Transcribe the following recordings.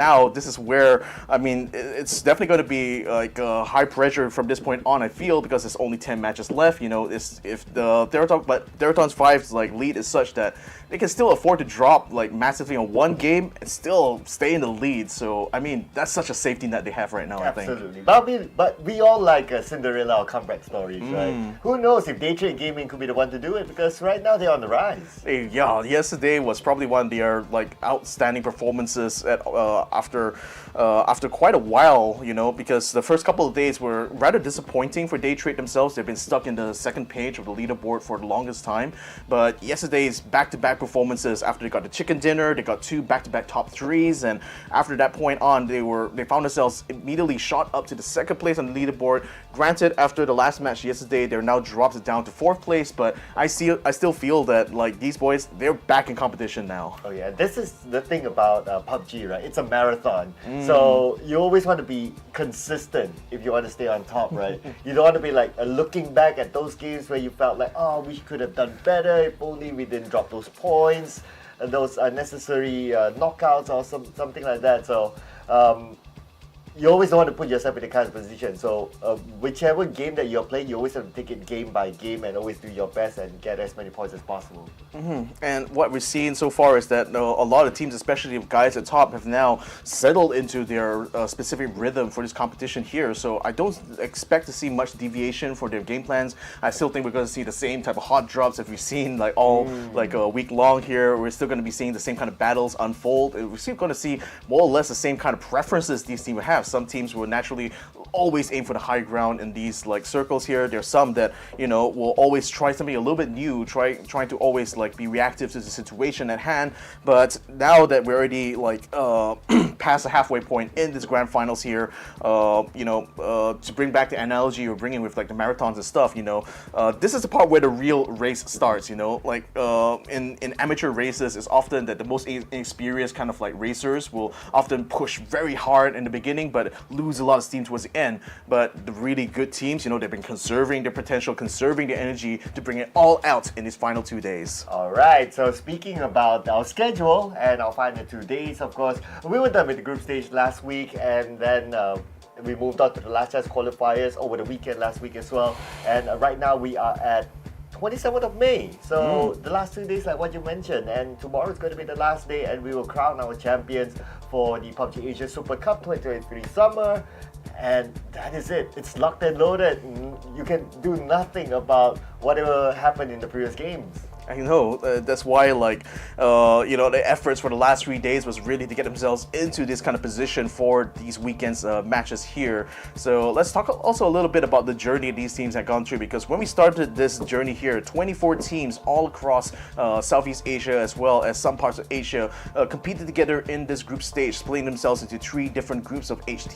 now this is where, I mean, it's definitely going to be like high pressure from this point on, I feel, because there's only 10 matches left. You know, if the Theerathon's 5's like lead is such that they can still afford to drop like massively on one game and still stay in the lead. So I mean, that's such a safety net they have right now. Absolutely. I think. But we all like Cinderella or comeback stories, right? Who knows if Daytrade Gaming could be the one to do it, because right now they're on the rise. Yeah, yesterday was probably one of their like outstanding performances after quite a while, you know, because the first couple of days were rather disappointing for Daytrade themselves. They've been stuck in the second page of the leaderboard for the longest time. But yesterday's back-to-back performances, after they got the chicken dinner, they got 2 back-to-back top 3s, and after that point on, they found themselves immediately shot up to the second place on the leaderboard. Granted, after the last match yesterday, they're now dropped it down to 4th place, but I still feel that like these boys, they're back in competition now. Oh yeah, this is the thing about PUBG, right? It's a marathon, so you always want to be consistent if you want to stay on top, right? You don't want to be like looking back at those games where you felt like, oh, we could have done better if only we didn't drop those points, those unnecessary knockouts or something like that. So you always don't want to put yourself in the kind of position. So whichever game that you're playing, you always have to take it game by game and always do your best and get as many points as possible. And what we're seeing so far is that a lot of teams, especially guys at top, have now settled into their specific rhythm for this competition here. So I don't expect to see much deviation for their game plans. I still think we're going to see the same type of hot drops that we've seen like all like a week long here. We're still going to be seeing the same kind of battles unfold. We're still going to see more or less the same kind of preferences these teams have. Some teams will naturally always aim for the high ground in these like circles here. There's some that, you know, will always try something a little bit new, trying to always like be reactive to the situation at hand. But now that we're already like past the halfway point in this grand finals here, you know, to bring back the analogy you're bringing with like the marathons and stuff, you know, this is the part where the real race starts. You know, like in amateur races, it's often that the most inexperienced kind of like racers will often push very hard in the beginning, but lose a lot of steam towards the end. But the really good teams, you know, they've been conserving their potential, conserving their energy to bring it all out in these final 2 days. All right, so speaking about our schedule and our final 2 days, of course, we were done with the group stage last week, and then we moved on to the last chance qualifiers over the weekend last week as well. And right now we are at 27th of May. So the last 2 days, like what you mentioned, and tomorrow is going to be the last day, and we will crown our champions for the PUBG Asia Super Cup 2023 Summer. And that is it. It's locked and loaded. You can do nothing about whatever happened in the previous games. I know, that's why like, you know, the efforts for the last 3 days was really to get themselves into this kind of position for these weekend's matches here. So let's talk also a little bit about the journey these teams have gone through, because when we started this journey here, 24 teams all across Southeast Asia as well as some parts of Asia competed together in this group stage, splitting themselves into 3 different groups of 8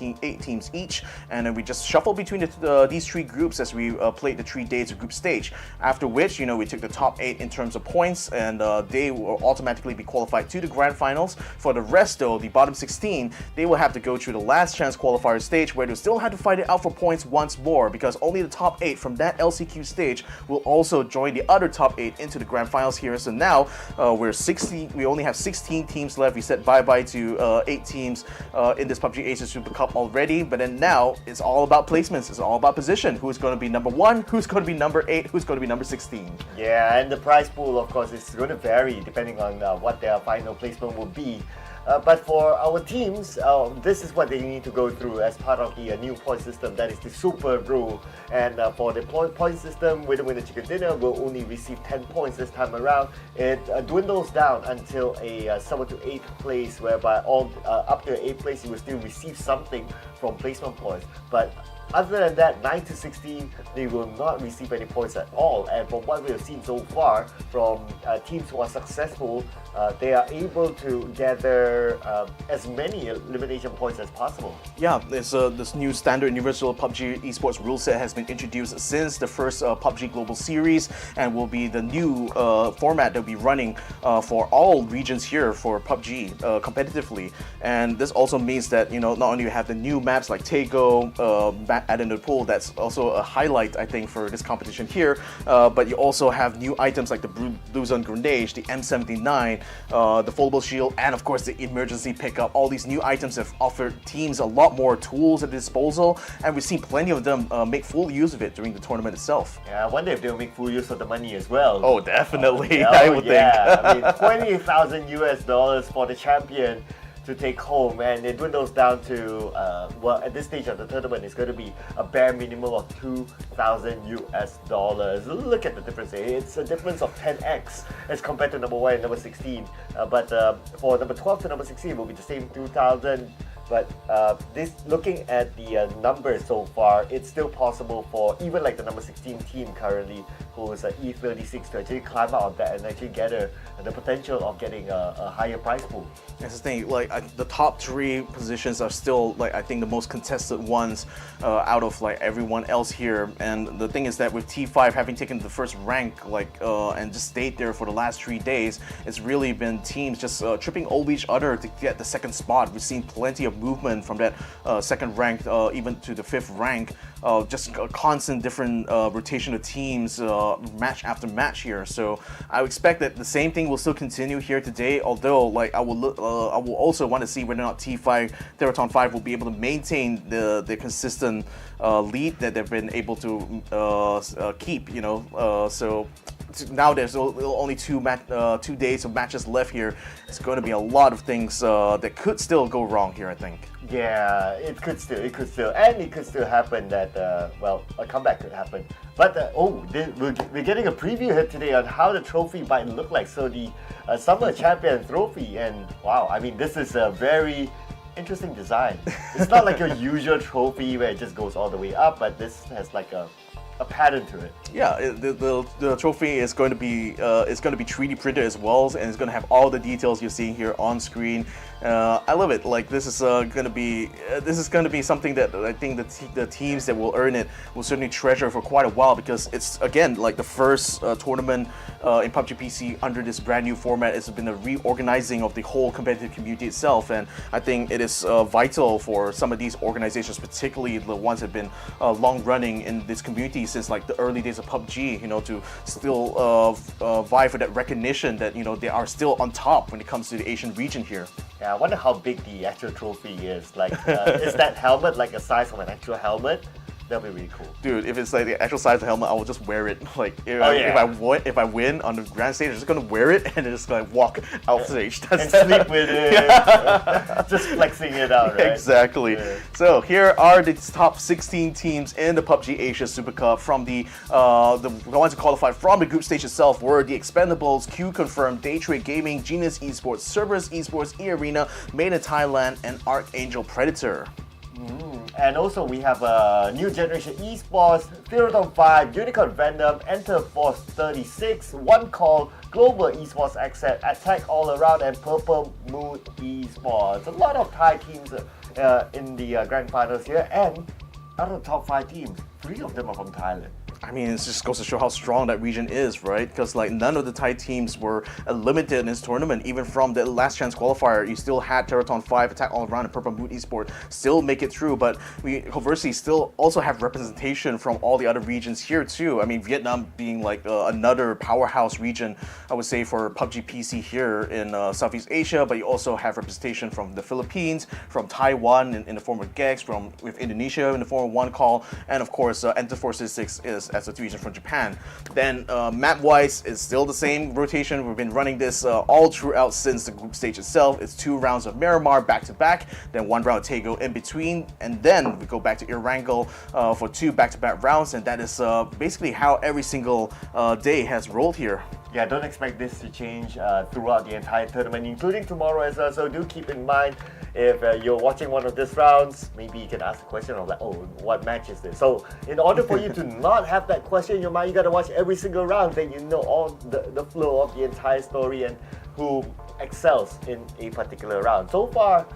teams each, and then we just shuffled between these 3 groups as we played the 3 days of group stage, after which, you know, we took the top 8 in terms of points, and they will automatically be qualified to the grand finals. For the rest though, the bottom 16, they will have to go through the last chance qualifier stage, where they'll still have to fight it out for points once more, because only the top 8 from that LCQ stage will also join the other top 8 into the grand finals here. So now we only have 16 teams left. We said bye-bye to 8 teams in this PUBG Asia Super Cup already, but then now it's all about placements. It's all about position. Who's going to be number 1, who's going to be number 8, who's going to be number 16. Yeah, and the prize pool, of course, is going to vary depending on what their final placement will be. But for our teams, this is what they need to go through as part of the new point system, that is the super rule. And for the point system, winner chicken dinner will only receive 10 points this time around. It dwindles down until a 7th to 8th place, whereby all up to 8th place you will still receive something from placement points. But other than that, 9 to 16, they will not receive any points at all. And from what we have seen so far from teams who are successful, they are able to gather as many elimination points as possible. Yeah, this new standard universal PUBG esports rule set has been introduced since the first PUBG Global Series, and will be the new format that will be running for all regions here for PUBG competitively. And this also means that, you know, not only you have the new maps like Tego, added in the pool. That's also a highlight, I think, for this competition here. But you also have new items like the Blue Zone Grenade, the M79, the foldable shield, and of course the emergency pickup. All these new items have offered teams a lot more tools at disposal, and we've seen plenty of them make full use of it during the tournament itself. Yeah, I wonder if they'll make full use of the money as well. Oh, definitely. I would think. I mean, $20,000 for the champion to take home, and it dwindles down to well, at this stage of the tournament, it's going to be a bare minimum of $2,000. Look at the difference. It's a difference of 10x as compared to number 1 and number 16. But for number 12 to number 16, it will be the same 2,000. But looking at the numbers so far, it's still possible for even like the number 16 team currently, who is E36, to actually climb out of that and actually get the potential of getting a higher prize pool. That's the thing. Like the top 3 positions are still like I think the most contested ones out of like everyone else here. And the thing is that with T5 having taken the first rank and just stayed there for the last 3 days, it's really been teams just tripping over each other to get the second spot. We've seen plenty of movement from that second rank even to the 5th rank. Just a constant different rotation of teams match after match here. So I would expect that the same thing will still continue here today. Although like I will also want to see whether or not T5 Theerathon 5 will be able to maintain the consistent lead that they've been able to keep. You know, so now there's only 2 days of matches left here. It's going to be a lot of things that could still go wrong here, I think. Yeah, it could still, and it could still happen that, well, a comeback could happen. But, we're getting a preview here today on how the trophy might look like. So the Summer Champion Trophy, and wow, I mean, this is a very interesting design. It's not like your usual trophy where it just goes all the way up, but this has like a pattern to it. Yeah, the trophy is going to be 3D printed as well, and it's going to have all the details you're seeing here on screen. I love it. Like this is going to be something that I think the teams that will earn it will certainly treasure for quite a while, because it's again like the first tournament in PUBG PC under this brand new format. It's been a reorganizing of the whole competitive community itself, and I think it is vital for some of these organizations, particularly the ones that have been long running in this community since like the early days of PUBG, you know, to still vie for that recognition that, you know, they are still on top when it comes to the Asian region here. Yeah, I wonder how big the actual trophy is. Like, is that helmet like a size of an actual helmet? That'll be really cool. Dude, if it's like the actual size of the helmet, I will just wear it. Like, if I win on the grand stage, I'm just gonna wear it and then just like walk out stage. And sleep with it. Just flexing it out, right? Exactly. Yeah. So here are the top 16 teams in the PUBG Asia Super Cup. From the ones who qualified from the group stage itself were the Expendables, QConfirm, Daytrade Gaming, Genius Esports, CERBERUS Esports, eArena, Made in Thailand, and ArkAngel Predator. And also we have New Generation Esports, Theerathon 5, Unicorn Venom, Enter Force 36, One Call, Global Esports Xsset, Attack All Around, and Purple Moon Esports. A lot of Thai teams in the grand finals here, and out of the top 5 teams, 3 of them are from Thailand. I mean, it just goes to show how strong that region is, right? Because like none of the Thai teams were limited in this tournament. Even from the last chance qualifier, you still had Theerathon 5, Attack All Around, and Purple Moon Esport still make it through. But we conversely still also have representation from all the other regions here too. I mean, Vietnam being like another powerhouse region, I would say, for PUBG PC here in Southeast Asia. But you also have representation from the Philippines, from Taiwan in the form of Gex, with Indonesia in the form of One Call, and of course Enter Force 6 is as a region from Japan. Then map-wise, it's still the same rotation. We've been running this all throughout since the group stage itself. It's 2 rounds of Miramar back-to-back, then 1 round of Tego in between, and then we go back to Erangel for 2 back-to-back rounds, and that is basically how every single day has rolled here. Yeah, don't expect this to change throughout the entire tournament, including tomorrow as well. So do keep in mind, if you're watching one of these rounds, maybe you can ask a question of like, oh, what match is this? So in order for you to not have that question in your mind, you gotta watch every single round, then you know all the flow of the entire story and who excels in a particular round. So far,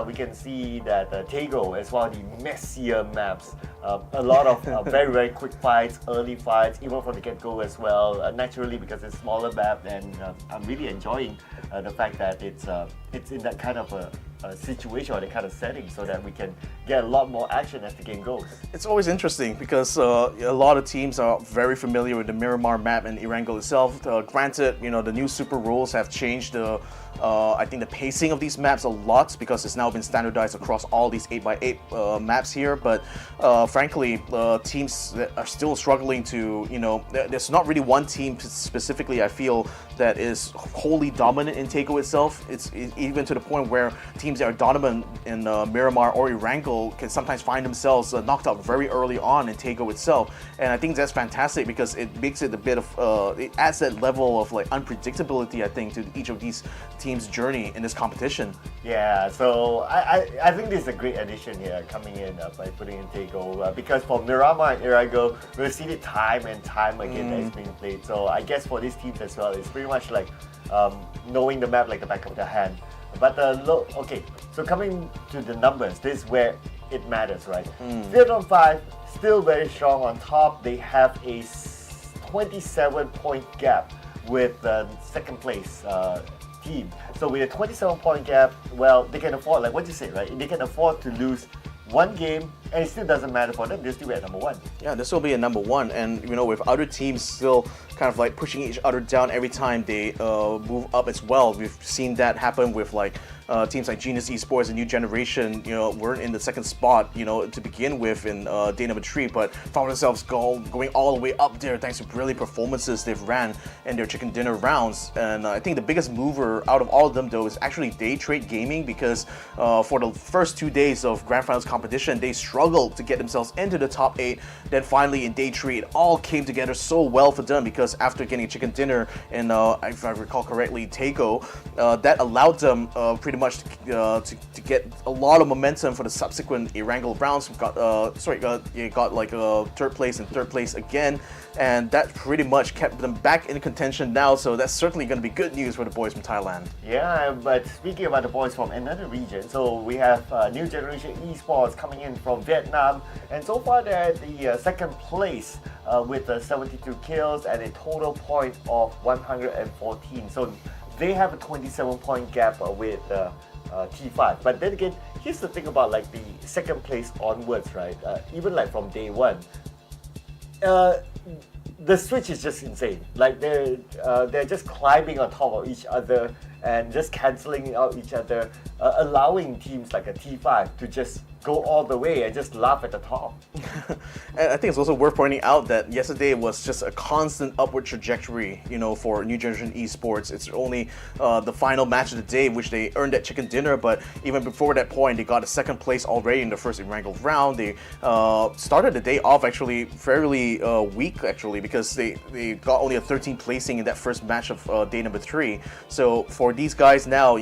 we can see that Tego is one of the messier maps. A lot of very, very quick fights, early fights, even from the get-go as well. Naturally, because it's smaller map, and I'm really enjoying the fact that it's in that kind of a situation or the kind of setting so that we can get a lot more action as the game goes. It's always interesting because a lot of teams are very familiar with the Miramar map and eArena itself. Granted, the new super rules have changed the I think the pacing of these maps a lot because it's now been standardized across all these 8x8 maps here. But frankly, teams that are still struggling to, there's not really one team specifically I feel that is wholly dominant in Taiko itself. It's even to the point where teams that are dominant in Miramar or Erangel can sometimes find themselves knocked out very early on in Taiko itself. And I think that's fantastic because it makes it a bit of, it adds that level of like unpredictability, I think, to each of these teams' journey in this competition. Yeah, so I think this is a great addition here coming in by putting in Taiko because for Miramar and Erangel, we've seen it time and time again that it's being played. So I guess for these teams as well, it's pretty much like knowing the map like the back of their hand. But okay, so coming to the numbers, this is where it matters, right? Theerathon 5 still very strong on top. They have a 27-point gap with the second place team. So with a 27-point gap, well, they can afford, like what you say, right? They can afford to lose one game, and it still doesn't matter for them. They'll still be at number one. Yeah, this will be a number one, and with other teams still kind of like pushing each other down every time they move up as well. We've seen that happen with like teams like Genius Esports and New Generation. Weren't in the second spot, to begin with in day number 3, but found themselves going all the way up there thanks to brilliant performances they've ran in their chicken dinner rounds. And I think the biggest mover out of all of them though is actually Daytrade Gaming because for the first 2 days of Grand Finals competition, they struggled to get themselves into the top 8. Then finally in day 3, it all came together so well for them because after getting a chicken dinner in, if I recall correctly, Taiko, that allowed them pretty much to get a lot of momentum for the subsequent Erangel rounds. You got like third place and third place again, and that pretty much kept them back in contention now. So that's certainly going to be good news for the boys from Thailand. Yeah, but speaking about the boys from another region, so we have New Generation Esports coming in from Vietnam, and so far they're at the second place with 72 kills and a total point of 114. So they have a 27-point gap with T5. But then again, here's the thing about like the second place onwards, right? Even like from day one, the switch is just insane. Like they're just climbing on top of each other and just cancelling out each other, allowing teams like a T5 to just go all the way and just laugh at the top. And I think it's also worth pointing out that yesterday was just a constant upward trajectory, for New Generation Esports. It's only the final match of the day in which they earned that chicken dinner, but even before that point, they got a second place already in the first Erangel round. They started the day off actually fairly weak actually because they got only a 13th placing in that first match of day number 3. So for these guys now,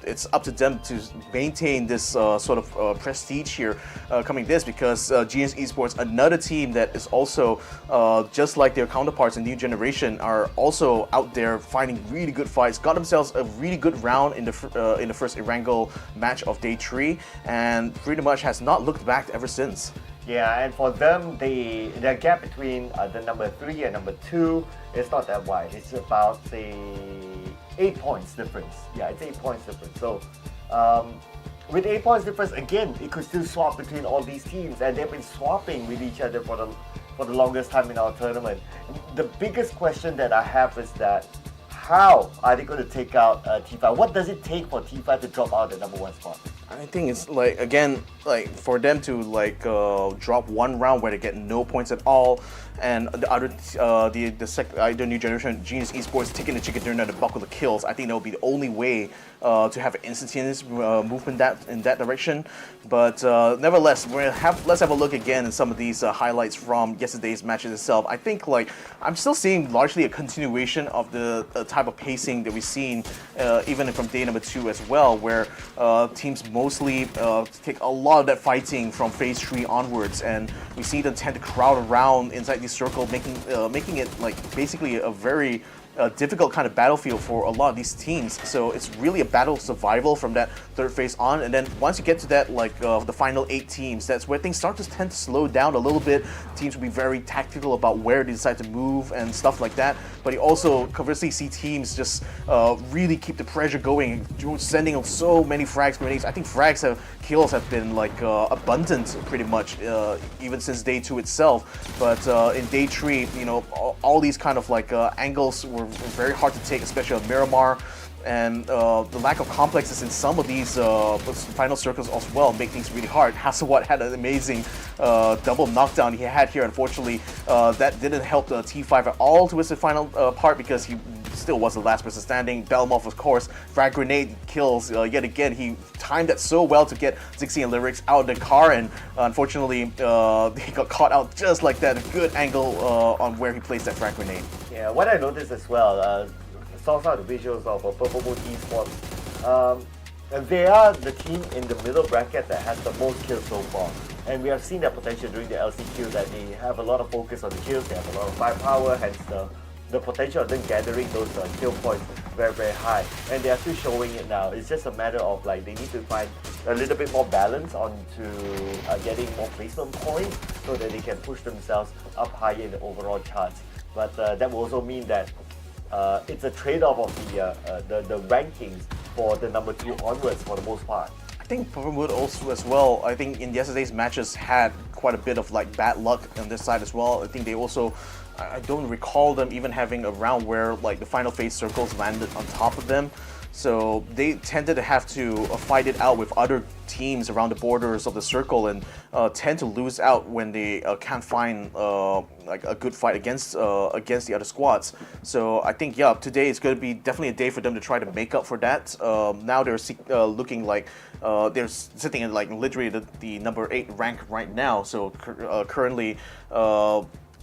it's up to them to maintain this sort of prestige here coming this because Genius Esports, another team that is also just like their counterparts in New Generation, are also out there fighting really good fights. Got themselves a really good round in the first Erangel match of day 3, and pretty much has not looked back ever since. Yeah, and for them, the gap between the number 3 and number 2 is not that wide. It's about say 8 points difference. Yeah, it's 8 points difference. So with 8 points difference, again, it could still swap between all these teams, and they've been swapping with each other for the longest time in our tournament. The biggest question that I have is that how are they going to take out T5? What does it take for T5 to drop out the number 1 spot? I think it's like, again, like for them to like drop one round where they get no points at all, and the other either New Generation Genius Esports taking the chicken dinner, the bulk of the kills. I think that would be the only way to have an instantaneous movement in that direction. But nevertheless, let's have a look again at some of these highlights from yesterday's matches itself. I think like I'm still seeing largely a continuation of the type of pacing that we've seen even from day number 2 as well, where teams mostly take a lot of that fighting from phase 3 onwards, and we see them tend to crowd around inside this circle, making it like basically a very difficult kind of battlefield for a lot of these teams. So it's really a battle of survival from that third phase on. And then once you get to that, the final 8 teams, that's where things start to tend to slow down a little bit. Teams will be very tactical about where they decide to move and stuff like that. But you also conversely see teams just really keep the pressure going, sending so many frags, grenades. I think kills have been abundant pretty much even since day 2 itself. But in day 3, all these kind of angles were very hard to take, especially on Miramar. And the lack of complexes in some of these final circles as well make things really hard. Hasselwatt had an amazing double knockdown he had here. Unfortunately, that didn't help the T5 at all towards the final part because he still was the last person standing. Belmov, of course, frag grenade kills yet again. He timed that so well to get Zixi and Lyrics out of the car, and unfortunately, he got caught out just like that. A good angle on where he placed that frag grenade. Yeah, what I noticed as well, saw some of the visuals of Purple Moon Esports. They are the team in the middle bracket that has the most kills so far. And we have seen that potential during the LCQ, that they have a lot of focus on the kills, they have a lot of firepower, hence the potential of them gathering those kill points very, very high. And they are still showing it now. It's just a matter of they need to find a little bit more balance onto getting more placement points so that they can push themselves up higher in the overall charts. But that will also mean that it's a trade-off of the rankings for the number 2 onwards for the most part. I think Purple also as well. I think in yesterday's matches had quite a bit of bad luck on this side as well. I think they also, I don't recall them even having a round where the final phase circles landed on top of them. So they tended to have to fight it out with other teams around the borders of the circle and tend to lose out when they can't find a good fight against the other squads. So I think today is going to be definitely a day for them to try to make up for that. Now they're looking like they're sitting in literally the number 8 rank right now. So currently.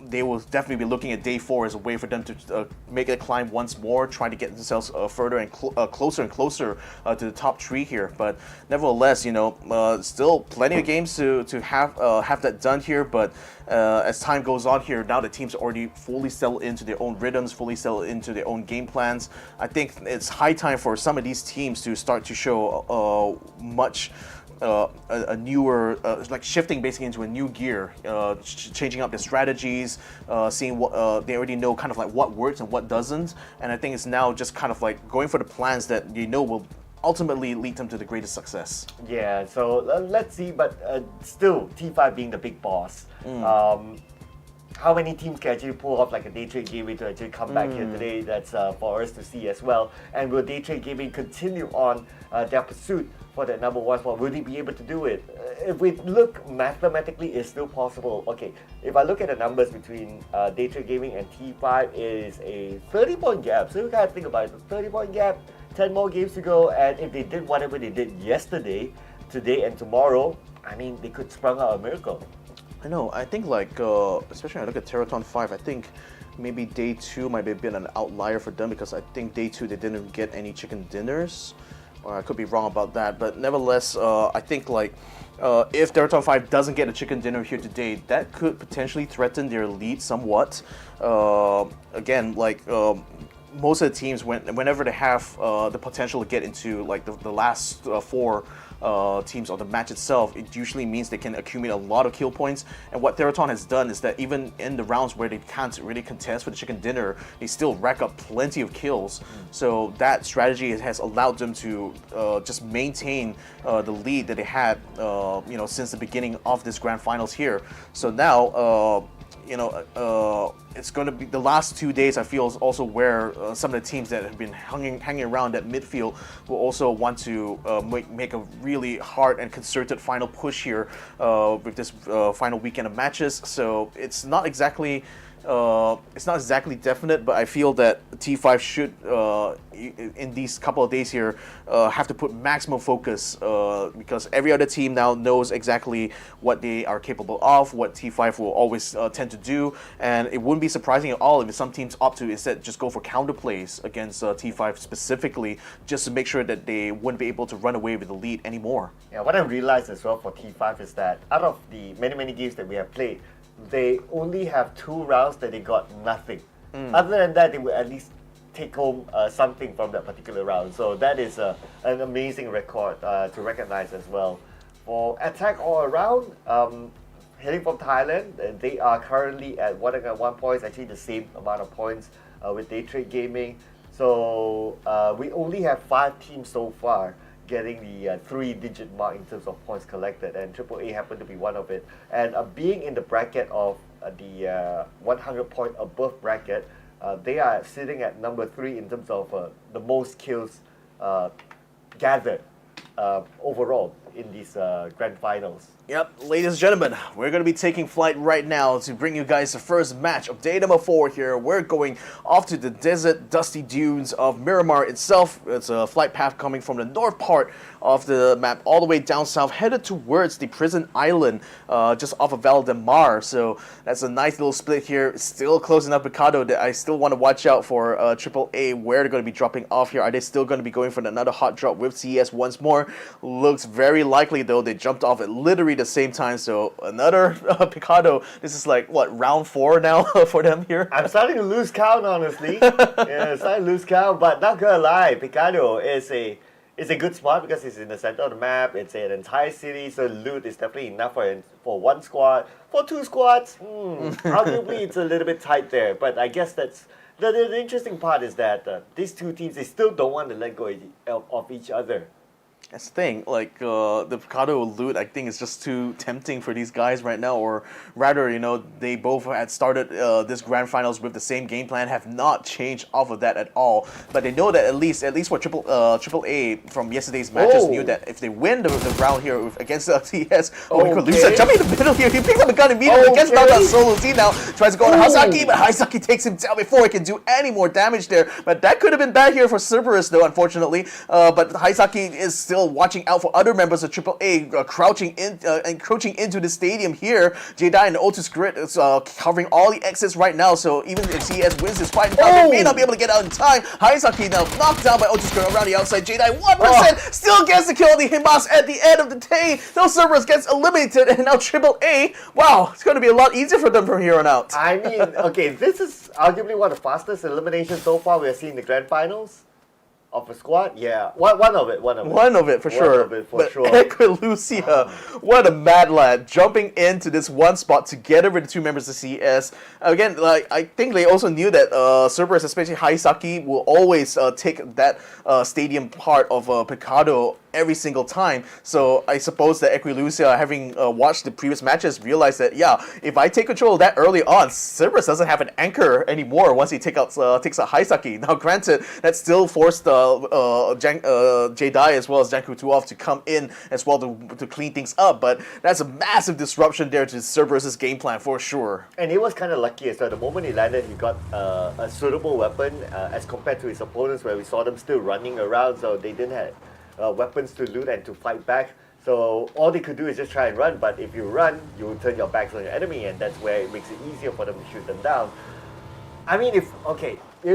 They will definitely be looking at day 4 as a way for them to make a climb once more, trying to get themselves further and closer and closer to the top 3 here. But nevertheless, still plenty of games to have that done here. But as time goes on here, now the teams are already fully settled into their own rhythms, fully settled into their own game plans. I think it's high time for some of these teams to start to show a newer, shifting basically into a new gear, changing up their strategies, seeing what they already know, kind of what works and what doesn't. And I think it's now just kind of going for the plans that will ultimately lead them to the greatest success. Yeah, so let's see, but still, T5 being the big boss. How many teams can actually pull off a Daytrade Gaming to actually come back here today? That's for us to see as well. And will Daytrade Gaming continue on their pursuit for that number 1 spot? Will they be able to do it? If we look mathematically, it's still possible. Okay, if I look at the numbers between Daytrade Gaming and T5, it is a 30-point gap. So you gotta think about it, 30-point gap, 10 more games to go, and if they did whatever they did yesterday, today and tomorrow, I mean, they could sprung out a miracle. I know. I think especially when I look at Theerathon 5, I think maybe day 2 might have been an outlier for them because I think day 2 they didn't get any chicken dinners. Or I could be wrong about that, but nevertheless, I think if Theerathon 5 doesn't get a chicken dinner here today, that could potentially threaten their lead somewhat. Again, most of the teams, whenever they have the potential to get into the last 4 teams on the match itself, it usually means they can accumulate a lot of kill points. And what Theerathon has done is that even in the rounds where they can't really contest for the chicken dinner, they still rack up plenty of kills. So that strategy has allowed them to just maintain the lead that they had, since the beginning of this grand finals here. So now. It's going to be the last 2 days. I feel is also where some of the teams that have been hanging around that midfield will also want to make a really hard and concerted final push here with this final weekend of matches. So it's not exactly definite, but I feel that T5 should, in these couple of days here, have to put maximum focus because every other team now knows exactly what they are capable of, what T5 will always tend to do, and it wouldn't be surprising at all if some teams opt to instead just go for counterplays against T5 specifically, just to make sure that they wouldn't be able to run away with the lead anymore. Yeah, what I realized as well for T5 is that out of the many games that we have played, they only have 2 rounds that they got nothing. Other than that, they were at least take home something from that particular round. So that is an amazing record to recognize as well. For attack all around, heading from Thailand, they are currently at 101 points, actually the same amount of points with Daytrade Gaming. So we only have 5 teams so far getting the 3-digit mark in terms of points collected, and AAA happened to be one of it. And being in the bracket of the 100 point above bracket, they are sitting at number 3 in terms of the most kills gathered overall in these grand finals. Yep, ladies and gentlemen, we're going to be taking flight right now to bring you guys the first match of day number 4 here. We're going off to the desert, dusty dunes of Miramar itself. It's a flight path coming from the north part of the map all the way down south, headed towards the prison island just off of Val de Mar. So that's a nice little split here. Still closing up Picado. That I still want to watch out for AAA, where they're going to be dropping off here. Are they still going to be going for another hot drop with CES once more? Looks very likely, though. They jumped off at literally the same time, so another Picado. This is like, what, round 4 now for them here? I'm starting to lose count, honestly. Yeah, starting to lose count, but not gonna lie, Picado is a good spot because it's in the center of the map. It's an entire city, so loot is definitely enough for one squad. For 2 squads, arguably it's a little bit tight there, but I guess that's the interesting part is that these 2 teams, they still don't want to let go of each other. That's the thing, like, the Picado loot, I think, is just too tempting for these guys right now, or rather, you know, they both had started this grand finals with the same game plan, have not changed off of that at all, but they know that at least for AAA from yesterday's matches, knew that if they win the round here against the CS, Equalusa jumping in the middle here, he picks up the gun immediately, gets down that solo Z now, tries to go on Haizaki, but Haizaki takes him down before he can do any more damage there, but that could have been bad here for CERBERUS though, unfortunately, but Haizaki is still watching out for other members of AAA crouching in, encroaching into the stadium here. Jedi and Otis Grit is covering all the exits right now, so even if CS wins this fight, they may not be able to get out in time. Haizaki now knocked down by Otis Grit around the outside. Jedi 1% still gets to kill the Himas at the end of the day. No CERBERUS gets eliminated, and now AAA, wow, it's going to be a lot easier for them from here on out. I mean, okay, this is arguably one of the fastest eliminations so far we have seen in the grand finals. Of a squad? Yeah. One of it for sure. Equalusa, what a mad lad, jumping into this one spot together with the 2 members of CS. Again, like, I think they also knew that CERBERUS, especially Haizaki, will always take that stadium part of Picado every single time. So I suppose that Equalusa, having watched the previous matches, realized that, yeah, if I take control of that early on, CERBERUS doesn't have an anchor anymore once he takes out Haizaki. Now, granted, that still forced Jedi as well as Janku Tuoff to come in as well to clean things up, but that's a massive disruption there to CERBERUS' game plan for sure. And he was kind of lucky as well. The moment he landed, he got a suitable weapon as compared to his opponents, where we saw them still running around, so they didn't have weapons to loot and to fight back. So all they could do is just try and run, but if you run, you will turn your backs on your enemy, and that's where it makes it easier for them to shoot them down. I mean, you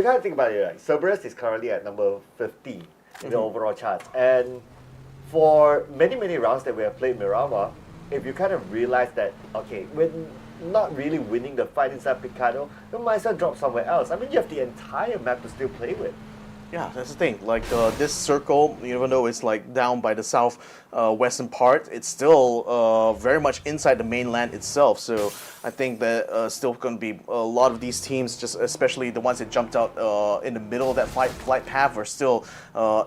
gotta think about it, right? CERBERUS is currently at number 50 in the overall charts, and for many rounds that we have played Miramar, if you kind of realize that, okay, we're not really winning the fight inside Picado, you might as well drop somewhere else. I mean, you have the entire map to still play with. Yeah, that's the thing. Like this circle, even though it's like down by the south western part, it's still very much inside the mainland itself. So I think that still going to be a lot of these teams, just especially the ones that jumped out in the middle of that flight path, are still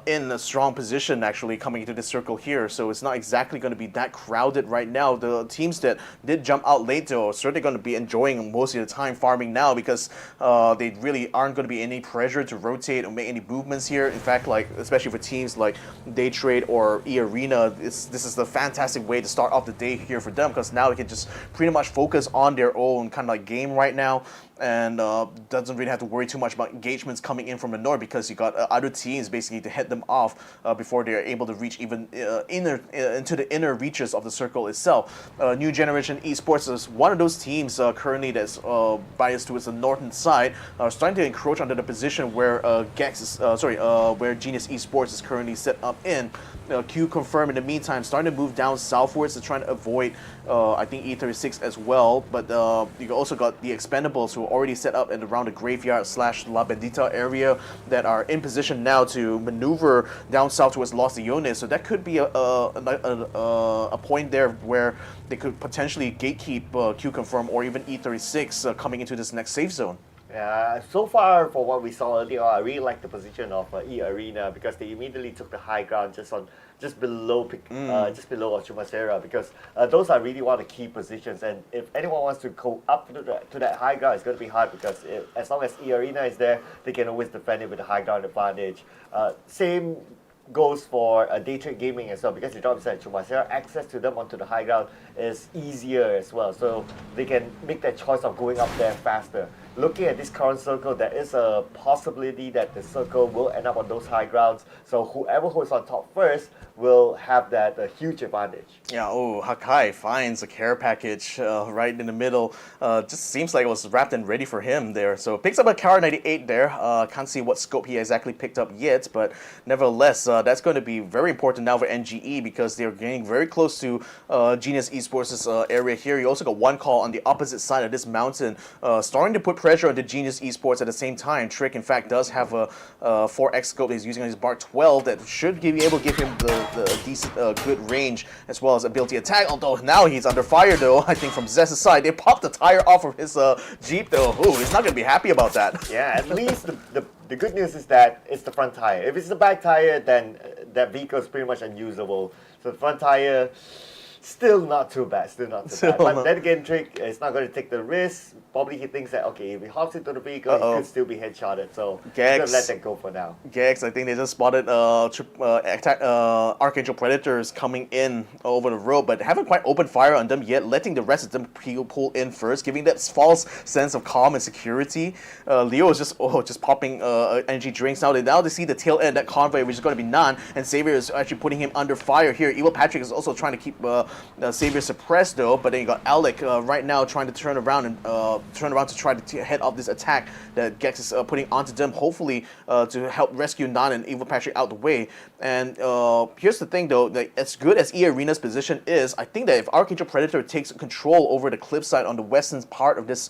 in a strong position actually coming into this circle here. So it's not exactly going to be that crowded right now. The teams that did jump out late though are certainly going to be enjoying most of the time farming now, because they really aren't going to be any pressure to rotate or make any movements here. In fact, like especially for teams like Daytrade or eArena, this is the fantastic way to start off the day here for them, because now they can just pretty much focus on their own kind of like game right now, and doesn't really have to worry too much about engagements coming in from the north, because you got other teams basically to head them off before they're able to reach even into the inner reaches of the circle itself. New Generation Esports is one of those teams currently that's biased towards the northern side, starting to encroach under the position where where Genius Esports is currently set up in. QConfirm in the meantime starting to move down southwards to try to avoid I think E36 as well, but you also got the Expendables, who already set up and around the graveyard / La Bendita area that are in position now to maneuver down south towards Los Leones. So that could be a point there where they could potentially gatekeep QConfirm or even E36 coming into this next safe zone. So far, for what we saw earlier, I really like the position of eArena because they immediately took the high ground just below Chumacera, because those are really one of the key positions. And if anyone wants to go up to that high ground, it's going to be hard because as long as eArena is there, they can always defend it with a high ground advantage. Same goes for Daytrade Gaming as well, because they drop inside Chumacera, access to them onto the high ground is easier as well, so they can make that choice of going up there faster. Looking at this current circle, there is a possibility that the circle will end up on those high grounds, so whoever holds on top first will have that huge advantage. Yeah, Hakai finds a care package right in the middle. Just seems like it was wrapped and ready for him there. So picks up a Kara 98 there. Can't see what scope he exactly picked up yet, but nevertheless, that's going to be very important now for NGE because they're getting very close to Genius Esports' area here. You also got one call on the opposite side of this mountain, starting to put pressure on the Genius Esports at the same time. Trick, in fact, does have a 4X scope that he's using on his Mark 12 that should be able to give him the decent, good range as well as ability attack. Although now he's under fire, though. I think from Zest's side, they popped the tire off of his Jeep, though. Ooh, he's not going to be happy about that. Yeah, at least the good news is that it's the front tire. If it's the back tire, then that vehicle is pretty much unusable. So the front tire, still not too bad. But then again, Trick is not going to take the risk. Probably he thinks that, okay, if he hops into the vehicle, he could still be headshotted. So he's going to let that go for now. Gex, I think they just spotted ArkAngel Predators coming in over the road, but haven't quite opened fire on them yet, letting the rest of them pull in first, giving that false sense of calm and security. Leo is just popping energy drinks now. Now they see the tail end, that convoy, which is going to be Nan, and Xavier is actually putting him under fire here. Evil Patrick is also trying to keep Xavier suppressed, though, but then you got Alec right now trying to turn around to try to head off this attack that Gex is putting onto them, hopefully to help rescue Nan and Evil Patrick out the way. And here's the thing, though, that as good as eArena's position is, I think that if ArkAngel Predator takes control over the cliffside on the western part of this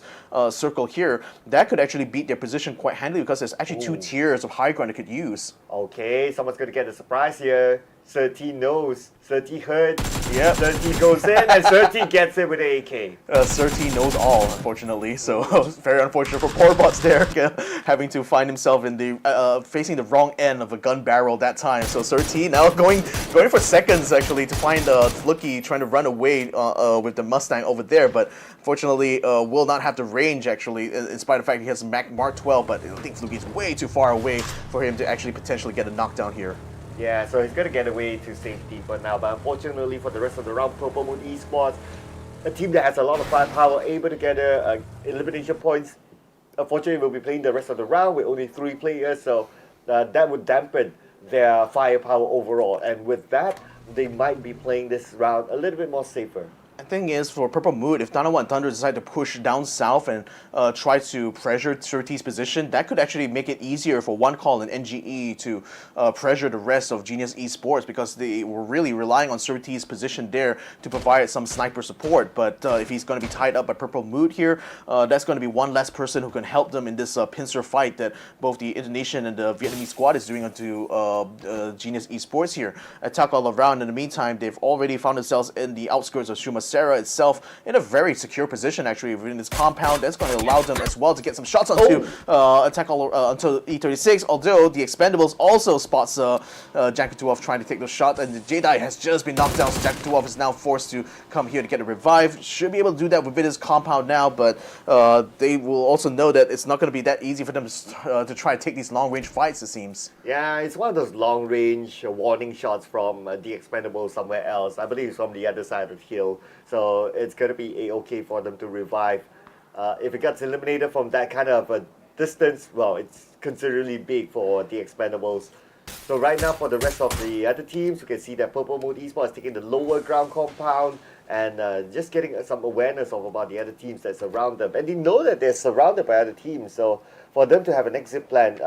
circle here, that could actually beat their position quite handily because there's actually two tiers of high ground they could use. Okay, someone's going to get a surprise here. 30 knows, 30 heard, yep. 30 goes in, and 30 gets it with an AK. 30 knows all, unfortunately, so very unfortunate for poor Bots there, having to find himself in the facing the wrong end of a gun barrel that time. So 30 now going for seconds actually to find Fluky trying to run away with the Mustang over there, but fortunately will not have the range actually, in spite of the fact he has a Mark 12, but I think Fluky is way too far away for him to actually potentially get a knockdown here. Yeah, so he's going to get away to safety for now, but unfortunately for the rest of the round, Purple Moon Esports, a team that has a lot of firepower, able to gather elimination points, unfortunately will be playing the rest of the round with only 3 players, so that would dampen their firepower overall, and with that, they might be playing this round a little bit more safer. The thing is, for Purple Mood, if Danawa and Thunder decide to push down south and try to pressure Surtees' position, that could actually make it easier for One Call and NGE to pressure the rest of Genius Esports because they were really relying on Surtees' position there to provide some sniper support. But if he's going to be tied up by Purple Mood here, that's going to be one less person who can help them in this pincer fight that both the Indonesian and the Vietnamese squad is doing onto Genius Esports here. Attack all around. In the meantime, they've already found themselves in the outskirts of Shumacera itself in a very secure position actually within this compound. That's going to allow them as well to get some shots onto attack onto E36, although the Expendables also spots Jankatuov trying to take those shots, and the Jedi has just been knocked down, so Jankatuov is now forced to come here to get a revive. Should be able to do that within his compound now, but they will also know that it's not going to be that easy for them to try to take these long-range fights, it seems. Yeah, it's one of those long-range warning shots from the Expendables somewhere else. I believe it's from the other side of the hill. So it's going to be a-okay for them to revive. If it gets eliminated from that kind of a distance, well, it's considerably big for the Expendables. So right now for the rest of the other teams, you can see that Purple Moon Esports is taking the lower ground compound and just getting some awareness of about the other teams that surround them. And they know that they're surrounded by other teams, so for them to have an exit plan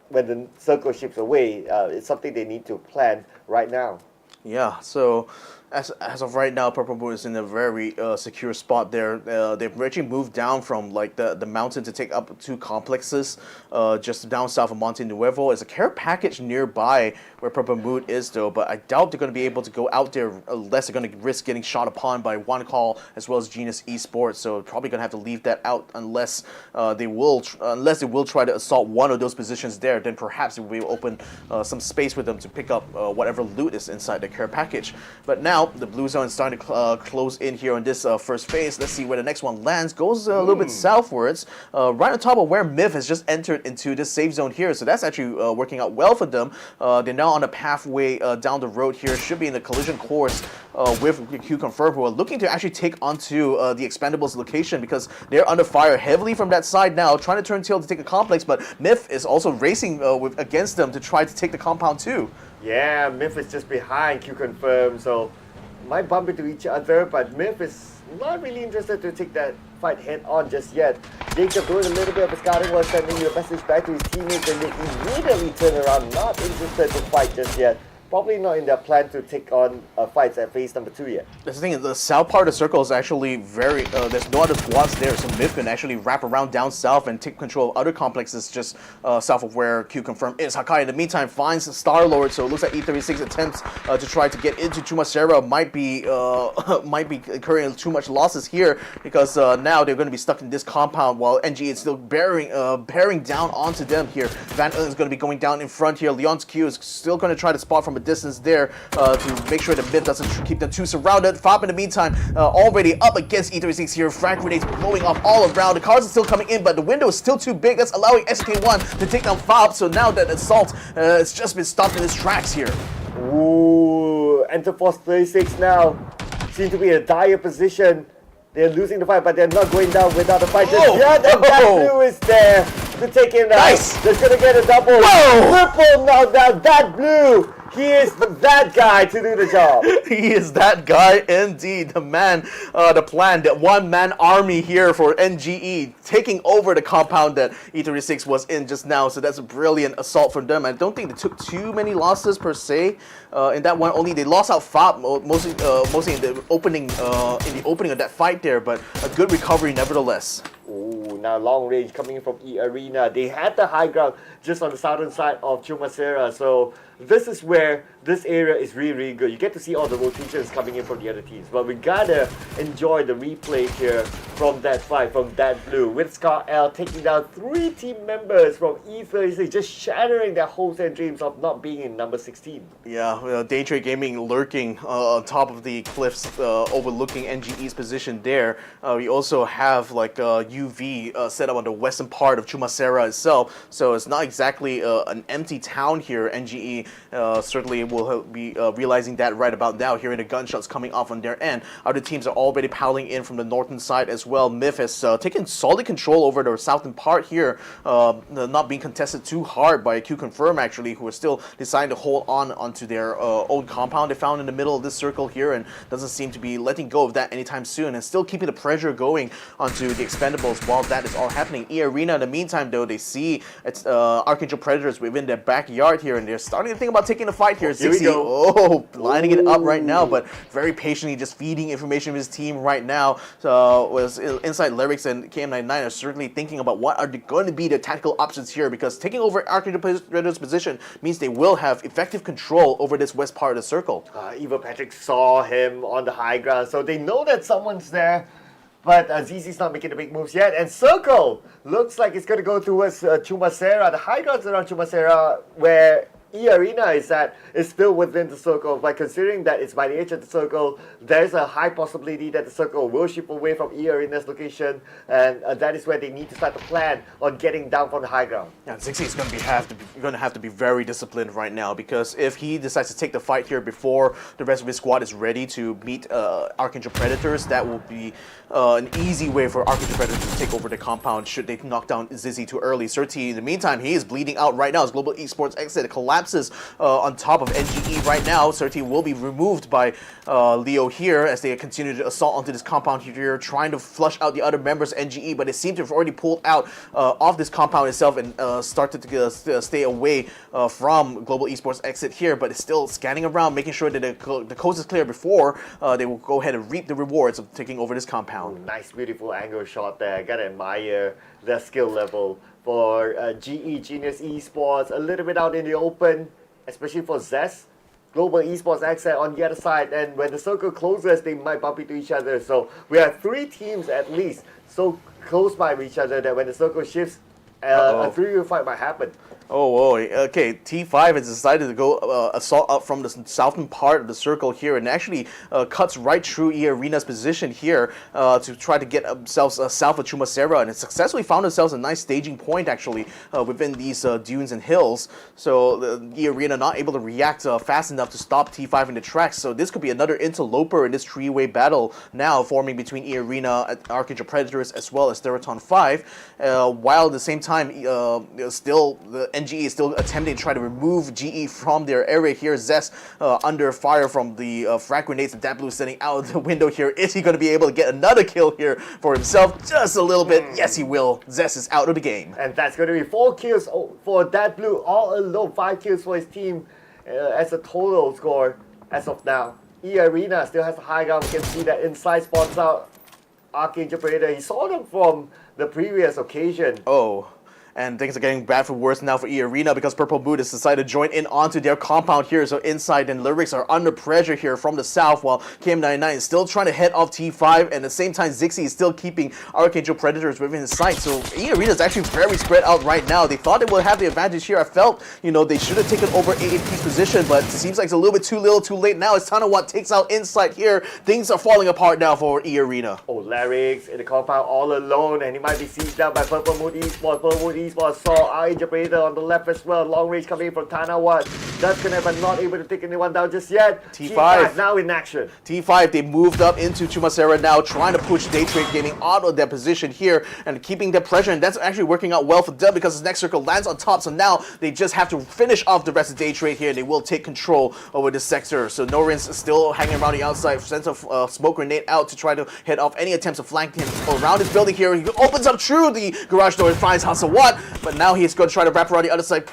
when the circle shifts away, it's something they need to plan right now. Yeah, so As of right now, Purple Moon is in a very secure spot there. They've actually moved down from like the mountain to take up 2 complexes just down south of Monte Nuevo. There's a care package nearby where Purple Moon is though, but I doubt they're going to be able to go out there unless they're going to risk getting shot upon by One Call as well as Genius Esports. So probably going to have to leave that out unless they will try to assault one of those positions there. Then perhaps it will be open some space for them to pick up whatever loot is inside the care package. But now the blue zone is starting to close in here on this first phase. Let's see where the next one lands. Goes a little bit southwards, right on top of where Myth has just entered into this safe zone here. So that's actually working out well for them. They're now on a pathway down the road here. Should be in the collision course with QConfirm, who are looking to actually take onto the Expendables location because they're under fire heavily from that side now, trying to turn tail to take a complex. But Myth is also racing against them to try to take the compound too. Yeah, Myth is just behind QConfirm, so might bump into each other, but Myth is not really interested to take that fight head on just yet. Jacob doing a little bit of a scouting while sending a message back to his teammates, and they immediately turn around, not interested to fight just yet. Probably not in their plan to take on fights at phase number 2 yet. That's the thing, the south part of the circle is actually very, there's no other squads there, so Myth can actually wrap around down south and take control of other complexes just south of where QConfirm is. Hakai in the meantime finds Star-Lord, so it looks like E36 attempts to try to get into Chumacera might be incurring too much losses here because now they're going to be stuck in this compound while NG is still bearing down onto them here. Van is going to be going down in front here. Leon's Q is still going to try to spot from a distance there to make sure the mid doesn't keep them too surrounded. Fop in the meantime already up against E36 here. Frag grenades blowing off all around. The cars are still coming in, but the window is still too big. That's allowing SK1 to take down Fop. So now that assault has just been stopped in its tracks here. Ooh, Enter Force 36 now seem to be in a dire position. They're losing the fight, but they're not going down without a fight. Just yet, and that blue is there to take him down. Nice. They're gonna get a double. Triple knockdown. That blue. He is that guy to do the job. He is that guy indeed. The man, the plan, the one-man army here for NGE, taking over the compound that E36 was in just now. So that's a brilliant assault from them. I don't think they took too many losses per se in that one. Only they lost out Fop mostly in the opening of that fight there, but a good recovery nevertheless. Ooh, now long range coming in from eArena. They had the high ground just on the southern side of Chumacera, so this is where this area is really, really good. You get to see all the rotations coming in from the other teams, but we gotta enjoy the replay here from that fight, from that blue, with Scar L taking down 3 team members from E36, just shattering their hopes and dreams of not being in number 16. Yeah, Daytrade Gaming lurking on top of the cliffs overlooking NGE's position there. We also have like UV set up on the western part of Chumacera itself, so it's not exactly an empty town here. NGE certainly will be realizing that right about now, hearing the gunshots coming off on their end. Other teams are already piling in from the northern side as well. Myth has taken solid control over the southern part here, not being contested too hard by QConfirm actually, who are still deciding to hold on onto their own compound they found in the middle of this circle here, and doesn't seem to be letting go of that anytime soon, and still keeping the pressure going onto the Expendables while that is all happening. eArena in the meantime though, they see ArkAngel Predators within their backyard here, and they're starting to think about taking the fight here. Here we go. Lining it up right now, but very patiently just feeding information to his team right now. So was Inside Lyrics and KM99 are certainly thinking about what are going to be the tactical options here, because taking over ArkAngel Predators' position means they will have effective control over this west part of the circle. Eva Patrick saw him on the high ground, so they know that someone's there. But ZZ's not making the big moves yet. And Circle looks like it's going to go towards Chumacera. The high grounds around Chumacera, where eArena is still within the circle, but considering that it's by the edge of the circle, there's a high possibility that the circle will ship away from eArena's location, and that is where they need to start to plan on getting down from the high ground. Yeah, Zixi is going to have to be very disciplined right now, because if he decides to take the fight here before the rest of his squad is ready to meet ArkAngel Predators, that will be an easy way for ArkAngel Predators to take over the compound should they knock down Zizzy too early. Surti, in the meantime, he is bleeding out right now. His global esports exit collapsing collapses on top of NGE right now. Surti will be removed by Leo here as they continue to assault onto this compound here, trying to flush out the other members of NGE, but they seem to have already pulled out of this compound itself and started to stay away from Global Esports exit here, but it's still scanning around, making sure that the coast is clear before they will go ahead and reap the rewards of taking over this compound. Ooh, nice, beautiful angle shot there. Gotta admire their skill level for GE, Genius Esports, a little bit out in the open, especially for Zest. Global Esports exit on the other side, and when the circle closes, they might bump into each other. So we have 3 teams at least so close by each other that when the circle shifts, a 3-way fight might happen. Oh, okay. T5 has decided to go assault up from the southern part of the circle here and actually cuts right through eArena's position here to try to get themselves south of Chumacera, and it successfully found themselves a nice staging point actually within these dunes and hills. So eArena not able to react fast enough to stop T5 in the tracks. So this could be another interloper in this 3-way battle now forming between eArena, ArkAngel Predators, as well as Theerathon 5. While at the same time, still the NGE is still attempting to try to remove GE from their area here. Zest under fire from the frag grenades and that blue sending out the window here. Is he going to be able to get another kill here for himself? Just a little bit. Yes, he will. Zest is out of the game. And that's going to be 4 kills for that blue all alone. 5 kills for his team as a total score as of now. eArena still has a high ground. We can see that inside spots out ArkAngel Predator. He saw them from the previous occasion. Oh. And things are getting bad for worse now for eArena because Purple Mood has decided to join in onto their compound here. So Inside and Lyrics are under pressure here from the south, while KM99 is still trying to head off T5, and at the same time Zixi is still keeping ArkAngel Predators within his sight. So eArena is actually very spread out right now. They thought they would have the advantage here. I felt, they should have taken over AAP's position, but it seems like it's a little bit too little too late now. As Tanawat takes out Inside here, things are falling apart now for eArena. Oh, Lyrics in the compound all alone, and he might be sieged down by Purple Mood Esports. Purple Mood Esports saw ArkAngel Predator on the left as well. Long range coming in from Tanawat. That's gonna but not able to take anyone down just yet. T5 now in action. T5, they moved up into Chumacera now, trying to push Daytrade Gaming out of their position here and keeping their pressure, and that's actually working out well for them because this next circle lands on top. So now they just have to finish off the rest of Daytrade here, and they will take control over this sector. So Norin's still hanging around the outside, sends a smoke grenade out to try to head off any attempts to flank him around his building here. He opens up through the garage door and finds Hasawat, but now he's going to try to wrap around the other side.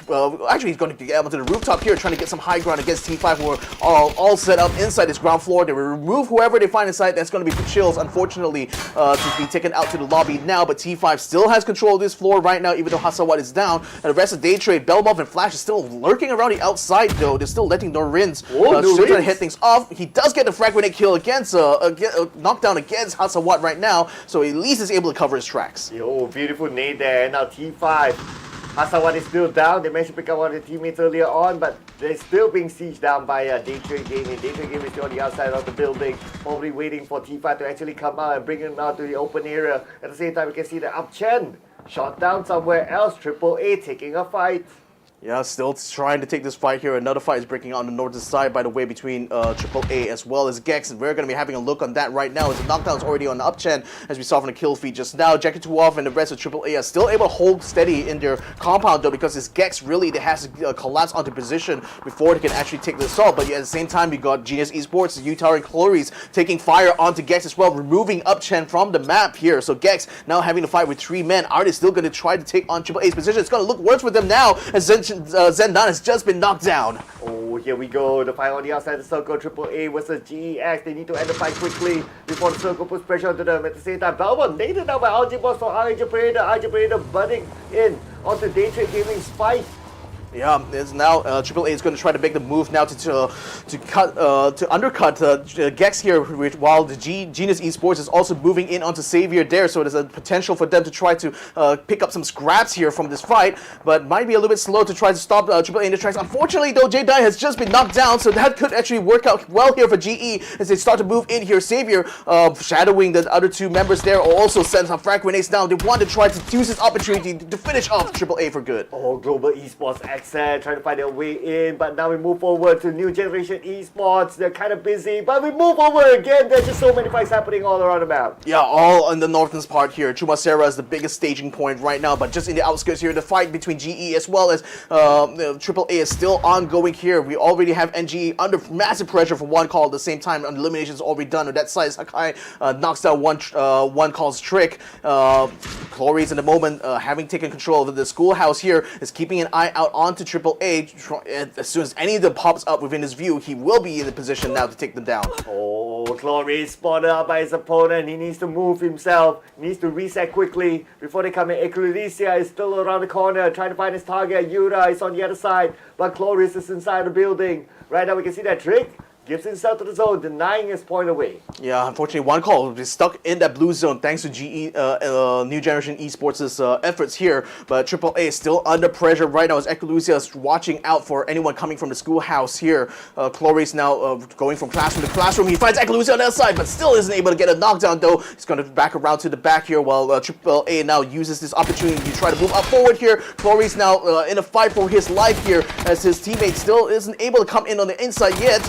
Actually, he's going to get onto the rooftop here, trying to get some high ground against T5, who are all set up inside this ground floor. They will remove whoever they find inside. That's going to be Chills, unfortunately, to be taken out to the lobby now. But T5 still has control of this floor right now, even though Hasawat is down. And the rest of Daytrade, Belmov and Flash is still lurking around the outside, though. They're still letting Norin's still trying to hit things off. He does get the frag grenade kill against knockdown against Hasawat right now, so at least is able to cover his tracks. Yo, beautiful nade there. Now T5. Hasawat is still down. They managed to pick up one of the teammates earlier on, but they're still being sieged down by Daytrade Gaming. Daytrade Gaming is still on the outside of the building, probably waiting for T5 to actually come out and bring him out to the open area. At the same time, we can see the Upchen shot down somewhere else. AAA taking a fight. Yeah, still trying to take this fight here. Another fight is breaking out on the northern side, by the way, between AAA as well as Gex. And we're going to be having a look on that right now as the knockdown is already on the uptrend, as we saw from the kill feed just now. Jackie Tuoff and the rest of AAA are still able to hold steady in their compound, though, because it's Gex really that has to collapse onto position before they can actually take the assault. But at the same time, you got Genius Esports, Utah and Chloris taking fire onto Gex as well, removing Upchen from the map here. So Gex now having to fight with 3 men. Are they still going to try to take on AAA's position? It's going to look worse for them now, as Zendan has just been knocked down. Oh, here we go. The fight on the outside of the circle. AAA versus GEX. They need to end the fight quickly before the circle puts pressure onto them. At the same time, Belmont nated down by Algebos for ArkAngel Predator. ArkAngel Predator butting in onto Daytrade Gaming's fight. Yeah, it's now AAA is going to try to make the move now to undercut Gex here, while the Genius Esports is also moving in onto Savior there. So there's a potential for them to try to pick up some scraps here from this fight, but might be a little bit slow to try to stop AAA in the tracks. Unfortunately, though, J-Dye has just been knocked down, so that could actually work out well here for GE as they start to move in here. Savior shadowing the other 2 members there, also sends some frag grenades down. They want to try to use this opportunity to finish off AAA for good. Oh, Global Esports Xsset trying to find their way in, but now we move forward to new generation esports. They're kind of busy, but we move over again. There's just so many fights happening all around the map. Yeah, all in the northern part here. Chumasera is the biggest staging point right now, but just in the outskirts here, the fight between GE as well as AAA is still ongoing here. We already have NGE under massive pressure for one call at the same time. Elimination is already done on that side. Sakai knocks down one call's trick. Chloris in the moment, having taken control of the schoolhouse here, is keeping an eye out onto AAA. As soon as any of them pops up within his view, he will be in the position now to take them down. Oh, Chloris spotted out by his opponent. He needs to move himself. He needs to reset quickly before they come in. Eclipsia is still around the corner, trying to find his target. Yura is on the other side, but Chloris is inside the building. Right now we can see that trick. Gives himself to the zone, denying his point away. Yeah, unfortunately, one call will be stuck in that blue zone thanks to GE, New Generation Esports' efforts here. But AAA is still under pressure right now as Ecolusia is watching out for anyone coming from the schoolhouse here. Chloris now going from classroom to classroom. He finds Ecolusia on the other side, but still isn't able to get a knockdown though. He's going to back around to the back here while AAA now uses this opportunity to try to move up forward here. Chloris now in a fight for his life here as his teammate still isn't able to come in on the inside yet.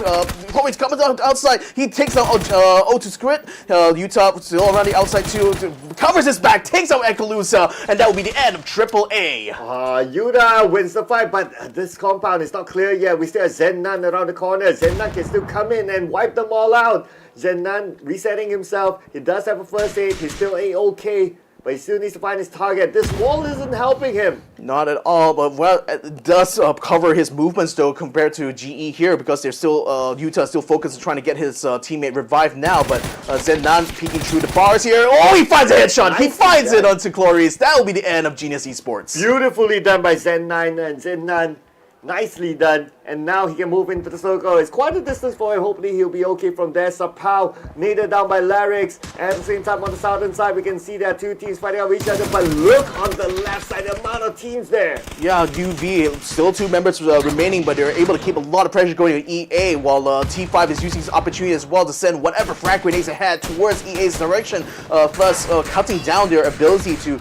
Chloris coming outside. He takes out O2 Squid. Utah still around the outside too. Covers his back, takes out Ekalusa, and that will be the end of AAA. Yuda wins the fight, but this compound is not clear yet. We still have Zennan around the corner. Zennan can still come in and wipe them all out. Zennan resetting himself. He does have a first aid. He's still A-OK. But he still needs to find his target. This wall isn't helping him. Not at all, but well, it does cover his movements though compared to GE here because they're still Utah still focused on trying to get his teammate revived now. But Zennan peeking through the bars here. Oh, he finds a headshot. Nice, he finds it onto Chloris. That will be the end of Genius Esports. Beautifully done by Zen9 and Zennan. Nicely done, and now he can move into the circle. It's quite a distance for him. Hopefully he'll be okay from there. Sapao needed down by Larix. At the same time on the southern side we can see there are two teams fighting out each other, but look on the left side, the amount of teams there. Yeah, UV, still two members remaining, but they're able to keep a lot of pressure going to EA while T5 is using this opportunity as well to send whatever frag grenades ahead towards EA's direction, thus cutting down their ability to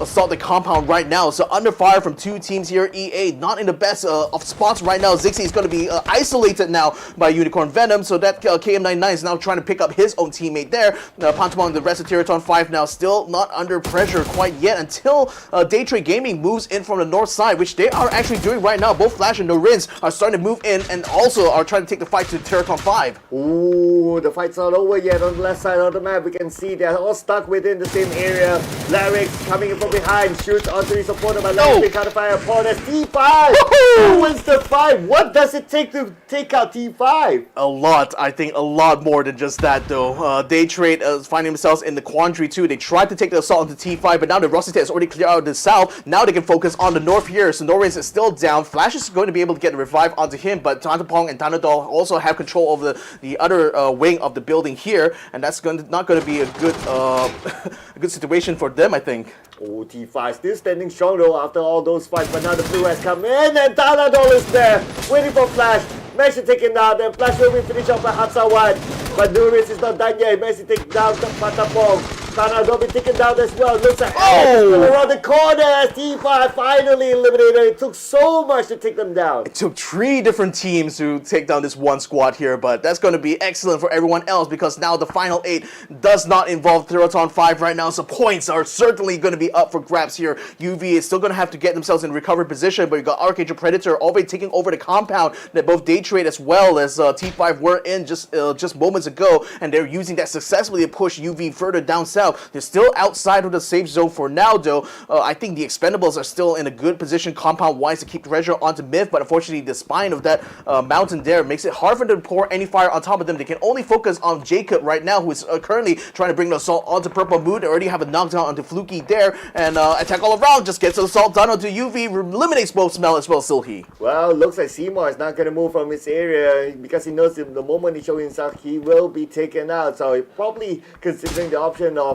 assault the compound right now. So under fire from two teams here, EA not in the best of spots right now. Zixi is going to be isolated now by Unicorn Venom, so that KM99 is now trying to pick up his own teammate there. Pantomime, the rest of Theerathon 5 now still not under pressure quite yet until Daytrade Gaming moves in from the north side, which they are actually doing right now. Both Flash and Norins are starting to move in and also are trying to take the fight to Theerathon 5. Ooh, the fight's not over yet on the left side of the map. We can see they're all stuck within the same area. Larix coming in from behind, shoots onto his opponent, but Larix being counterfire upon us. T5! Who wins the fight? What does it take to take out T5? A lot. I think a lot more than just that though. Daytrade is finding themselves in the quandary too. They tried to take the assault into T5, but now the Rosita is already clear out of the south. Now they can focus on the north here. So Norris is still down. Flash is going to be able to get a revive onto him, but Tantapong and Tanadol also have control over the other wing of the building here, and that's not going to be a good a good situation for them, I think. Oh, T5 still standing strong though after all those fights, but now the blue has come in and Tanadol is there, waiting for Flash. Managed to take him down, then Flash will be finished off by Hatsawan. But Nuris is not done yet. Managed to take down Patapong. Tanadol be taken down as well. Looks ahead, around the corner as T5 finally eliminated. It took so much to take them down. It took 3 different teams to take down this one squad here, but that's going to be excellent for everyone else because now the final 8 does not involve Theerathon 5 right now, so points are certainly going to be up for grabs here. UV is still going to have to get themselves in recovery position, but you got ArkAngel Predator already taking over the compound that both Daytrade as well as T5 were in just moments ago, and they're using that successfully to push UV further down south. They're still outside of the safe zone for now though. I think the Expendables are still in a good position compound-wise to keep pressure onto Myth, but unfortunately the spine of that mountain there makes it hard for them to pour any fire on top of them. They can only focus on Jacob right now, who is currently trying to bring the assault onto Purple Moon. They already have a knockdown onto Fluky there, and attack all around just gets the assault done onto UV, eliminates both Smell as well as Silhi. Well, looks like Seymour is not going to move from his area because he knows the moment he shows himself, he will be taken out. So he's probably considering the option of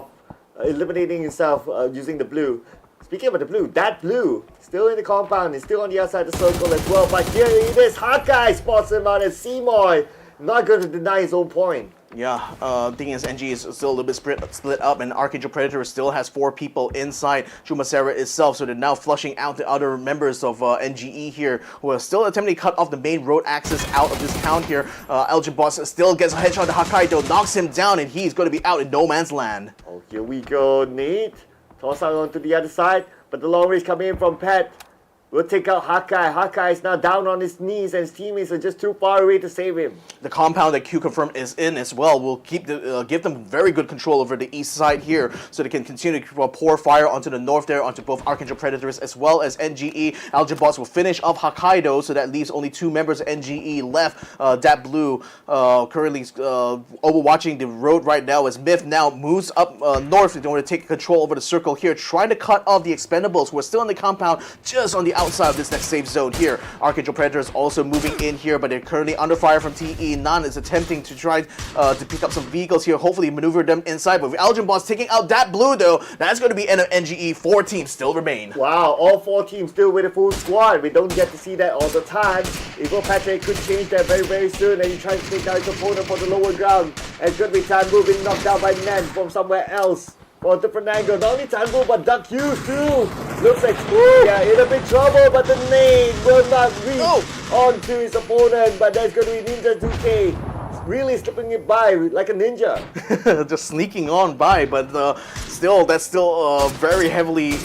eliminating himself using the blue. Speaking about the blue, that blue still in the compound, is still on the outside of the circle as well. But here it is, Hawkeye spots him out as Seymour not going to deny his own point. Yeah, thing is, NG is still a little bit split up, and ArkAngel Predator still has 4 people inside Chumasera itself, so they're now flushing out the other members of NGE here, who are still attempting to cut off the main road access out of this count here. Elgin Boss still gets a headshot to Hokkaido, knocks him down, and he's going to be out in no man's land. Oh, here we go, Nate. Toss out onto the other side, but the long range coming in from Pet. We'll take out Hawkeye. Hawkeye is now down on his knees, and his teammates are just too far away to save him. The compound that QConfirm is in as well will keep give them very good control over the east side here, so they can continue to pour fire onto the north there, onto both ArkAngel Predators as well as NGE. Algebos will finish off Hokkaido, so that leaves only 2 members of NGE left. Dat Blue currently overwatching the road right now as Myth now moves up north in order to take control over the circle here, trying to cut off the Expendables, who are still in the compound just on the outside of this next safe zone here. ArkAngel Predators also moving in here, but they're currently under fire from TE. Nan is attempting to try to pick up some vehicles here, hopefully maneuver them inside. But with Elgin Boss taking out that blue though, that's going to be NGE. 4 teams still remain. Wow, all 4 teams still with a full squad. We don't get to see that all the time. Evil Patrick could change that very, very soon, and he tries to take out his opponent for the lower ground. And it's going to be Tanbu being knocked down by Nan from somewhere else. For a different angle. Not only Tanbu, but Duck Hughes too. Looks like yeah, in a big trouble, but the nade will not reach onto his opponent. But there's going to be Ninja 2K really slipping it by like a ninja. Just sneaking on by, but that's still very heavy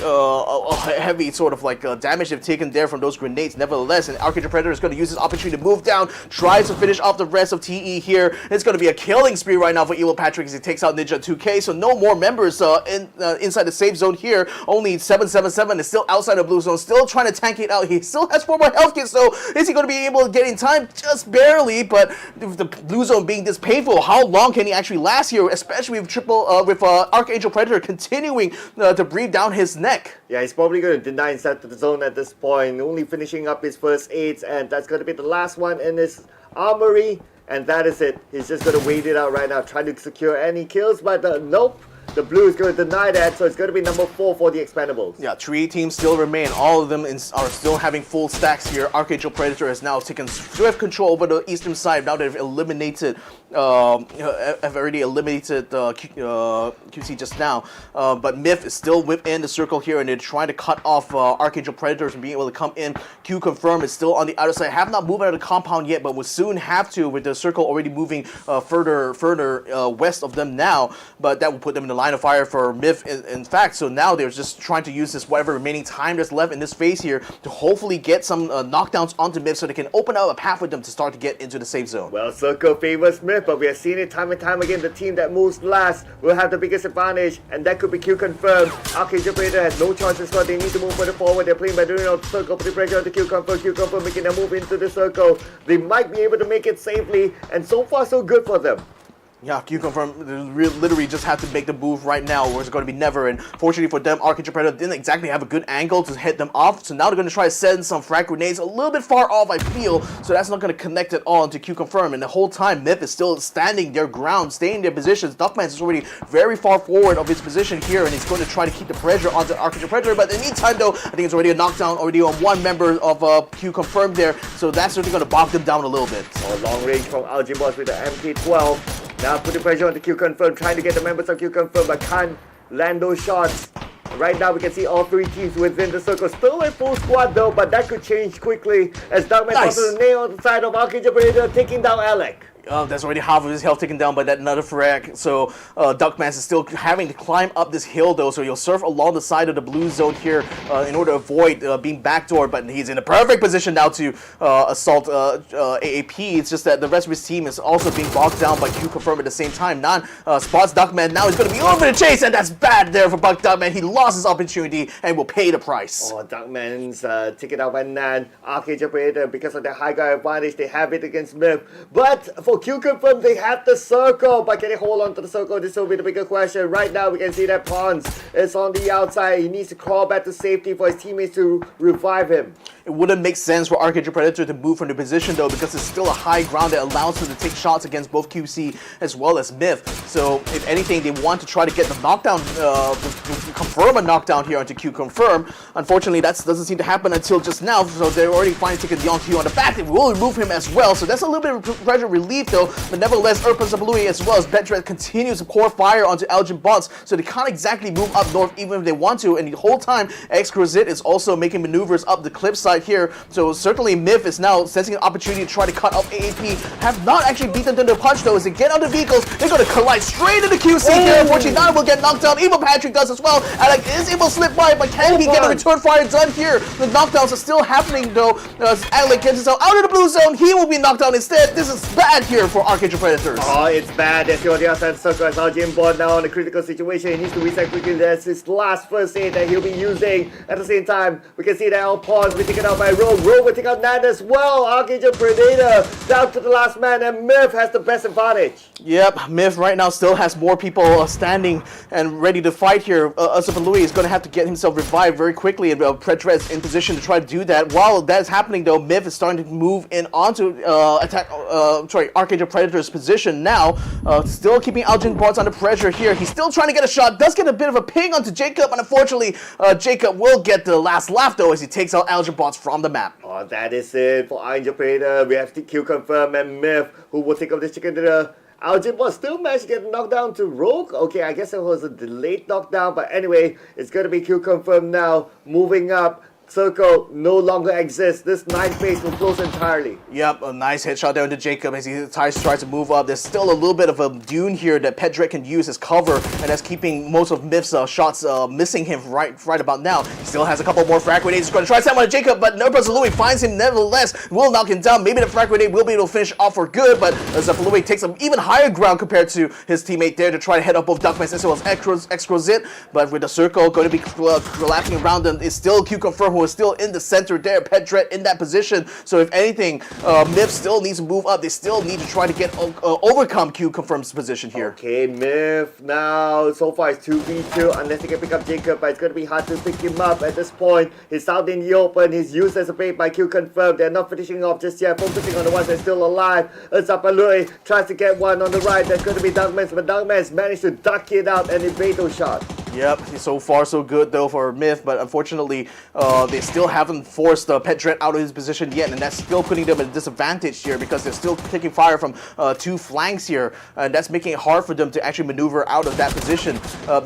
sort of like damage they've taken there from those grenades nevertheless. And ArkAngel Predator is going to use this opportunity to move down, tries to finish off the rest of TE here. It's going to be a killing spree right now for Evil Patrick as he takes out Ninja 2K, so no more members inside the safe zone here. Only 777 is still outside the blue zone, still trying to tank it out. He still has 4 more health kits, so is he going to be able to get in time? Just barely, but with the blue zone being this painful, how long can he actually last here, especially with ArkAngel Predator continuing to breathe down his neck? Yeah, he's probably going to deny inside the zone at this point, only finishing up his first 8s, and that's going to be the last one in his armory, and that is it. He's just going to wait it out right now, trying to secure any kills, but nope. The blue is going to deny that, so it's going to be number 4 for the Expendables. Yeah, 3 teams still remain. All of them are still having full stacks here. ArkAngel Predator has now taken swift control over the eastern side. Now they've eliminated, have already eliminated QC just now. But Myth is still within the circle here, and they're trying to cut off ArkAngel Predators from being able to come in. QConfirm is still on the outer side. Have not moved out of the compound yet, but will soon have to, with the circle already moving further west of them now. But that will put them in the line of fire for Myth in fact, so now they're just trying to use this whatever remaining time that's left in this phase here to hopefully get some knockdowns onto Myth so they can open up a path for them to start to get into the safe zone. Well, Circle favors Myth, but we have seen it time and time again. The team that moves last will have the biggest advantage, and that could be QConfirm. ArkAngel Predator has no choice as well. They need to move further forward. They're playing by doing out the circle, putting pressure on the QConfirm. QConfirm making their move into the circle. They might be able to make it safely, and so far so good for them. Yeah, QConfirm literally just have to make the move right now, or it's going to be never. And fortunately for them, ArkAngel Predator didn't exactly have a good angle to hit them off. So now they're going to try to send some frag grenades a little bit far off, I feel. So that's not going to connect at all into QConfirm. And the whole time, Myth is still standing their ground, staying in their positions. Duckman is already very far forward of his position here, and he's going to try to keep the pressure onto ArkAngel Predator. But in the meantime, though, I think it's already a knockdown already on 1 member of QConfirm there. So that's certainly going to bog them down a little bit. Long range from Algebos with the MK12. Now putting pressure on the QConfirm, trying to get the members of QConfirm, but can't land those shots. Right now we can see all 3 teams within the circle. Still a full squad though, but that could change quickly as Darkman tosses the nail on the side of ArkAngel Predator, taking down Alec. That's already half of his health taken down by that another frag. So Duckman is still having to climb up this hill though, so he'll surf along the side of the blue zone here in order to avoid being backdoored, but he's in a perfect position now to assault AAP. It's just that the rest of his team is also being bogged down by QConfirm at the same time. Nan spots Duckman, now he's going to be over the chase, and that's bad there for Buck Duckman. He lost his opportunity and will pay the price. Oh, Duckman's taken out by Nan. ArkAngel Predator, because of their high guard advantage, they have it against Myth. But for QConfirm, they have the circle, but can they hold on to the circle? This will be the bigger question. Right now, we can see that Pons is on the outside. He needs to crawl back to safety for his teammates to revive him. it wouldn't make sense for ArkAngel Predator to move from the position though, because it's still a high ground that allows them to take shots against both QC as well as Myth. So if anything, they want to try to get the knockdown, to confirm a knockdown here onto QConfirm. Unfortunately, that doesn't seem to happen until just now, so they're already finally taking the Q on the back. They will remove him as well, so that's a little bit of pressure relief though, but nevertheless, Zapalui as well as Daytrade continues to pour fire onto Elgin bots, so they can't exactly move up north even if they want to, and the whole time, Xsset is also making maneuvers up the cliff side here, so certainly Myth is now sensing an opportunity to try to cut off AAP, have not actually beaten them to the punch though, as they get on the vehicles, they're going to collide straight into QC here. Unfortunately, Nana will get knocked down, even Patrick does as well, Alec is able to slip by, but can he get a return fire done here? The knockdowns are still happening though, as Alec gets himself out of the blue zone, he will be knocked down instead. This is bad here for ArkAngel Predators. Oh, it's bad. There's the outside circle as Aljin board now in a critical situation. He needs to reset quickly. That's his last first aid that he'll be using. At the same time, we can see that El Pawns will be taken out by Rogue. Rogue will take out Nan as well. ArkAngel Predator down to the last man, and Myth has the best advantage. Yep, Myth right now still has more people standing and ready to fight here. Louis is going to have to get himself revived very quickly, and Predred's in position to try to do that. While that is happening though, Myth is starting to move in onto ArkAngel Predator's position now. Still keeping Algin bots under pressure here. He's still trying to get a shot, does get a bit of a ping onto Jacob, and unfortunately, Jacob will get the last laugh though as he takes out Algin bots from the map. Oh, that is it for ArkAngel Predator. We have to QConfirm and Myth, who will take up this chicken dinner. Algin Bot still managed to get knocked down to Rogue. Okay, I guess it was a delayed knockdown, but anyway, it's going to be QConfirm now, moving up. Circle no longer exists. This 9th phase will close entirely. Yep, a nice headshot there into Jacob as he tries to move up. There's still a little bit of a dune here that Pedret can use as cover, and that's keeping most of Myth's shots missing him right about now. He still has a couple more frag grenades. He's going to try something on Jacob, but Louis finds him nevertheless. Will knock him down. Maybe the frag grenade will be able to finish off for good, but Louis takes some even higher ground compared to his teammate there to try to head up both Duckmans as well as Exquisite. But with the circle going to be collapsing around them, it's still QConfirm who is still in the center there. Pedret in that position. So if anything, Myth still needs to move up. They still need to try to get overcome QConfirm's position here. Okay, Myth now so far it's 2v2 unless they can pick up Jacob, but it's going to be hard to pick him up at this point. He's out in the open. He's used as a bait by QConfirm. They're not finishing off just yet, focusing on the ones that's still alive. Zapalui tries to get one on the right. That's going to be Duckmans, but Duckmans managed to duck it out and evade those shots. Yep, so far so good though for Myth, but unfortunately they still haven't forced Pedret out of his position yet, and that's still putting them at a disadvantage here because they're still taking fire from two flanks here, and that's making it hard for them to actually maneuver out of that position.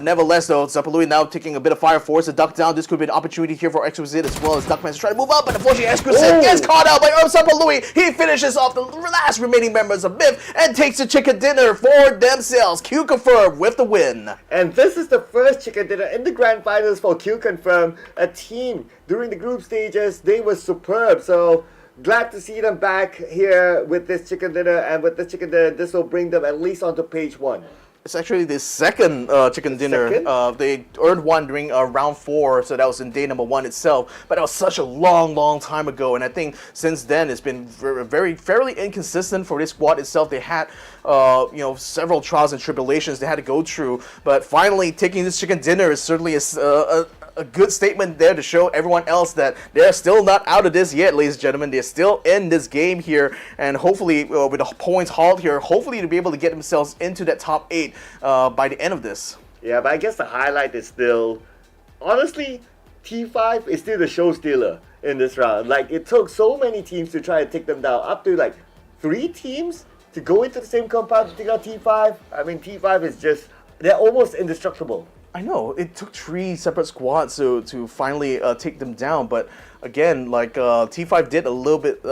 Nevertheless though, Zapalui now taking a bit of fire, force to duck down. This could be an opportunity here for Exquisite as well as Duckman to try to move up, but unfortunately Exquisite gets caught out by Zapalui. He finishes off the last remaining members of Myth and takes the chicken dinner for themselves. QConfirm with the win. And this is the first chicken dinner in the grand finals for QConfirm, a team during the group stages. They were superb, so glad to see them back here with this chicken dinner, and with the chicken dinner this will bring them at least onto page 1. It's actually the second chicken dinner. They earned one during round 4, so that was in day number 1 itself. But that was such a long time ago, and I think since then it's been fairly inconsistent for this squad itself. They had several trials and tribulations they had to go through, but finally taking this chicken dinner is certainly a good statement there to show everyone else that they're still not out of this yet, ladies and gentlemen. They're still in this game here, and hopefully with the points hauled here, hopefully to be able to get themselves into that top 8 by the end of this. Yeah, but I guess the highlight is still, honestly, T5 is still the show stealer in this round. Like, it took so many teams to try to take them down, up to like 3 teams to go into the same compound to take out T5. I mean, T5 is just, they're almost indestructible. I know, it took 3 separate squads to finally take them down, but again, like T5 did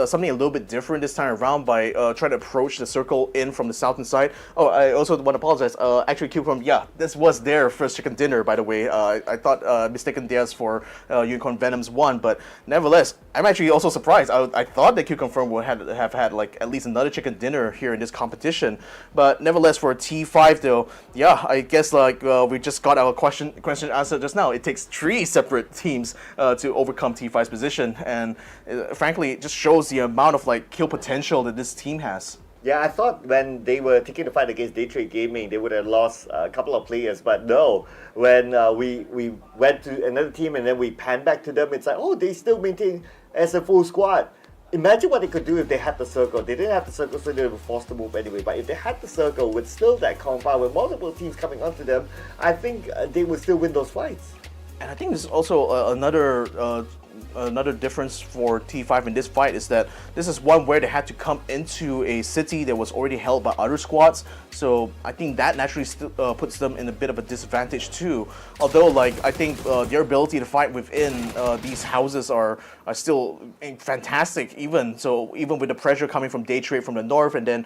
something a little bit different this time around by trying to approach the circle in from the southern side. Oh, I also want to apologize. Actually, QConfirm, yeah, this was their first chicken dinner, by the way. I thought mistaken theirs for Unicorn Venom's one, but nevertheless, I'm actually also surprised. I thought that QConfirm would have had like at least another chicken dinner here in this competition, but nevertheless for T5 though, yeah, I guess like we just got our question answered just now. It takes 3 separate teams to overcome T5's position, and frankly, it just shows the amount of like kill potential that this team has. Yeah, I thought when they were taking the fight against Daytrade Gaming, they would have lost a couple of players, but no. When we went to another team and then we panned back to them, it's like, oh, they still maintain as a full squad. Imagine what they could do if they had the circle. They didn't have the circle, so they were forced to move anyway. But if they had the circle with still that compound, with multiple teams coming onto them, I think they would still win those fights. And I think there's also another difference for T5 in this fight is that this is one where they had to come into a city that was already held by other squads. So I think that naturally puts them in a bit of a disadvantage too. Although, like, I think their ability to fight within these houses are still fantastic. Even with the pressure coming from Daytrade from the north, and then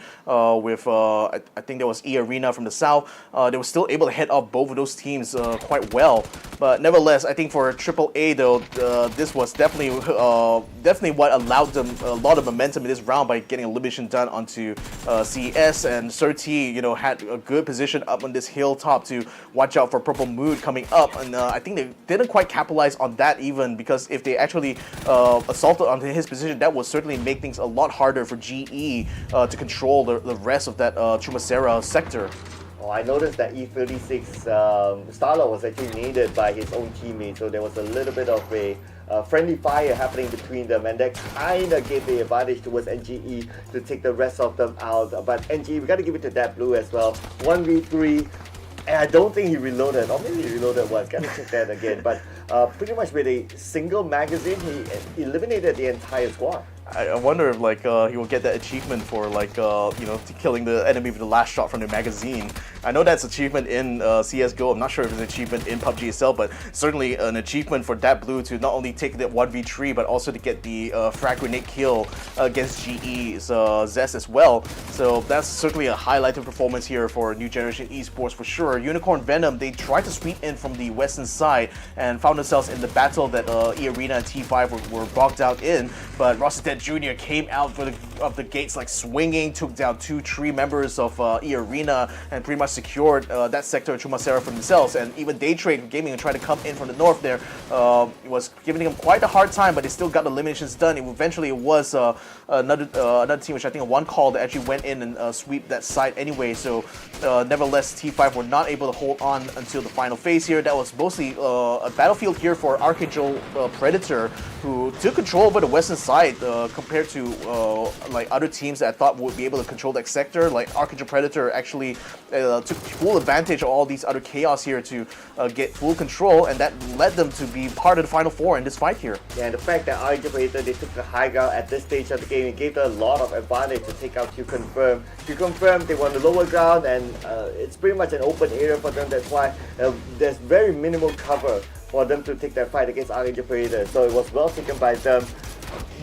with I think there was eArena from the south, they were still able to head off both of those teams quite well. But nevertheless, I think for AAA though, this was definitely what allowed them a lot of momentum in this round by getting elimination done onto CES, and Surti, had a good position up on this hilltop to watch out for Purple Mood coming up, and I think they didn't quite capitalize on that even, because if they actually assaulted onto his position, that would certainly make things a lot harder for GE to control the rest of that Chumacera sector. Oh, I noticed that E36 Starlord was actually naded by his own teammate, so there was a little bit of a friendly fire happening between them, and that kind of gave the advantage towards NGE to take the rest of them out. But NGE, we got to give it to that blue as well. 1v3, and I don't think he reloaded, or maybe he reloaded once, gotta check that again. But pretty much with a single magazine, he eliminated the entire squad. I wonder if he will get that achievement for killing the enemy with the last shot from the magazine. I know that's achievement in CS:GO. I'm not sure if it's an achievement in PUBG itself, but certainly an achievement for that blue to not only take that 1v3 but also to get the frag grenade kill against GE's Zest as well. So that's certainly a highlighted performance here for New Generation Esports for sure. Unicorn Venom, they tried to sweep in from the western side and found themselves in the battle that eArena and T5 were bogged down in, but Rascal Jr. came out of the gates like swinging, took down 2-3 members of eArena and pretty much secured that sector of Chumacera for themselves. And even Daytrade Gaming tried to come in from the north there, was giving them quite a hard time, but they still got the eliminations done. And eventually it was another team, which I think one call, that actually went in and sweep that side anyway. So nevertheless, T5 were not able to hold on until the final phase here. That was mostly a battlefield here for ArkAngel Predator, who took control over the western side compared to other teams that I thought would be able to control that sector. Like ArkAngel Predator actually took full advantage of all these other chaos here to get full control, and that led them to be part of the final four in this fight here. Yeah, and the fact that ArkAngel Predator, they took the high ground at this stage of the game, it gave them a lot of advantage to take out QConfirm. QConfirm, they won the lower ground, and it's pretty much an open area for them. That's why there's very minimal cover for them to take that fight against ArkAngel Predator. So it was well taken by them.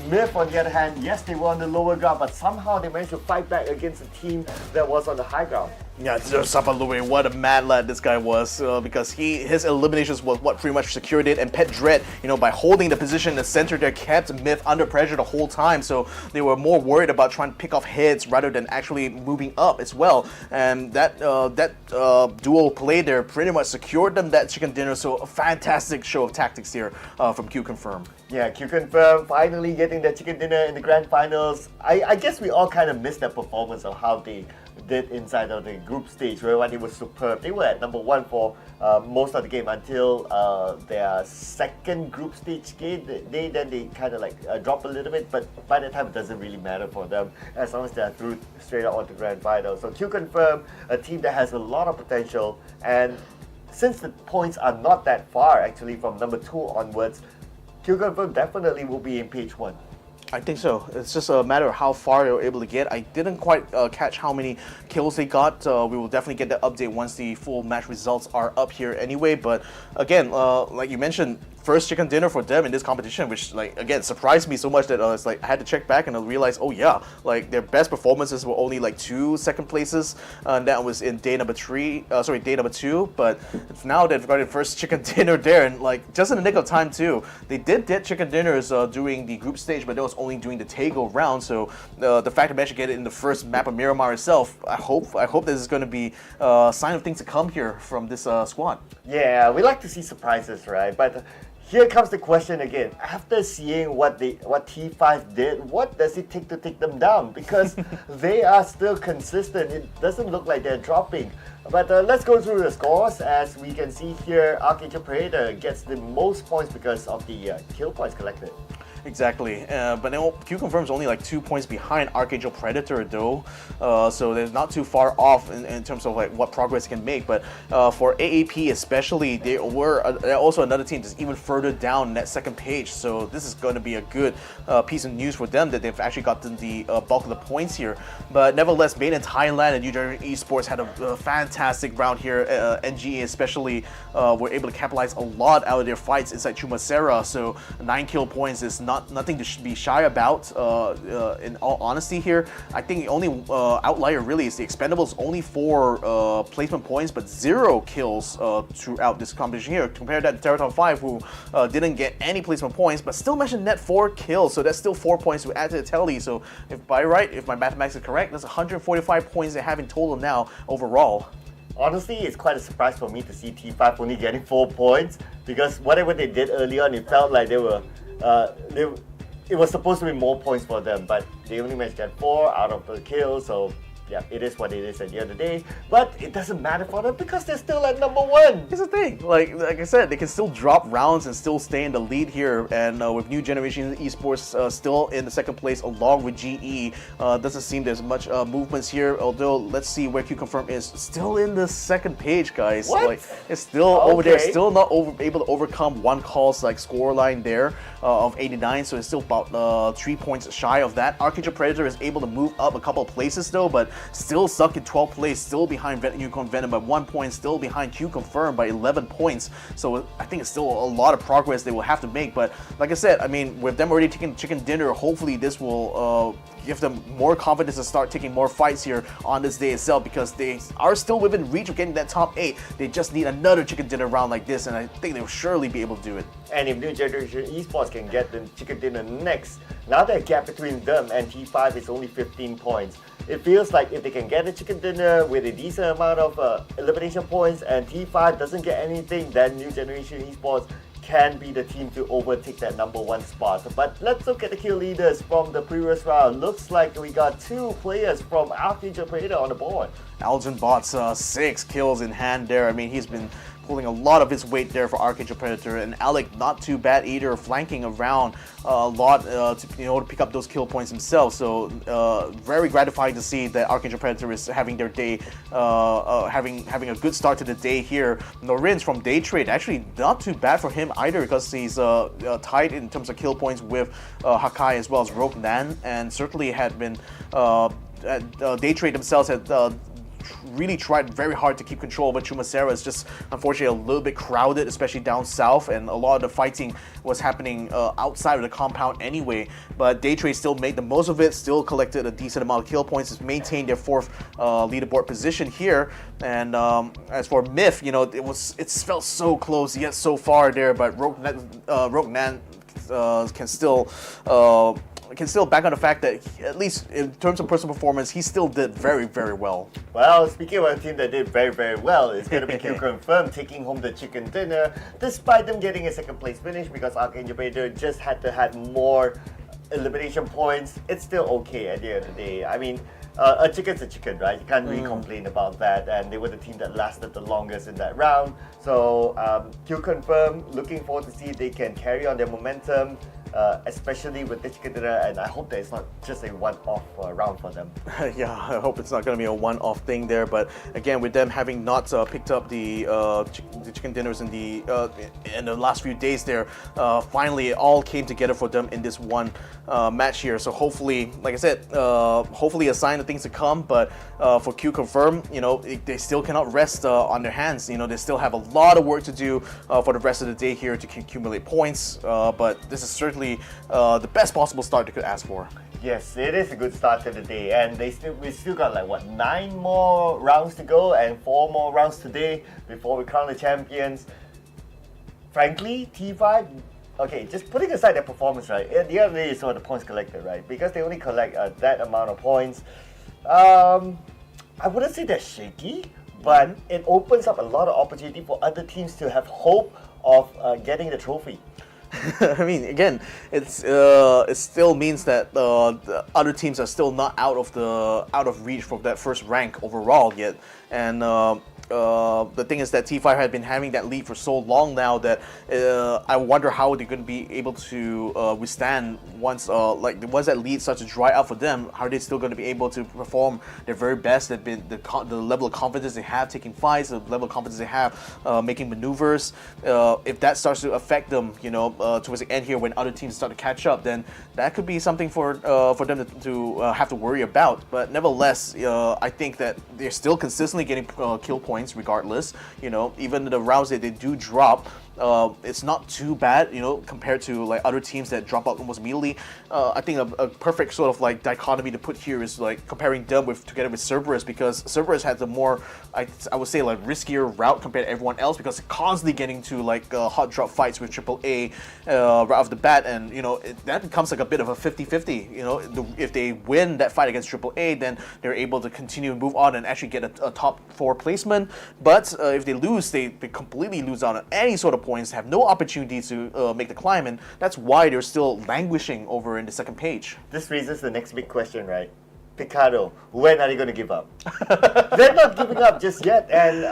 Myth, on the other hand, yes, they were on the lower ground, but somehow they managed to fight back against a team that was on the high ground. Yeah, Sapalue, what a mad lad this guy was, because his eliminations was what pretty much secured it, and Pet Dread, by holding the position in the center there, kept Myth under pressure the whole time, so they were more worried about trying to pick off hits rather than actually moving up as well, and that dual play there pretty much secured them that chicken dinner, so a fantastic show of tactics here from QConfirm. Yeah, QConfirm finally getting the chicken dinner in the grand finals. I guess we all kind of missed that performance of how they did inside of the group stage, where it was superb. They were at number 1 for most of the game until their second group stage game. They kind of drop a little bit, but by that time it doesn't really matter for them as long as they are through straight out onto grand final. So QConfirm, a team that has a lot of potential, and since the points are not that far actually from number 2 onwards, QConfirm definitely will be in page 1. I think so. It's just a matter of how far they were able to get. I didn't quite catch how many kills they got. We will definitely get the update once the full match results are up here anyway. But again, like you mentioned, first chicken dinner for them in this competition, which again surprised me so much that it's I had to check back and I realized, oh yeah, their best performances were only 2 second places, and that was in day number 2. But now they've got their first chicken dinner there, and just in the nick of time too. They did chicken dinners during the group stage, but that was only during the Tego round. So the fact that they managed to get it in the first map of Miramar itself, I hope this is going to be a sign of things to come here from this squad. Yeah, we like to see surprises, right? But here comes the question again. After seeing what T5 did, what does it take to take them down? Because they are still consistent. It doesn't look like they're dropping. But let's go through the scores. As we can see here, ArkAngel Predator gets the most points because of the kill points collected. Exactly, but now QConfirm is only like 2 points behind ArkAngel Predator though, so they're not too far off in terms of like what progress they can make. But for AAP especially, they were also another team that's even further down that second page. So this is going to be a good piece of news for them that they've actually gotten the bulk of the points here. But nevertheless, Bain and Thailand and New Generation Esports had a fantastic round here. NGA especially were able to capitalize a lot out of their fights inside Chumacera. So 9 kill points is nothing to be shy about. In all honesty here, I think the only outlier really is the Expendables, only 4 placement points but 0 kills throughout this competition here. Compare that to Theerathon 5, who didn't get any placement points but still managed to net 4 kills, so that's still 4 points to add to the tally. So if my mathematics is correct, that's 145 points they have in total now overall. Honestly, it's quite a surprise for me to see T5 only getting 4 points, because whatever they did early on, it felt like it was supposed to be more points for them, but they only managed to get 4 out of the kills. So yeah, it is what it is at the end of the day, but it doesn't matter for them because they're still at number 1. Here's the thing, like I said, they can still drop rounds and still stay in the lead here, and with New Generation Esports still in the second place along with GE, doesn't seem there's much movements here, although let's see where QConfirm is. Still in the second page, guys. What? Like, it's still over there, still not able to overcome one call's like scoreline there of 89, so it's still about 3 points shy of that. ArkAngel Predator is able to move up a couple of places though, but still stuck in 12th place, still behind Unicorn Venom by 1 point, still behind QConfirm by 11 points. So I think it's still a lot of progress they will have to make. But like I said, I mean, with them already taking chicken dinner, hopefully this will give them more confidence to start taking more fights here on this day itself, because they are still within reach of getting that top 8. They just need another chicken dinner round like this, and I think they'll surely be able to do it. And if New Generation Esports can get the chicken dinner next, now the gap between them and T5 is only 15 points. It feels like if they can get a chicken dinner with a decent amount of elimination points and T5 doesn't get anything, then New Generation Esports can be the team to overtake that number 1 spot. But let's look at the kill leaders from the previous round. Looks like we got 2 players from ArkAngel Predator on the board. Algin Bots 6 kills in hand there. I mean, he's been pulling a lot of his weight there for ArkAngel Predator, and Alec not too bad either, flanking around a lot to pick up those kill points himself. So very gratifying to see that ArkAngel Predator is having their day, having a good start to the day here. Norins from Daytrade, actually not too bad for him either, because he's tied in terms of kill points with Hakai as well as Rogue Nan, and certainly had been Daytrade themselves had really tried very hard to keep control, but Chumacera is just unfortunately a little bit crowded, especially down south, and a lot of the fighting was happening outside of the compound anyway. But Daytrade still made the most of it, still collected a decent amount of kill points, maintained their 4th leaderboard position here. And as for Myth, it felt so close yet so far there, but Rogue Nan can still back on the fact that, at least in terms of personal performance, he still did very, very well. Well, speaking of a team that did very, very well, it's going to be QConfirm taking home the chicken dinner, despite them getting a second place finish, because ArkAngel Predator just had to have more elimination points. It's still okay at the end of the day. I mean, a chicken's a chicken, right? You can't really complain about that, and they were the team that lasted the longest in that round. So QConfirm, looking forward to see if they can carry on their momentum, especially with the chicken dinner, and I hope that it's not just a one-off round for them. Yeah, I hope it's not going to be a one-off thing there, but again, with them having not picked up the chicken dinners in the last few days there, finally it all came together for them in this one match here. So hopefully, like I said, hopefully a sign of things to come, but for QConfirm, they still cannot rest on their hands. They still have a lot of work to do for the rest of the day here to accumulate points, but this is certainly the best possible start they could ask for. Yes, it is a good start to the day, and we still got like 9 more rounds to go and 4 more rounds today before we crown the champions. Frankly, T5, okay, just putting aside their performance, right? At the end of the day, it's sort of the points collected, right? Because they only collect that amount of points. I wouldn't say they're shaky, but it opens up a lot of opportunity for other teams to have hope of getting the trophy. I mean, again, it still means that the other teams are still not out of reach for that first rank overall yet, and the thing is that T5 had been having that lead for so long now that I wonder how they're going to be able to withstand once that lead starts to dry out for them. How are they still going to be able to perform their very best? They've been the level of confidence they have taking fights, the level of confidence they have making maneuvers. If that starts to affect them, towards the end here when other teams start to catch up, then that could be something for them to have to worry about. But nevertheless, I think that they're still consistently getting kill points regardless. Even the rounds that they do drop, it's not too bad, compared to like other teams that drop out almost immediately. I think a perfect sort of like dichotomy to put here is like comparing them together with CERBERUS, because CERBERUS has a more, I would say, like riskier route compared to everyone else, because they're constantly getting to like hot drop fights with AAA right off the bat, and that becomes like a bit of a 50-50. If they win that fight against AAA, then they're able to continue and move on and actually get a top 4 placement. But if they lose, they completely lose out on any sort of points, have no opportunity to make the climb, and that's why they're still languishing over in the second page. This raises the next big question, right? Picado, when are they going to give up? They're not giving up just yet, and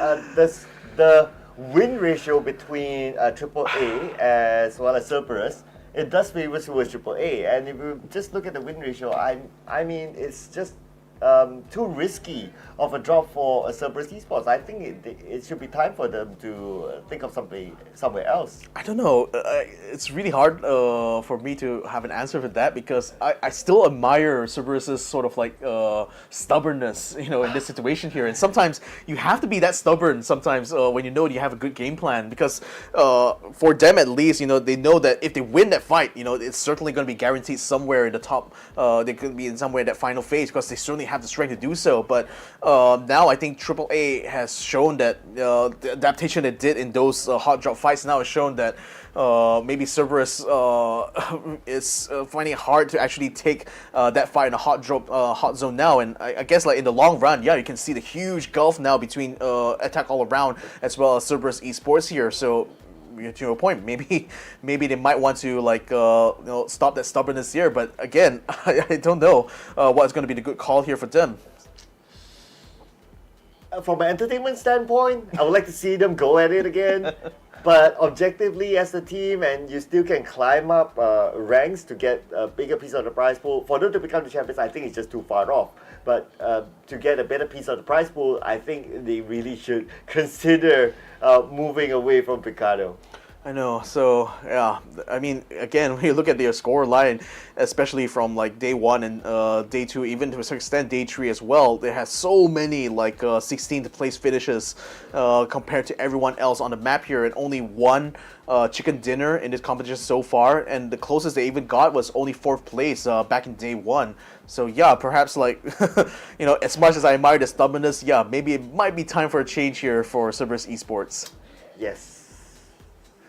the win ratio between AAA as well as CERBERUS, it does favor towards AAA, and if you just look at the win ratio, I mean, it's just too risky of a drop for a CERBERUS Esports. I think it should be time for them to think of something somewhere else. I don't know. It's really hard for me to have an answer for that, because I still admire CERBERUS's sort of like stubbornness, in this situation here. And sometimes you have to be that stubborn sometimes when you have a good game plan, because for them at least, they know that if they win that fight, it's certainly going to be guaranteed somewhere in the top. They could be in somewhere in that final phase, because they certainly have the strength to do so. But now I think AAA has shown that the adaptation it did in those hot drop fights now has shown that maybe CERBERUS is finding it hard to actually take that fight in a hot zone now. And I guess like in the long run, you can see the huge gulf now between Attack All Around as well as CERBERUS Esports here. So to your point, maybe they might want to like stop that stubbornness here. But again, I don't know what's going to be the good call here for them. From an entertainment standpoint, I would like to see them go at it again. But objectively, as a team, and you still can climb up ranks to get a bigger piece of the prize pool. For them to become the champions, I think it's just too far off. But to get a better piece of the prize pool, I think they really should consider moving away from Picado. I know. So yeah, I mean, again, when you look at their score line, especially from like day 1 and day 2, even to a certain extent day 3 as well, they have so many like 16th place finishes compared to everyone else on the map here, and only one chicken dinner in this competition so far, and the closest they even got was only 4th place back in day 1. So yeah, perhaps like as much as I admire the stubbornness, maybe it might be time for a change here for CERBERUS Esports. Yes.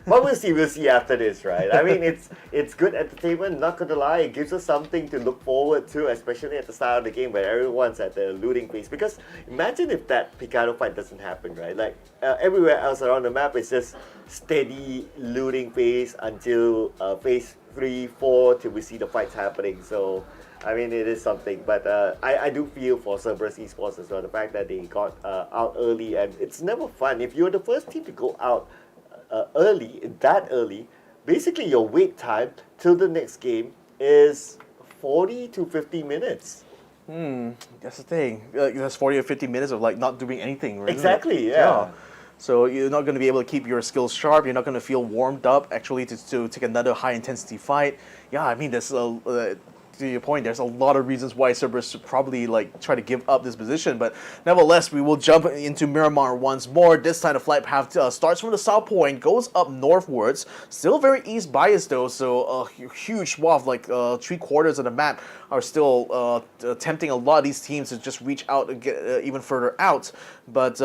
But we'll see after this, right? I mean, it's good entertainment, not gonna lie. It gives us something to look forward to, especially at the start of the game where everyone's at the looting phase. Because imagine if that Picado fight doesn't happen, right? Like everywhere else around the map, it's just steady looting phase until phase 3, 4 till we see the fights happening. So I mean, it is something, but I do feel for CERBERUS Esports as well, the fact that they got out early, and it's never fun. If you're the first team to go out that early, basically your wait time till the next game is 40 to 50 minutes. That's the thing. That's 40 or 50 minutes of like not doing anything. Right? Exactly, yeah. So you're not going to be able to keep your skills sharp. You're not going to feel warmed up actually to take another high intensity fight. Yeah, I mean, there's to your point, there's a lot of reasons why CERBERUS should probably like try to give up this position, but nevertheless, we will jump into Miramar once more. This time the flight path starts from the south point, goes up northwards, still very east biased though, so a huge swath, like 3/4 of the map are still tempting a lot of these teams to just reach out and get even further out. But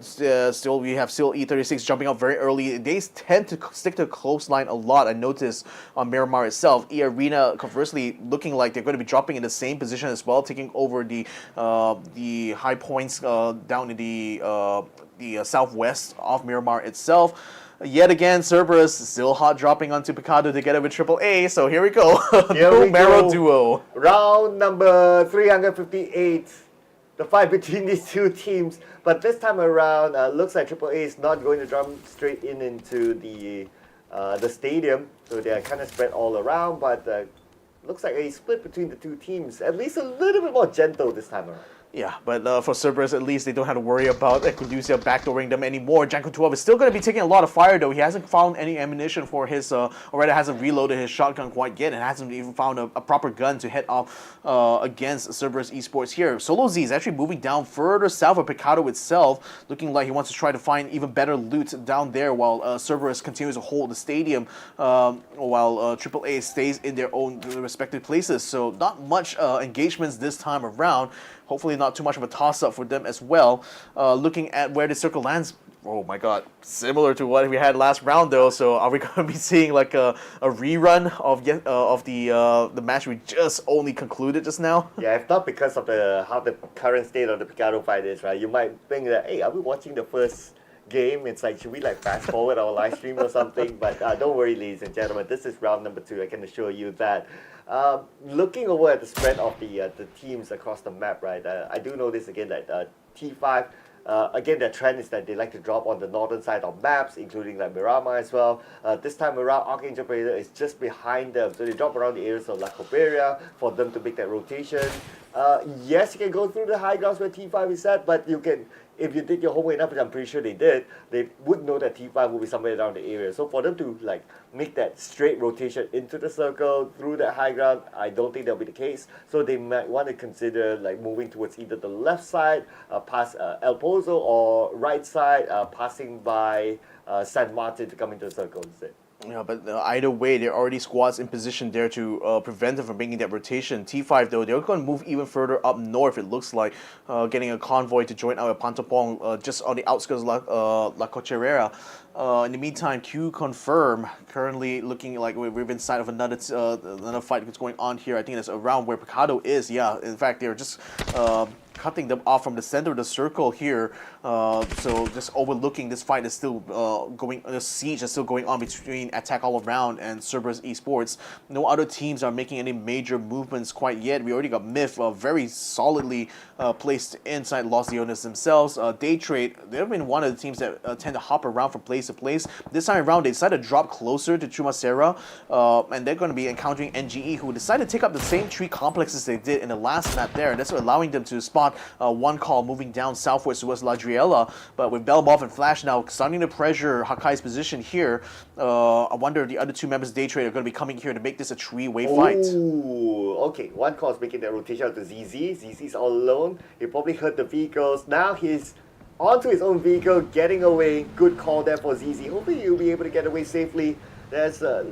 still, we have E36 jumping out very early. They tend to stick to a close line a lot, I noticed, on Miramar itself. eArena, conversely, looking like they're going to be dropping in the same position as well, taking over the high points down in the southwest of Miramar itself. Yet again, CERBERUS still hot dropping onto Picado together with AAA, so here we go. Here we Marrow go. duo. Round number 358. the fight between these two teams. But this time around, looks like AAA is not going to jump straight into the stadium, so they are kind of spread all around. But looks like a split between the two teams, at least a little bit more gentle this time around. Yeah, but for Cerberus, at least they don't have to worry about Equaducia backdooring them anymore. Janko 12 is still going to be taking a lot of fire, though. He hasn't found any ammunition for his, or rather hasn't reloaded his shotgun quite yet, and hasn't even found a proper gun to head off against Cerberus Esports here. Solo Z is actually moving down further south of Picado itself, looking like he wants to try to find even better loot down there, while Cerberus continues to hold the stadium, while AAA stays in their own respective places. So not much engagements this time around. Hopefully not too much of a toss-up for them as well. Looking at where the circle lands, oh my god, similar to what we had last round though. So are we going to be seeing like a rerun of the match we just only concluded just now? Yeah, if not because of how the current state of the Picado fight is, right? You might think that, hey, are we watching the first game? It's like, should we like fast forward our live stream or something? But don't worry, ladies and gentlemen, this is round number 2. I can assure you that. Looking over at the spread of the teams across the map, right? I do notice again that T5, again, their trend is that they like to drop on the northern side of maps, including like Miramar as well. This time around, ArkAngel Predator is just behind them, so they drop around the areas of La Coberia for them to make that rotation. Yes, you can go through the high grounds where T5 is at, but you can, if you did your homework enough, which I'm pretty sure they did, they would know that T5 will be somewhere around the area. So for them to like make that straight rotation into the circle through that high ground, I don't think that'll be the case. So they might want to consider like moving towards either the left side, past El Pozo, or right side, passing by San Martin to come into the circle instead. Yeah, but either way, there are already squads in position there to prevent them from making that rotation. T5, though, they're going to move even further up north, it looks like, getting a convoy to join out at Pantopong, just on the outskirts of La Cocherera. In the meantime, QConfirm currently looking like we're inside of another fight that's going on here. I think that's around where Picado is. Yeah, in fact, they're just cutting them off from the center of the circle here. So just overlooking this fight is still going, the siege is still going on between Attack All Around and Cerberus Esports. No other teams are making any major movements quite yet. We already got Myth very solidly placed inside Los Leones themselves. Daytrade, they've been one of the teams that tend to hop around from place to place. This time around, they decided to drop closer to Chumacera, and they're going to be encountering NGE, who decided to take up the same 3 complexes they did in the last map there, and that's allowing them to spot one call moving down southwards towards Ladriela. But with Belmov and Flash now starting to pressure Hakai's position here, I wonder if the other 2 members of Daytrade are going to be coming here to make this a 3-way fight. Ooh, okay. One call is making that rotation out to ZZ. ZZ's all alone. He probably heard the vehicles. Now he's onto his own vehicle, getting away. Good call there for ZZ. Hopefully he'll be able to get away safely. There's a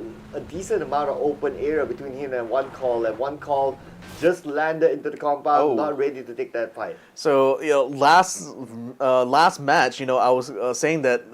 decent amount of open area between him and one call. And one call just landed into the compound, not ready to take that fight. So last match, I was saying that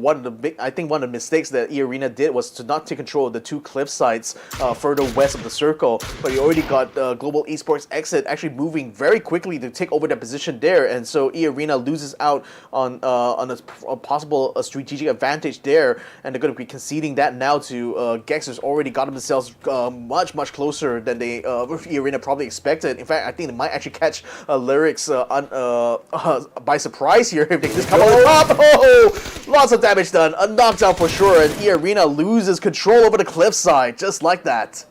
one of the mistakes that eArena did was to not take control of the 2 cliff sites further west of the circle. But you already got Global Esports Xsset actually moving very quickly to take over that position there, and so eArena loses out on a possible strategic advantage there, and they're going to be conceding that now to Gex, who's already got themselves much closer than they eArena probably expected. In fact, I think they might actually catch Lyrics by surprise here if they just come on the top. Oh, lots of damage done. A knockdown for sure, and eArena loses control over the cliffside just like that.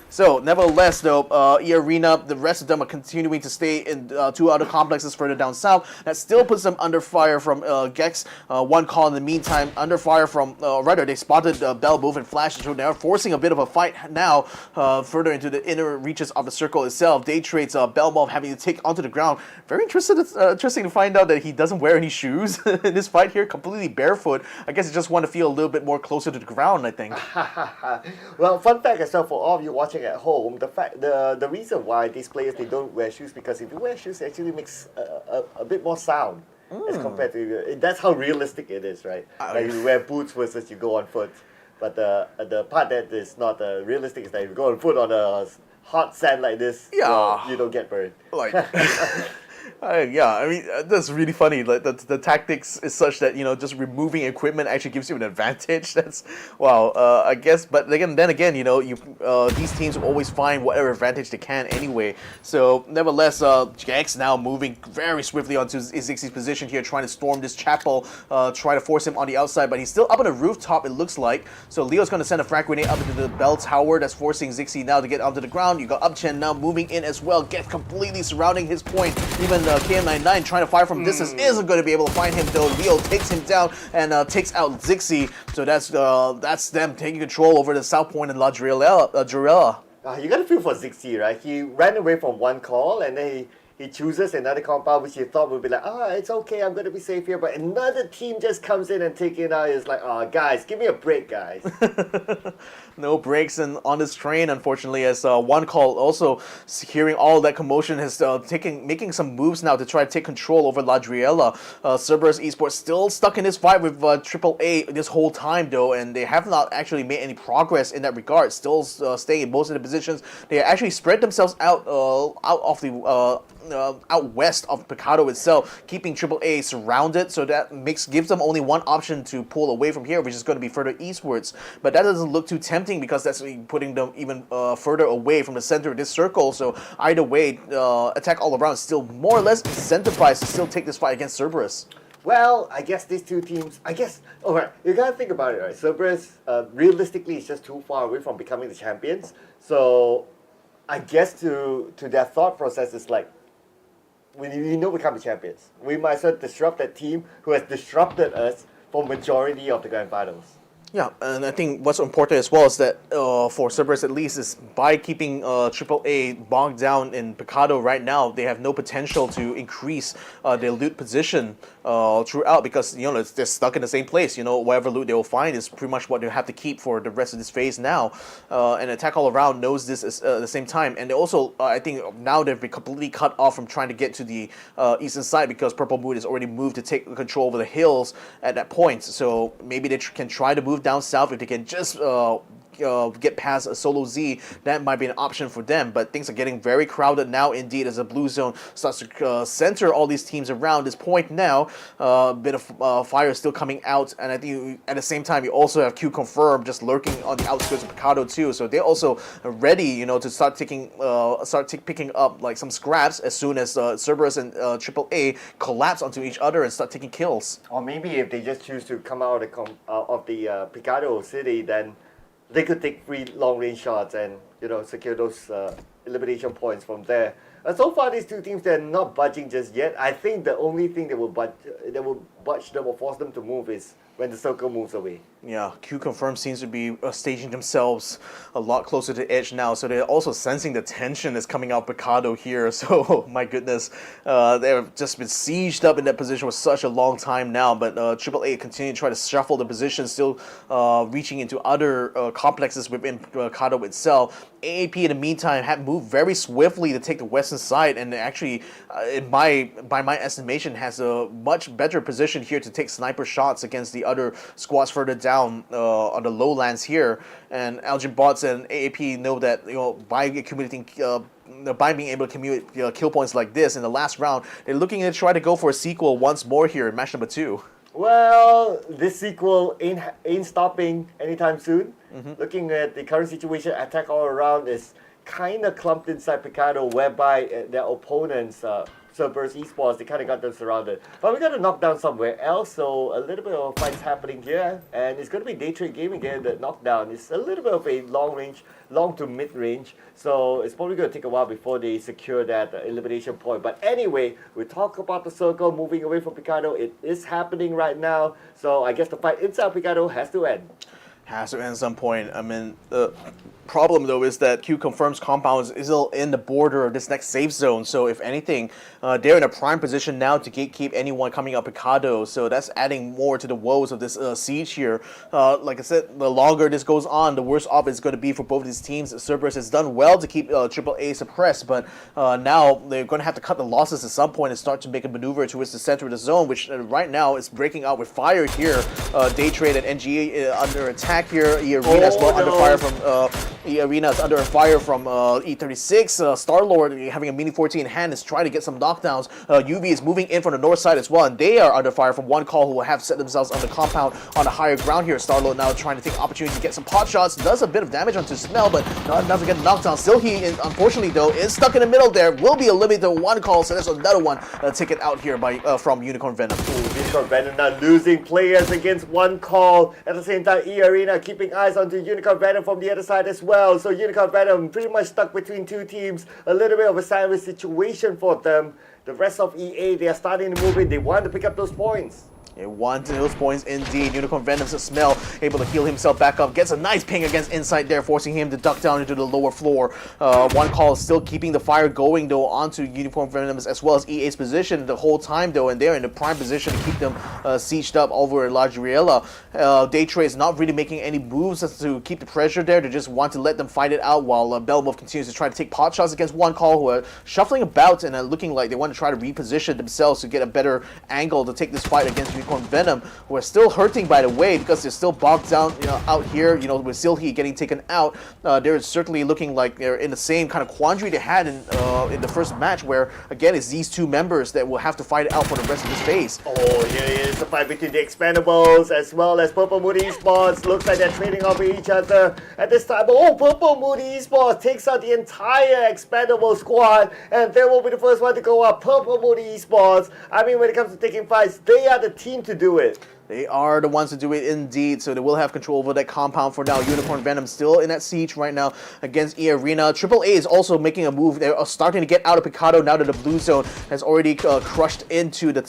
So, nevertheless, though, eArena, the rest of them are continuing to stay in 2 other complexes further down south. That still puts them under fire from Gex. One call in the meantime, under fire from, rather, they spotted Bell Move and Flash, so they're forcing a bit of a fight now further into the inner reaches of the circle itself. Daytrade's Bell Move having to take onto the ground. Very interesting to find out that he doesn't wear any shoes in this fight here, completely barefoot. I guess he just want to feel a little bit more closer to the ground, I think. Well, fun fact as well for all of you watching at home, the reason why these players, they don't wear shoes, because if you wear shoes, it actually makes a bit more sound as compared to, that's how realistic it is, right? Like you wear boots versus you go on foot. But the part that is not realistic is that if you go on foot on a hot sand like this, you don't get burned. Yeah, I mean that's really funny. Like the tactics is such that just removing equipment actually gives you an advantage. That's wow. I guess, but then again, these teams will always find whatever advantage they can anyway. So nevertheless, Jax now moving very swiftly onto Zixie's position here, trying to storm this chapel, try to force him on the outside, but he's still up on the rooftop. It looks like. So Leo's going to send a frag grenade up into the bell tower. That's forcing Zixie now to get onto the ground. You got Upchen now moving in as well, get completely surrounding his point. Even KM99 trying to fire from distance isn't going to be able to find him though. Leo takes him down and takes out Zixie. So that's them taking control over the south point in La Jurella. You got to feel for Zixie, right? He ran away from one call and then he chooses another compound which he thought would be like, it's okay, I'm going to be safe here. But another team just comes in and take it out. It's like, guys, give me a break, guys. No breaks on this train, unfortunately, as one call also hearing all that commotion has making some moves now to try to take control over La Driella. Cerberus Esports still stuck in this fight with AAA this whole time though, and they have not actually made any progress in that regard. Still staying in most of the positions. They actually spread themselves out of the out west of Picado itself, keeping AAA surrounded, so that gives them only one option to pull away from here, which is going to be further eastwards. But that doesn't look too tempting because that's putting them even further away from the center of this circle. So either way, Attack All Around is still more or less incentivized to still take this fight against Cerberus. Well, I guess these two teams, alright, you gotta think about it, right? Cerberus, realistically, is just too far away from becoming the champions. So, I guess to their thought process is like, we become the champions. We might as well disrupt that team who has disrupted us for majority of the grand finals. Yeah, and I think what's important as well is that for Cerberus at least is by keeping AAA bogged down in Picado right now, they have no potential to increase their loot position throughout because they're stuck in the same place. Whatever loot they will find is pretty much what they have to keep for the rest of this phase now. And Attack All Around knows this at the same time, and they also I think now they've been completely cut off from trying to get to the eastern side because Purple Moon has already moved to take control over the hills at that point. So maybe they can try to move down south if they can just get past a solo Z. That might be an option for them, but things are getting very crowded now indeed as the blue zone starts to center all these teams around this point now. A bit of fire is still coming out, and I think at the same time you also have QConfirm just lurking on the outskirts of Picado too, so they're also ready to start picking up like some scraps as soon as Cerberus and AAA collapse onto each other and start taking kills. Or maybe if they just choose to come out of the Picado city, then they could take 3 long-range shots and secure those elimination points from there. So far, these two teams, they're not budging just yet. I think the only thing that will budge them or force them to move is when the circle moves away. Yeah, QConfirm seems to be staging themselves a lot closer to edge now, so they're also sensing the tension that's coming out Picado here. So, my goodness, they've just been sieged up in that position for such a long time now, but AAA continue to try to shuffle the position, still reaching into other complexes within Picado itself. AAP in the meantime had moved very swiftly to take the western side, and actually, by my estimation, has a much better position here to take sniper shots against the other squads further down on the lowlands here. And Elgin Bots and AAP know that by accumulating by being able to accumulate kill points like this in the last round, they're looking to try to go for a sequel once more here in match number 2. Well, this sequel ain't stopping anytime soon. Looking at the current situation, Attack All Around is kind of clumped inside Picado, whereby their opponents, Cerberus Esports, they kind of got them surrounded. But we got to knock down somewhere else, so a little bit of fights happening here, and it's going to be Daytrade Gaming here. The knockdown is a little bit of a long to mid-range, so it's probably going to take a while before they secure that elimination point. But anyway, we talk about the circle moving away from Picado. It is happening right now, so I guess the fight inside Picado has to end. Has to end at some point. I mean, the problem though is that QConfirm's compound is still in the border of this next safe zone, so if anything, they're in a prime position now to gatekeep anyone coming up Picado, so that's adding more to the woes of this siege here. Like I said, the longer this goes on, the worse off it's going to be for both these teams. Cerberus has done well to keep AAA suppressed, but now they're going to have to cut the losses at some point and start to make a maneuver towards the center of the zone, which right now is breaking out with fire here. Daytrade and NGA under attack. attack here. eArena as well under fire from eArena is under fire from E36. Star-Lord having a mini 40 in hand is trying to get some knockdowns. UV is moving in from the north side as well, and they are under fire from one call, who will have set themselves on the compound on the higher ground here. Star-Lord now trying to take opportunity to get some pot shots. Does a bit of damage onto Smell, but not enough to get knocked down. Still, he unfortunately though is stuck in the middle there. Will be eliminated to one call, so there's another one taken out here by from Unicorn Venom. Unicorn Venom now losing players against one call. At the same time, eArena keeping eyes onto Unicorn Venom from the other side as well. So Unicorn Venom pretty much stuck between two teams. A little bit of a sideways situation for them. The rest of EA, they are starting to move in. They want to pick up those points. It wanted those points indeed. Unicorn Venom's Smell able to heal himself back up. Gets a nice ping against Insight there, forcing him to duck down into the lower floor. One call is still keeping the fire going though onto Unicorn Venom's as well as EA's position the whole time though, and they're in the prime position to keep them sieged up over La Giriella. Daytrade is not really making any moves to keep the pressure there. They just want to let them fight it out while Belmov continues to try to take pot shots against one call, who are shuffling about and looking like they want to try to reposition themselves to get a better angle to take this fight against Unicorn Venom, who are still hurting by the way because they're still bogged down out here, with Silhi getting taken out. They're certainly looking like they're in the same kind of quandary they had in the first match, where again it's these two members that will have to fight it out for the rest of this phase. Oh, here is the fight between the Expendables as well as Purple Mood Esports. Looks like they're trading off each other at this time. Oh, Purple Mood Esports takes out the entire Expendable squad, and they will be the first one to go up. Purple Mood Esports, I mean, when it comes to taking fights, they are the team to do it. They are the ones to do it indeed, so they will have control over that compound for now. Unicorn Venom still in that siege right now against eArena. AAA is also making a move. They're starting to get out of Picado now that the blue zone has already crushed into the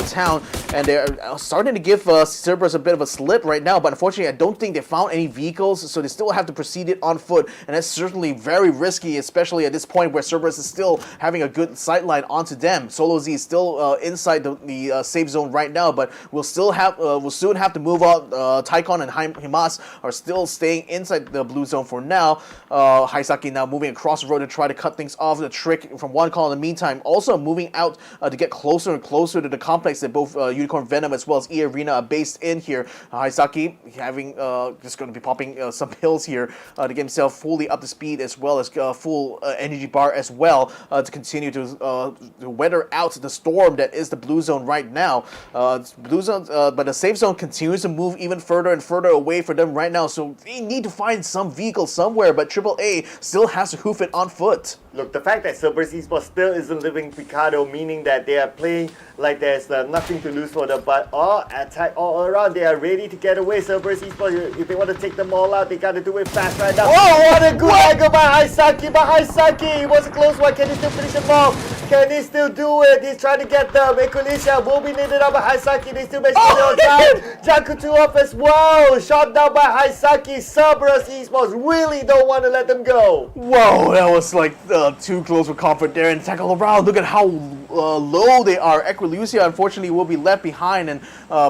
town, and they're starting to give Cerberus a bit of a slip right now, but unfortunately I don't think they found any vehicles, so they still have to proceed it on foot, and that's certainly very risky, especially at this point where Cerberus is still having a good sightline onto them. Solo Z is still inside the safe zone right now, but we'll soon have to move out. Taikon and Himas are still staying inside the blue zone for now. Haisaki now moving across the road to try to cut things off. The trick from one call in the meantime, also moving out to get closer and closer to the complex that both Unicorn Venom as well as eArena are based in here. Haisaki having just going to be popping some pills here to get himself fully up to speed, as well as full energy bar as well to continue to weather out the storm that is the blue zone right now. Blue zone, but the safe zone continues to move even further and further away for them right now, so they need to find some vehicle somewhere, but AAA still has to hoof it on foot. Look, the fact that CERBERUS Esports still isn't living Picado, meaning that they are playing like there's nothing to lose for them, but all attack all around, they are ready to get away. CERBERUS Esports, if they want to take them all out, they got to do it fast right now. Oh, what a good angle by Haisaki, it was a close one. Can he still finish him off? Can he still do it? He's trying to get them. Equalicia will be needed up by Haisaki. They still manage to get on time. Jakutu off as well. Shot down by Haisaki. CERBERUS Esports really don't want to let them go. Whoa, that was like too close for comfort there, and tackle around. Look at how low they are. Equilucia unfortunately will be left behind and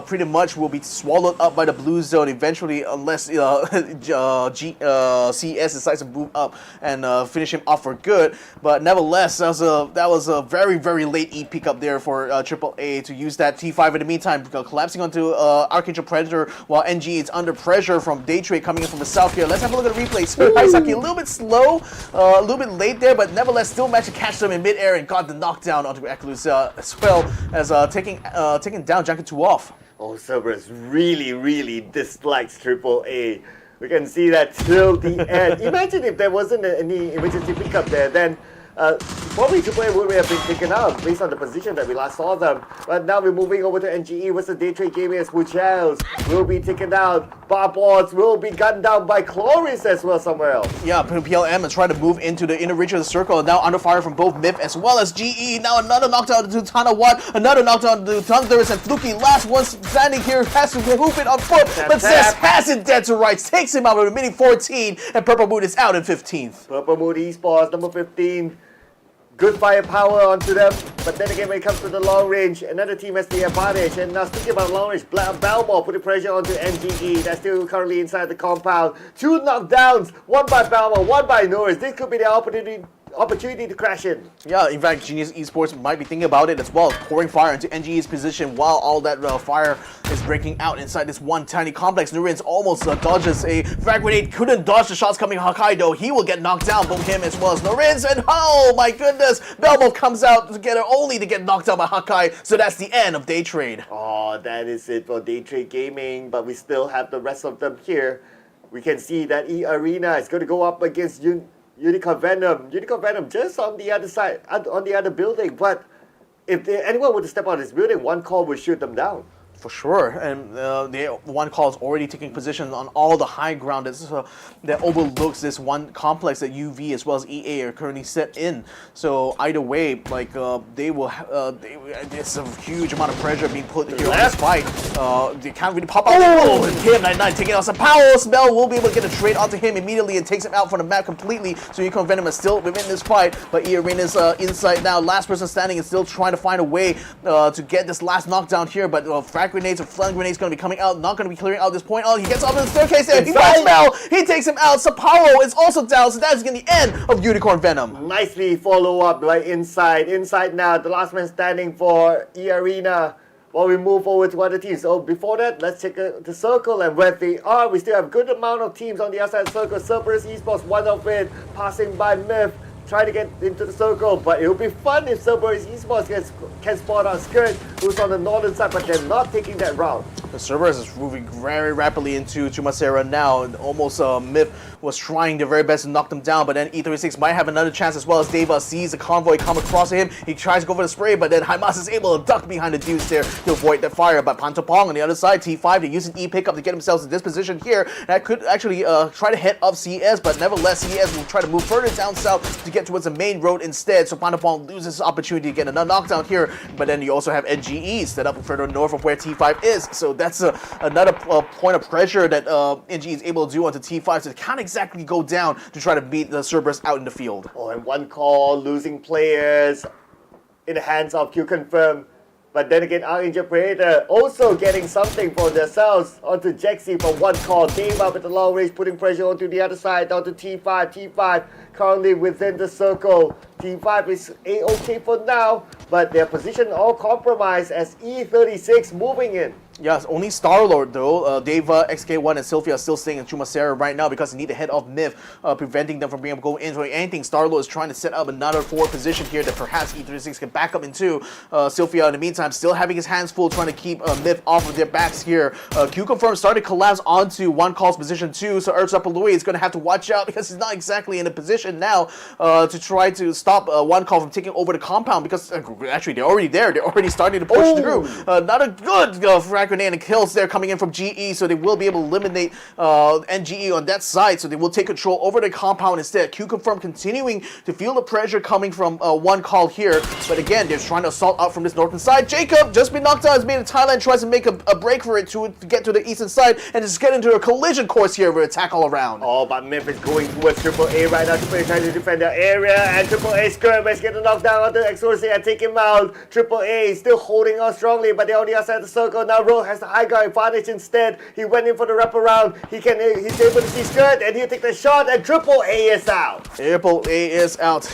pretty much will be swallowed up by the blue zone eventually, unless CS decides to move up and finish him off for good. But nevertheless, that was a very, very late E pickup there for AAA to use that T5 in the meantime, collapsing onto ArkAngel Predator while NG is under pressure from Daytrade coming in from the south here. Let's have a look at the replay. Haisaki a little bit slow, a little bit late there, but nevertheless still managed to catch them in midair and got the knockdown onto Equilucia as well as taking down Jakutu off. Oh, CERBERUS really dislikes AAA. We can see that till the end. Imagine if there wasn't any emergency pickup there, then probably AAA would have been taken out based on the position that we last saw them. But now we're moving over to NGE with the Daytrade Gaming as Wuchels will be taken out. Barboards will be gunned down by Chloris as well somewhere else. Yeah, PLM is trying to move into the inner reach of the circle. Now under fire from both MIP as well as GE. Now another knockdown to Tanawan, another knockdown to Thunderous, and Fluky. Last one standing here has to hoop it on foot, but Zest has it dead to rights, takes him out with a mini 14, and Purple Mood is out in 15th. Purple Mood Esports, number 15. Good firepower onto them, but then again when it comes to the long range, another team has the advantage. And now speaking about long range, Balmore putting pressure onto NGE. That's still currently inside the compound. 2 knockdowns, one by Balmore, one by Norris. This could be the opportunity to crash in. Yeah, in fact, Genius Esports might be thinking about it as well, pouring fire into NGE's position while all that fire is breaking out inside this one tiny complex. Nurin's almost dodges a frag grenade, couldn't dodge the shots coming Hokkaido. He will get knocked down, both him as well as Nurin's, and oh my goodness, Belmo comes out together only to get knocked down by Hakkai, so that's the end of Daytrade. Oh, that is it for Daytrade Gaming, but we still have the rest of them here. We can see that eArena is going to go up against Unicorn Venom. Unicorn Venom just on the other side, on the other building, but if anyone were to step out of this building, one call would shoot them down. For sure, and the one call is already taking position on all the high ground that overlooks this one complex that UV as well as EA are currently set in. So either way, like they will, it's a huge amount of pressure being put here on this fight. They can't really pop out. Oh, and him 99 taking out some power. Smell will be able to get a trade onto him immediately and takes him out from the map completely. So Unicorn Venom is still within this fight, but eArena's inside now. Last person standing is still trying to find a way to get this last knockdown here, but frag grenades or flung grenades going to be coming out, not going to be clearing out this point. Oh, he gets up in the staircase there. He finds Mel. He takes him out. Saparo is also down, so that's going to be the end of Unicorn Venom. Nicely follow up right inside. Inside now, the last man standing for eArena. While we move over to other teams. So before that, let's check the circle and where they are. We still have a good amount of teams on the outside circle. CERBERUS Esports, one of it, passing by Myth, trying to get into the circle, but it would be fun if CERBERUS Esports can spot on Skirt, who's on the northern side, but they're not taking that route. The CERBERUS is moving very rapidly into Chumasera now, and almost Myth was trying their very best to knock them down, but then E36 might have another chance as well as Deva sees the convoy come across to him. He tries to go for the spray, but then Haimas is able to duck behind the dudes there to avoid that fire. But Pantopong on the other side, T5, they use an E pickup to get themselves in this position here. That could actually try to head up CS, but nevertheless, CS will try to move further down south to get towards the main road instead. So Pantopong loses his opportunity to get another knockdown here, but then you also have NGE set up further north of where T5 is. So that's another point of pressure that NGE is able to do onto T5, so they can't exactly go down to try to beat the CERBERUS out in the field. Oh, and one call, losing players in the hands of QConfirm. But then again, ArkAngel Predator also getting something for themselves onto Jexy for one call. Game up at the long range, putting pressure onto the other side, down to T5. T5 currently within the circle. T5 is A-OK for now, but their position all compromised as E36 moving in. Yes, only Star-Lord though. Deva, XK1, and Sylvia are still staying in Chumasera right now because they need to head off Myth, preventing them from being able to go into anything. Star-Lord is trying to set up another forward position here that perhaps E36 can back up into. Sylvia, in the meantime, still having his hands full, trying to keep Myth off of their backs here. QConfirm started to collapse onto one call's position too, so Erzapalui is going to have to watch out because he's not exactly in a position now to try to stop one call from taking over the compound because actually they're already there. They're already starting to push through. Not a good frag grenade and kills there coming in from GE, so they will be able to eliminate NGE on that side, so they will take control over the compound instead. QConfirm continuing to feel the pressure coming from one call here, but again, they're trying to assault out from this northern side. Jacob just been knocked out, has made in Thailand, tries to make a break for it to get to the eastern side, and just get into a collision course here with attack all around. Oh, but Myth is going towards AAA right now. AAA trying to defend their area, and AAA Skirmish get the knockdown onto Exorcy and take him out. AAA still holding on strongly, but they're on the outside of the circle. Now Ro has the high guard advantage instead. He went in for the wraparound. He's able to see Skirt, and he'll take the shot, and AAA is out. AAA is out.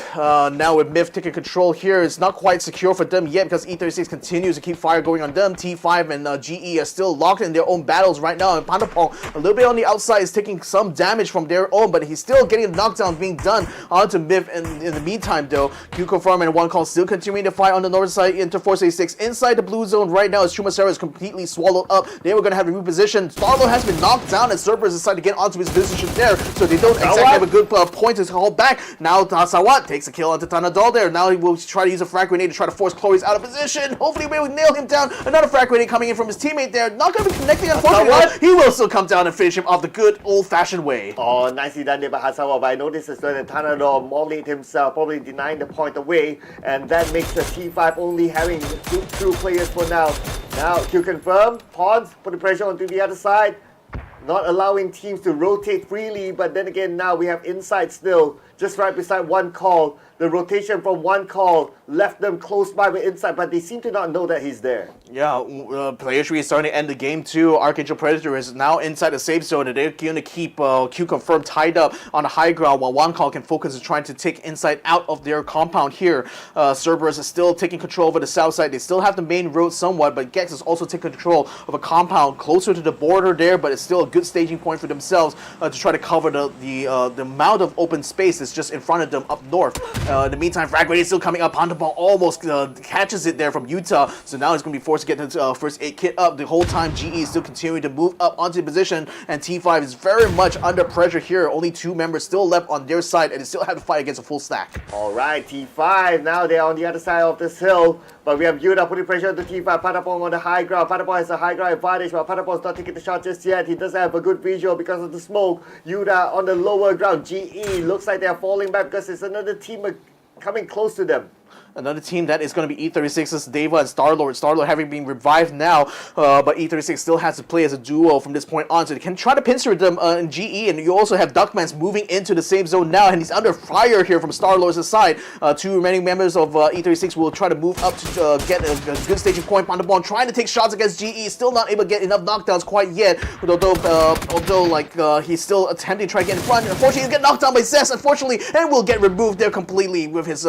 Now with Myth taking control here, it's not quite secure for them yet because E36 continues to keep fire going on them. T5 and GE are still locked in their own battles right now, and Pantopong a little bit on the outside is taking some damage from their own, but he's still getting a knockdown being done onto Myth. And in the meantime though, QConfirm and one call still continuing to fight on the northern side into Force 86 inside the blue zone right now as Chumasera is completely swallowed up. They were going to have to reposition. Starlo has been knocked down and CERBERUS decided to get onto his position there, so they don't exactly have a good point to hold back. Now Sawat takes a kill onto Tanadol there. Now he will try to use a frag grenade to try to force Chloe's out of position. Hopefully we will nail him down. Another frag grenade coming in from his teammate there. Not going to be connecting, unfortunately. He will still come down and finish him off the good old-fashioned way. Oh, nicely done there by Hasawa, but I noticed as well that Tanadol mollied himself, probably denying the point away, and that makes the T5 only having two players for now. Now, QConfirm, Pawns, put the pressure onto the other side. not allowing teams to rotate freely, but then again now we have inside still, just right beside one call. The rotation from one call left them close by with inside, but they seem to not know that he's there. Yeah, player 3 is starting to end the game too. ArkAngel Predator is now inside the safe zone, and they're going to keep QConfirm tied up on the high ground while one call can focus on trying to take inside out of their compound here. CERBERUS is still taking control over the south side. They still have the main road somewhat, but Gex is also taking control of a compound closer to the border there, but it's still a good staging point for themselves to try to cover the amount of open space that's just in front of them up north. In the meantime, Frag Grenade is still coming up. Panda Ball almost catches it there from Utah, so now he's going to be forced to get the first aid kit up. The whole time, GE is still continuing to move up onto the position, and T5 is very much under pressure here. Only 2 members still left on their side, and they still have to fight against a full stack. Alright, T5, now they're on the other side of this hill, but we have Yuta putting pressure on the T5. Patapong on the high ground. Patapong has a high ground advantage, but Patapong's not taking the shot just yet. He doesn't have a good visual because of the smoke. Yuta on the lower ground. GE looks like they're falling back because there's another team coming close to them. Another team that is going to be E36's Deva and Starlord. Starlord having been revived now, but E36 still has to play as a duo from this point on, so they can try to pincer them in GE, and you also have Duckmans moving into the safe zone now, and he's under fire here from Starlord's side. 2 remaining members of E36 will try to move up to get a good staging point on the ball, trying to take shots against GE, still not able to get enough knockdowns quite yet, although he's still attempting to try to get in front. Unfortunately, he'll get knocked down by Zest, unfortunately, and will get removed there completely with his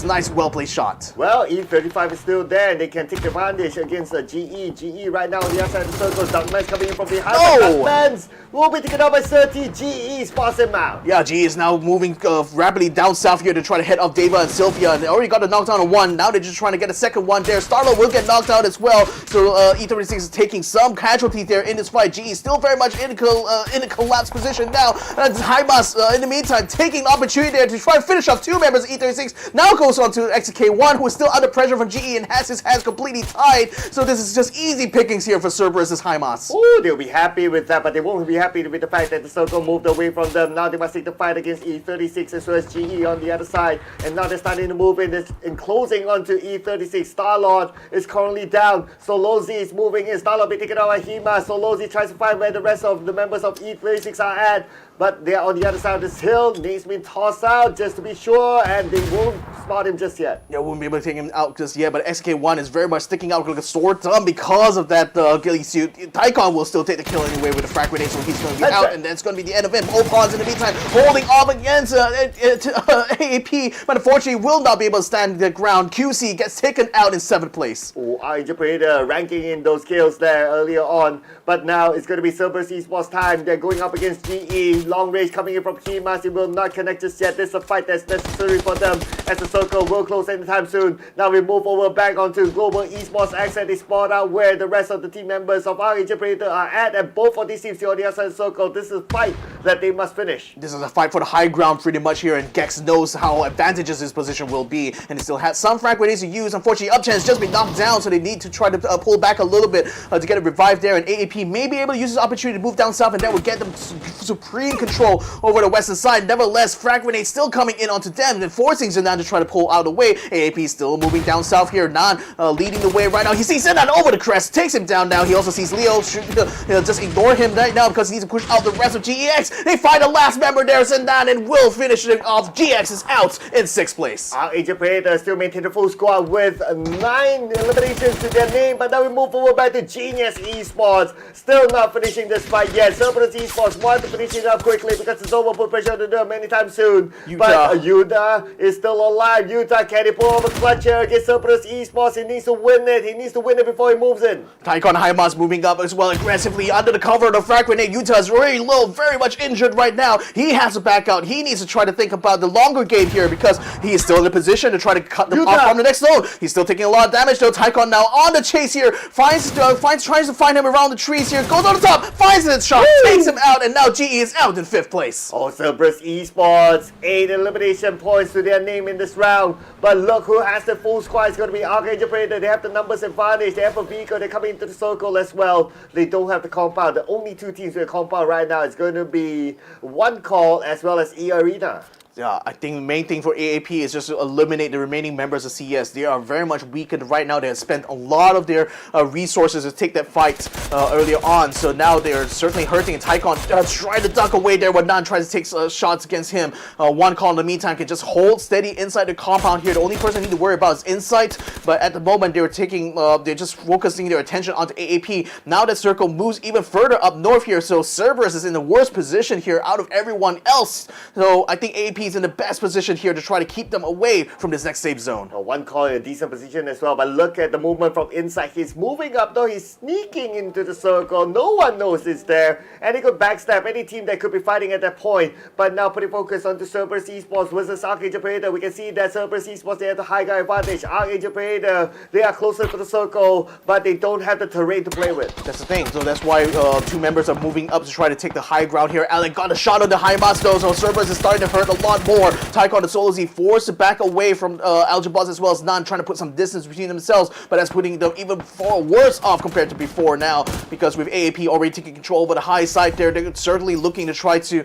nice, well-played shot. Well, E35 is still there, and they can take advantage against GE. GE right now on the outside of the circle. Duckman's coming in from behind. No! Duckman's will be taken out by 30. GE spots him out. Yeah, GE is now moving rapidly down south here to try to head off Deva and Sylvia, and they already got a knockdown on one. Now they're just trying to get a second one there. Starlo will get knocked out as well, so E36 is taking some casualties there in this fight. GE is still very much in a collapse position now. Haimas, in the meantime, taking the opportunity there to try to finish off 2 members of E36. Now goes on to XK1, who is still under pressure from GE and has his hands completely tied. So this is just easy pickings here for CERBERUS' Haimas. Ooh, they'll be happy with that, but they won't be happy with the fact that the circle moved away from them. Now they must take the fight against E36 as well as GE on the other side. And now they're starting to move in, closing onto E36. Starlord is currently down. Solozi is moving in. Starlord be taken out by Hima. Solozi tries to find where the rest of the members of E36 are at. But they're on the other side of this hill. Nate's been tossed out just to be sure, and they won't spot him just yet. Yeah, won't be able to take him out just yet, but SK1 is very much sticking out like a sore thumb because of that ghillie suit. Tycon will still take the kill anyway with the frag grenade, so he's going to be out, and that's going to be the end of him. Opons in the meantime holding off against AAP, but unfortunately will not be able to stand the ground. QC gets taken out in 7th place. Oh, ArkAngel ranking in those kills there earlier on, but now it's going to be CERBERUS Esports time. They're going up against GE. Long range coming in from Kimas. It will not connect just yet. This is a fight that's necessary for them as the circle will close anytime soon. Now we move over back onto Global Esports Xsset. They spot out where the rest of the team members of ArkAngel Predator are at, and both of these teams are on the outside of the circle. This is a fight that they must finish. This is a fight for the high ground pretty much here, and Gex knows how advantageous his position will be, and he still has some frag grenades to use. Unfortunately, Upchan has just been knocked down, so they need to try to pull back a little bit to get it revived there, and AAP may be able to use this opportunity to move down south, and that will get them supreme control over the western side. Nevertheless, frag grenades still coming in onto them and forcing Zenan to try to pull out away. AAP still moving down south here. Nan leading the way right now. He sees Zenan over the crest, takes him down now. He also sees Leo just ignore him right now because he needs to push out the rest of GEX. They find the last member there, Zenan, and will finish it off. GX is out in 6th place. Tycon Haimas moving up as well aggressively under the cover of the frag grenade. Yuta is very low, very much injured right now. He has to back out. He needs to try to think about the longer game here because he is still in a position to try to cut them off from the next zone. He's still taking a lot of damage though. Tycon now on the chase here. Tries to find him around the trees here. Goes on the top, finds his shot, takes him out, and now GE is out in 5th place. Oh, CERBERUS Esports, 8 elimination points to their name in this round. But look who has the full squad. It's going to be ArkAngel Predator. They have the numbers advantage. They have a vehicle. They're coming into the circle as well. They don't have the compound. The only 2 teams with a compound right now is going to be One Call as well as eArena. Yeah, I think the main thing for AAP is just to eliminate the remaining members of CES. They are very much weakened right now. They have spent a lot of their resources to take that fight earlier on. So now they are certainly hurting. And Taikon trying to duck away there when Nan tries to take shots against him. One call in the meantime can just hold steady inside the compound here. The only person they need to worry about is Insight. But at the moment, they're just focusing their attention onto AAP. Now that circle moves even further up north here. So Cerberus is in the worst position here out of everyone else. So I think AAP is in the best position here to try to keep them away from this next safe zone. One call in a decent position as well, but look at the movement from inside. He's moving up though, he's sneaking into the circle. No one knows it's there, and he could backstab any team that could be fighting at that point. But now putting focus onto Cerberus Esports versus ArkAngel Predator. We can see that Cerberus Esports, they have the high guy advantage. ArkAngel Predator, they are closer to the circle, but they don't have the terrain to play with. That's the thing, so that's why two members are moving up to try to take the high ground here. Alec got a shot on the high mask though, so Cerberus is starting to hurt a lot more. Taikon and Solo Z forced to back away from Algebas as well as Nan, trying to put some distance between themselves, but that's putting them even far worse off compared to before now, because with AAP already taking control over the high side there, they're certainly looking to try to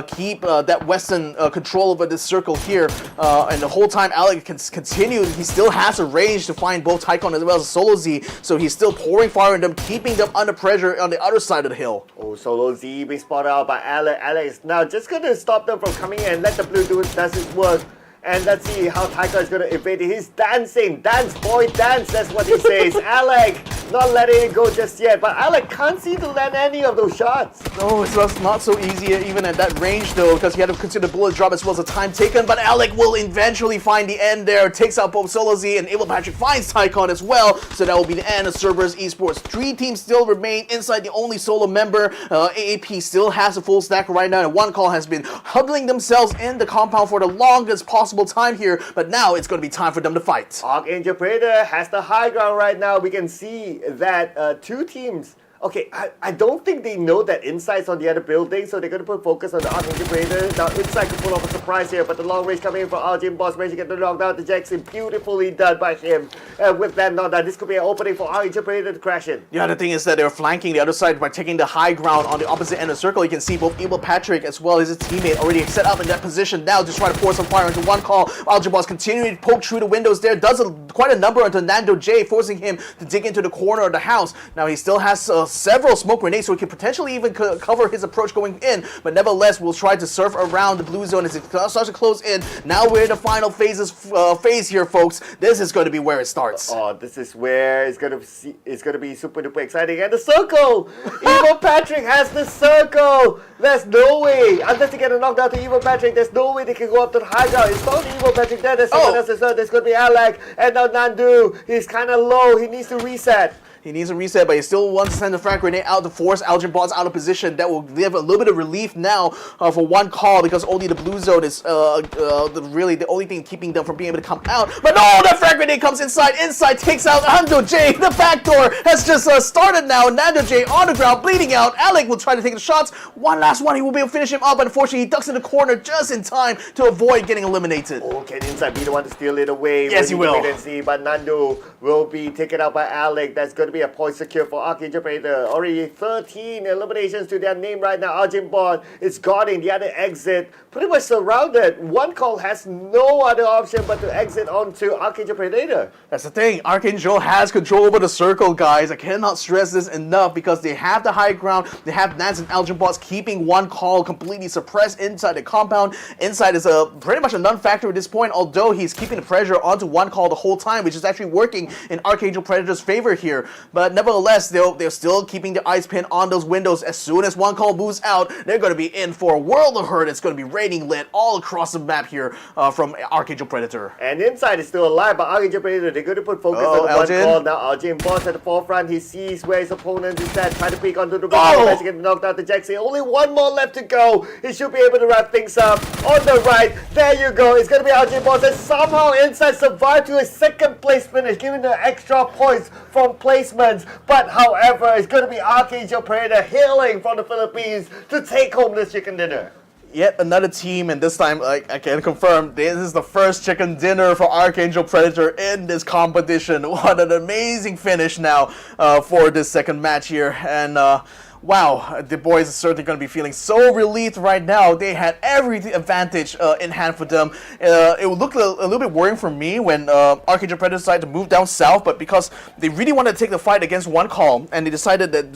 keep that western control over this circle here, and the whole time Alec can continue, he still has a range to find both Taikon as well as Solo Z, so he's still pouring fire on them, keeping them under pressure on the other side of the hill. Oh, Solo Z being spotted out by Alec. Alec is now just going to stop them from coming in and let the blue does his work. And let's see how Taika is going to evade it. He's dancing. Dance, boy, dance. That's what he says. Alec, not letting it go just yet. But Alec can't seem to land any of those shots. No, it's just not so easy even at that range though, because he had to consider bullet drop as well as the time taken. But Alec will eventually find the end there. Takes out both Solo Z and Evil Patrick finds Taikon as well. So that will be the end of Cerberus Esports. 3 teams still remain inside the only solo member. AAP still has a full stack right now. And One Call has been huddling themselves in the compound for the longest possible time here, but now it's going to be time for them to fight. ArkAngel Predator has the high ground right now. We can see that 2 teams. Okay, I don't think they know that Insight's on the other building, so they're going to put focus on the ArkAngel Predator. Now, Insight can pull off a surprise here, but the long range coming in from Arjun Boss, managing to get the knockdown to Jackson. Beautifully done by him. With that knockdown, this could be an opening for ArkAngel Predator to crash in. Yeah, the thing is that they're flanking the other side by taking the high ground on the opposite end of the circle. You can see both Evil Patrick as well as his teammate already set up in that position now, just trying to pour some fire into One Call. Arjun Boss continuing to poke through the windows there, does quite a number onto Nando J, forcing him to dig into the corner of the house. Now, he still has several smoke grenades, so he could potentially even cover his approach going in, but nevertheless we'll try to surf around the blue zone as it starts to close in. Now we're in the final phase here, folks. This is going to be where it starts. Oh, this is where it's going to be super duper exciting. And the circle! Evil Patrick has the circle! There's no way, unless they get a knockdown to Evil Patrick, there's no way they can go up to the high ground. It's not Evil Patrick there, there's someone else as well. There's going to be Alec, and now Nandu, he's kind of low, he needs to reset. He needs a reset, but he still wants to send the frag grenade out to force Algin Bots out of position. That will give a little bit of relief now for One Call, because only the blue zone is really the only thing keeping them from being able to come out. But no, the frag grenade comes inside. Inside takes out Nando J. The back door has just started now. Nando J on the ground, bleeding out. Alec will try to take the shots. One last one. He will be able to finish him up. Unfortunately, he ducks in the corner just in time to avoid getting eliminated. Oh, can Inside be the one to steal it away? Yes, he will. Wait and see, but Nando will be taken out by Alec. That's going to be a point secure for ArkAngel Predator. Already 13 eliminations to their name right now. Arjun Bond is guarding the other exit, pretty much surrounded. One Call has no other option but to exit onto ArkAngel Predator. That's the thing. ArkAngel has control over the circle, guys. I cannot stress this enough, because they have the high ground. They have Nance and Algin Bots keeping One Call completely suppressed inside the compound. Inside is pretty much a non-factor at this point, although he's keeping the pressure onto One Call the whole time, which is actually working in ArkAngel Predator's favor here. But nevertheless, they're still keeping the ice pin on those windows. As soon as One Call moves out, they're going to be in for a world of hurt. It's going to be raining lead all across the map here from ArkAngel Predator. And Inside is still alive, but ArkAngel Predator, they're going to put focus on One Call. Now Arjun Boss at the forefront. He sees where his opponent is at, trying to peek onto the window, to get knocked out to Jackson. Only one more left to go. He should be able to wrap things up. On the right, there you go. It's going to be Arjun Boss, and somehow Inside survived to a second place finish, giving the extra points from placements. But however, it's going to be ArkAngel Predator hailing from the Philippines to take home this chicken dinner. Yet another team, and this time I can confirm this is the first chicken dinner for ArkAngel Predator in this competition. What an amazing finish now for this second match here. And wow, the boys are certainly going to be feeling so relieved right now. They had every advantage in hand for them. It looked a little bit worrying for me when ArkAngel Predator decided to move down south, but because they really wanted to take the fight against one call, and they decided that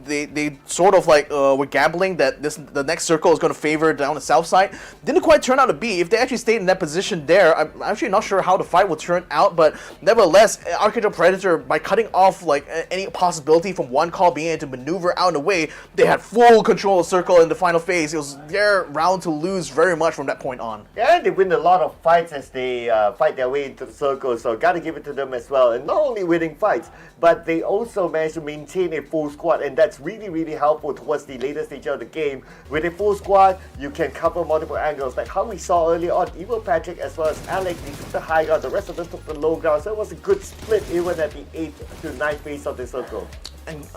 they sort of like were gambling that the next circle is going to favor down the south side. Didn't quite turn out to be. If they actually stayed in that position there, I'm actually not sure how the fight will turn out, but nevertheless, ArkAngel Predator, by cutting off like any possibility from one call being able to maneuver out of the way, they had full control of the circle in the final phase. It was their round to lose very much from that point on. Yeah, they win a lot of fights as they fight their way into the circle, so gotta give it to them as well. And not only winning fights, but they also managed to maintain a full squad, and that's really, really helpful towards the later stage of the game. With a full squad, you can cover multiple angles, like how we saw earlier on. Evil Patrick as well as Alex, they took the high ground, the rest of them took the low ground, so it was a good split even at the 8th to 9th phase of the circle. And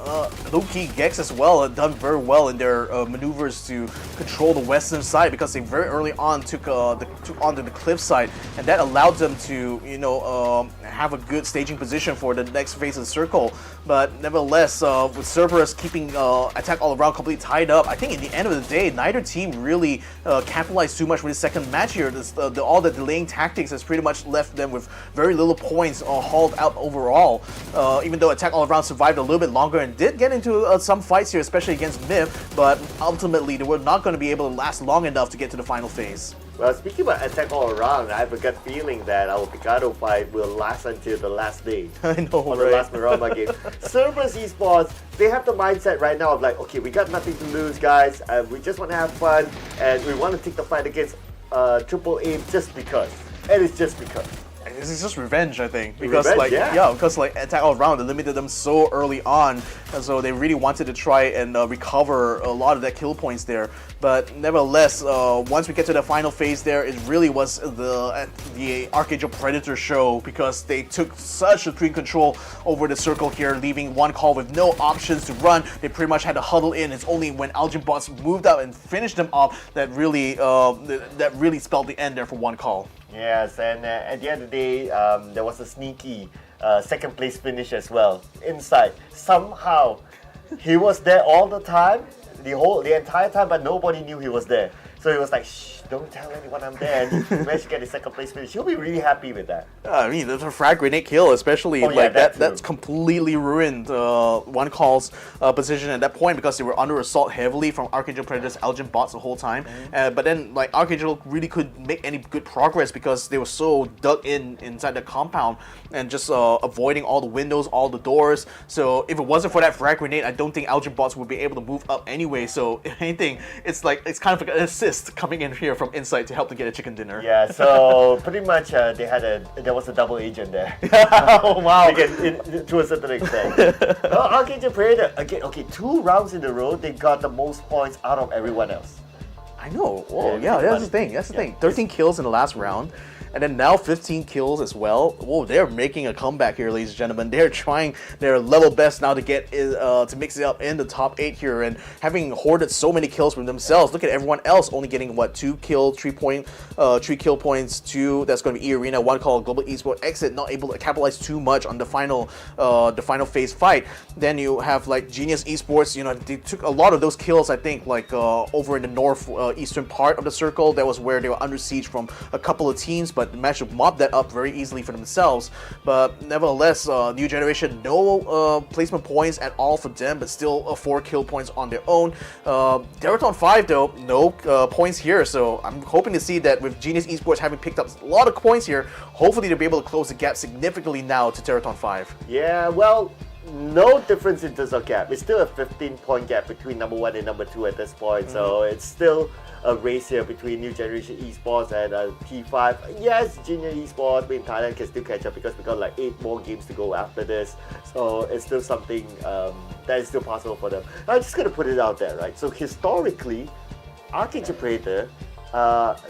low-key Gex as well had done very well in their maneuvers to control the western side, because they very early on took onto the cliff side, and that allowed them to have a good staging position for the next phase of the circle. But nevertheless, with CERBERUS keeping attack all around completely tied up, I think in the end of the day, neither team really capitalized too much with the second match here. All the delaying tactics has pretty much left them with very little points hauled out overall. Even though attack all around survived a little bit longer and did get into some fights here, especially against Myth, but ultimately they were not going to be able to last long enough to get to the final phase. Well, speaking about attack all around, I have a gut feeling that our Picado fight will last until the last day. I know, on right? the last Marama game. CERBERUS Esports, they have the mindset right now of like, okay, we got nothing to lose, guys. We just want to have fun, and we want to take the fight against Triple A just because. And it's just because. This is just revenge, I think, because Revenge, because attack all around, they limited them so early on, and so they really wanted to try and recover a lot of that kill points there. But nevertheless, once we get to the final phase there, it really was the ArkAngel Predator show, because they took such supreme control over the circle here, leaving one call with no options to run. They pretty much had to huddle in. It's only when Bots moved out and finished them off that really spelled the end there for one call. Yes, and at the end of the day, there was a sneaky second place finish as well. Inside, somehow, he was there all the time, the entire time, but nobody knew he was there. So he was like, shh, don't tell anyone I'm there. And he managed to get a second place finish. He'll be really happy with that. I mean, there's a frag grenade kill, especially that's completely ruined one call's position at that point, because they were under assault heavily from ArkAngel Predator's Elgin bots the whole time. But then like ArkAngel really couldn't make any good progress because they were so dug inside the compound and just avoiding all the windows, all the doors. So if it wasn't for that frag grenade, I don't think Elgin bots would be able to move up anyway. So if anything, it's kind of like an assist coming in here from inside to help to get a chicken dinner. Yeah, so pretty much there was a double agent there. Oh wow! To a certain extent. ArkAngel Predator again. Okay, 2 rounds in a row, they got the most points out of everyone else. I know. Oh yeah, that's the thing. That's the thing. 13 kills in the last round. And then now 15 kills as well. Whoa, they're making a comeback here, ladies and gentlemen. They're trying their level best now to get to mix it up in the top 8 here, and having hoarded so many kills from themselves. Look at everyone else only getting what, 2 kills, 3 kill points, 2. That's going to be eArena, 1 call, Global Esport, Xsset, not able to capitalize too much on the final phase fight. Then you have like Genius Esports. They took a lot of those kills. I think like over in the north eastern part of the circle. That was where they were under siege from a couple of teams, but managed to mop that up very easily for themselves. But nevertheless, New Generation, no placement points at all for them, but still 4 kill points on their own. Theerathon 5 though, no points here, so I'm hoping to see that with Genius Esports having picked up a lot of points here, hopefully they'll be able to close the gap significantly now to Theerathon 5. Yeah, well, no difference in terms of gap. It's still a 15-point gap between number 1 and number 2 at this point, so it's still a race here between New Generation Esports and T5. Yes, Junior Esports in Thailand can still catch up because we got like 8 more games to go after this. So it's still something that is still possible for them. I'm just going to put it out there, right? So historically, ArkAngel Predator,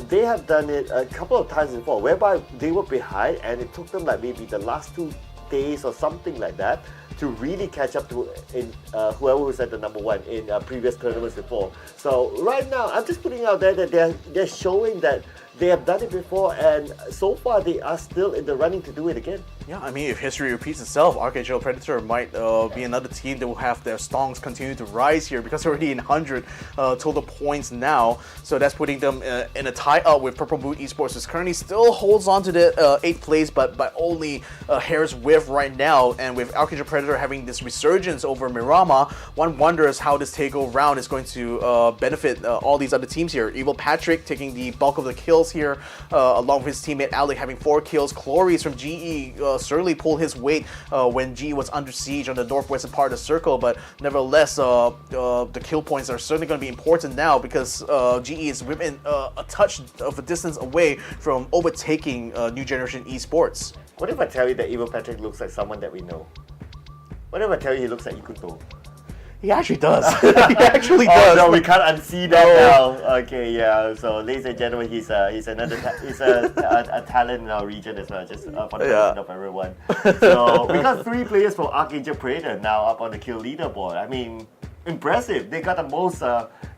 they have done it a couple of times before, whereby they were behind and it took them like maybe the last 2 days or something like that to really catch up to whoever was at the number 1 in previous tournaments before. So right now, I'm just putting out there that they're showing that they have done it before, and so far they are still in the running to do it again. Yeah, I mean, if history repeats itself, ArkAngel Predator might be another team that will have their stonks continue to rise here because they're already in 100 total points now. So that's putting them in a tie-up with Purple Boot Esports, who currently still holds on to the 8th place, but by only a hair's width right now. And with ArkAngel Predator having this resurgence over Mirama, one wonders how this takeover round is going to benefit all these other teams here. Evil Patrick taking the bulk of the kills here, along with his teammate Alec having 4 kills. Clories from GE certainly pulled his weight when GE was under siege on the northwestern part of the circle, but nevertheless, the kill points are certainly going to be important now because GE is within a touch of a distance away from overtaking new generation esports. What if I tell you that Evil Patrick looks like someone that we know? What if I tell you he looks like Ikuto? He actually does. He actually does. No, we can't unsee that now. Okay, yeah. So, ladies and gentlemen, he's a talent in our region as well, just for the benefit of everyone. So, we got 3 players from ArkAngel Predator now up on the kill leaderboard. I mean, impressive. They got the most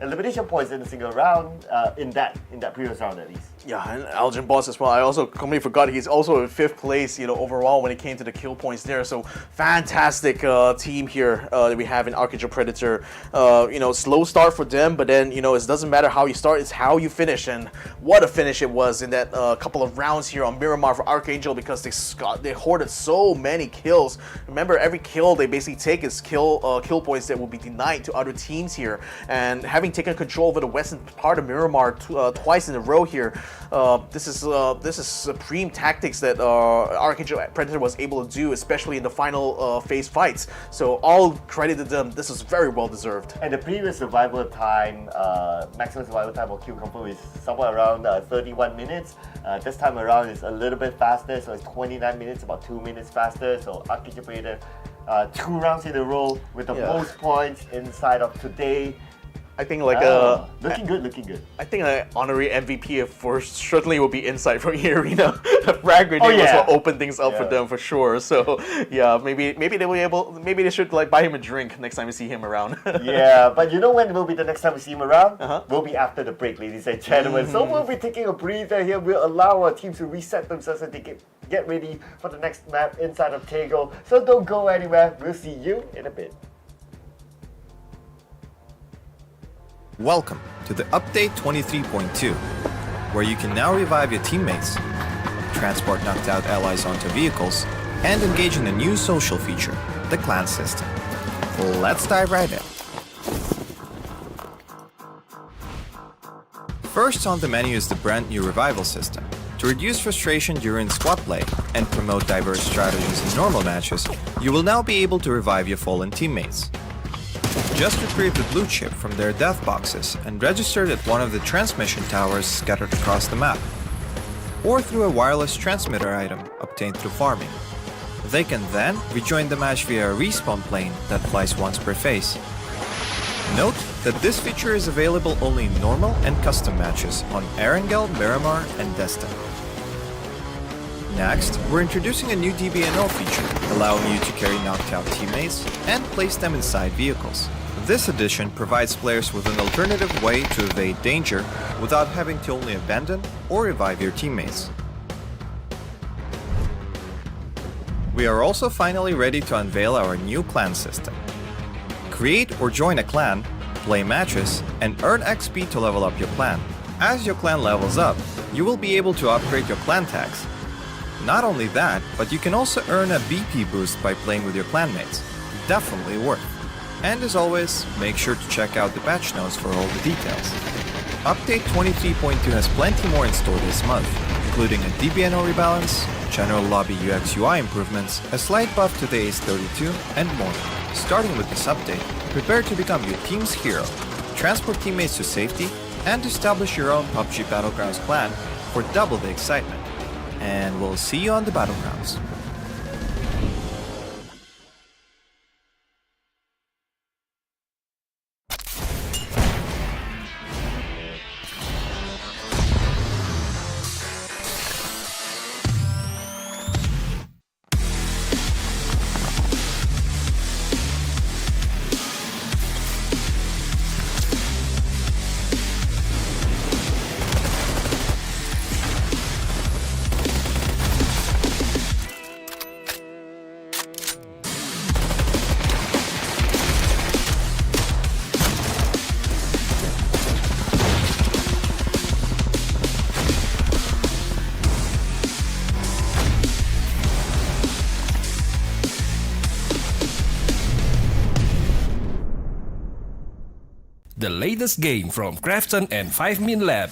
elimination points in a single round in that previous round at least. Yeah, and Algin Boss as well. I also completely forgot he's also in 5th place, overall when it came to the kill points there. So fantastic team here that we have in ArkAngel Predator. Slow start for them, but then it doesn't matter how you start; it's how you finish. And what a finish it was in that couple of rounds here on Miramar for ArkAngel because they hoarded so many kills. Remember, every kill they basically take is kill points that will be denied to other teams here. And having taken control over the western part of Miramar twice in a row here. This is supreme tactics that ArkAngel Predator was able to do, especially in the final phase fights. So all credit to them. This is very well deserved. And the previous survival time, maximum survival time of QConfirm is somewhere around 31 minutes. This time around it's a little bit faster, so it's 29 minutes, about 2 minutes faster. So ArkAngel Predator, 2 rounds in a row with the most points inside of today. I think looking good. I think an honorary MVP for certainly will be Insight from eArena. Frag grenade was what opened things up for them for sure. So yeah, maybe they should buy him a drink next time we see him around. Yeah, but when will be the next time we see him around? Will be after the break, ladies and gentlemen. So we'll be taking a breather here. We'll allow our teams to reset themselves and get ready for the next map inside of Tego. So don't go anywhere. We'll see you in a bit. Welcome to the Update 23.2, where you can now revive your teammates, transport knocked out allies onto vehicles, and engage in a new social feature, the clan system. Let's dive right in. First on the menu is the brand new revival system. To reduce frustration during squad play and promote diverse strategies in normal matches, you will now be able to revive your fallen teammates. Just retrieve the blue chip from their death boxes and register it at one of the transmission towers scattered across the map, or through a wireless transmitter item obtained through farming. They can then rejoin the match via a respawn plane that flies once per phase. Note that this feature is available only in normal and custom matches on ArkAngel, Miramar, and Jester. Next, we're introducing a new DBNO feature, allowing you to carry knocked out teammates and place them inside vehicles. This addition provides players with an alternative way to evade danger without having to only abandon or revive your teammates. We are also finally ready to unveil our new clan system. Create or join a clan, play matches, and earn XP to level up your clan. As your clan levels up, you will be able to upgrade your clan tags. Not only that, but you can also earn a BP boost by playing with your clanmates. Definitely worth. And as always, make sure to check out the patch notes for all the details. Update 23.2 has plenty more in store this month, including a DBNO rebalance, general lobby UX UI improvements, a slight buff to the Ace32, and more. Starting with this update, prepare to become your team's hero, transport teammates to safety, and establish your own PUBG Battlegrounds clan for double the excitement. And we'll see you on the Battlegrounds. The latest game from Krafton and 5min Lab.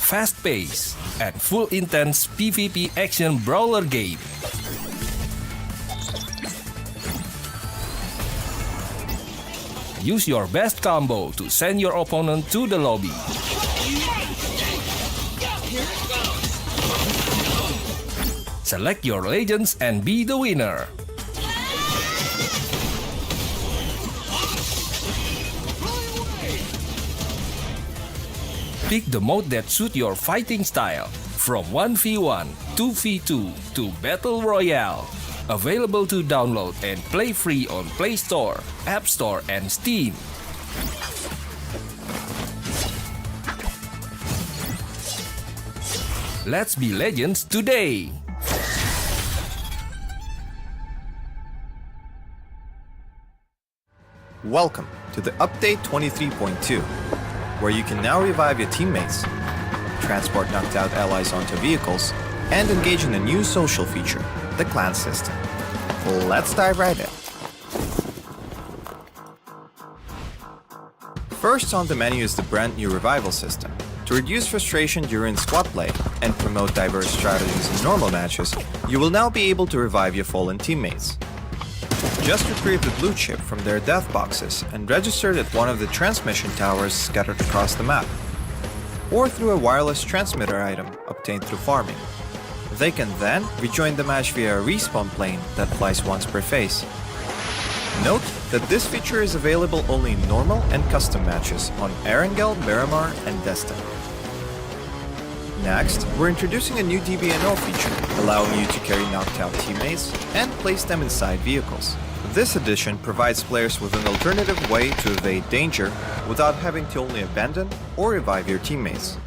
Fast-paced and full intense PvP action brawler game. Use your best combo to send your opponent to the lobby. Select your legends and be the winner. Pick the mode that suits your fighting style, from 1v1, 2v2 to Battle Royale. Available to download and play free on Play Store, App Store and Steam. Let's be legends today! Welcome to the Update 23.2, where you can now revive your teammates, transport knocked out allies onto vehicles, and engage in a new social feature, the clan system. Let's dive right in. First on the menu is the brand new revival system. To reduce frustration during squad play and promote diverse strategies in normal matches, you will now be able to revive your fallen teammates. Just retrieve the blue chip from their death boxes and register it at one of the transmission towers scattered across the map, or through a wireless transmitter item obtained through farming. They can then rejoin the match via a respawn plane that flies once per phase. Note that this feature is available only in normal and custom matches on ArkAngel, Miramar, and Jester. Next, we're introducing a new DBNO feature, allowing you to carry knocked out teammates and place them inside vehicles. This addition provides players with an alternative way to evade danger without having to only abandon or revive your teammates.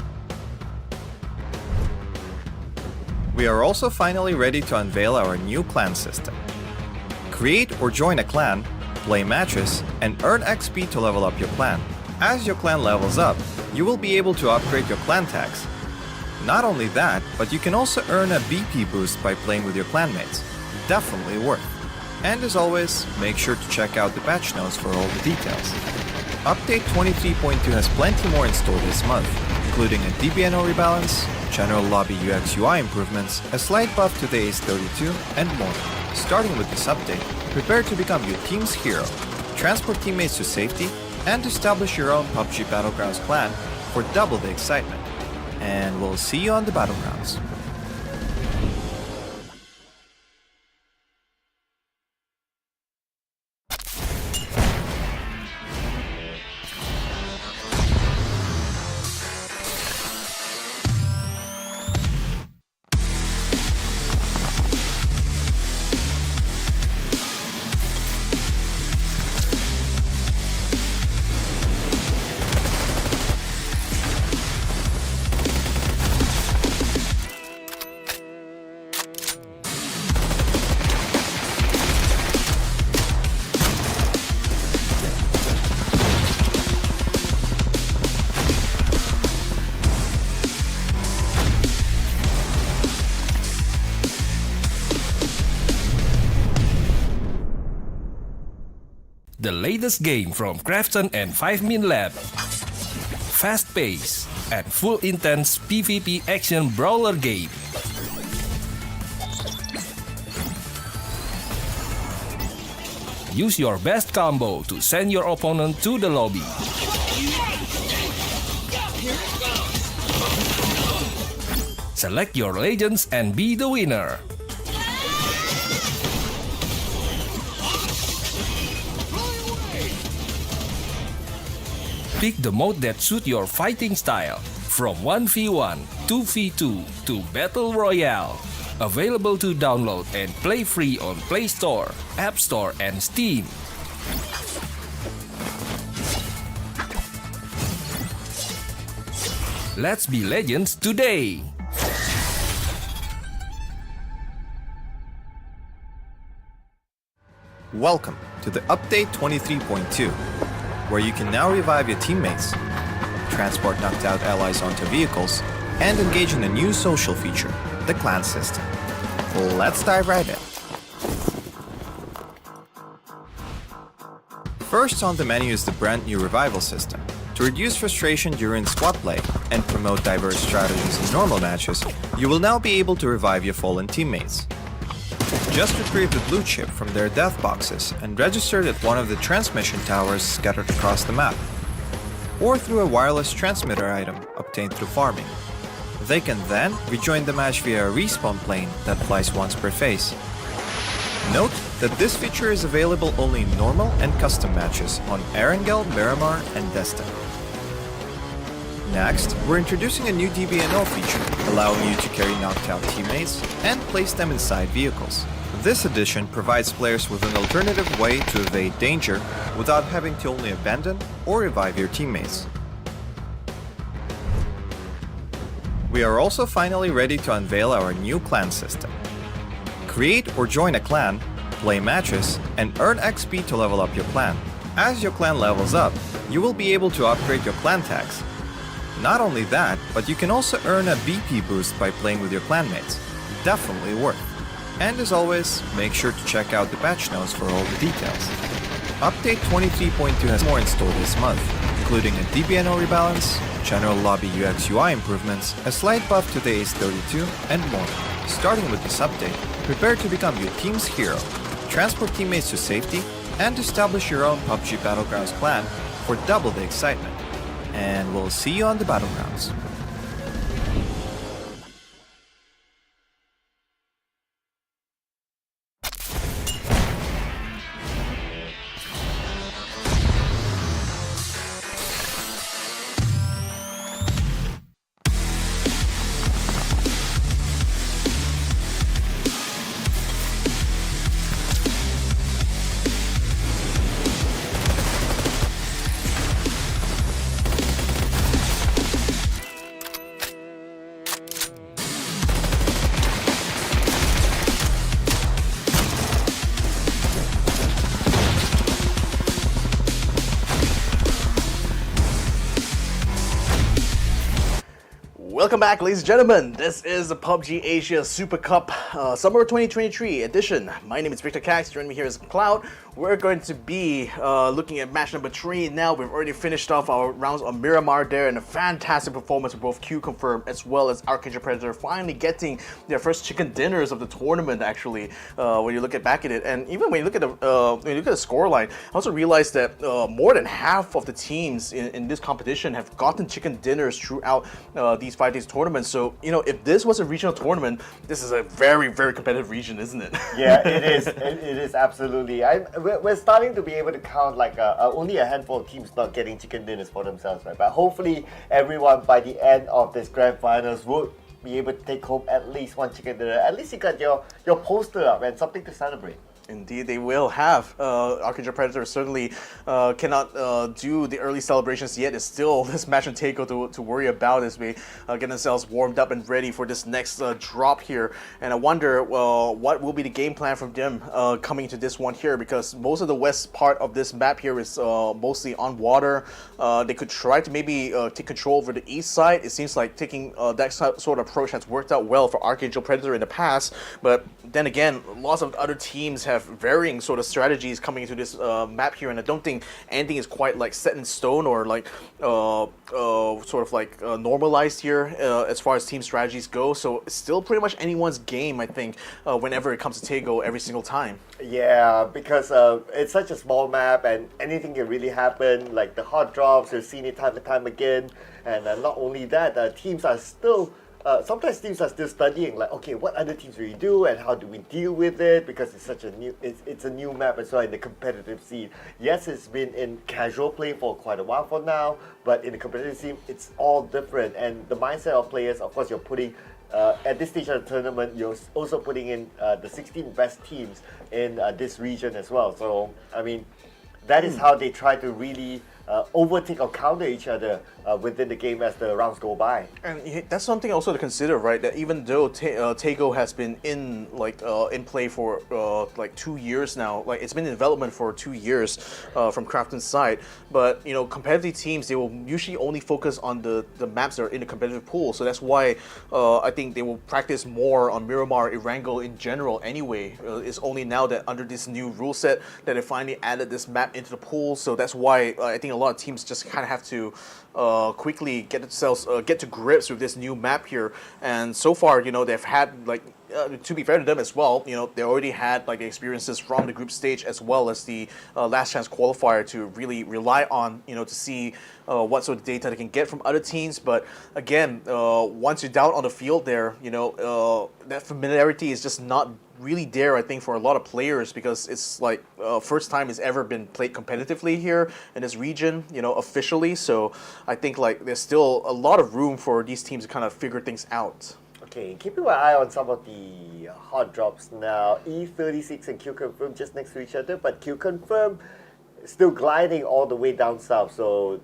We are also finally ready to unveil our new clan system. Create or join a clan, play matches, and earn XP to level up your clan. As your clan levels up, you will be able to upgrade your clan tags. Not only that, but you can also earn a BP boost by playing with your clanmates. Definitely worth. And as always, make sure to check out the patch notes for all the details. Update 23.2 has plenty more in store this month, including a DBNO rebalance, general lobby UX UI improvements, a slight buff to the Ace 32, and more. Starting with this update, prepare to become your team's hero, transport teammates to safety, and establish your own PUBG Battlegrounds clan for double the excitement. And we'll see you on the Battlegrounds. The latest game from Krafton and 5min Lab. Fast-paced and full intense PvP action brawler game. Use your best combo to send your opponent to the lobby. Select your legends and be the winner. Pick the mode that suits your fighting style, from 1v1, 2v2 to Battle Royale. Available to download and play free on Play Store, App Store and Steam. Let's be legends today! Welcome to the Update 23.2, where you can now revive your teammates, transport knocked out allies onto vehicles, and engage in a new social feature, the clan system. Let's dive right in. First on the menu is the brand new revival system. To reduce frustration during squad play and promote diverse strategies in normal matches, you will now be able to revive your fallen teammates. Just retrieve the blue chip from their death boxes and register it at one of the transmission towers scattered across the map, or through a wireless transmitter item obtained through farming. They can then rejoin the match via a respawn plane that flies once per phase. Note that this feature is available only in normal and custom matches on ArkAngel, Miramar, and Jester. Next, we're introducing a new DBNO feature, allowing you to carry knocked out teammates and place them inside vehicles. This addition provides players with an alternative way to evade danger without having to only abandon or revive your teammates. We are also finally ready to unveil our new clan system. Create or join a clan, play matches, and earn XP to level up your clan. As your clan levels up, you will be able to upgrade your clan tags. Not only that, but you can also earn a BP boost by playing with your clanmates. Definitely worth. And as always, make sure to check out the patch notes for all the details. Update 23.2 has more installed this month, including a DBNO rebalance, general lobby UX UI improvements, a slight buff to the Ace 32, and more. Starting with this update, prepare to become your team's hero, transport teammates to safety, and establish your own PUBG Battlegrounds clan for double the excitement. And we'll see you on the Battlegrounds. Welcome back, ladies and gentlemen. This is the PUBG Asia Super Cup Summer 2023 edition. My name is Victor Cax. Joining me here is Cloud. We're going to be looking at match number 3 now. We've already finished off our rounds on Miramar there, and a fantastic performance of both QConfirm as well as ArkAngel Predator, finally getting their first chicken dinners of the tournament. Actually, when you look back at it, and even when you look at the scoreline, I also realized that more than half of the teams in this competition have gotten chicken dinners throughout these 5 days tournaments. So if this was a regional tournament, this is a very, very competitive region, isn't it? Yeah, it is. It is absolutely. We're starting to be able to count like only a handful of teams not getting chicken dinners for themselves, right? But hopefully everyone by the end of this grand finals will be able to take home at least one chicken dinner. At least you got your poster up and something to celebrate. Indeed, they will have. ArkAngel Predator certainly cannot do the early celebrations yet. It's still this match and takeover to worry about as we get themselves warmed up and ready for this next drop here. And I wonder, what will be the game plan from them coming into this one here? Because most of the west part of this map here is mostly on water. They could try to maybe take control over the east side. It seems like taking that sort of approach has worked out well for ArkAngel Predator in the past. But then again, lots of other teams have varying sort of strategies coming into this map here, and I don't think anything is quite like set in stone or like sort of like normalized here as far as team strategies go. So it's still pretty much anyone's game, I think, whenever it comes to Tego every single time. Yeah, because it's such a small map and anything can really happen. Like the hot drops, you've seen it time and time again. And not only that, teams are still sometimes teams are still studying, like, okay, what other teams will we do and how do we deal with it, because it's such a new, it's a new map as well in the competitive scene. Yes, it's been in casual play for quite a while for now, but in the competitive scene, it's all different. And the mindset of players, of course, you're putting at this stage of the tournament, you're also putting in the 16 best teams in this region as well. So, I mean, that is how they try to really overtake or counter each other within the game as the rounds go by. And that's something also to consider, right? That even though Tago has been in play for 2 years now, like it's been in development for 2 years from Krafton's side, but competitive teams, they will usually only focus on the maps that are in the competitive pool. So that's why I think they will practice more on Miramar, ArkAngel in general anyway. It's only now that under this new rule set that they finally added this map into the pool. So that's why I think a lot of teams just kind of have to quickly get to grips with this new map here. And so far, they've had to be fair to them as well, they already had experiences from the group stage as well as the last chance qualifier to really rely on, to see what sort of data they can get from other teams. But again, once you're down on the field there, that familiarity is just not really there, I think, for a lot of players, because it's first time it's ever been played competitively here in this region, officially. So I think there's still a lot of room for these teams to kind of figure things out. Okay, keeping my eye on some of the hot drops now. E36 and QConfirm just next to each other, but QConfirm still gliding all the way down south, so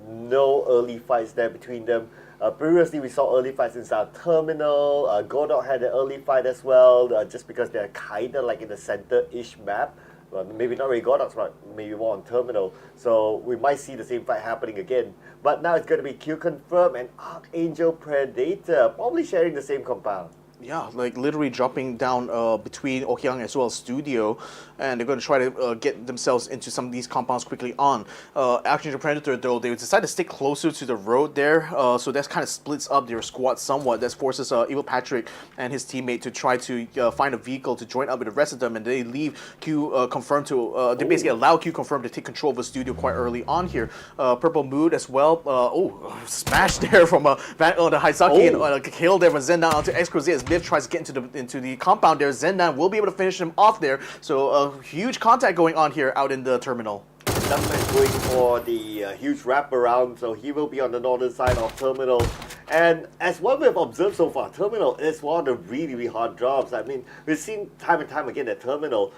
no early fights there between them. Previously, we saw early fights in South Terminal. Godot had an early fight as well, just because they're kind of in the center-ish map. Well, maybe not really Godot's, right? Maybe more on Terminal. So we might see the same fight happening again. But now it's going to be QConfirm and ArkAngel Predator, probably sharing the same compound. Yeah, literally dropping down between Okyang as well as Studio, and they're going to try to get themselves into some of these compounds quickly on. ArkAngel Predator, though, they decided to stick closer to the road there, so that kind of splits up their squad somewhat. That forces Evil Patrick and his teammate to try to find a vehicle to join up with the rest of them, and they leave QConfirm to, they basically allow QConfirm to take control of the Studio quite early on here. Purple Mood as well. Smash there from the Haizaki, and kill there from Zendan onto X-Cruiser as Viv tries to get into the compound there. Zendan will be able to finish him off there. So huge contact going on here out in the terminal. Duckman going for the huge wraparound, so he will be on the northern side of Terminal. And as what we've observed so far, Terminal is one of the really, really hard drops. I mean, we've seen time and time again at Terminal,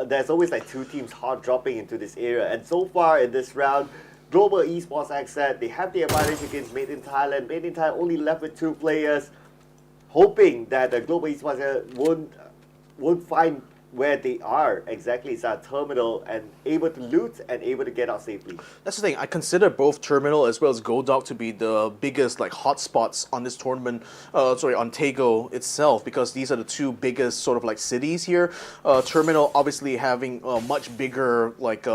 there's always two teams hard dropping into this area. And so far in this round, Global Esports Xsset, they have the advantage against Made in Thailand. Made in Thailand only left with 2 players, hoping that the Global Esports won't find where they are exactly. It's at Terminal and able to loot and able to get out safely. That's the thing. I consider both Terminal as well as Godok to be the biggest hotspots on this tournament. On Tago itself, because these are the 2 biggest sort of cities here. Terminal obviously having much bigger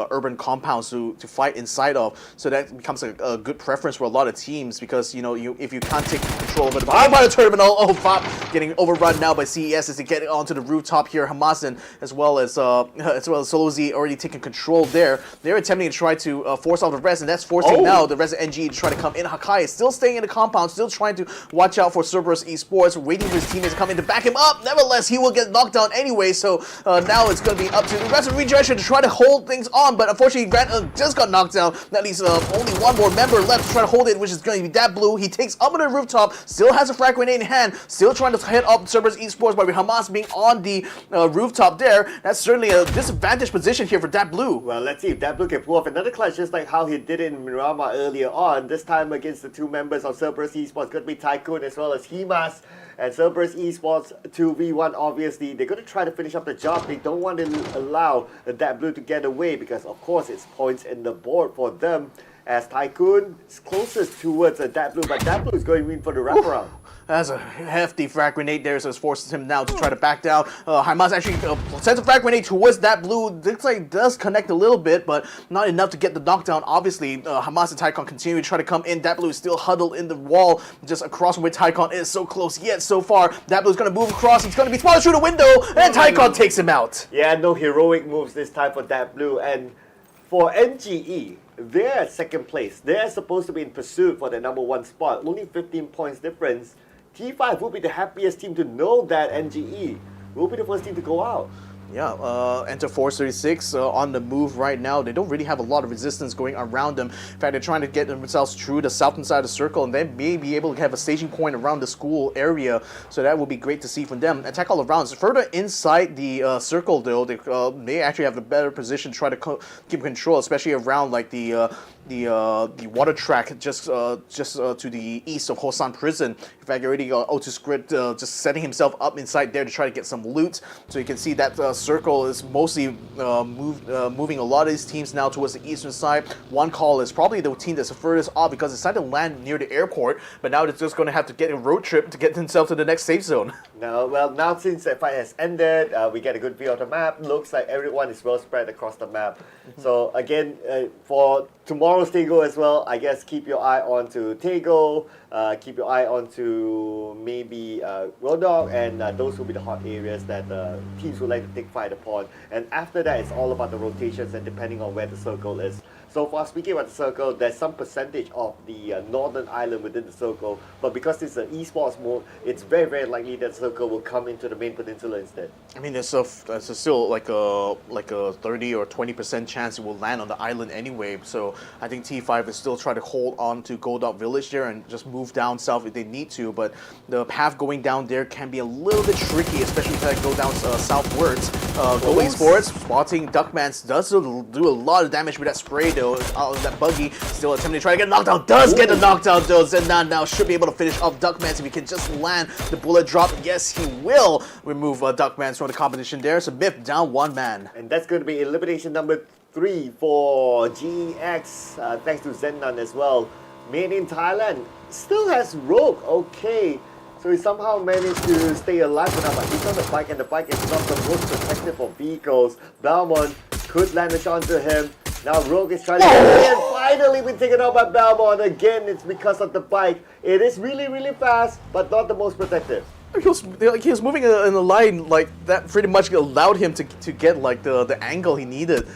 urban compounds to fight inside of, so that becomes a good preference for a lot of teams, because if you can't take control over the by the Terminal, Pop getting overrun now by CES as they get onto the rooftop here. Hamasan as well as Solo Z already taking control there. They're attempting to try to force off the rest, and that's forcing now the rest of NG to try to come in. Hakai is still staying in the compound, still trying to watch out for CERBERUS Esports, waiting for his teammates to come in to back him up. Nevertheless, he will get knocked down anyway, so now it's going to be up to the rest of Rejection to try to hold things on, but unfortunately Grant just got knocked down. That leaves only one more member left to try to hold it, which is going to be that Blue. He takes up on the rooftop, still has a frag grenade in hand, still trying to head up CERBERUS Esports, but with Hamas being on the rooftop there, that's certainly a disadvantaged position here for that Blue. Well, let's see if that Blue can pull off another clutch, just like how he did it in Miramar earlier on. This time against the 2 members of CERBERUS Esports, going to be Tycoon as well as Himas. And CERBERUS Esports 2v1, obviously, they're going to try to finish up the job. They don't want to allow that Blue to get away, because of course it's points in the board for them, as Tycoon is closest towards that Blue, but that Blue is going in for the wraparound. That's a hefty frag grenade there, so it forces him now to try to back down. Hamas actually sends a frag grenade towards that Blue. Looks like it does connect a little bit, but not enough to get the knockdown. Obviously, Hamas and Tycon continue to try to come in. That Blue is still huddled in the wall, just across from where Tycon is. So close yet so far. That Blue is going to move across. He's going to be spotted through the window, and Tycon takes him out. Yeah, no heroic moves this time for that Blue. And for NGE, they're at 2nd place. They're supposed to be in pursuit for the number 1 spot. Only 15 points difference. T5 will be the happiest team to know that NGE will be the first team to go out. Yeah, enter Force 36 on the move right now. They don't really have a lot of resistance going around them. In fact, they're trying to get themselves through the southern side of the circle, and they may be able to have a staging point around the school area. So that will be great to see from them. Attack all around. So further inside the circle, though, they actually have a better position to try to keep control, especially around the the water track just to the east of Hosan Prison. In fact, you already got Otuscript just setting himself up inside there to try to get some loot. So you can see that circle is mostly moving a lot of these teams now towards the eastern side. One call is probably the team that's the furthest off because it's decided to land near the airport, but now they're just going to have to get a road trip to get themselves to the next safe zone. Now since the fight has ended, we get a good view of the map. Looks like everyone is well spread across the map. So again, for tomorrow's Tego as well, I guess keep your eye on to Tego, keep your eye on to maybe Road Dogg, and those will be the hot areas that teams would like to take fight upon. And after that, it's all about the rotations and depending on where the circle is. So far, speaking about the circle, there's some percentage of the northern island within the circle, but because it's an esports mode, it's very, very likely that the circle will come into the main peninsula instead. I mean, there's still like a 30 or 20% chance it will land on the island anyway. So I think T5 is still trying to hold on to Gold Dot Village there and just move down south if they need to. But the path going down there can be a little bit tricky, especially if I go down southwards. Go Esports spotting Duckman does do a lot of damage with that spray though. Out of that buggy, still attempting to try to get a knockdown. Does get the knockdown though. Zendan now should be able to finish off Duckman if he can just land the bullet drop. Yes, he will remove Duckman from the competition there. So Biff down one man. And that's going to be elimination number 3 for GEX, thanks to Zendan as well. Made in Thailand, still has Rogue, okay. So he somehow managed to stay alive enough, but he's on the bike and the bike is not the most protective of vehicles. Balmond could land a shot to him. Now Rogue is trying to get and finally been taken out by Balmond. Again, it's because of the bike. It is really, really fast, but not the most protective. He was moving in a line like that pretty much allowed him to get like the angle he needed,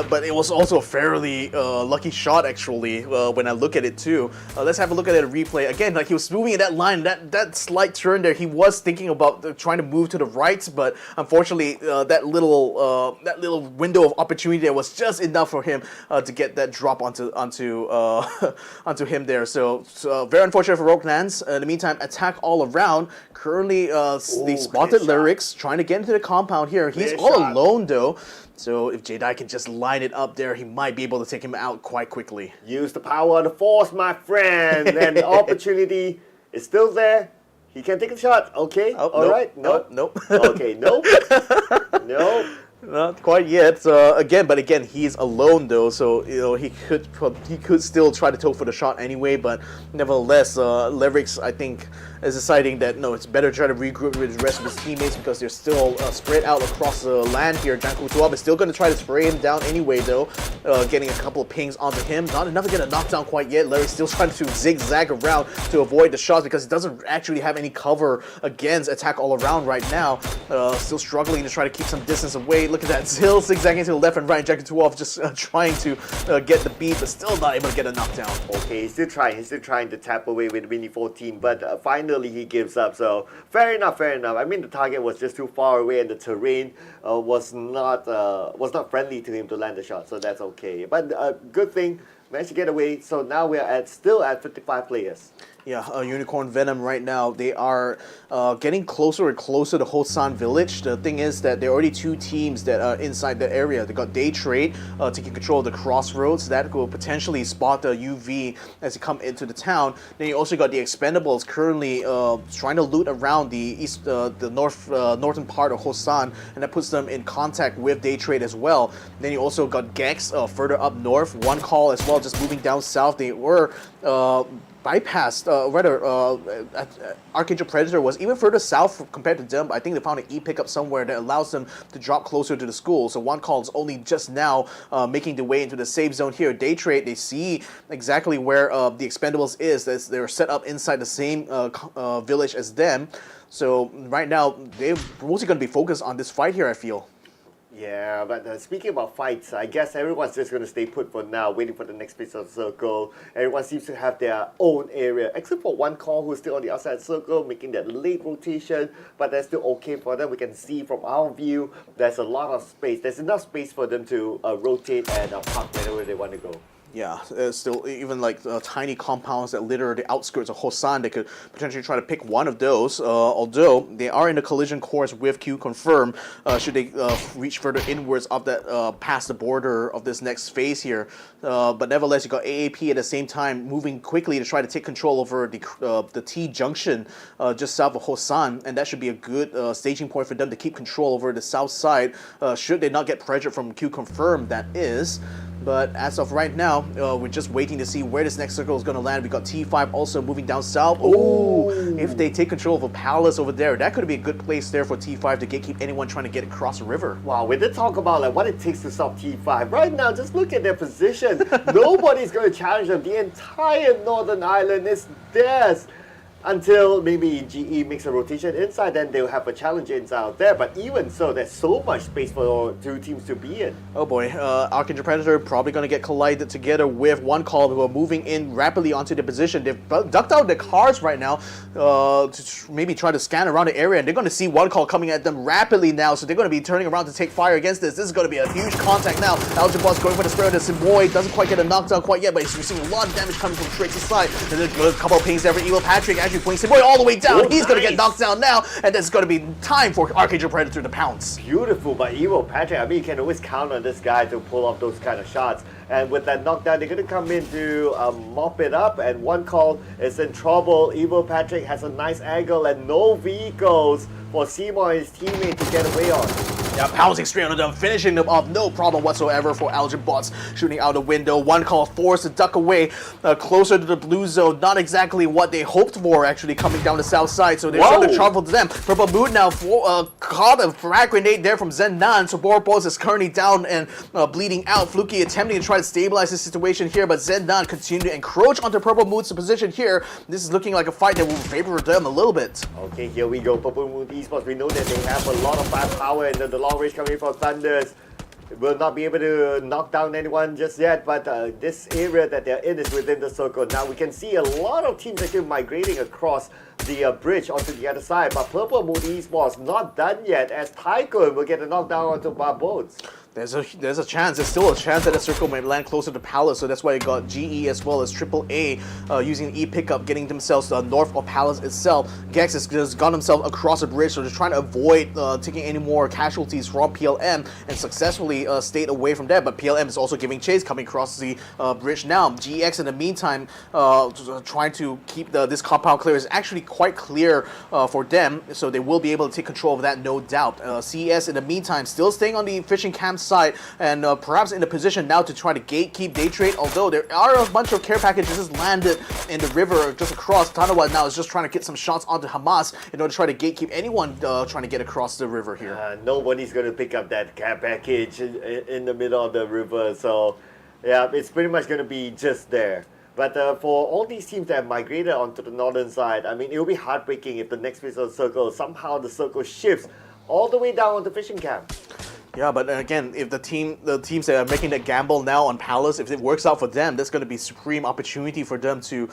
but it was also a fairly lucky shot actually when I look at it too. Let's have a look at it replay again. Like he was moving in that line, that slight turn there. He was thinking about trying to move to the right, but unfortunately that little window of opportunity there was just enough for him to get that drop onto him there. So very unfortunate for Rogue Lands. In the meantime, attack all around. Currently, the spotted Lyrics trying to get into the compound here. He's all alone though, so if Jedi can just line it up there, he might be able to take him out quite quickly. Use the power of the Force, my friend, and the opportunity is still there. He can take a shot. Okay, alright. Nope. Okay, nope. Nope. Not quite yet. But again, he's alone though, so he could still try to go for the shot anyway. But nevertheless, Lyrics I think is deciding that no, it's better to try to regroup with the rest of his teammates because they're still spread out across the land here. Janku Tuab is still going to try to spray him down anyway though, getting a couple of pings onto him. Not enough to get a knockdown quite yet. Lyrics still trying to zigzag around to avoid the shots because he doesn't actually have any cover against attack all around right now. Still struggling to try to keep some distance away. Look at that, still zigzagging to the left and right. Janku Tuab just trying to get the beat, but still not able to get a knockdown. Okay, he's still trying to tap away with Winnie 14, but finally he gives up. So fair enough. I mean, the target was just too far away, and the terrain was not friendly to him to land the shot. So that's okay. But good thing, managed to get away. So now we are still at 55 players. Yeah, Unicorn Venom right now, they are getting closer and closer to Hosan Village. The thing is that there are already two teams that are inside the area. They got Daytrade taking control of the crossroads. That will potentially spot the UV as they come into the town. Then you also got the Expendables currently trying to loot around the northern part of Hosan, and that puts them in contact with Daytrade as well. Then you also got Gex further up north. One call as well, just moving down south. They were bypassed, Archangel Predator was even further south compared to them. I think they found an e-pickup somewhere that allows them to drop closer to the school. So one call is only just now making the way into the safe zone here. Daytrade, they see exactly where the Expendables is. They're set up inside the same village as them. So right now, they're mostly going to be focused on this fight here, I feel. Yeah, but speaking about fights, I guess everyone's just going to stay put for now, waiting for the next piece of the circle. Everyone seems to have their own area, except for one call who's still on the outside the circle, making that late rotation, but that's still okay for them. We can see from our view, there's a lot of space. There's enough space for them to rotate and park wherever they want to go. Yeah, still even like tiny compounds that litter the outskirts of Hosan, they could potentially try to pick one of those. Although they are in a collision course with QConfirm, should they reach further inwards of that past the border of this next phase here. But nevertheless, you got AAP at the same time moving quickly to try to take control over the T junction just south of Hosan, and that should be a good staging point for them to keep control over the south side. Should they not get pressure from QConfirm, that is. But as of right now, we're just waiting to see where this next circle is going to land. We got T5 also moving down south. Oh, if they take control of a palace over there, that could be a good place there for T5 to gatekeep anyone trying to get across the river. Wow, we did talk about like what it takes to stop T5. Right now, just look at their position. Nobody's going to challenge them. The entire northern island is theirs. Until maybe GE makes a rotation inside, then they'll have a challenge inside out there. But even so, there's so much space for two teams to be in. Oh boy, ArkAngel Predator probably going to get collided together with one call who are moving in rapidly onto the position. They've ducked out their cars right now to maybe try to scan around the area, and they're going to see one call coming at them rapidly now, so they're going to be turning around to take fire against this. This is going to be a huge contact now. Algebot's going for the spray of the Simoy, doesn't quite get a knockdown quite yet, but he's receiving a lot of damage coming from Trace's side. And there's a couple of pings there for Evil Patrick, actually putting Simoy all the way down. Oh, he's going to nice. get knocked down now, and there's going to be time for ArkAngel Predator to pounce. Beautiful, but Evil Patrick, I mean, you can always count on this guy to pull off those kind of shots. And with that knockdown, they're going to come in to mop it up, and one call is in trouble. Evil Patrick has a nice angle and no vehicles for Seymour and his teammate to get away on. Yeah, pouncing straight on them, finishing them off, no problem whatsoever for Algebot's shooting out the window. One call forced to duck away closer to the blue zone. Not exactly what they hoped for, actually, coming down the south side. So there's some trouble to them. Purple Moon now caught a frag grenade there from Zendan. So Boros is currently down and bleeding out. Fluky attempting to try to stabilize the situation here, but Zendan continuing to encroach onto Purple Moon's position here. This is looking like a fight that will favor them a little bit. Okay, here we go. Purple Moon Esports. We know that they have a lot of firepower and the long range coming from Thunders. Will not be able to knock down anyone just yet, but this area that they're in is within the circle. Now we can see a lot of teams actually migrating across the bridge onto the other side, but Purple Moon Esports not done yet, as Tycoon will get a knockdown onto Barbodes. There's a chance. There's still a chance that the circle might land closer to Palace, so that's why you got GE as well as AAA using E pickup, getting themselves north of Palace itself. Gex has just got himself across the bridge, so they're trying to avoid taking any more casualties from PLM and successfully stayed away from there. But PLM is also giving chase, coming across the bridge now. GX in the meantime trying to keep this compound clear is actually quite clear for them, so they will be able to take control of that, no doubt. CES in the meantime still staying on the fishing camp side and perhaps in a position now to try to gatekeep Daytrade, although there are a bunch of care packages just landed in the river just across. Tanawa now is just trying to get some shots onto Hamas in order to try to gatekeep anyone trying to get across the river here. Nobody's going to pick up that care package in the middle of the river, so yeah, it's pretty much going to be just there. But for all these teams that have migrated onto the northern side, I mean, it will be heartbreaking if the next phase of the circle, somehow the circle shifts all the way down onto fishing camp. Yeah, but again, if the teams that are making that gamble now on Palace, if it works out for them, that's going to be supreme opportunity for them to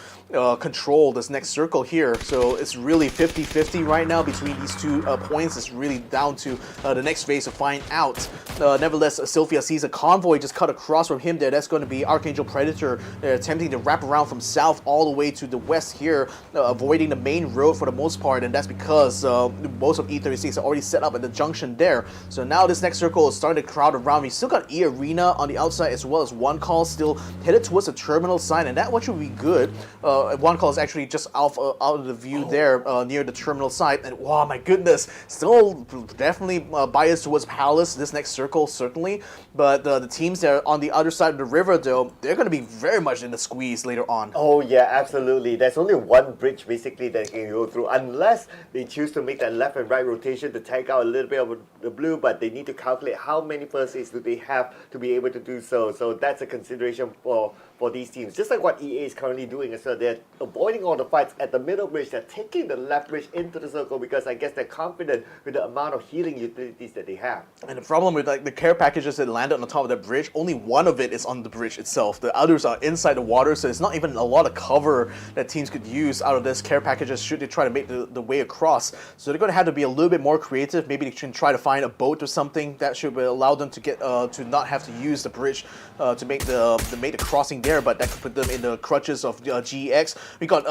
control this next circle here. So it's really 50-50 right now between these 2 points. It's really down to the next phase to find out. Nevertheless, Sylphia sees a convoy just cut across from him there. That's going to be ArkAngel Predator. They're attempting to wrap around from south all the way to the west here, avoiding the main road for the most part, and that's because most of E36 are already set up at the junction there. So now this next circle is starting to crowd around. We still got eArena on the outside as well as one call still headed towards the terminal side, and that one should be good. One call is actually just out of the view there near the terminal side, and wow, my goodness, still definitely biased towards Palace, this next circle certainly, but the teams that are on the other side of the river though, they're going to be very much in the squeeze later on. Oh yeah, absolutely. There's only one bridge basically that can go through, unless they choose to make that left and right rotation to take out a little bit of the blue, but they need to calculate how many first aids do they have to be able to do so. So that's a consideration for these teams. Just like what EA is currently doing as well. They're avoiding all the fights at the middle bridge. They're taking the left bridge into the circle because I guess they're confident with the amount of healing utilities that they have. And the problem with like the care packages that landed on the top of the bridge, only one of it is on the bridge itself. The others are inside the water, so it's not even a lot of cover that teams could use out of this care packages should they try to make the way across. So they're going to have to be a little bit more creative. Maybe they can try to find a boat or something that should allow them to get to not have to use the bridge to make the crossing there, but that could put them in the crutches of GX. We got,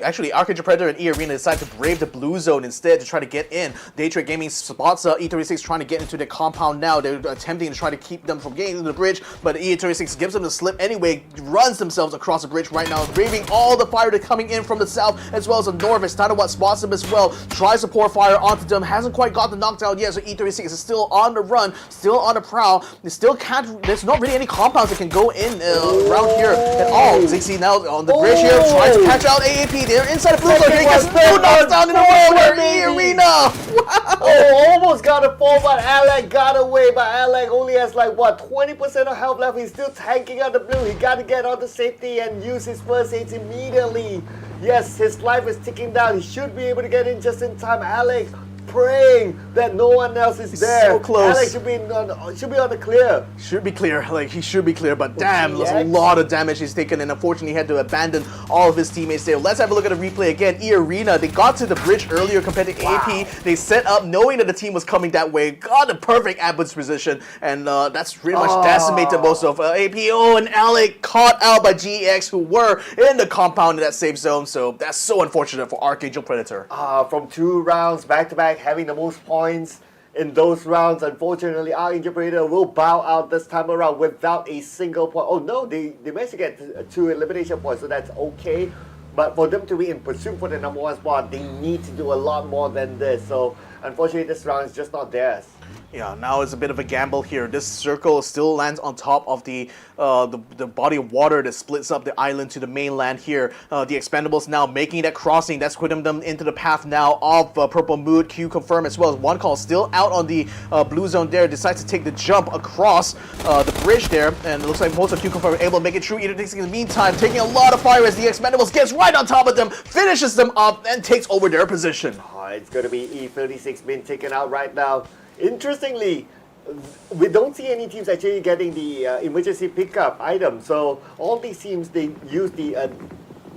actually, ArkAngel Predator and eArena decide to brave the blue zone instead to try to get in. Daytrade Gaming spots E36 trying to get into their compound now. They're attempting to try to keep them from getting into the bridge, but E36 gives them the slip anyway, runs themselves across the bridge right now, braving all the fire that's coming in from the south as well as the north. Expendables spots them as well, tries to pour fire onto them, hasn't quite got the knockdown yet, so E36 is still on the run, still on the prowl. They still can't, there's not really any compounds that can go in around here at all. Zixi now on the bridge here, tries to catch out AAP. They're inside the blue zone. He gets no knockdown in a row there, eArena. Wow. Oh, almost got a fall, but Alec got away. But Alec only has like what, 20% of health left. He's still tanking out the blue. He got to get on the safety and use his first aids immediately. Yes, his life is ticking down. He should be able to get in just in time. Alec praying that no one else is there. So close. Alex should be on the clear. Should be clear, like he should be clear, but damn, there's a lot of damage he's taken, and unfortunately he had to abandon all of his teammates there. Let's have a look at the replay again. eArena, they got to the bridge earlier compared to AP. They set up knowing that the team was coming that way, got the perfect ambush position, and that's pretty much decimated most of APO and Alec caught out by GX, who were in the compound in that safe zone, so that's so unfortunate for ArkAngel Predator. From 2 rounds back-to-back, having the most points in those rounds, unfortunately, ArkAngel Predator will bow out this time around without a single point. Oh no, they managed to get 2 elimination points, so that's okay. But for them to be in pursuit for the number 1 spot, they need to do a lot more than this. So unfortunately, this round is just not theirs. Yeah, now it's a bit of a gamble here. This circle still lands on top of the body of water that splits up the island to the mainland here. The Expendables now making that crossing. That's putting them into the path now of Purple Mood, QConfirm, as well as One Call still out on the blue zone there. Decides to take the jump across the bridge there. And it looks like most of QConfirm are able to make it through. E36 in the meantime, taking a lot of fire as the Expendables gets right on top of them, finishes them up, and takes over their position. It's going to be E36 being taken out right now. Interestingly, we don't see any teams actually getting the emergency pickup item. So all these teams, they use the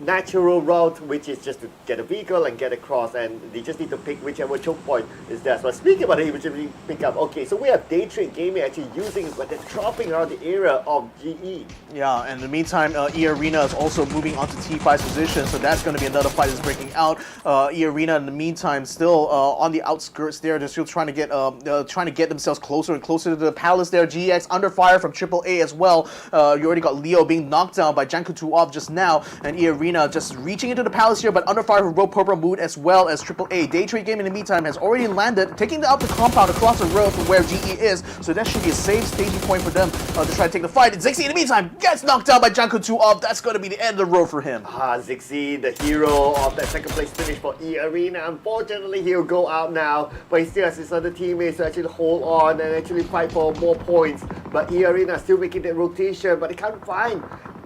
natural route, which is just to get a vehicle and get across, and they just need to pick whichever choke point is there. So speaking about the emergency pickup, okay, so we have Daytrade Gaming actually using it, but they're dropping around the area of GE. Yeah, and in the meantime, eArena is also moving on to T5's position, so that's going to be another fight that's breaking out. eArena, in the meantime, still on the outskirts there. They're still trying to get themselves closer and closer to the palace there. GX under fire from AAA as well. You already got Leo being knocked down by Janku Tuov just now, and eArena just reaching into the palace here, but under fire from Purple Mood as well as AAA. Daytrade Game in the meantime has already landed, taking out the compound across the road from where GE is, so that should be a safe staging point for them to try to take the fight. And Zixi in the meantime gets knocked down by Janku Tuov. That's going to be the end of the road for him. Zixi, the hero of that second place finish for eArena. Unfortunately, he'll go out now, but he still has his other teammates to actually hold on and actually fight for more points. But eArena still making that rotation, but they can't find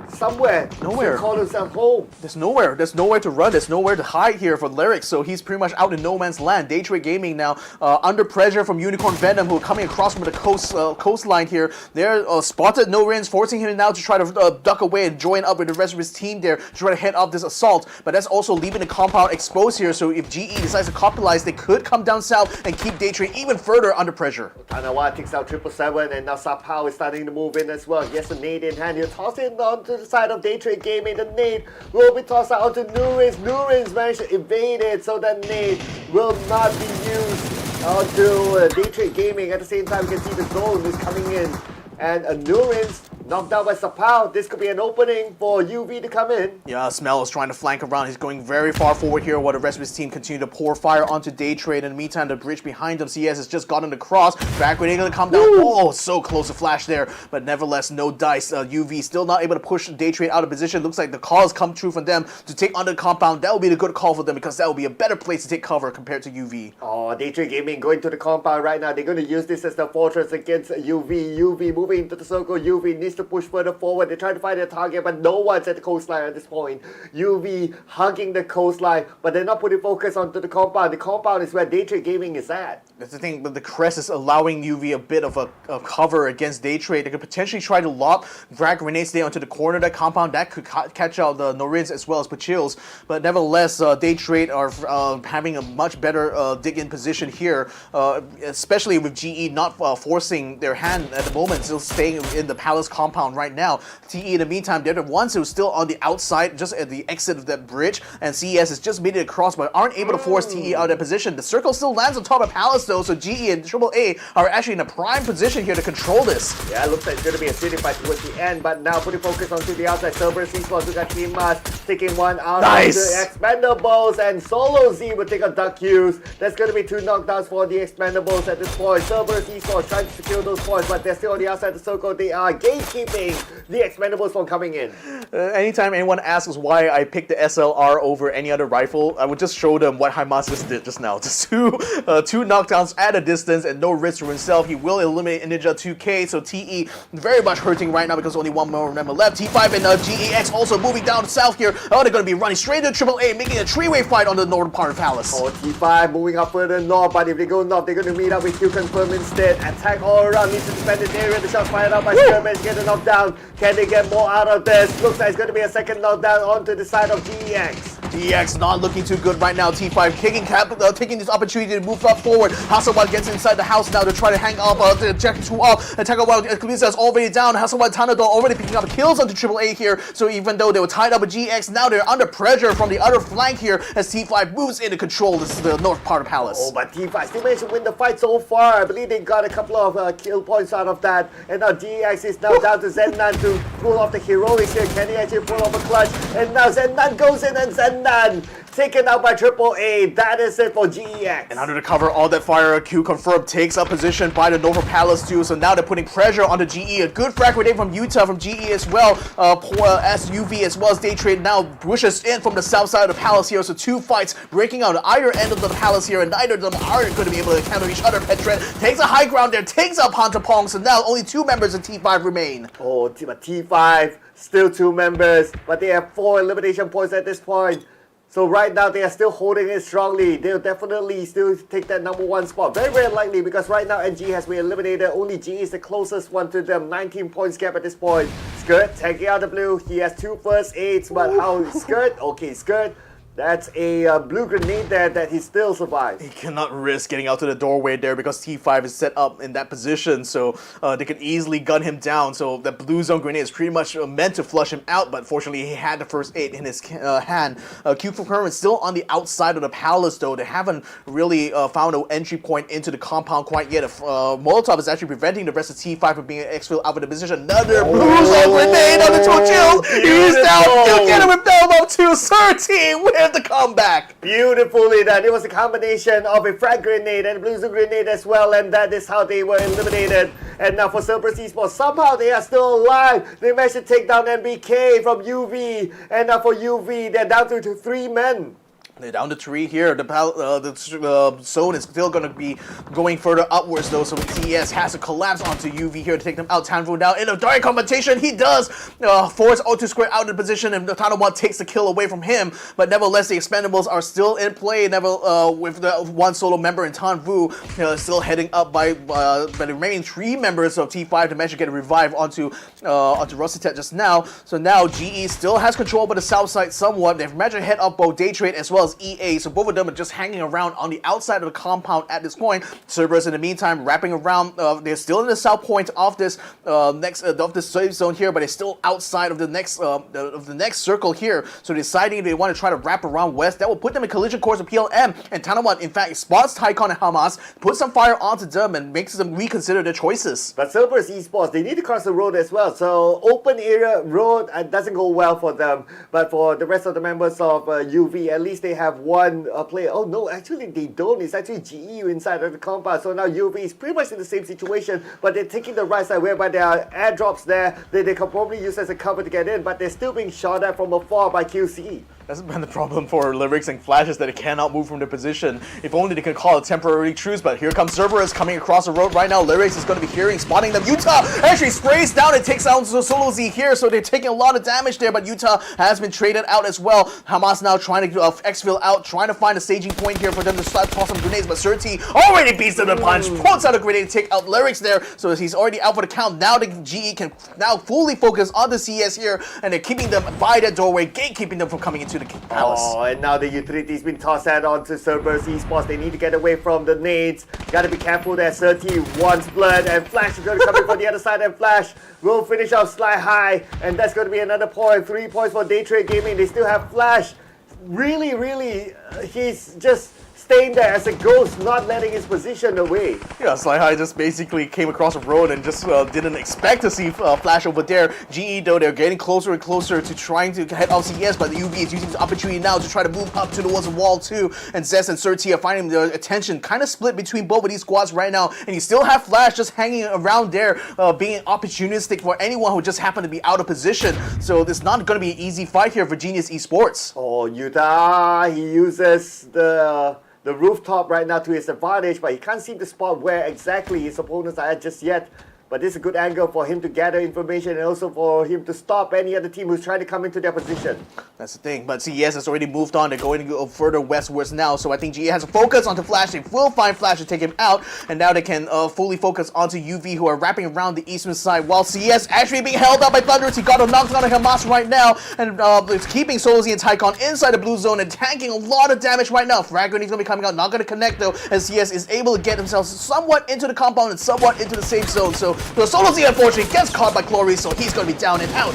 somewhere nowhere to call himself home. There's nowhere to run, there's nowhere to hide here for Lyric, so he's pretty much out in no man's land. Daytrade Gaming now under pressure from Unicorn Venom, who are coming across from the coastline here. They're spotted No Rins, forcing him now to try to duck away and join up with the rest of his team there to try to head up this assault, but that's also leaving the compound exposed here, so if GE decides to capitalize, they could come down south and keep Daytrade even further under pressure. Tanawa takes out 777, and now Sapao is starting to move in as well. He has a nade in hand. He'll toss it onto the side of Daytrade Gaming. The nade will be tossed out onto Nurins. Nurins managed to evade it, so that nade will not be used onto Daytrade Gaming. At the same time, you can see the zone is coming in, and Nurins knocked out by Sapao. This could be an opening for UV to come in. Yeah, Smell is trying to flank around. He's going very far forward here while the rest of his team continue to pour fire onto Daytrade. In the meantime, the bridge behind him, CS has just gotten across. Back when they're going to come down. Oh, so close to flash there. But nevertheless, no dice. UV still not able to push Daytrade out of position. Looks like the call has come true for them to take on the compound. That will be the good call for them, because that will be a better place to take cover compared to UV. Oh, Daytrade Gaming going to the compound right now. They're going to use this as the fortress against UV. UV moving into the circle. UV needs to push further forward. They're trying to find their target, but no one's at the coastline at this point. UV hugging the coastline, but they're not putting focus onto the compound. The compound is where Daytrade Gaming is at. That's the thing, but the crest is allowing UV a bit of a cover against Daytrade. They could potentially try to lob drag grenades there onto the corner of that compound. That could catch out the Norids as well as Pachills. But nevertheless, Daytrade are having a much better dig-in position here, especially with GE not forcing their hand at the moment, still staying in the Palace compound right now. TE, in the meantime, they're the ones who are still on the outside, just at the exit of that bridge, and CES has just made it across, but aren't able to force TE out of that position. The circle still lands on top of Palace, though, so GE and AAA are actually in a prime position here to control this. Yeah, it looks like it's going to be a city fight towards the end, but now putting focus onto the outside. Cerberus Esports who got Team Mars taking one out Nice. of the Expendables, and Solo Z will take a duck use. There's going to be 2 knockdowns for the Expendables at this point. Cerberus Esports trying to secure those points, but they're still on the outside of the circle. They are gatekeeping the Expendables from coming in. Anytime anyone asks why I picked the SLR over any other rifle, I would just show them what Hamas just did just now. Just two knockdowns at a distance and no risk for himself. He will eliminate Ninja 2K, so TE very much hurting right now because only one more member left. T5 and GEX also moving down south here. Oh, they're going to be running straight into AAA, making a three-way fight on the northern part of Palace. Oh, T5 moving up further north, but if they go north, they're going to meet up with QConfirm instead. Attack all around, needs to defend this area. The shots fired out by Skirmish, get a knockdown. Can they get more out of this? Looks like it's going to be a second knockdown onto the side of GEX. GEX not looking too good right now. T5 taking this opportunity to move up forward. Hasselblad gets inside the house now to try to hang up the Jack 2 off. Attacker while Kalisa is already down. Hasselblad Tanadol already picking up kills onto AAA here. So even though they were tied up with GX, now they're under pressure from the other flank here as T5 moves into control. This is the north part of Palace. Oh, but T5 still managed to win the fight so far. I believe they got a couple of kill points out of that. And now GX is now down to Zennan to pull off the heroics here. Can he actually pull off a clutch? And now Zennan goes in, and Zennan taken out by AAA. That is it for GEX. And under the cover, all that fire, QConfirm takes up position by the Nova Palace too. So now they're putting pressure onto GE. A good frag grenade from Utah from GE as well. As UV as well as Daytrade now pushes in from the south side of the Palace here. So 2 fights breaking out at either end of the Palace here, and neither of them are going to be able to counter each other. Petred takes a high ground there, takes out Pantapong. So now only 2 members of T5 remain. Oh, but T5 still 2 members, but they have 4 elimination points at this point. So right now they are still holding it strongly. They'll definitely still take that number 1 spot. Very, very likely because right now NG has been eliminated. Only G is the closest one to them. 19 points gap at this point. Skirt taking out the blue. He has 2 first aids, but how Skirt? Okay, Skirt. That's a blue grenade there that he still survives. He cannot risk getting out to the doorway there because T5 is set up in that position, so they could easily gun him down. So the blue zone grenade is pretty much meant to flush him out, but fortunately he had the first aid in his hand. QConfirm is still on the outside of the Palace though. They haven't really found an entry point into the compound quite yet. Molotov is actually preventing the rest of T5 from being exfilled out of the position. Another blue zone grenade on the Tochills. He's down. He'll get him with Belmo too. 13 with the comeback. Beautifully done. It was a combination of a frag grenade and a blue zone grenade as well, and that is how they were eliminated. And now for Cerberus Esports, somehow they are still alive. They managed to take down MBK from UV, and now for UV, they're down to 3 men. They're down to 3 here. The zone is still going to be going further upwards though, so TS has to collapse onto UV here to take them out. Tanfu now in a direct confrontation. He does force Auto Square out of position, and Tanawan takes the kill away from him. But nevertheless, the Expendables are still in play. With the 1 solo member in Tanfu still heading up by the remaining 3 members of T5 to manage to get a revive onto Rossetet just now. So now GE still has control over the south side somewhat. They've managed to head up both Daytrade as well as EA, so both of them are just hanging around on the outside of the compound at this point. Cerberus in the meantime wrapping around. They're still in the south point of this safe zone here, but they're still outside of the next circle here. So deciding if they want to try to wrap around west, that will put them in collision course with PLM. And Tanawan in fact spots Tycon and Hamas, puts some fire onto them, and makes them reconsider their choices. But Cerberus Esports, they need to cross the road as well. So open area road doesn't go well for them. But for the rest of the members of UV, at least they have 1 player. Oh no, actually they don't. It's actually GEU inside of the compound. So now UV is pretty much in the same situation, but they're taking the right side whereby there are airdrops there that they can probably use as a cover to get in, but they're still being shot at from afar by QCE. That's been the problem for Lyrics and Flash is that it cannot move from their position. If only they could call a temporary truce, but here comes CERBERUS coming across the road right now. Lyrics is going to be hearing, spotting them. Utah actually sprays down and takes out Solo Z here, so they're taking a lot of damage there, but Utah has been traded out as well. Hamas now trying to exfil out, trying to find a staging point here for them to start toss some grenades, but Surti already beats them to the punch, pulls out a grenade to take out Lyrics there, so he's already out for the count. Now the GE can now fully focus on the CS here, and they're keeping them by that doorway, gatekeeping them from coming into the palace. Oh, and now the utility's been tossed out onto CERBERUS Esports. They need to get away from the nades. Gotta be careful there. Surti wants blood, and Flash is going to come in from the other side, and Flash will finish off Sly High, and that's going to be another point. 3 points for Daytrade Gaming. They still have Flash. Really, he's just staying there as a ghost, not letting his position away. Yeah, Sly High just basically came across the road and just didn't expect to see Flash over there. GE though, they're getting closer and closer to trying to head off CS, but the UV is using the opportunity now to try to move up towards the wall too. And Zest and Surti are finding their attention kind of split between both of these squads right now. And you still have Flash just hanging around there, being opportunistic for anyone who just happened to be out of position. So it's not going to be an easy fight here for Genius Esports. Oh, Utah, he uses the rooftop right now to his advantage, but he can't seem to spot where exactly his opponents are at just yet. But this is a good angle for him to gather information and also for him to stop any other team who's trying to come into their position. That's the thing, but CES has already moved on. They're going to go further westwards now, so I think GE has a focus onto Flash. They will find Flash to take him out, and now they can fully focus onto UV, who are wrapping around the eastern side, while CES actually being held up by Thunderous. He got a knockdown on Hamas right now, and it's keeping Solozy and Tycon inside the blue zone and tanking a lot of damage right now. Frag Grenade's going to be coming out, not going to connect though, as CS is able to get themselves somewhat into the compound and somewhat into the safe zone. So Solozy unfortunately gets caught by Clory, so he's going to be down and out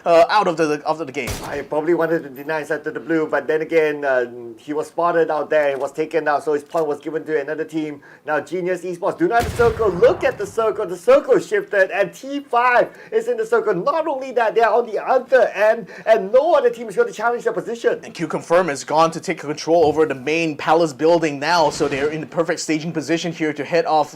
out of the game. I probably wanted to deny inside to the blue, but then again, he was spotted out there. He was taken out, so his point was given to another team. Now, Genius Esports do not have the circle. Look at the circle. The circle shifted, and T5 is in the circle. Not only that, they are on the other end, and no other team is going to challenge their position. And QConfirm has gone to take control over the main palace building now, so they're in the perfect staging position here to head off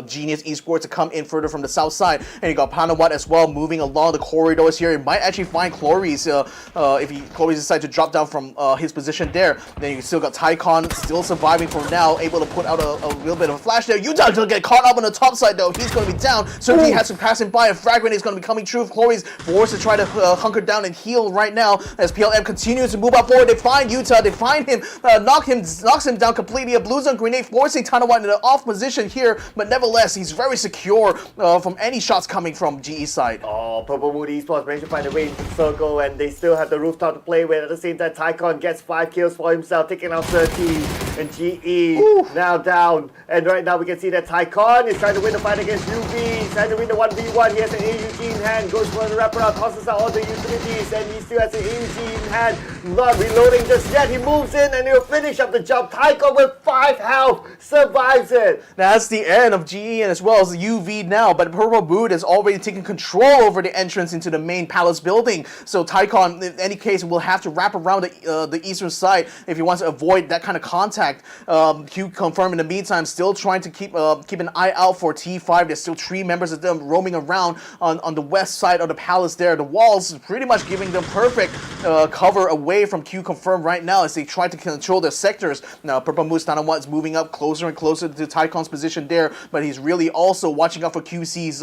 Genius Esports to come in further from the south side. And you got Panawat as well moving along the corridors here. You might actually find Cloris if Cloris decides to drop down from his position there. Then you still got Tycon still surviving for now, able to put out a little bit of a flash there. Utah will get caught up on the top side though. He's going to be down. Certainly has to pass him by, and Frag Grenade is going to be coming true. Cloris forced to try to hunker down and heal right now as PLM continues to move up forward. They find Utah, they find him, knocks him down completely. A blue zone grenade forcing Tanawat into the off position here, but nevertheless he's very secure from any shots coming from GE side. Oh, Purple Mood Esports managed to find a way into the circle, and they still have the rooftop to play with. At the same time, Tycon gets 5 kills for himself, taking out 13, and GE now down. And right now we can see that Tycon is trying to win the fight against UV. He's trying to win the 1v1. He has an AUG in hand, goes for the wraparound, tosses out all the utilities, and he still has an AUG in hand. Not reloading just yet. He moves in and he'll finish up the jump. Tycon with 5 health survives it. That's the end of GE and as well as the UV now, but Purple Mood has already taken control over the entrance into the main palace building. So Tycon, in any case, will have to wrap around the eastern side if he wants to avoid that kind of contact. QConfirm in the meantime still trying to keep an eye out for T5. There's still 3 members of them roaming around on the west side of the palace there. The walls pretty much giving them perfect cover away from QConfirm right now as they try to control their sectors. Now Purple Moose Tanawat is moving up closer and closer to Tycon's position there, but he's really also watching out for QC's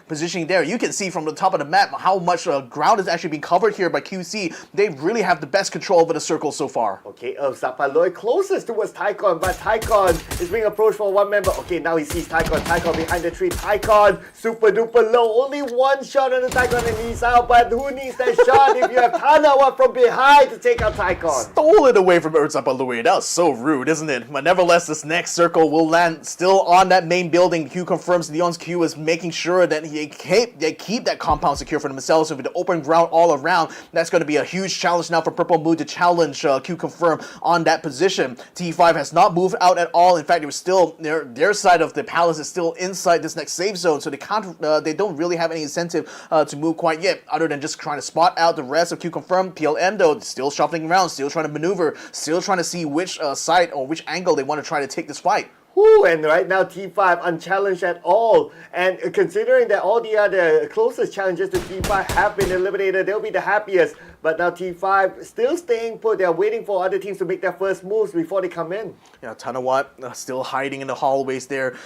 positioning there. You can see from the top of the map how much ground is actually being covered here by QC. They really have the best control over the circle so far. Okay, Zapaloy closest towards Tycon, but Tycon is being approached for 1 member. Okay, now he sees Tycon. Tycon behind the tree. Tycon super duper low. Only 1 shot on the Tycon and he's out, but who needs that shot if you have Tanawa from behind to take out Tycon? Stole it away from Zapaloy. That was so rude, isn't it? But nevertheless, this next circle will land still on that main building. Q confirms Leon's Q is making sure that they keep that compound secure for themselves with the open ground all around. That's going to be a huge challenge now for Purple Mood to challenge Q confirm on that position. T5 has not moved out at all. In fact, they were still their side of the palace is still inside this next safe zone, so they don't really have any incentive to move quite yet, other than just trying to spot out the rest of Q confirm. PLM though still shuffling around, still trying to maneuver, still trying to see which side or which angle they want to try to take this fight. Whew, and right now T5 unchallenged at all. And considering that all the other closest challenges to T5 have been eliminated, they'll be the happiest. But now T5 still staying put. They're waiting for other teams to make their first moves before they come in. Yeah, Tanawat still hiding in the hallways there.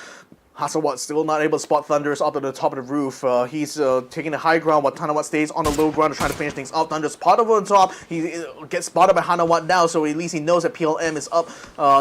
Hasawat still not able to spot Thunders up to the top of the roof. He's taking the high ground while Tanawat stays on the low ground to try to finish things off. Thunders spotted on top. He gets spotted by Hanawat now, so at least he knows that PLM is up,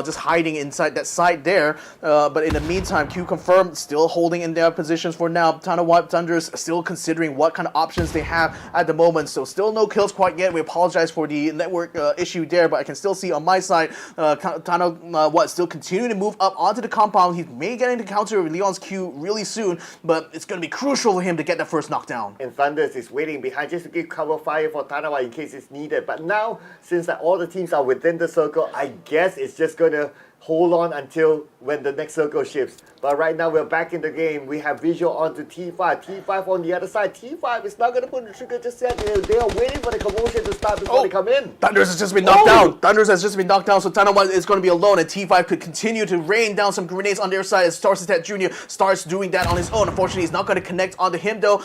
just hiding inside that side there. But in the meantime, QConfirm still holding in their positions for now. Tanawat Thunders still considering what kind of options they have at the moment. So still no kills quite yet. We apologize for the network issue there, but I can still see on my side, Tanawat still continuing to move up onto the compound. He may get into counter Leon's Q really soon, but it's going to be crucial for him to get that first knockdown. And Thunders is waiting behind just to give cover fire for Tanawa in case it's needed. But now, since all the teams are within the circle, I guess it's just going to hold on until when the next circle shifts. But right now we're back in the game. We have visual onto T5. T5 on the other side. T5 is not going to put the trigger just yet. They are waiting for the commotion to start before they come in. Thunders has just been knocked down. Thunders has just been knocked down, so Tanawa is going to be alone, and T5 could continue to rain down some grenades on their side as SunSister Jr. starts doing that on his own. Unfortunately, he's not going to connect onto him though.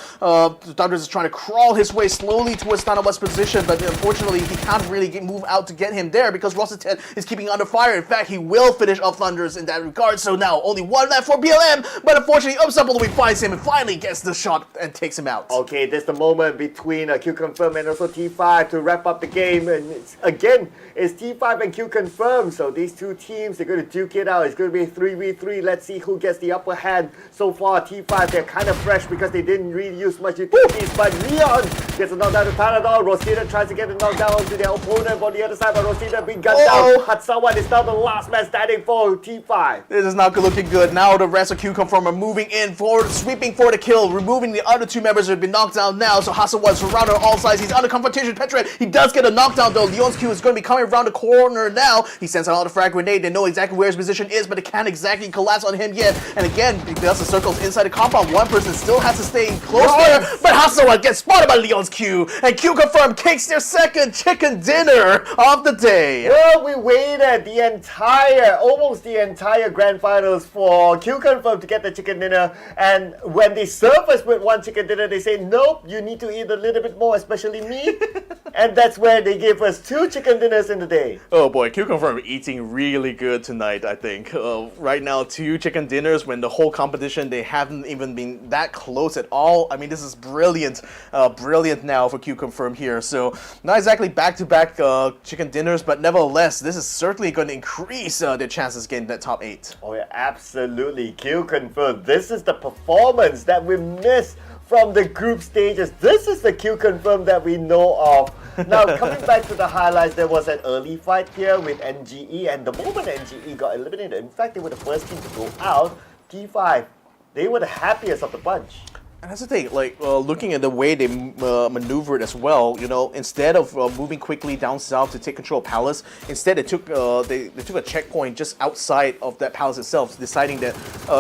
Thunders is trying to crawl his way slowly towards Tanawa's position, but unfortunately he can't really move out to get him there because Xsset is keeping under fire. In fact, he will finish off Thunders in that regard. So now only one left for BLM, but unfortunately Upsupple finds him and finally gets the shot and takes him out. Okay, this is the moment between QConfirm and also T5 to wrap up the game. And it's T5 and QConfirm. So these two teams, they're going to duke it out. It's going to be a 3v3. Let's see who gets the upper hand. So far, T5, they're kind of fresh because they didn't really use much utilities. But Leon gets a knockdown to Panadol. Rosita tries to get a knockdown onto their opponent on the other side, but Rosita being gunned down. Hatsawa is now the last man standing for T5. This is not looking good. Now the rest of QConfirm are moving in forward, sweeping for the kill, removing the other two members who have been knocked down now. So Hasawa is surrounded on all sides. He's under confrontation. Petra, he does get a knockdown though. Leon's Q is going to be coming around the corner now. He sends out a frag grenade. They know exactly where his position is, but it can't exactly collapse on him yet. And again, because the circle's inside the compound, one person still has to stay close there. But Hasawa gets spotted by Leon's Q, and QConfirm takes their second chicken dinner of the day. Well, we waited almost the entire grand finals for QConfirm to get the chicken dinner, and when they serve us with one chicken dinner, they say, nope, you need to eat a little bit more, especially me. And that's where they gave us 2 chicken dinners in the day. Oh boy, QConfirm eating really good tonight, I think. Right now, 2 chicken dinners when the whole competition, they haven't even been that close at all. I mean, this is brilliant. Brilliant now for QConfirm here. So, not exactly back-to-back chicken dinners, but nevertheless, this is certainly going to increase their chances getting that top 8. Oh yeah, absolutely. QConfirm. This is the performance that we missed from the group stages. This is the QConfirm that we know of. Now, coming back to the highlights, there was an early fight here with NGE, and the moment NGE got eliminated, in fact, they were the first team to go out. T5, they were the happiest of the bunch. And that's the thing, like, looking at the way they maneuvered as well, you know, instead of moving quickly down south to take control of Palace, instead they took a checkpoint just outside of that Palace itself, deciding that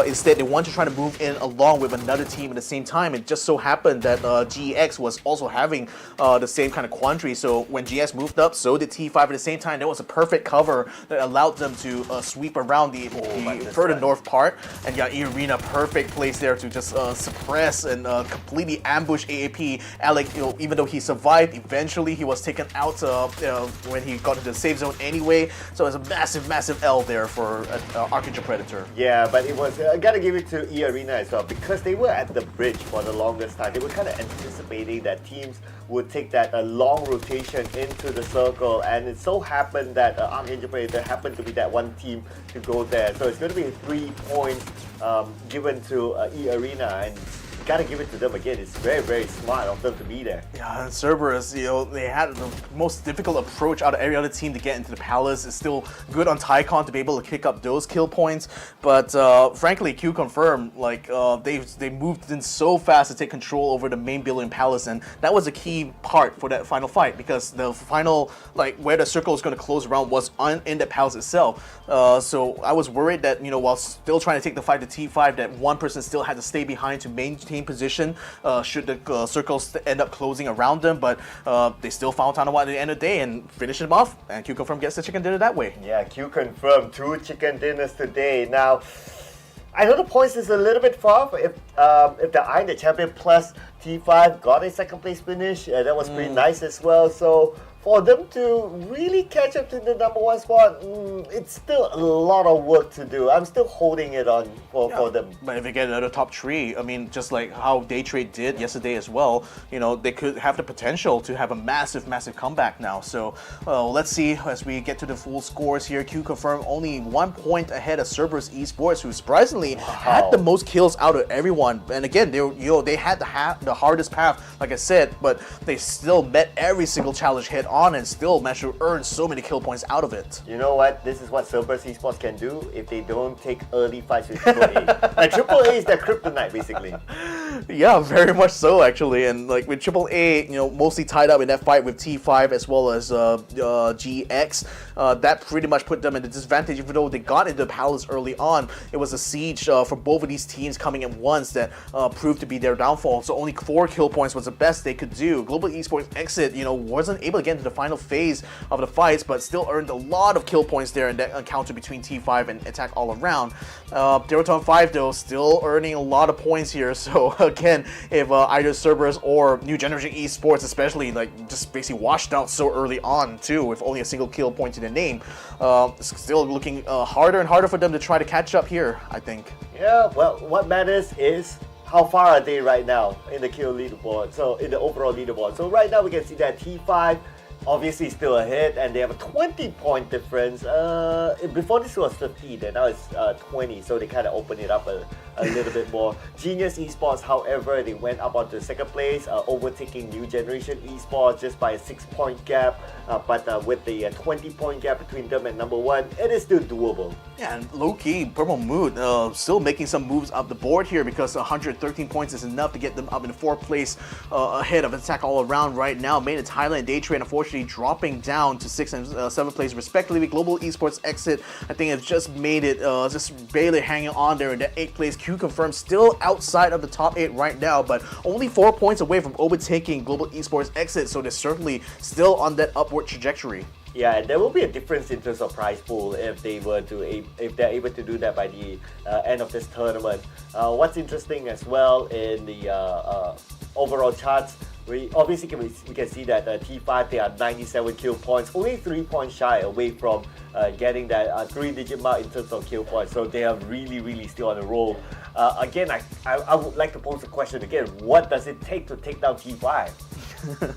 instead they want to try to move in along with another team at the same time. It just so happened that GX was also having the same kind of quandary, so when GX moved up, so did T5 at the same time. There was a perfect cover that allowed them to sweep around the further north part, and yeah, eArena, perfect place there to just suppress and completely ambush AAP. Alec, even though he survived, eventually he was taken out when he got into the safe zone anyway. So it's a massive L there for ArkAngel Predator. Yeah, but it was, I gotta give it to eArena as well, because they were at the bridge for the longest time. They were kind of anticipating that teams would take that long rotation into the circle, and it so happened that ArkAngel Predator happened to be that one team to go there. So it's going to be 3 points given to eArena, and gotta give it to them again. It's very smart of them to be there. Yeah, and Cerberus, they had the most difficult approach out of every other team to get into the Palace. It's still good on Tycon to be able to kick up those kill points, but frankly, QConfirm, like they moved in so fast to take control over the main building Palace, and that was a key part for that final fight, because the final, like where the circle is going to close around was in the Palace itself. So I was worried that while still trying to take the fight to T5, that one person still had to stay behind to maintain maintain position should the circles end up closing around them, but they still found Tanawa at the end of the day and finished them off, and QConfirm gets the chicken dinner that way. Yeah, QConfirm 2 chicken dinners today. Now, I know the points is a little bit far, but if the Untitled Champion plus T5 got a second place finish, that was pretty nice as well. So for them to really catch up to the number 1 spot, it's still a lot of work to do. I'm still holding it on for them. But if they get another top 3, I mean, just like how Daytrade did yesterday as well, you know, they could have the potential to have a massive, massive comeback now. So let's see as we get to the full scores here. QConfirm only 1 point ahead of CERBERUS Esports, who surprisingly had the most kills out of everyone. And again, they had the hardest path, like I said, but they still met every single challenge head on and still managed to earn so many kill points out of it. You know what? This is what CERBERUS Esports can do if they don't take early fights with AAA. Like AAA is their kryptonite, basically. Yeah, very much so actually. And like with AAA, you know, mostly tied up in that fight with T5 as well as GX, that pretty much put them in a disadvantage. Even though they got into the Palace early on, it was a siege for both of these teams coming at once that proved to be their downfall. So only 4 kill points was the best they could do. Global Esports Xsset, you know, wasn't able to get into the final phase of the fights, but still earned a lot of kill points there in that encounter between T5 and Attack All Around. Theerathon 5 though, still earning a lot of points here. So again, if either CERBERUS or New Generation Esports especially, like, just basically washed out so early on too, with only a single kill point to the name, it's still looking harder and harder for them to try to catch up here, I think. Yeah, well, what matters is how far are they right now in the kill leaderboard, so in the overall leaderboard. So right now we can see that T5 obviously still ahead, and they have a 20-point difference. Before this was 15, and now it's 20, so they kind of open it up a little bit more. Genius Esports, however, they went up onto second place, overtaking New Generation Esports just by a 6-point gap. But with the 20-point gap between them and number 1, it is still doable. Yeah, and low-key, Purple Mood still making some moves up the board here, because 113 points is enough to get them up in 4th place ahead of Attack All Around right now. Made it Thailand, Daytrade, unfortunately dropping down to 6th and 7th place respectively. Global Esports Xsset, I think, have just made it, just barely hanging on there in that 8th place. QConfirm still outside of the top 8 right now, but only 4 points away from overtaking Global Esports Xsset, so they're certainly still on that upward trajectory. Yeah, and there will be a difference in terms of prize pool if they're able to do that by the end of this tournament. What's interesting as well in the overall charts, we can see that T5, they are 97 kill points, only 3 points shy away from getting that 3-digit mark in terms of kill points. So they are really still on the roll. Again, I would like to pose the question again: what does it take to take down T5?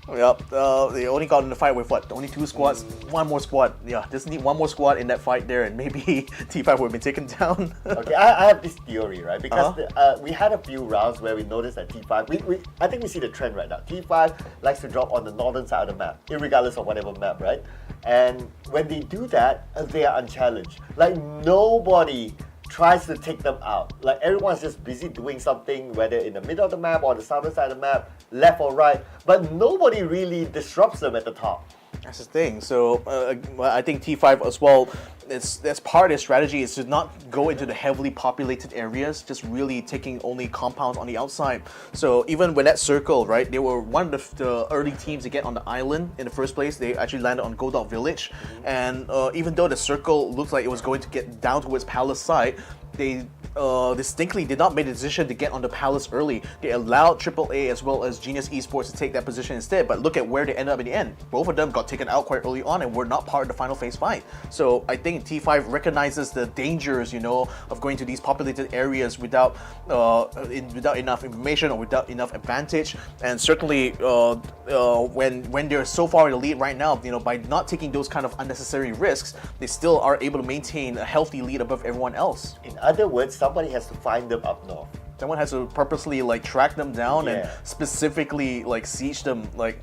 Yep, they only got in the fight with what? Only 2 squads? 1 more squad. Yeah, just need 1 more squad in that fight there, and maybe T5 would have been taken down. Okay, I have this theory, right? Because we had a few rounds where we noticed that T5, I think we see the trend right now. T5 likes to drop on the northern side of the map, irregardless of whatever map, right? And when they do that, they are unchallenged. Like, nobody tries to take them out. Like, everyone's just busy doing something, whether in the middle of the map or the southern side of the map, left or right, but nobody really disrupts them at the top. That's the thing. So I think T5 as well, that's part of their strategy, is to not go into the heavily populated areas, just really taking only compounds on the outside. So even when that circle, right, they were one of the early teams to get on the island in the first place. They actually landed on Goldot Village, and even though the circle looked like it was going to get down towards Palace side, they distinctly did not make the decision to get on the Palace early. They allowed AAA as well as Genius Esports to take that position instead, but look at where they ended up in the end. Both of them got taken out quite early on and were not part of the final phase fight. So I think T5 recognizes the dangers, you know, of going to these populated areas without enough information or without enough advantage. And certainly when they're so far in the lead right now, you know, by not taking those kind of unnecessary risks, they still are able to maintain a healthy lead above everyone else. In other words, somebody has to find them up north. Someone has to purposely like track them down and Yeah. specifically like siege them like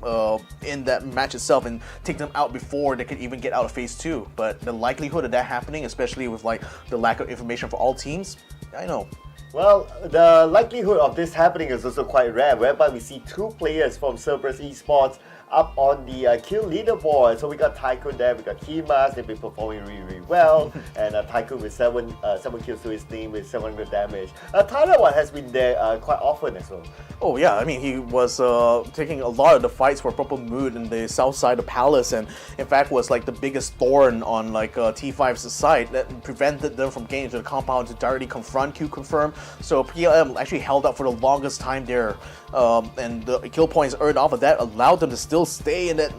in that match itself and take them out before they can even get out of phase 2. But the likelihood of that happening, especially with like the lack of information for all teams, I know. Well, the likelihood of this happening is also quite rare, whereby we see 2 players from CERBERUS Esports up on the kill leaderboard. So we got Tycoon there, we got Kimas, they've been performing really well, and Tycoon with 7 kills to his name with 700 damage. Thailand has been there quite often as well. Oh yeah, I mean he was taking a lot of the fights for Purple Mood in the south side of Palace, and in fact was like the biggest thorn on like T5's side that prevented them from getting into the compound to directly confront QConfirm. So PLM actually held up for the longest time there, and the kill points earned off of that allowed them to still stay in that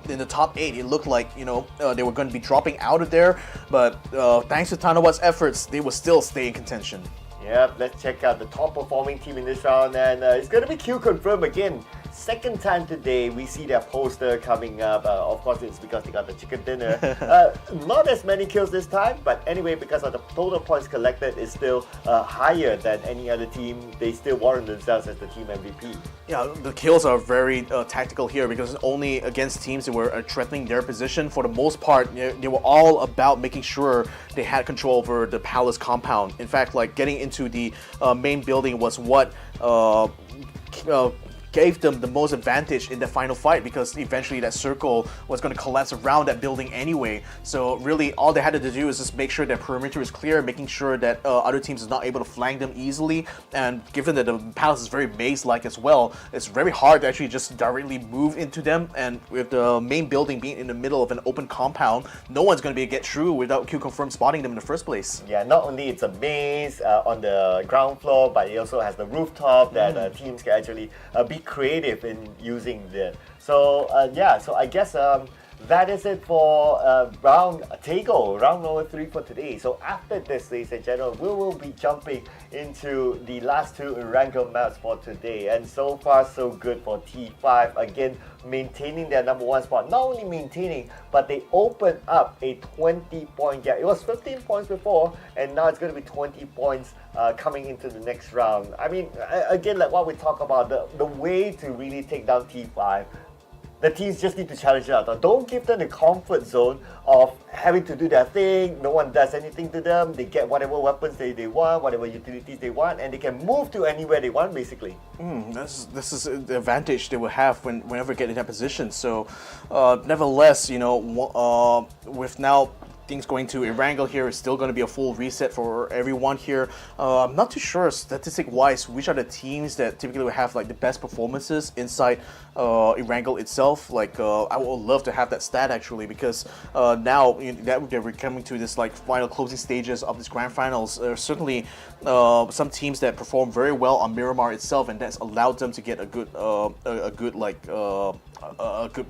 in the top 8. It looked like they were going to be dropping out of there, but thanks to Tanawa's efforts, they would still stay in contention. Yep, let's check out the top performing team in this round, and it's going to be QConfirm again. Second time today, we see their poster coming up. Of course, it's because they got the chicken dinner. Not as many kills this time, but anyway, because of the total points collected is still higher than any other team, they still warrant themselves as the team MVP. Yeah, the kills are very tactical here because it's only against teams that were threatening their position. For the most part, they were all about making sure they had control over the palace compound. In fact, like getting into the main building was what gave them the most advantage in the final fight, because eventually that circle was going to collapse around that building anyway. So really all they had to do is just make sure that perimeter is clear, making sure that other teams is not able to flank them easily, and given that the palace is very maze-like as well, it's very hard to actually just directly move into them, and with the main building being in the middle of an open compound, no one's going to be able to get through without QConfirm spotting them in the first place. Yeah, not only it's a maze on the ground floor, but it also has the rooftop that teams can actually be creative in using it. So so I guess that is it for round number 3 for today. So after this, ladies and gentlemen, we will be jumping into the last 2 Erangel maps for today. And so far, so good for T5. Again, maintaining their number 1 spot. Not only maintaining, but they opened up a 20-point gap. It was 15 points before, and now it's going to be 20 points coming into the next round. I mean, again, like what we talk about, the way to really take down T5, the teams just need to challenge it out. Don't give them the comfort zone of having to do their thing. No one does anything to them. They get whatever weapons they want, whatever utilities they want, and they can move to anywhere they want, basically. This is the advantage they will have whenever get in that position. So, nevertheless, with now things going to Erangel here, is still going to be a full reset for everyone here. I'm not too sure statistic-wise which are the teams that typically will have like the best performances inside Erangel itself. Like I would love to have that stat actually, because now that we're coming to this like final closing stages of this grand finals, there are certainly some teams that perform very well on Miramar itself, and that's allowed them to get a good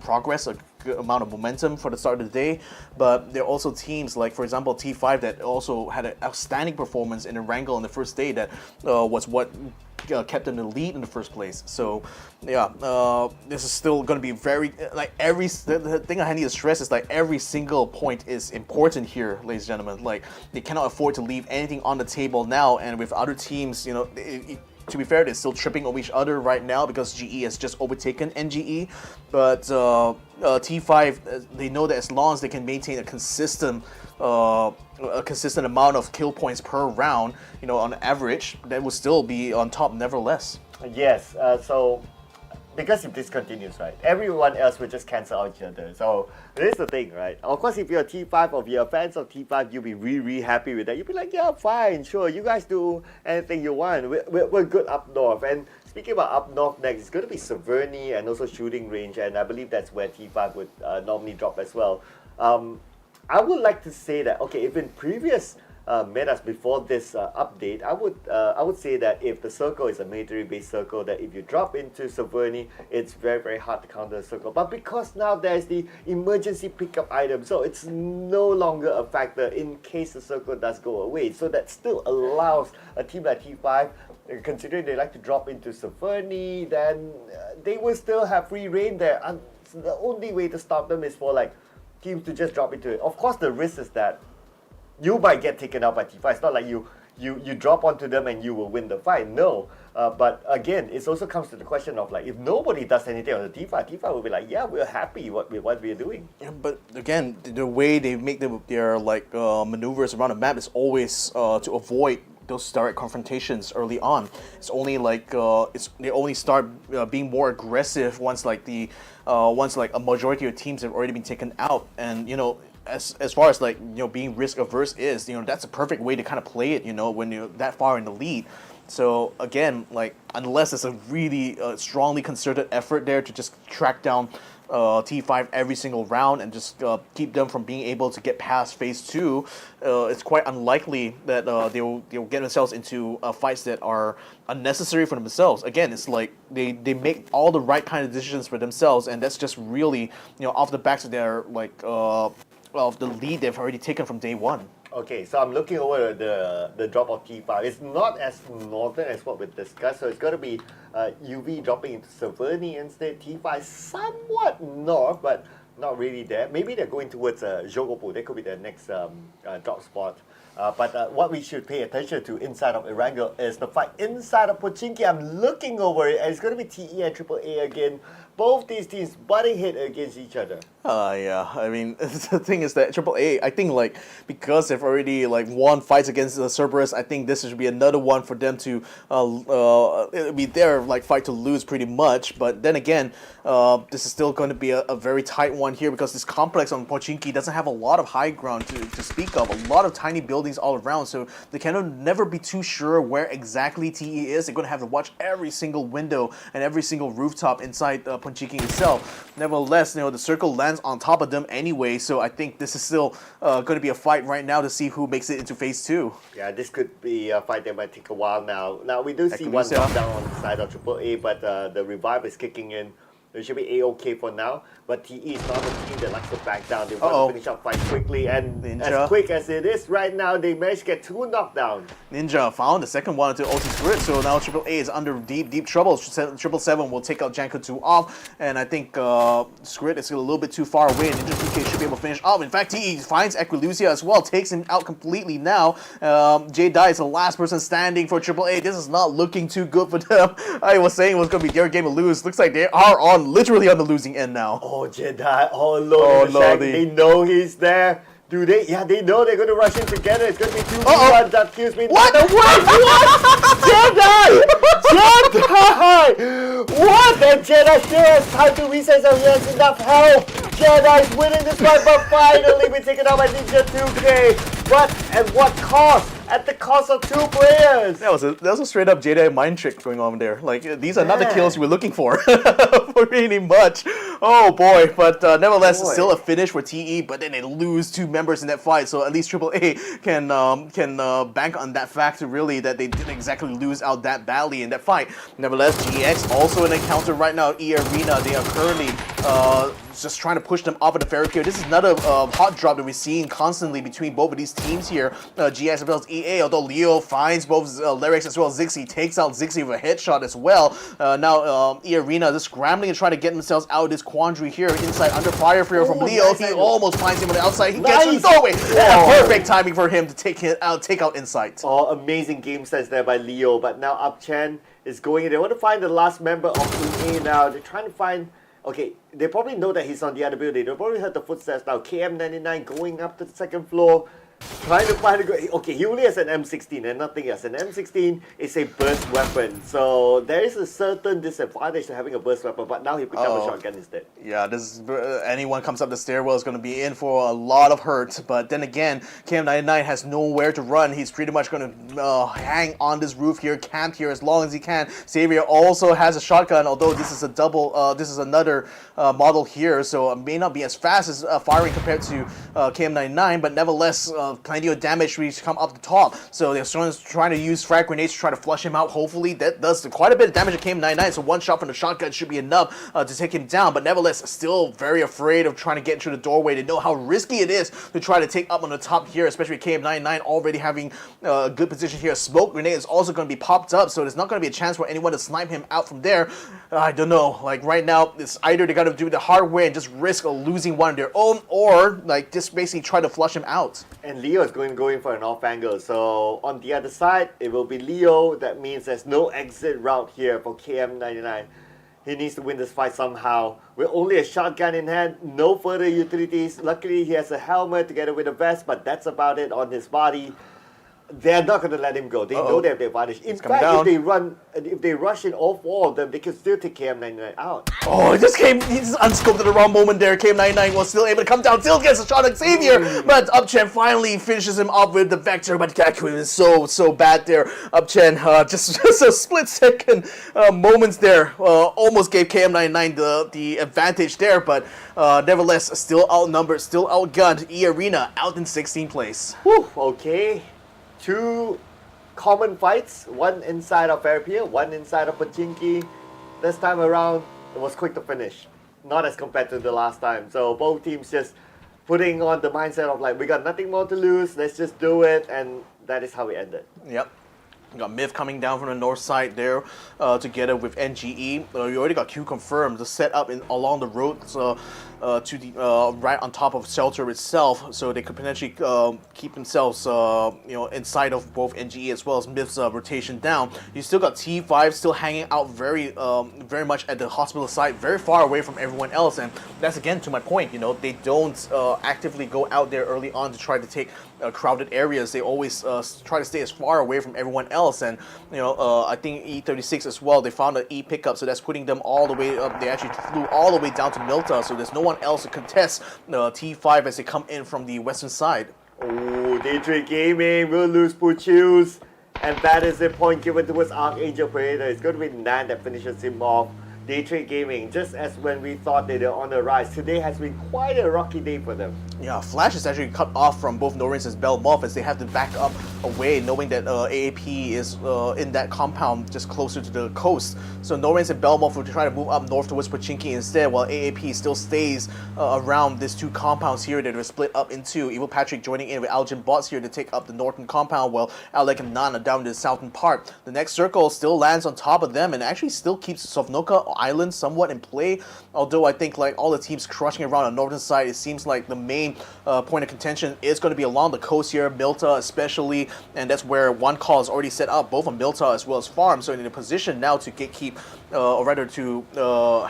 progress, a good amount of momentum for the start of the day. But there are also teams like, for example, T5 that also had an outstanding performance in Erangel on the first day that was what kept them in the lead in the first place. So yeah, this is still going to be very, like the thing I need to stress is like every single point is important here, ladies and gentlemen. Like they cannot afford to leave anything on the table now, and with other teams, to be fair, they're still tripping over each other right now because GE has just overtaken NGE. But T5, they know that as long as they can maintain a consistent amount of kill points per round, on average, they will still be on top nevertheless. Yes, so because if this continues, right, everyone else will just cancel out each other. So this is the thing, right? Of course, if you're a T5 or if you're fans of T5, you'll be really, really happy with that. You'll be like, yeah, fine, sure, you guys do anything you want. We're good up north. And speaking about up north next, it's going to be Severny and also shooting range, and I believe that's where T5 would normally drop as well. I would like to say that, okay, if in previous metas before this update, I would say that if the circle is a military-based circle, that if you drop into Severny, it's very, very hard to counter the circle. But because now there's the emergency pickup item, so it's no longer a factor in case the circle does go away. So that still allows a team like T5, considering they like to drop into Severny, then they will still have free reign there. And the only way to stop them is for like teams to just drop into it. Of course, the risk is that you might get taken out by T5. It's not like you drop onto them and you will win the fight. No. But again, it also comes to the question of like, if nobody does anything on the T5 will be like, yeah, we're happy with what we're doing. Yeah, but again, the way they make their maneuvers around the map is always to avoid those direct confrontations early on. It's only like they only start being more aggressive once like a majority of teams have already been taken out, and as far as like being risk averse is, that's a perfect way to kind of play it, when you're that far in the lead. So again, like unless there's a really strongly concerted effort there to just track down T5 every single round and just keep them from being able to get past phase 2, it's quite unlikely that they'll get themselves into fights that are unnecessary for themselves. Again, it's like they make all the right kind of decisions for themselves, and that's just really off the backs of their of the lead they've already taken from day one. Okay, so I'm looking over the drop of T5. It's not as northern as what we discussed, so it's going to be UV dropping into Severny instead. T5 somewhat north, but not really there. Maybe they're going towards Jogopo. That could be their next drop spot. But what we should pay attention to inside of ArkAngel is the fight inside of Pochinki. I'm looking over it, and it's going to be TE and AAA again. Both these teams butting head against each other. Yeah. I mean, the thing is that AAA, I think like because they've already like won fights against the Cerberus, I think this should be another one for them to it'll be their like fight to lose pretty much. But then again, this is still going to be a very tight one here because this complex on Pochinki doesn't have a lot of high ground to speak of. A lot of tiny buildings all around, so they can never be too sure where exactly TE is. They're going to have to watch every single window and every single rooftop inside Pochinki itself. Nevertheless, the circle lands on top of them anyway, so I think this is still going to be a fight right now to see who makes it into phase 2. Yeah, this could be a fight that might take a while now. Now, we do see one knockdown on the side of AAA, but the revive is kicking in. It should be A-OK for now, but TE is not a team that likes to back down. They want to finish up fight quickly, and as quick as it is right now, they managed to get 2 knockdowns. Ninja found the second one to ulti Spirit, so now AAA is under deep trouble. 777 will take out Janko 2 off, and I think Squid is a little bit too far away, and Ninja 2K should be able to finish off. In fact, TE finds Equilucia as well, takes him out completely now. J-Dai is the last person standing for AAA. This is not looking too good for them. I was saying it was going to be their game to lose. Looks like they are literally on the losing end now. Oh, Jedi all alone in the shack. They know he's there. Do they? Yeah, they know they're going to rush in together. It's going to be 2v1. That kills me. What? What? Jedi! Jedi! What? And Jedi still has time to reset, so he has enough help. Jedi's winning this fight, but finally we're taken out by Ninja 2K. But at what cost? At the cost of 2 players. That was a straight up Jedi mind trick going on there. Like these are not the kills you were looking for, for really much. Oh boy! But nevertheless, it's still a finish for TE. But then they lose 2 members in that fight, so at least AAA can bank on that fact really that they didn't exactly lose out that badly in that fight. Nevertheless, GX also in an encounter right now. eArena, they are currently just trying to push them off of the barricade. This is another hot drop that we're seeing constantly between both of these teams here. GX as well as EA, although Leo finds both Lyrics as well as Zixi, takes out Zixi with a headshot as well. Now eArena just scrambling and trying to get themselves out of this quandary here inside under fire from Leo. Nice. He almost finds him on the outside. He gets him. No way! Perfect timing for him to take out Insight. Oh, amazing game sense there by Leo. But now Upchen is going in. They want to find the last member of EA now. They're trying to find... Okay, they probably know that he's on the other building. They probably heard the footsteps now. KM99 going up to the second floor. Trying to find a good... Okay, he only has an M16 and nothing else. An M16 is a burst weapon. So there is a certain disadvantage to having a burst weapon, but now he picked up a shotgun instead. Yeah, this is, anyone comes up the stairwell is going to be in for a lot of hurt. But then again, KM99 has nowhere to run. He's pretty much going to hang on this roof here, camp here as long as he can. Xavier also has a shotgun, although this is a double, this is another model here, so it may not be as fast as firing compared to KM99, but nevertheless, plenty of damage reach come up the top. So they're trying to use frag grenades to try to flush him out. Hopefully that does quite a bit of damage to KM99, so one shot from the shotgun should be enough to take him down, but nevertheless still very afraid of trying to get into the doorway. They know how risky it is to try to take up on the top here, especially KM99 already having a good position here. Smoke grenade is also going to be popped up, so there's not going to be a chance for anyone to snipe him out from there. I don't know, like right now it's either they got to do the hard way and just risk losing one of their own, or like just basically try to flush him out. And Leo is going for an off angle, so on the other side it will be Leo. That means there's no exit route here for KM99. He needs to win this fight somehow. With only a shotgun in hand, no further utilities. Luckily he has a helmet together with a vest, but that's about it on his body. they're not going to let him go. They know they have the advantage. In fact, if they rush in all four of them, they can still take KM99 out. Oh, he just unscoped at the wrong moment there. KM99 was still able to come down, still gets a shot on Xavier, but UpChen finally finishes him up with the Vector, but Gaku is so bad there. UpChen, just a split second moments there, almost gave KM99 the advantage there, but nevertheless, still outnumbered, still outgunned. eArena out in 16th place. Whew, okay. 2 common fights, one inside of Fairpier, one inside of Pachinki. This time around, it was quick to finish. Not as compared to the last time. So both teams just putting on the mindset of like, we got nothing more to lose, let's just do it, and that is how it ended. Yep. You got Myth coming down from the north side there, together with NGE. You already got QConfirm to set up along the road to the right on top of Shelter itself, so they could potentially keep themselves, inside of both NGE as well as Myth's rotation down. You still got T5 still hanging out very much at the hospital site, very far away from everyone else, and that's again to my point. They don't actively go out there early on to try to take crowded areas. They always try to stay as far away from everyone else, and I think E36 as well. They found an E pickup, so that's putting them all the way up. They actually flew all the way down to Milta, so there's no one else to contest T5 as they come in from the western side. Oh, Daytrade Gaming will lose Puchil's, and that is the point given towards ArkAngel Predator. It's going to be Nan that finishes him off. Daytrade Gaming, just as when we thought they were on the rise, today has been quite a rocky day for them. Yeah, Flash is actually cut off from both Norins and Belmont as they have to back up away, knowing that AAP is in that compound just closer to the coast. So Norins and Belmont will try to move up north towards Pachinki instead, while AAP still stays around these 2 compounds here that are split up into. Evil Patrick joining in with Algin Bots here to take up the northern compound, while Alec and Nan are down to the southern part. The next circle still lands on top of them and actually still keeps Sovnoka Island somewhat in play, although I think like all the teams crushing around the northern side, it seems like the main point of contention is going to be along the coast here, Milta especially, and that's where one call is already set up, both on Milta as well as Farm, so in a position now to gatekeep, or rather to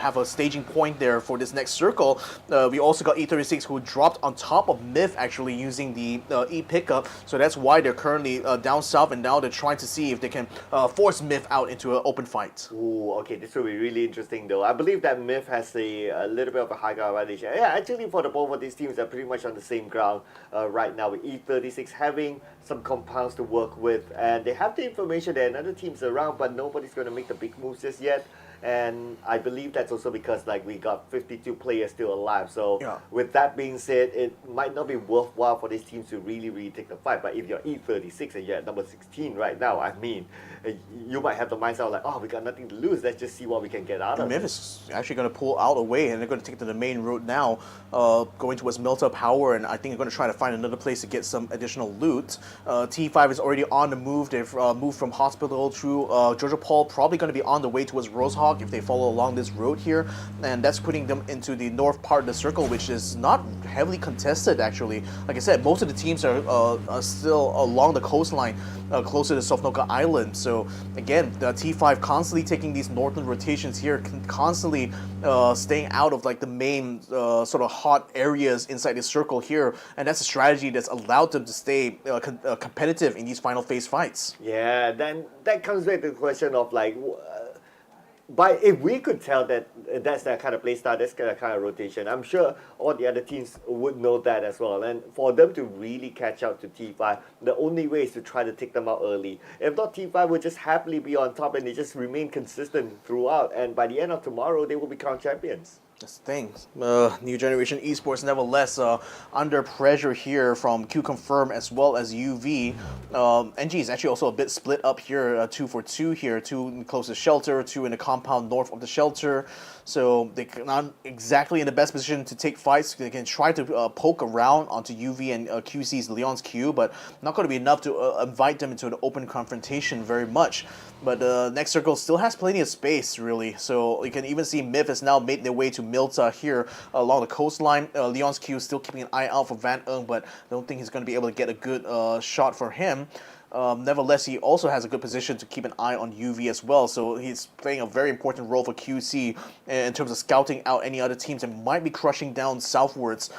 have a staging point there for this next circle. We also got E36 who dropped on top of Myth actually using the E pickup, so that's why they're currently down south, and now they're trying to see if they can force Myth out into an open fight. Ooh, okay, this will be really interesting though. I believe that Myth has a little bit of a high ground advantage. Yeah, actually for the both of these teams are pretty much on the same ground right now, with E36 having some compounds to work with, and they have the information that another team's around, but nobody's going to make the big moves just yet. And I believe that's also because like we got 52 players still alive. So with that being said, it might not be worthwhile for these teams to really take the fight. But if you're E36 and you're at number 16 right now, I mean, you might have the mindset of like, oh, we got nothing to lose. Let's just see what we can get out of it. Myth is actually going to pull out away, and they're going to take to the main road now, going towards Milta Power, and I think they're going to try to find another place to get some additional loot. T5 is already on the move. They've moved from Hospital through Georgia Paul, probably going to be on the way towards Rosehawk if they follow along this road here, and that's putting them into the north part of the circle, which is not heavily contested actually. Like I said, most of the teams are still along the coastline, closer to Sovnoka Island. So again, the T5 constantly taking these northern rotations here, constantly staying out of like the main sort of hot areas inside the circle here, and that's a strategy that's allowed them to stay competitive in these final phase fights. Yeah, then that comes back to the question of like, but if we could tell that that's that kind of play style, that's that kind of rotation, I'm sure all the other teams would know that as well. And for them to really catch out to T5, the only way is to try to take them out early. If not, T5 will just happily be on top and they just remain consistent throughout. And by the end of tomorrow, they will become champions. That's the thing. New generation esports, nevertheless, under pressure here from QConfirm as well as UV. NG is actually also a bit split up here, 2 for 2 here, 2 close to shelter, 2 in the compound north of the shelter. So they're not exactly in the best position to take fights. They can try to poke around onto UV and QC's Leon's Q, but not going to be enough to invite them into an open confrontation very much. But next circle still has plenty of space, really. So you can even see Myth has now made their way to Milta here along the coastline. Leon's Q still keeping an eye out for Van Ung, but I don't think he's going to be able to get a good shot for him. nevertheless, he also has a good position to keep an eye on UV as well. So he's playing a very important role for QC in terms of scouting out any other teams that might be crushing down southwards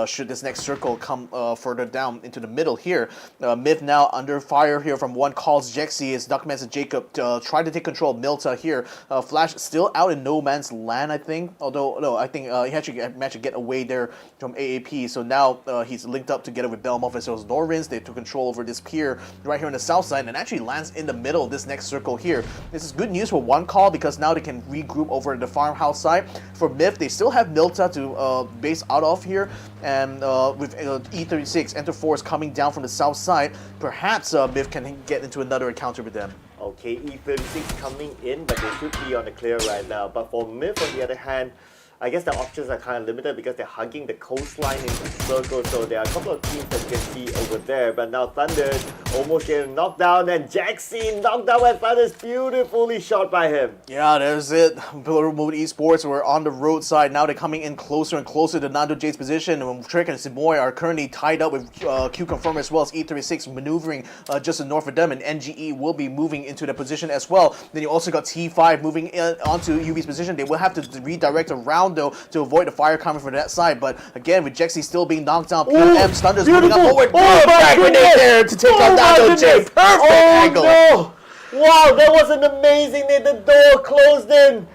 should this next circle come further down into the middle here. Myth now under fire here from one calls Jexy as Duckmans and Jacob try to take control of Milta here. Flash still out in no man's land, I think. Although, no, I think he actually managed to get away there from AAP. So now he's linked up together with Belmov as well as Norrins. They took control over this pier right here on the south side and actually lands in the middle of this next circle here. This is good news for one call because now they can regroup over the farmhouse side. For Myth, they still have Milta to base out of here. And with E36, Enter Force coming down from the south side, perhaps Myth can get into another encounter with them. Okay, E36 coming in, but they should be on the clear right now. But for Myth, on the other hand, I guess the options are kind of limited because they're hugging the coastline into the circle, so there are a couple of teams that you can see over there. But now Thunder's almost getting knocked down, and Jaxie knocked down by Thunder's beautifully shot by him. Yeah, there's it. Pillar Mode Esports were on the roadside. Now they're coming in closer and closer to Nando Jade's position. Trick and Simoy are currently tied up with QConfirm as well as E36 maneuvering just north of them, and NGE will be moving into the position as well. Then you also got T5 moving in onto UV's position. They will have to redirect around though to avoid the fire coming from that side, but again with Jexy still being knocked down, PM Thunder's moving up forward. Back grenade there to take out Nando J. Perfect angle. No. Wow, that was an amazing nade. The door closed in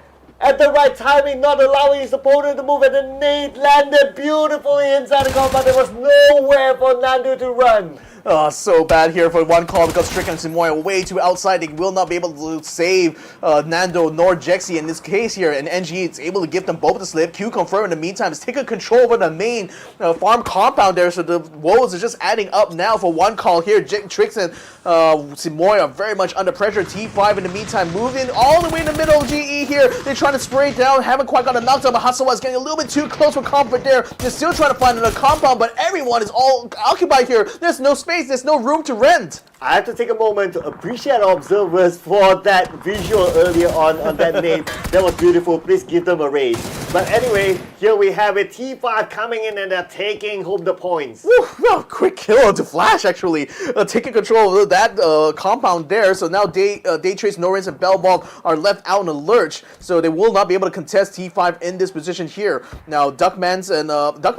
at the right timing, not allowing his opponent to move, and the nade landed beautifully inside the combat. There was nowhere for Nando to run. So bad here for one call because Trick and Simoy are way too outside. They will not be able to save Nando nor Jexy in this case here. And NG is able to give them both the slip. QConfirm in the meantime is taking control over the main farm compound there. So the woes are just adding up now for one call here. Trix and Simoy are very much under pressure. T5 in the meantime moving all the way in the middle of GE here. They're trying to spray down. Haven't quite got a knockdown, but Hasawa is getting a little bit too close for comfort there. They're still trying to find another compound, but everyone is all occupied here. There's no space. There's no room to rent. I have to take a moment to appreciate our observers for that visual earlier on that nade. That was beautiful. Please give them a raise. But anyway, here we have it. T5 coming in and they're taking home the points. Woo, well, quick kill to Flash actually. Taking control of that compound there. So now Daytrade, Norrins, and Belmont are left out in a lurch. So they will not be able to contest T5 in this position here. Now Duckmans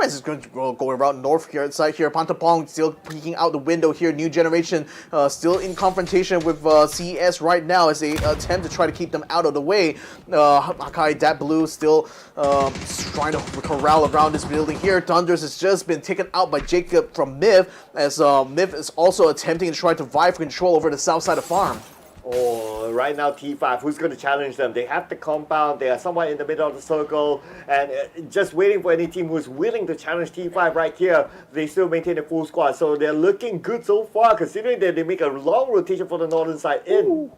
is going to go around north here side here. Pantapong still peeking out the window here. New generation still in confrontation with CES right now as they attempt to try to keep them out of the way. Hakai Dat Blue still trying to corral around this building here. Thunders has just been taken out by Jacob from Myth as Myth is also attempting to try to vie for control over the south side of farm. Oh, right now T5, who's going to challenge them? They have the compound, they are somewhere in the middle of the circle, and just waiting for any team who's willing to challenge T5 right here. They still maintain a full squad, so they're looking good so far, considering that they make a long rotation for the northern side in. Ooh.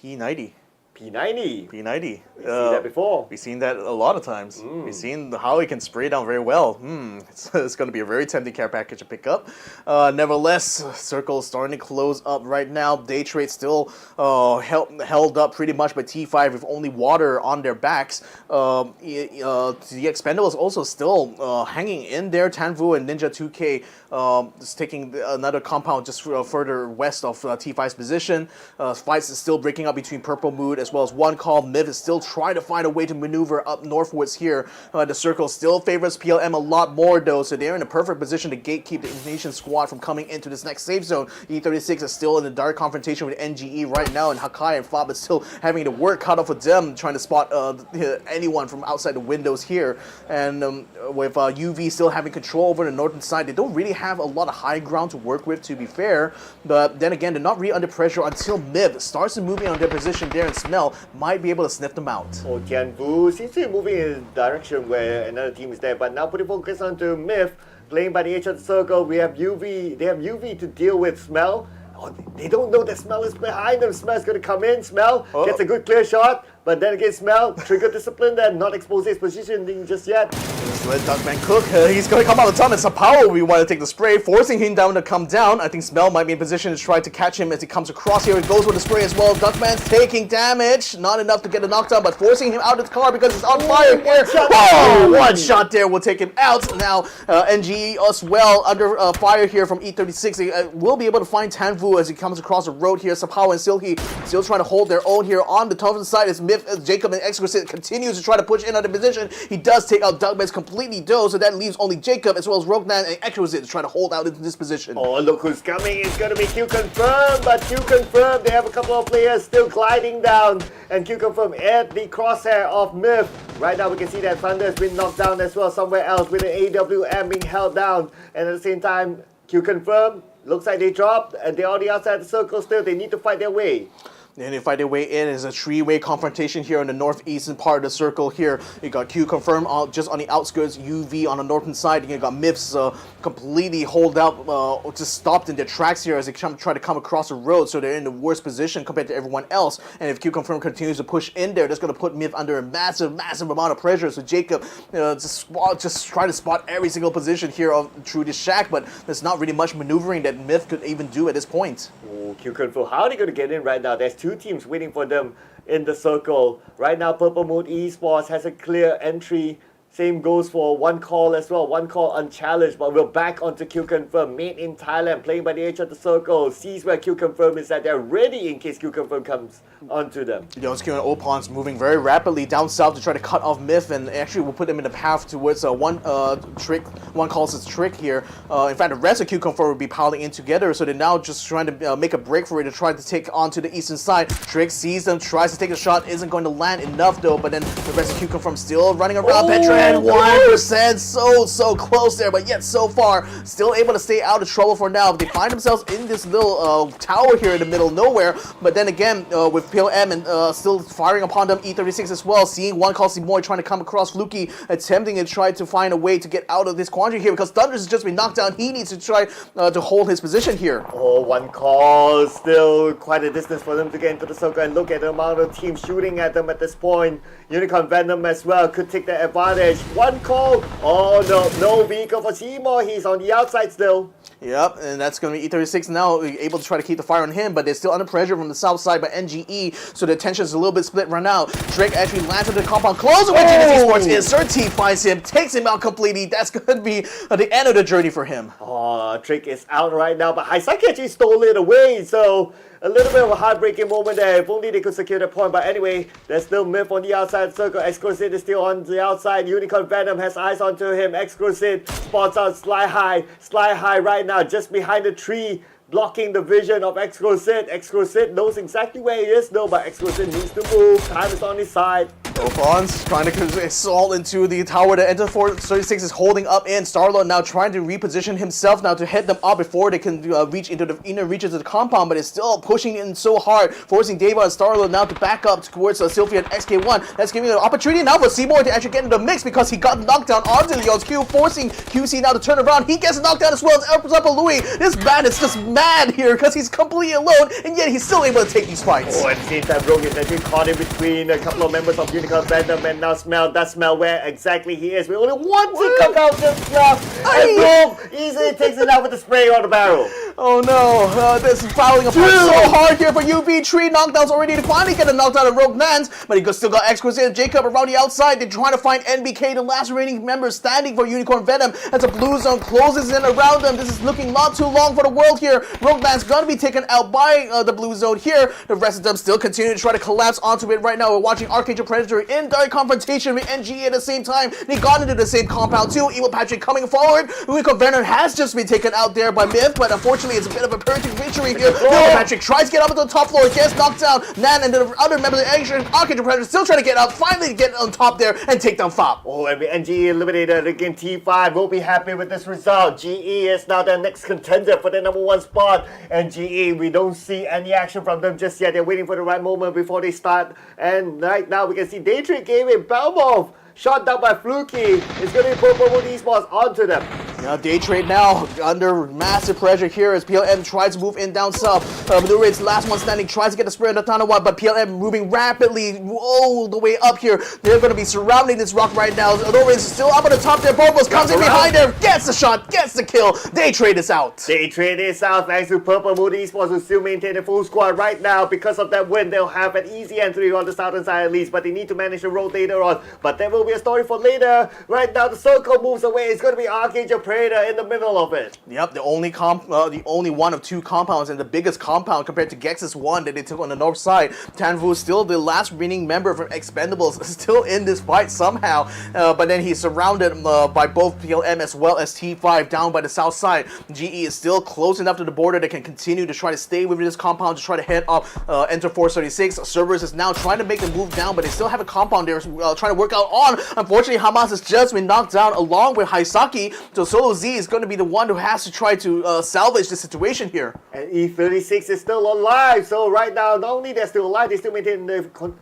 P90. P90. P90. We've seen that before. We've seen that a lot of times. We've seen how he can spray down very well. It's going to be a very tempting care package to pick up. Nevertheless, circle starting to close up right now. Daytrade still held up pretty much by T5 with only water on their backs. The Expendables also still hanging in there. Tanvu and Ninja 2K is taking another compound just further west of T5's position. Fights is still breaking up between Purple Mood as well as one call. Myth is still trying to find a way to maneuver up northwards here. The circle still favors PLM a lot more though, so they're in a perfect position to gatekeep the Indonesian squad from coming into this next safe zone. E36 is still in the dark confrontation with NGE right now, and Hakai and Fab is still having the work cut off for them, trying to spot anyone from outside the windows here. And with UV still having control over the northern side, they don't really have a lot of high ground to work with, to be fair. But then again, they're not really under pressure until Myth starts moving on their position there, and Smell might be able to sniff them out. Oh, Tianvu seems to be moving in a direction where another team is there, but now putting focus onto Myth, playing by the edge of the circle. We have UV. They have UV to deal with Smell. Oh, they don't know that Smell is behind them. Smell's going to come in. Smell gets a good clear shot, but then again, Smell trigger discipline and not expose his positioning just yet. Just let Duckman cook. He's going to come out of the top, and Sapawa we want to take the spray, forcing him down to come down. I think Smell might be in position to try to catch him as he comes across here. He goes with the spray as well. Duckman's taking damage. Not enough to get a knockdown, but forcing him out of the car because he's on fire here. One shot there will take him out. Now, NGE as well under fire here from E36. They will be able to find Tanvu as he comes across the road here. Sapawa and Silky still trying to hold their own here on the top of the side as Jacob and Exquisite continues to try to push in on the position. He does take out Duckman's completely though, so that leaves only Jacob as well as Roguenan and Exquisite to try to hold out into this position. Oh, look who's coming. It's going to be QConfirm, but QConfirm, they have a couple of players still gliding down, and QConfirm at the crosshair of Myth. Right now we can see that Thunder has been knocked down as well somewhere else with an AWM being held down, and at the same time, QConfirm, looks like they dropped, and they're on the outside of the circle still. They need to fight their way. And they fight their way in. It's a three-way confrontation here in the northeastern part of the circle here. You got QConfirm just on the outskirts, UV on the northern side. You got Myths completely hold out, just stopped in their tracks here as they try to come across the road. So they're in the worst position compared to everyone else. And if QConfirm continues to push in there, that's going to put Myth under a massive amount of pressure. So Jacob just try to spot every single position here through this shack, but there's not really much maneuvering that Myth could even do at this point. Oh, QConfirm, how are they going to get in right now? There's two teams waiting for them in the circle. Right now, Purple Moon Esports has a clear entry. Same goes for One Call as well. One Call unchallenged, but we're back onto QConfirm. Made in Thailand, playing by the edge of the circle. Sees where QConfirm is at. They're ready in case QConfirm comes onto them. Yosuke and Opon's moving very rapidly down south to try to cut off Myth, and actually will put them in the path towards One Call's his trick here. In fact, the rest of QConfirm will be piling in together, so they're now just trying to make a break for it to try to take onto the eastern side. Trick sees them, tries to take a shot, isn't going to land enough though, but then the rest of QConfirm still running around. Petra 1%, so close there, but yet so far still able to stay out of trouble for now. They find themselves in this little tower here in the middle of nowhere, but then again with Pale M and still firing upon them, E36 as well, seeing One Call Simoy trying to come across Fluky, attempting to try to find a way to get out of this quandary here because Thunders has just been knocked down. He needs to try to hold his position here. Oh, One Call, still quite a distance for them to get into the circle, and look at the amount of teams shooting at them at this point. Unicorn Venom as well could take the advantage. One Call, oh no vehicle for Seymour, he's on the outside still. Yep, and that's going to be E36 now, able to try to keep the fire on him, but they're still under pressure from the south side by NGE, so the attention is a little bit split right now. Drake actually lands into the compound, close away to Esports. Insert T finds him, takes him out completely. That's going to be the end of the journey for him. Oh, Drake is out right now, but Haisaki actually stole it away, so a little bit of a heartbreaking moment there. If only they could secure the point. But anyway, there's still Myth on the outside circle. Exquisite is still on the outside. Unicorn Venom has eyes onto him. Exquisite spots out Sly High right now, just behind the tree, blocking the vision of Exquisite. Exquisite knows exactly where he is, though, but Exquisite needs to move. Time is on his side. Ophons trying to assault into the tower. The Enter 436 is holding up in. Starlord now trying to reposition himself now to head them up before they can reach into the inner reaches of the compound, but it's still pushing in so hard, forcing Deva and Starlord now to back up towards Sylphia and XK1. That's giving an opportunity now for Seymour to actually get into the mix because he got knocked down onto Leon's Q, forcing QC now to turn around. He gets knocked down as well as Elpazapa Louis. This man is just mad here because he's completely alone, and yet he's still able to take these fights. Oh, at the same time, Rogue is actually caught in between a couple of members of Unicorn Venom, and now does smell where exactly he is. We only want to come out just now, and Rogue easily takes it out with the spray on the barrel. Oh no, this is fouling apart so hard here for UV. 3 knockdowns already to finally get a knockdown of Rogue Nans, but he still got Exquisite and Jacob around the outside. They're trying to find NBK, the last remaining member standing for Unicorn Venom, as the blue zone closes in around them. This is looking not too long for the world here. Rogue Nans gonna be taken out by the blue zone here. The rest of them still continue to try to collapse onto it right now. We're watching ArkAngel Predator in direct confrontation with NGE at the same time. They got into the same compound too. Evil Patrick coming forward. Unicorn Venom has just been taken out there by Myth, but unfortunately it's a bit of a Pyrrhic victory here. Evil Patrick tries to get up to the top floor, gets knocked down. Nan and the other members of the ArkAngel Predator still trying to get up, finally get on top there and take down FOP. Oh, and NGE eliminated again. T5 will be happy with this result. GE is now the next contender for the #1 spot, and GE, we don't see any action from them just yet. They're waiting for the right moment before they start, and right now we can see Daytrade gave it Belmov. Shot down by Fluky. It's going to be Purple Moon Esports onto them. Now Daytrade now under massive pressure here as PLM tries to move in down south. Blue Raid's last one standing tries to get the spray on the Tanawa, but PLM moving rapidly all the way up here. They're going to be surrounding this rock right now. Blue Raid's still up on the top there. Purple's comes in behind there, gets the shot, gets the kill. Daytrade is out. Daytrade is out thanks to Purple Mood Esports, who still maintain a full squad right now. Because of that win, they'll have an easy entry on the southern side at least, but they need to manage the road later on. But there will be a story for later. Right now, the circle moves away. It's going to be ArkAngel Predator in the middle of it. Yep, the only one of two compounds and the biggest compound compared to Gex's one that they took on the north side. Tanvu is still the last remaining member from Expendables, still in this fight somehow. But then he's surrounded by both PLM as well as T5 down by the south side. GE is still close enough to the border that can continue to try to stay within this compound to try to head up, enter 436. CERBERUS is now trying to make the move down, but they still have a compound there trying to work out on. Unfortunately, Hamas has just been knocked down along with Haisaki, so Solo Z is going to be the one who has to try to salvage the situation here. And E36 is still alive, so right now, not only they're still alive, they still maintain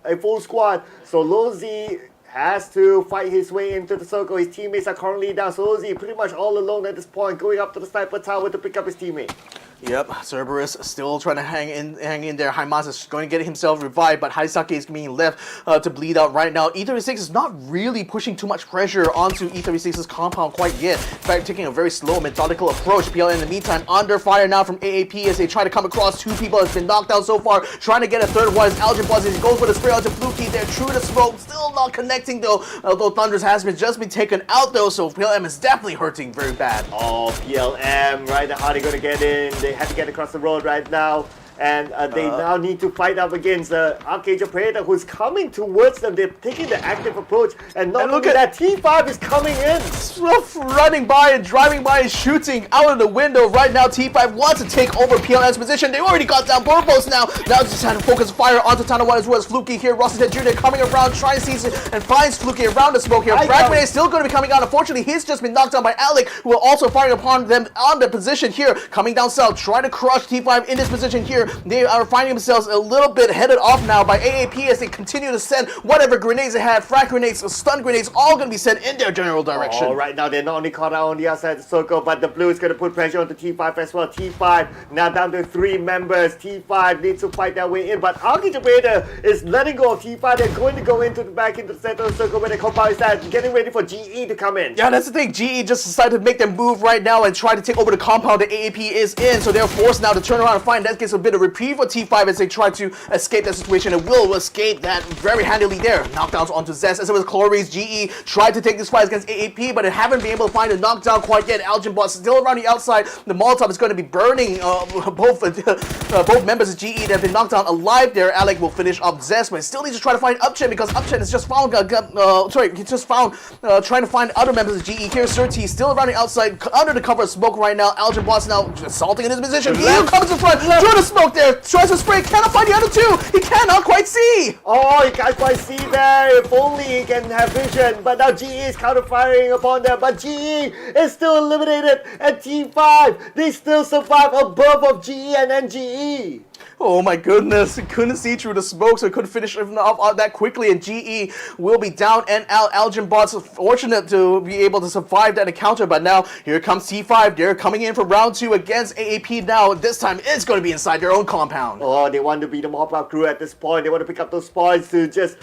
a full squad. So Lozi has to fight his way into the circle. His teammates are currently down, so Lozi pretty much all alone at this point, going up to the sniper tower to pick up his teammate. Yep, Cerberus still trying to hang in there. Haimas is going to get himself revived, but Haisaki is being left to bleed out right now. E36 is not really pushing too much pressure onto E36's compound quite yet. In fact, taking a very slow, methodical approach. PL in the meantime under fire now from AAP as they try to come across. Two people has been knocked out so far. Trying to get a third one is Algin Buzz. He goes for the spray onto Fluky there. True to smoke, still not connecting though. Although Thunders has just been taken out though, so PLM is definitely hurting very bad. Oh, PLM, right now, how are they going to get in? They have to get across the road right now. And they now need to fight up against ArkAngel Predator, who's coming towards them. They're taking the active approach, and not only that, T5 is coming in. Swift running by and driving by and shooting out of the window right now. T5 wants to take over PLM's position. They already got down Purples now. Now just trying to focus fire onto Tanawa as well as Fluky here. Rascal Jr. coming around, trying to seize it and finds Fluky around the smoke here. Fragment is still going to be coming out. Unfortunately, he's just been knocked down by Alec, who are also firing upon them on the position here. Coming down south, trying to crush T5 in this position here. They are finding themselves a little bit headed off now by AAP as they continue to send whatever grenades they have, frag grenades, stun grenades, all going to be sent in their general direction. Oh, right now they're not only caught out on the outside of the circle, but the blue is going to put pressure onto T5 as well. T5 now down to 3 members. T5 needs to fight their way in, but ArkAngel Predator is letting go of T5. They're going to go into the center of the circle where the compound is at, getting ready for GE to come in. Yeah, that's the thing. GE just decided to make them move right now and try to take over the compound that AAP is in, so they're forced now to turn around and find that gets a bit of reprieve for T5 as they try to escape that situation and will escape that very handily there. Knockdowns onto Zest as well as Cloris. GE tried to take this fight against AAP, but they haven't been able to find a knockdown quite yet. Algin Boss still around the outside. The Molotov is going to be burning both members of GE that have been knocked down alive there. Alec will finish up Zest, but still needs to try to find Upchen because Upchen has just found trying to find other members of GE. Here's Surti still around the outside under the cover of smoke right now. Algin Boss now assaulting in his position. He comes in front, through the smoke there, tries to spray, cannot find the other two. He cannot quite see. Oh, he can't quite see there. If only he can have vision. But now GE is counter-firing upon them. But GE is still eliminated. And T5, they still survive above of GE and NGE. Oh my goodness, he couldn't see through the smoke, so he couldn't finish off that quickly, and GE will be down, and Algin Bot's fortunate to be able to survive that encounter, but now here comes T5, they're coming in for round 2 against AAP now. This time it's going to be inside their own compound. Oh, they want to be the mop-up crew at this point. They want to pick up those points to just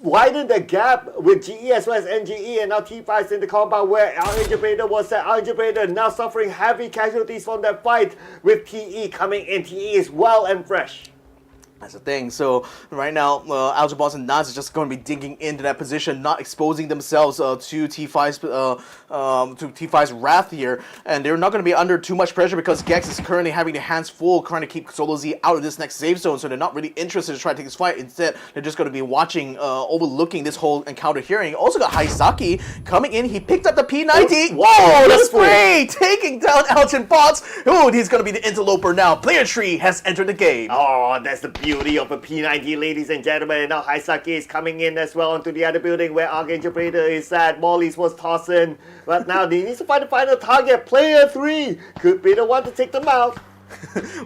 widen the gap with GE as well as NGE, and now T5 is in the compound where ArkAngel Predator was at. ArkAngel Predator now suffering heavy casualties from that fight with TE coming in. TE is well and fresh. That's the thing. So right now, Algin Boss and Naz is just going to be digging into that position, not exposing themselves to T5's wrath here, and they're not going to be under too much pressure because Gex is currently having their hands full, trying to keep Solo Z out of this next safe zone. So they're not really interested to try to take this fight. Instead, they're just going to be watching, overlooking this whole encounter here. And you also got Haisaki coming in. He picked up the P90. Whoa, the spray taking down Algin Boss. Oh, he's going to be the interloper now. Player tree has entered the game. Oh, that's the beauty of a P90, ladies and gentlemen. And now Haisaki is coming in as well onto the other building where ArkAngel Predator is at. Molly's was tossing. But now they need to find the final target. Player 3 could be the one to take them out.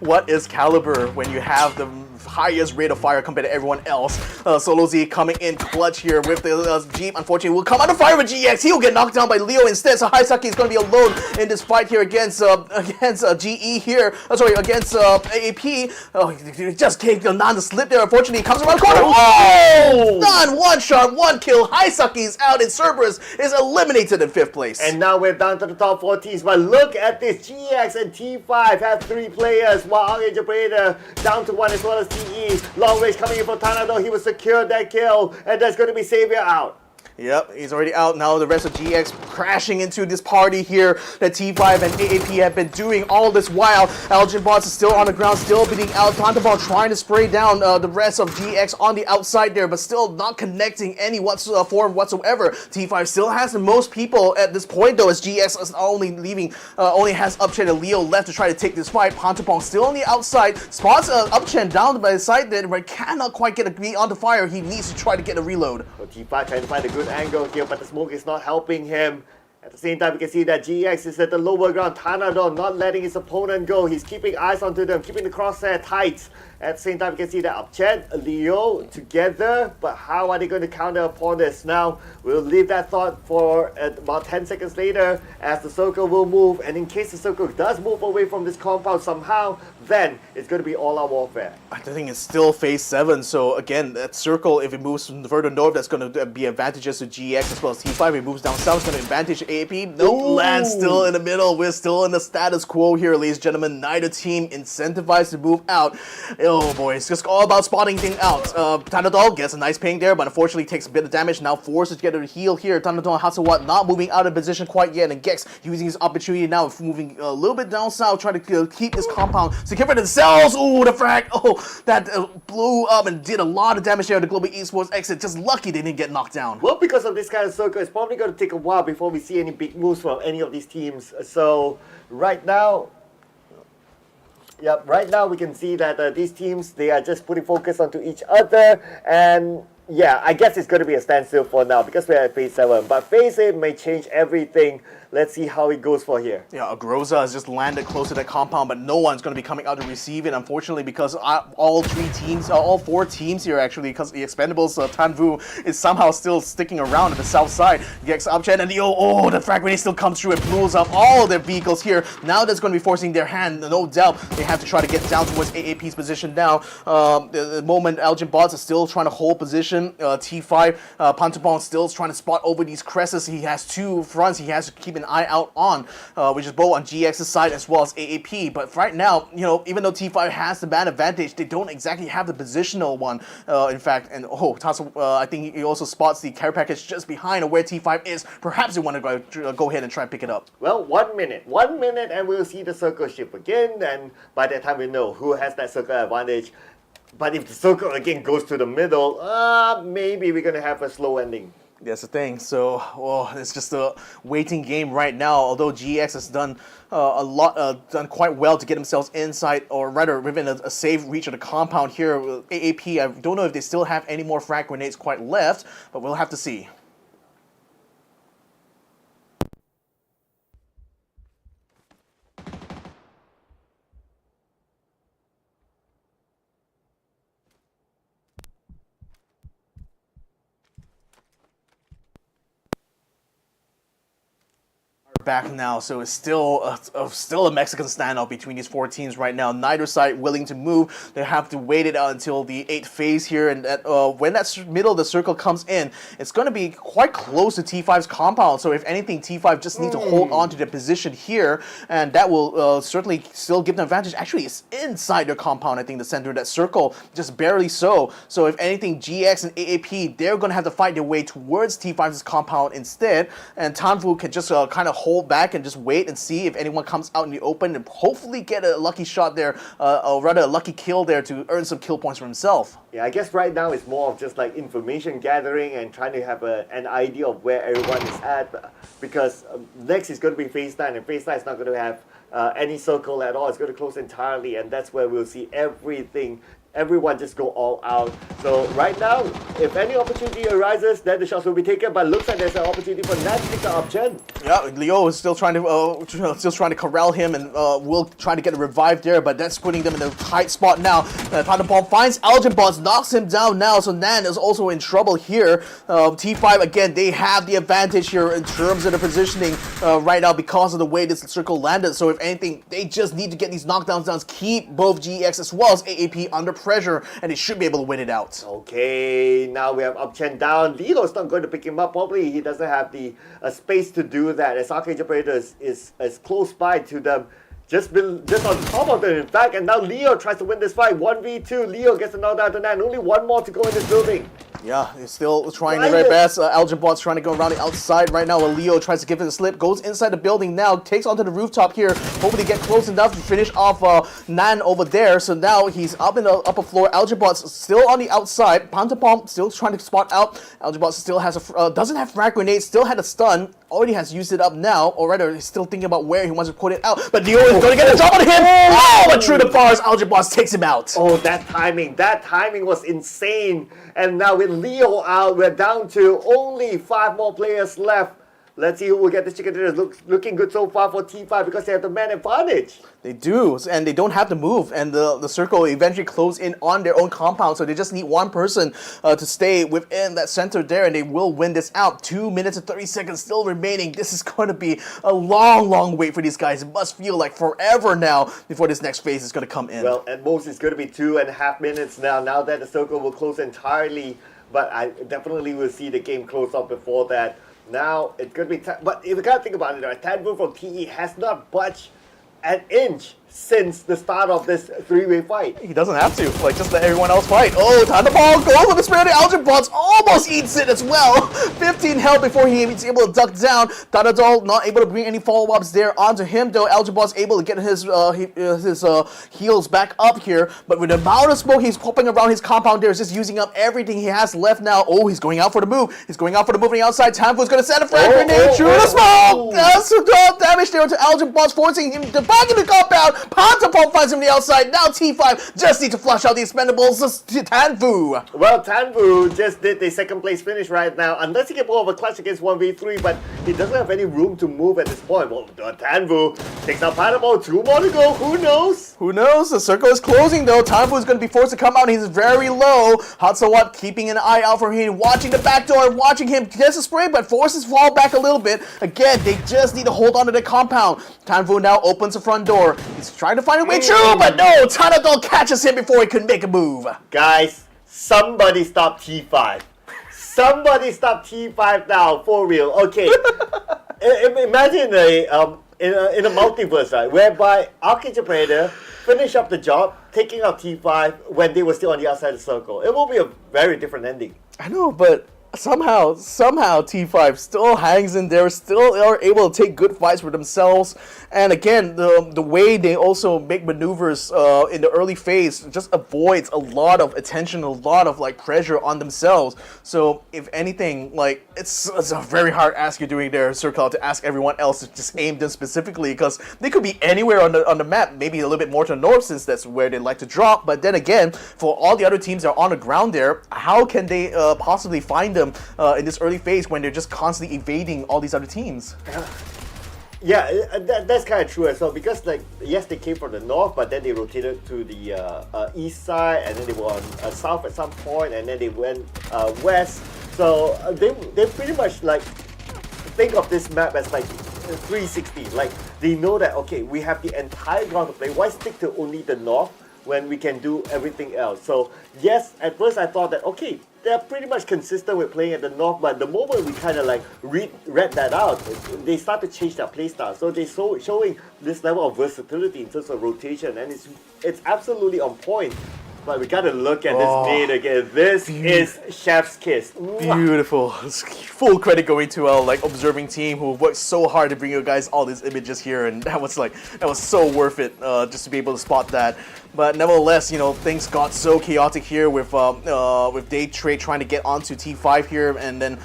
What is Caliber when you have the highest rate of fire compared to everyone else. Solo Z coming in clutch here with the Jeep. Unfortunately, will come under fire with GX. He'll get knocked down by Leo instead. So Haisaki is going to be alone in this fight here against GE here. Against AAP. Oh, he just gave Yonan the slip there. Unfortunately, he comes around the corner. Whoa! Done! One shot, one kill. Haisaki is out, and Cerberus is eliminated in 5th place. And now we're down to the top 4 teams. But look at this. GX and T5 have 3 players, while ArkAngel down to 1 as well as TE. Long range coming in from Tanado. He will secure that kill, and that's going to be Xavier out. Yep, he's already out now. The rest of GX crashing into this party here that T5 and AAP have been doing all this while. Elgin Bots is still on the ground, still beating out. Thunderball trying to spray down the rest of GX on the outside there, but still not connecting any form whatsoever. T5 still has the most people at this point though, as GX is only has Upchen and Leo left to try to take this fight. Pantapong still on the outside, spots Upchen down by the side there, but cannot quite get a beat onto fire. He needs to try to get a reload. So T5 trying to find a good angle here, but the smoke is not helping him. At the same time, we can see that GX is at the lower ground. Tanado not letting his opponent go. He's keeping eyes onto them, keeping the crosshair tight. At the same time, we can see that Upchen, Leo together, but how are they going to counter upon this? Now, we'll leave that thought for about 10 seconds later as the circle will move, and in case the circle does move away from this compound somehow, then it's going to be all-out warfare. I think it's still phase 7, so again, that circle, if it moves further north, that's going to be advantageous to GX as well as T5. If it moves down south, it's going to advantage AAP. Nope, Land still in the middle. We're still in the status quo here, ladies and gentlemen. Neither team incentivized to move out. Oh boy, it's just all about spotting things out. Tanadol gets a nice ping there, but unfortunately takes a bit of damage. Now forced to get a heal here. Tanadol and Hasawa not moving out of position quite yet, and Gex using his opportunity now, moving a little bit down south, trying to keep this compound secure for themselves. Ooh, the frag. Oh, that blew up and did a lot of damage there. The Global Esports exit. Just lucky they didn't get knocked down. Well, because of this kind of circle, it's probably going to take a while before we see any big moves from any of these teams. So right now, right now we can see that these teams, they are just putting focus onto each other, and yeah, I guess it's going to be a standstill for now because we're at phase 7, but phase 8 may change everything. Let's see how it goes for here. Yeah, Agroza has just landed close to that compound, but no one's going to be coming out to receive it, unfortunately, because all 4 teams here, actually, because the Expendables, Tanvu, is somehow still sticking around at the south side. Gex, Upchen, and the frag grenade still comes through. It blows up all their vehicles here. Now that's going to be forcing their hand, no doubt. They have to try to get down towards AAP's position now. The moment Elgin Bots is still trying to hold position. T5, Pantapon still trying to spot over these cresses. He has 2 fronts he has to keep an eye out on, which is both on GX's side as well as AAP. But right now, even though T5 has the man advantage, they don't exactly have the positional one, in fact. And I think he also spots the care package just behind where T5 is. Perhaps they want to go ahead and try and pick it up. Well, 1 minute, and we'll see the circle shift again, and by that time we know who has that circle advantage. But if the circle again goes to the middle, maybe we're going to have a slow ending. That's the thing. So, it's just a waiting game right now. Although GX has done done quite well to get themselves inside, or rather within a safe reach of the compound here. AAP, I don't know if they still have any more frag grenades quite left, but we'll have to see. Back now, so it's still a Mexican standoff between these 4 teams right now. Neither side willing to move. They have to wait it out until the 8th phase here, and when that middle of the circle comes in, it's going to be quite close to T5's compound. So if anything, T5 just need to hold on to their position here, and that will certainly still give them advantage. Actually, it's inside their compound, I think, the center of that circle, just barely so. So if anything, GX and AAP, they're going to have to fight their way towards T5's compound instead, and Tanfu can just kind of hold back and just wait and see if anyone comes out in the open and hopefully get a lucky shot there, or rather a lucky kill there to earn some kill points for himself. Yeah, I guess right now it's more of just like information gathering and trying to have an idea of where everyone is at, because next is going to be phase 9, and phase 9 is not going to have any circle at all. It's going to close entirely, and that's where we'll see everything everyone just go all out. So right now, if any opportunity arises, then the shots will be taken. But looks like there's an opportunity for Nan to pick the option. Yeah, Leo is still trying to corral him, and will try to get a revive there, but that's putting them in a tight spot now. Thunderball finds Algebot, knocks him down now, so Nan is also in trouble here. T5 again, they have the advantage here in terms of the positioning right now because of the way this circle landed. So if anything, they just need to get these knockdowns down, keep both GEX as well as AAP under pressure, and they should be able to win it out. Okay, now we have Upchen down. Lilo's not going to pick him up. Probably he doesn't have the space to do that, as ArkAngel is close by to them. Just on top of them, in fact, and now Leo tries to win this fight. 1v2, Leo gets a knockdown to Nan. Only one more to go in this building. Yeah, he's still trying their very best. Algebot's trying to go around the outside right now while Leo tries to give it a slip. Goes inside the building now, takes onto the rooftop here, hoping to get close enough to finish off Nan over there. So now he's up in the upper floor. Algebot's still on the outside. Pantapom still trying to spot out. Algebot still has doesn't have frag grenades, still had a stun. Already has used it up now, or rather, he's still thinking about where he wants to put it out. But Leo is going to get a drop on him! Oh, but through the bars, Algebot takes him out. Oh, that timing was insane. And now with Leo out, we're down to only 5 more players left. Let's see who will get the chicken dinners. Looking good so far for T5 because they have the man advantage. They do, and they don't have to move, and the circle eventually close in on their own compound, so they just need one person to stay within that center there, and they will win this out. 2 minutes and 30 seconds still remaining. This is going to be a long wait for these guys. It must feel like forever now before this next phase is going to come in. Well, at most it's going to be 2.5 minutes now that the circle will close entirely, but I definitely will see the game close up before that. Now, it's going to be but if you can't think about it, Tanvu from TE has not budged an inch since the start of this 3-way fight. He doesn't have to, just let everyone else fight. Oh, Thunderball goes with the spirit of Algebot, almost eats it as well. 15 health before he is able to duck down. Thunderball not able to bring any follow-ups there onto him, though. Algebot's able to get his heals back up here, but with the amount of smoke he's popping around his compound there, is just using up everything he has left now. Oh, he's going out for the move. He's going out for the move on the outside. Tanvu's going to send a frag grenade through the smoke. That's 12 damage there to Algebot, forcing him to back in the compound. Pantapom finds him on the outside. Now T5 just need to flush out the Expendables to Tanvu. Well, Tanvu just did the second place finish right now. Unless he can pull off a clutch against 1v3, but he doesn't have any room to move at this point. Well, Tanvu takes out Pantapom. 2 more to go. Who knows? Who knows? The circle is closing though. Tanvu is going to be forced to come out. He's very low. Hatsawat keeping an eye out for him, watching the back door, watching him gets a spray, but forces fall back a little bit. Again, they just need to hold on to the compound. Tanvu now opens the front door. He's trying to find a way through, but no, Tanadol catches him before he could make a move. Guys, somebody stop T5. Somebody stop T5 now, for real. Okay, imagine in a multiverse, right, whereby ArkAngel Predator finish up the job, taking out T5 when they were still on the outside of the circle. It will be a very different ending. I know, but somehow T5 still hangs in there, still are able to take good fights for themselves. And again, the way they also make maneuvers in the early phase just avoids a lot of attention, a lot of pressure on themselves. So if anything, it's a very hard ask you're doing there, Circle, to ask everyone else to just aim them specifically, because they could be anywhere on the map, maybe a little bit more to the north since that's where they like to drop. But then again, for all the other teams that are on the ground there, how can they possibly find them in this early phase when they're just constantly evading all these other teams? Yeah, that's kind of true as well, because yes, they came from the north, but then they rotated to the east side, and then they were on south at some point, and then they went west. So they pretty much think of this map as 360. They know that, okay, we have the entire ground to play. Why stick to only the north when we can do everything else? So yes, at first I thought that, okay, they're pretty much consistent with playing at the north, but the moment we kind of read that out, they start to change their playstyle. So they're showing this level of versatility in terms of rotation, and it's absolutely on point. But we gotta look at this nade again. This is Chef's Kiss. Beautiful. Full credit going to our observing team who worked so hard to bring you guys all these images here, and that was so worth it just to be able to spot that. But nevertheless, things got so chaotic here with Daytrade trying to get onto T5 here, and then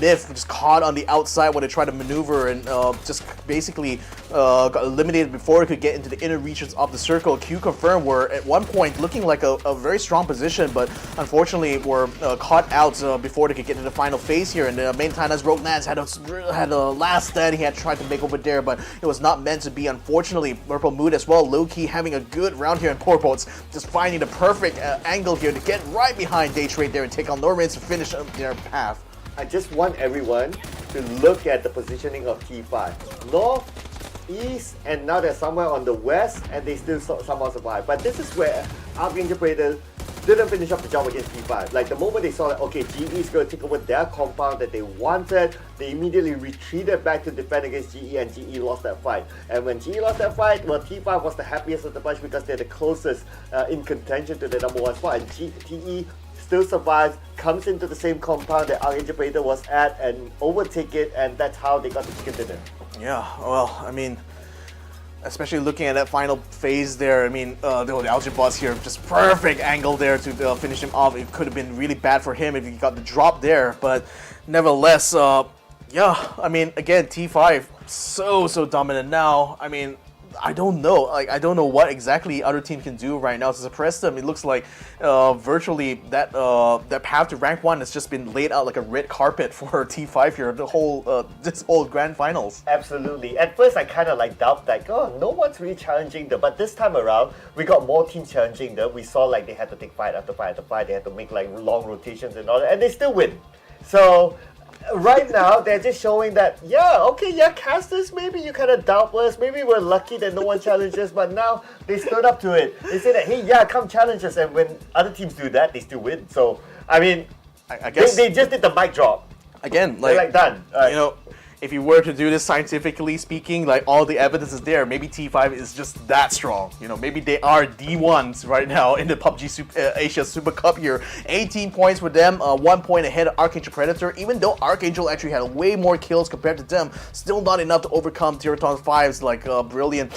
Myth just caught on the outside when they tried to maneuver and just basically got eliminated before it could get into the inner reaches of the circle. QConfirm were at one point looking like a very strong position, but unfortunately were caught out before they could get to the final phase here. And the main Thailand's Rogue Nance had a last stand he had tried to make over there, but it was not meant to be. Unfortunately, Purple Mood as well, low-key having a good round here in Porpotes, just finding the perfect angle here to get right behind Daytrade there and take on Norman's to finish up their path. I just want everyone to look at the positioning of T5. North, East, and now they're somewhere on the West, and they still somehow survive. But this is where ArkAngel Predator didn't finish up the job against T5. Like the moment they saw that, okay, GE is going to take over their compound that they wanted, they immediately retreated back to defend against GE, and GE lost that fight. And when GE lost that fight, well, T5 was the happiest of the bunch because they're the closest in contention to the number one spot, and TE still survives, comes into the same compound that ArkAngel Predator was at and overtake it, and that's how they got the chicken dinner. Yeah, well, I mean, especially looking at that final phase there, I mean, the Algae Boss here, just perfect angle there to finish him off. It could have been really bad for him if he got the drop there, but nevertheless, yeah, I mean, again, T5, so dominant now. I mean, I don't know. Like, I don't know what exactly other team can do right now to suppress them. It looks like virtually that path to rank 1 has just been laid out like a red carpet for T5 here. The whole this whole grand finals. Absolutely. At first, I kind of like doubt like, oh, no one's really challenging them. But this time around, we got more teams challenging them. We saw like they had to take fight after fight after fight. They had to make like long rotations and all that, and they still win. So right now, they're just showing that, yeah, okay, yeah, casters, maybe you kind of doubt us, maybe we're lucky that no one challenges, but now they stood up to it. They say that, hey, yeah, come challenge us, and when other teams do that, they still win. So, I mean, I guess they just did the mic drop. Again, they're like done. You know, if you were to do this scientifically speaking, like all the evidence is there, maybe T5 is just that strong. You know, maybe they are D1s right now in the PUBG Asia Super Cup here. 18 points for them, 1 point ahead of ArkAngel Predator. Even though ArkAngel actually had way more kills compared to them, still not enough to overcome Theerathon 5's like brilliant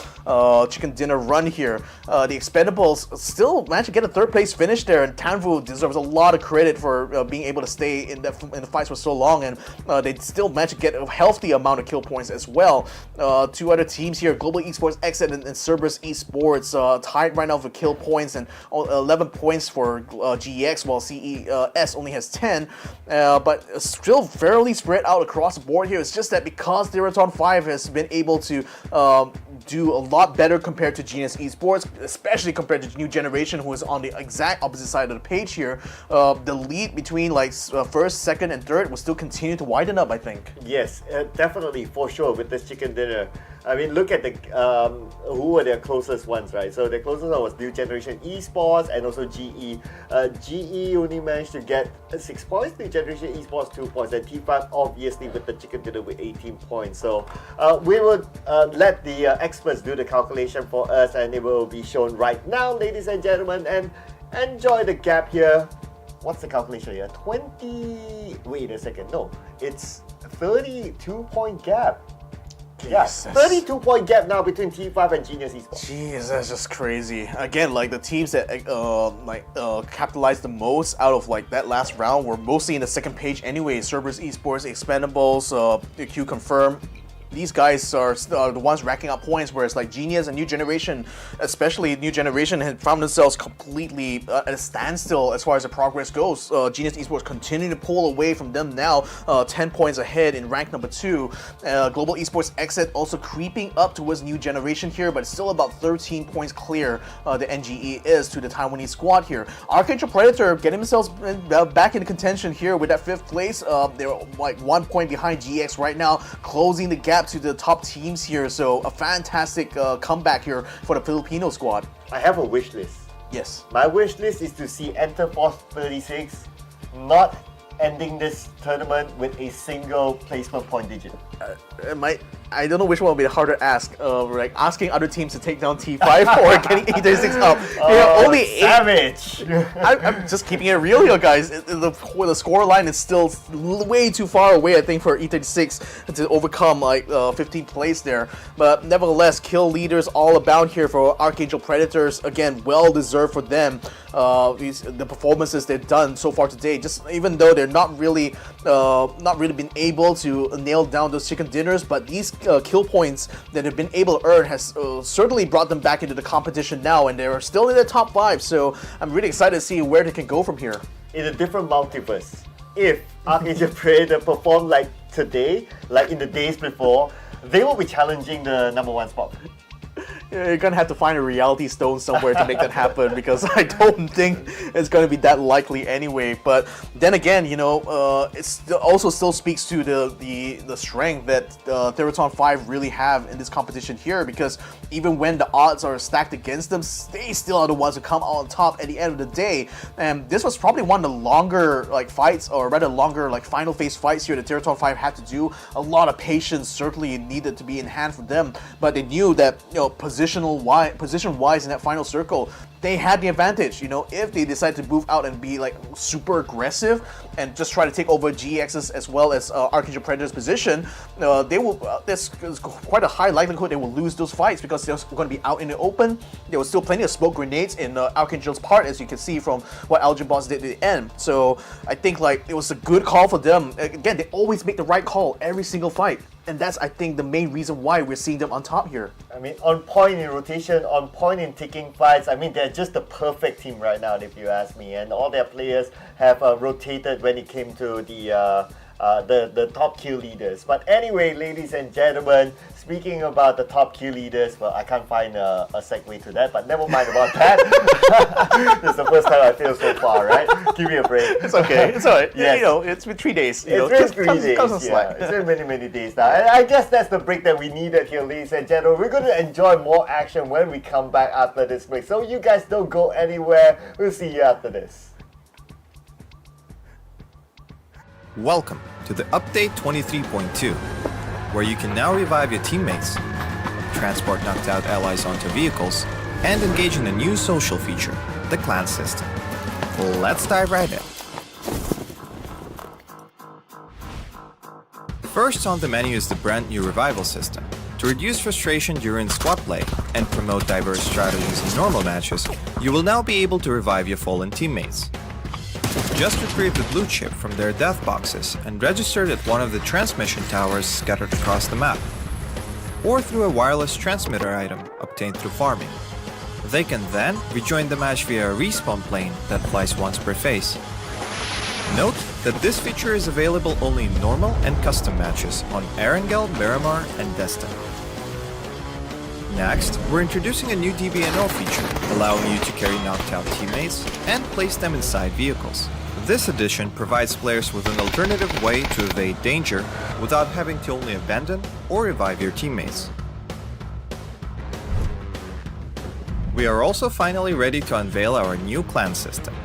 chicken dinner run here. The Expendables still managed to get a third place finish there, and Tanvu deserves a lot of credit for being able to stay in the fights for so long, and they still managed to get a healthy amount of kill points as well. Two other teams here, Global Esports, Xsset, and CERBERUS Esports, tied right now for kill points, and 11 points for GEX, while CES only has 10, but still fairly spread out across the board here. It's just that because Theerathon 5 has been able to do a lot better compared to Genius Esports, especially compared to New Generation, who is on the exact opposite side of the page here, the lead between like first, second, and third will still continue to widen up, I think. Yes, definitely, for sure, with this chicken dinner. I mean, look at the who were their closest ones, right? So their closest one was New Generation Esports and also GE. GE only managed to get 6 points, New Generation Esports 2 points, and T5 obviously with the chicken dinner with 18 points. So we will let the experts do the calculation for us, and it will be shown right now, ladies and gentlemen, and enjoy the gap here. What's the calculation here? 20... Wait a second, no. It's 32-point gap. Yes, yeah, 32-point gap now between T5 and Genius Esports. Jeez, that's just crazy. Again, like the teams that capitalized the most out of like that last round were mostly in the second page anyway. CERBERUS Esports, Expendables, QConfirm. These guys are the ones racking up points, whereas like Genius and New Generation, especially New Generation, had found themselves completely at a standstill as far as the progress goes. Genius Esports continue to pull away from them now, 10 points ahead in rank number 2. Global Esports Xsset also creeping up towards New Generation here, but still about 13 points clear the NGE is to the Taiwanese squad here. ArkAngel Predator getting themselves back in contention here with that 5th place. They're like 1 point behind GX right now, closing the gap to the top teams here, so a fantastic comeback here for the Filipino squad. I have a wish list. Yes. My wish list is to see Enter Force 36 not ending this tournament with a single placement point digit. I don't know which one will be the harder ask, like asking other teams to take down T5 or getting E36 up. Only savage. I'm just keeping it real here, guys. The score line is still way too far away, I think, for E36 to overcome like 15th place there. But nevertheless, kill leaders all about here for ArkAngel Predators. Again, well deserved for them. The performances they've done so far today, just even though they're not really been able to nail down those chicken dinners, but these kill points that they've been able to earn has certainly brought them back into the competition now, and they're still in the top 5. So I'm really excited to see where they can go from here. In a different multiverse, if ArkAngel Predator performed like today, like in the days before, they will be challenging the #1 spot. You're gonna have to find a reality stone somewhere to make that happen, because I don't think it's gonna be that likely anyway. But then again, it also still speaks to the strength that Theerathon 5 really have in this competition here, because even when the odds are stacked against them, they still are the ones who come out on top at the end of the day. And this was probably one of the longer fights, or rather longer final phase fights here that Theerathon 5 had to do. A lot of patience certainly needed to be in hand for them, but they knew that position-wise in that final circle, they had the advantage. If they decide to move out and be super aggressive and just try to take over GX's as well as ArkAngel Predator's position, they will. There's quite a high likelihood they will lose those fights, because they're going to be out in the open. There was still plenty of smoke grenades in ArkAngel's part, as you can see from what Algebos did at the end. So I think it was a good call for them. Again, they always make the right call every single fight. And that's, I think, the main reason why we're seeing them on top here. I mean, on point in rotation, on point in taking fights. I mean, they're just the perfect team right now, if you ask me. And all their players have rotated when it came to the top kill leaders. But anyway, ladies and gentlemen, speaking about the top kill leaders, well, I can't find a segue to that, but never mind about that. This is the first time I feel so far, right? Give me a break. It's okay. It's alright. Yes. It's been 3 days. It's been 3 days. It's been many, many days now. And I guess that's the break that we needed here, ladies and gentlemen. We're going to enjoy more action when we come back after this break. So you guys don't go anywhere. We'll see you after this. Welcome to the Update 23.2, where you can now revive your teammates, transport knocked out allies onto vehicles, and engage in a new social feature, the clan system. Let's dive right in. First on the menu is the brand new revival system. To reduce frustration during squad play and promote diverse strategies in normal matches, you will now be able to revive your fallen teammates. Just retrieve the blue chip from their death boxes and register it at one of the transmission towers scattered across the map, or through a wireless transmitter item obtained through farming. They can then rejoin the match via a respawn plane that flies once per phase. Note that this feature is available only in normal and custom matches on ArkAngel, Miramar, and Jester. Next, we're introducing a new DBNO feature, allowing you to carry knocked out teammates and place them inside vehicles. This addition provides players with an alternative way to evade danger without having to only abandon or revive your teammates. We are also finally ready to unveil our new clan system.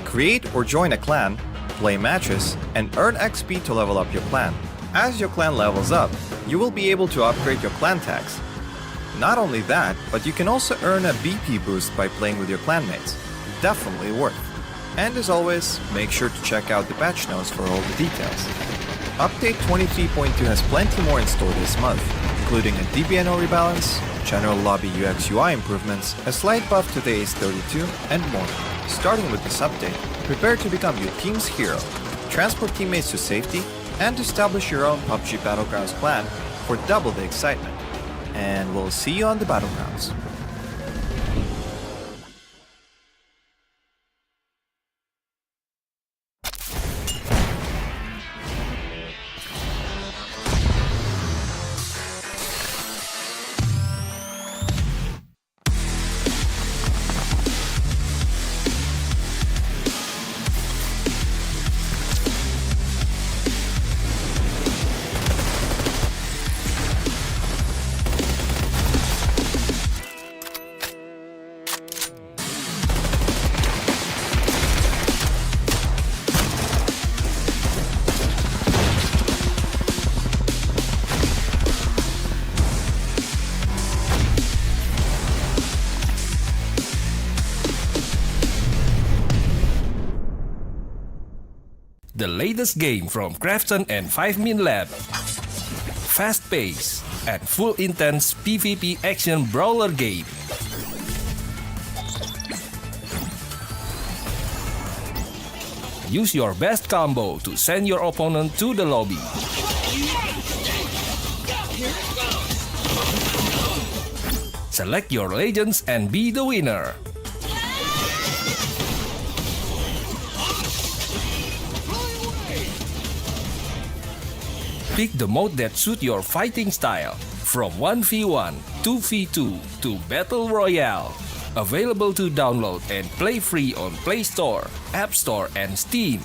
Create or join a clan, play matches, and earn XP to level up your clan. As your clan levels up, you will be able to upgrade your clan tags. Not only that, but you can also earn a BP boost by playing with your clanmates. Definitely worth. And as always, make sure to check out the patch notes for all the details. Update 23.2 has plenty more in store this month, including a DBNO rebalance, general lobby UX UI improvements, a slight buff to the Ace32, and more. Starting with this update, prepare to become your team's hero, transport teammates to safety, and establish your own PUBG Battlegrounds clan for double the excitement. And we'll see you on the Battlegrounds. The latest game from Krafton and 5min Lab. Fast pace and full intense PvP action brawler game. Use your best combo to send your opponent to the lobby. Select your legends and be the winner. Pick the mode that suits your fighting style, from 1v1, 2v2 to Battle Royale. Available to download and play free on Play Store, App Store and Steam.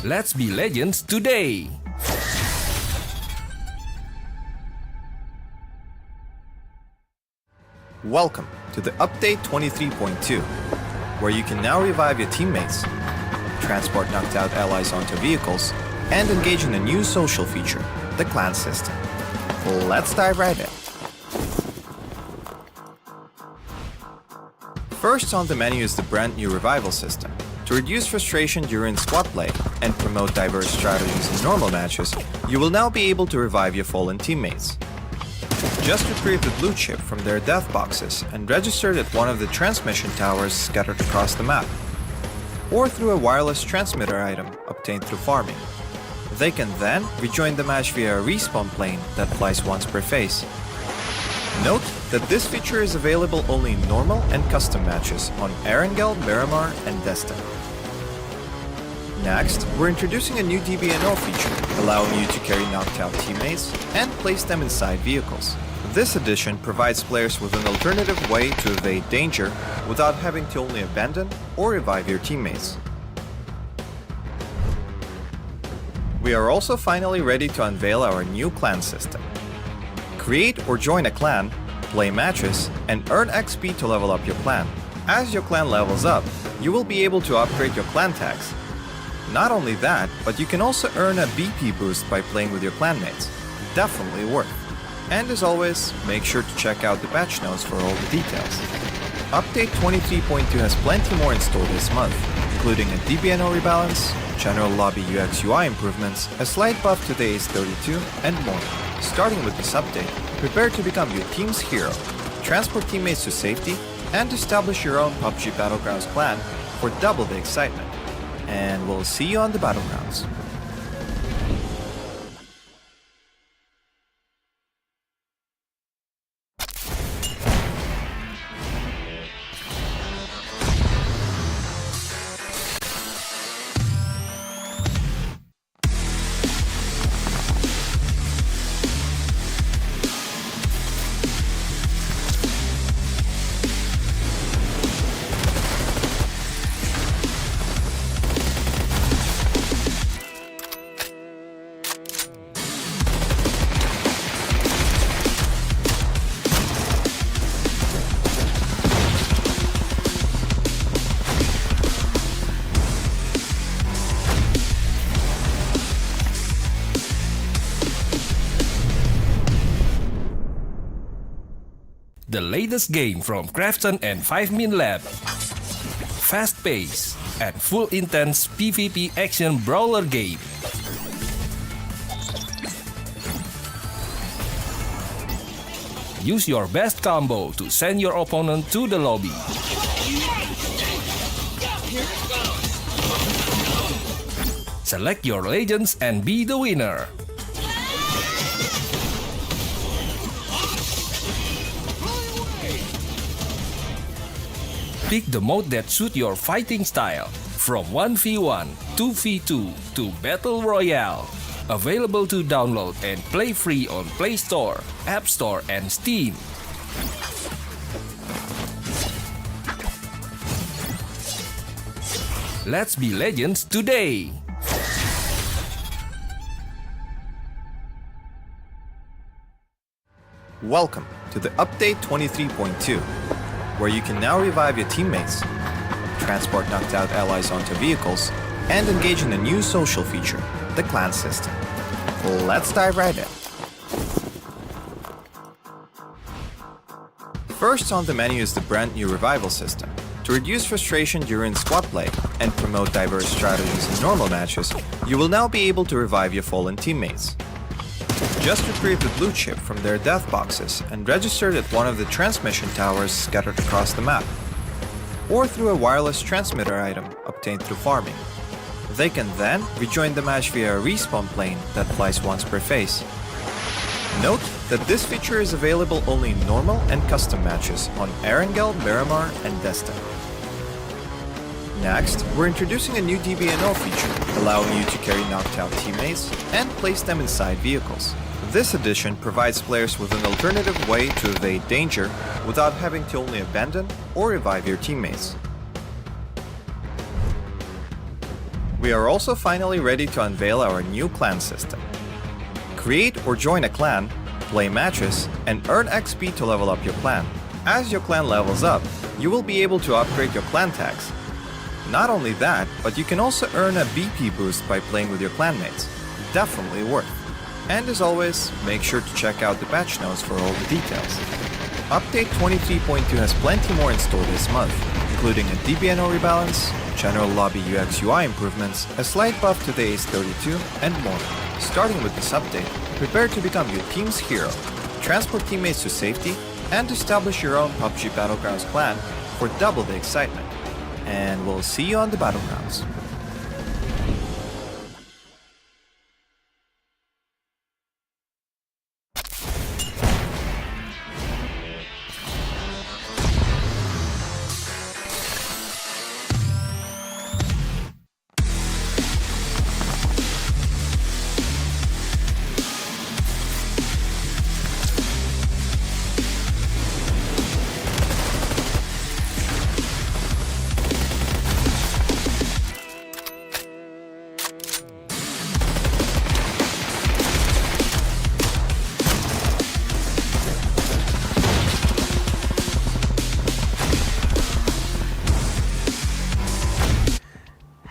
Let's be legends today! Welcome to the Update 23.2, where you can now revive your teammates, transport knocked out allies onto vehicles, and engage in a new social feature, the clan system. Let's dive right in. First on the menu is the brand new revival system. To reduce frustration during squad play and promote diverse strategies in normal matches, you will now be able to revive your fallen teammates. Just retrieve the blue chip from their death boxes and register it at one of the transmission towers scattered across the map, or through a wireless transmitter item obtained through farming. They can then rejoin the match via a respawn plane that flies once per phase. Note that this feature is available only in normal and custom matches on ArkAngel, Miramar, and Jester. Next, we're introducing a new DBNO feature, allowing you to carry knocked out teammates and place them inside vehicles. This addition provides players with an alternative way to evade danger without having to only abandon or revive your teammates. We are also finally ready to unveil our new clan system. Create or join a clan, play matches, and earn XP to level up your clan. As your clan levels up, you will be able to upgrade your clan tags. Not only that, but you can also earn a BP boost by playing with your clanmates. Definitely worth. And as always, make sure to check out the patch notes for all the details. Update 23.2 has plenty more in store this month, including a DBNO rebalance, general lobby UX UI improvements, a slight buff to the Ace 32, and more. Starting with this update, prepare to become your team's hero, transport teammates to safety, and establish your own PUBG Battlegrounds clan for double the excitement. And we'll see you on the Battlegrounds. The latest game from Krafton and 5min Lab. Fast pace and full intense PvP action brawler game. Use your best combo to send your opponent to the lobby. Select your legends and be the winner. Pick the mode that suits your fighting style, from 1v1, 2v2 to Battle Royale. Available to download and play free on Play Store, App Store and Steam. Let's be legends today! Welcome to the Update 23.2, where you can now revive your teammates, transport knocked out allies onto vehicles, and engage in a new social feature, the clan system. Let's dive right in. First on the menu is the brand new revival system. To reduce frustration during squad play and promote diverse strategies in normal matches, you will now be able to revive your fallen teammates. Just retrieve the blue chip from their death boxes and register it at one of the transmission towers scattered across the map, or through a wireless transmitter item obtained through farming. They can then rejoin the match via a respawn plane that flies once per phase. Note that this feature is available only in normal and custom matches on ArkAngel, Miramar, and Jester. Next, we're introducing a new DBNO feature, allowing you to carry knocked out teammates and place them inside vehicles. This addition provides players with an alternative way to evade danger without having to only abandon or revive your teammates. We are also finally ready to unveil our new clan system. Create or join a clan, play matches, and earn XP to level up your clan. As your clan levels up, you will be able to upgrade your clan tags. Not only that, but you can also earn a BP boost by playing with your clanmates. Definitely worth. And as always, make sure to check out the patch notes for all the details. Update 23.2 has plenty more in store this month, including a DBNO rebalance, general lobby UX UI improvements, a slight buff to the Ace 32, and more. Starting with this update, prepare to become your team's hero, transport teammates to safety, and establish your own PUBG Battlegrounds clan for double the excitement. And we'll see you on the Battlegrounds.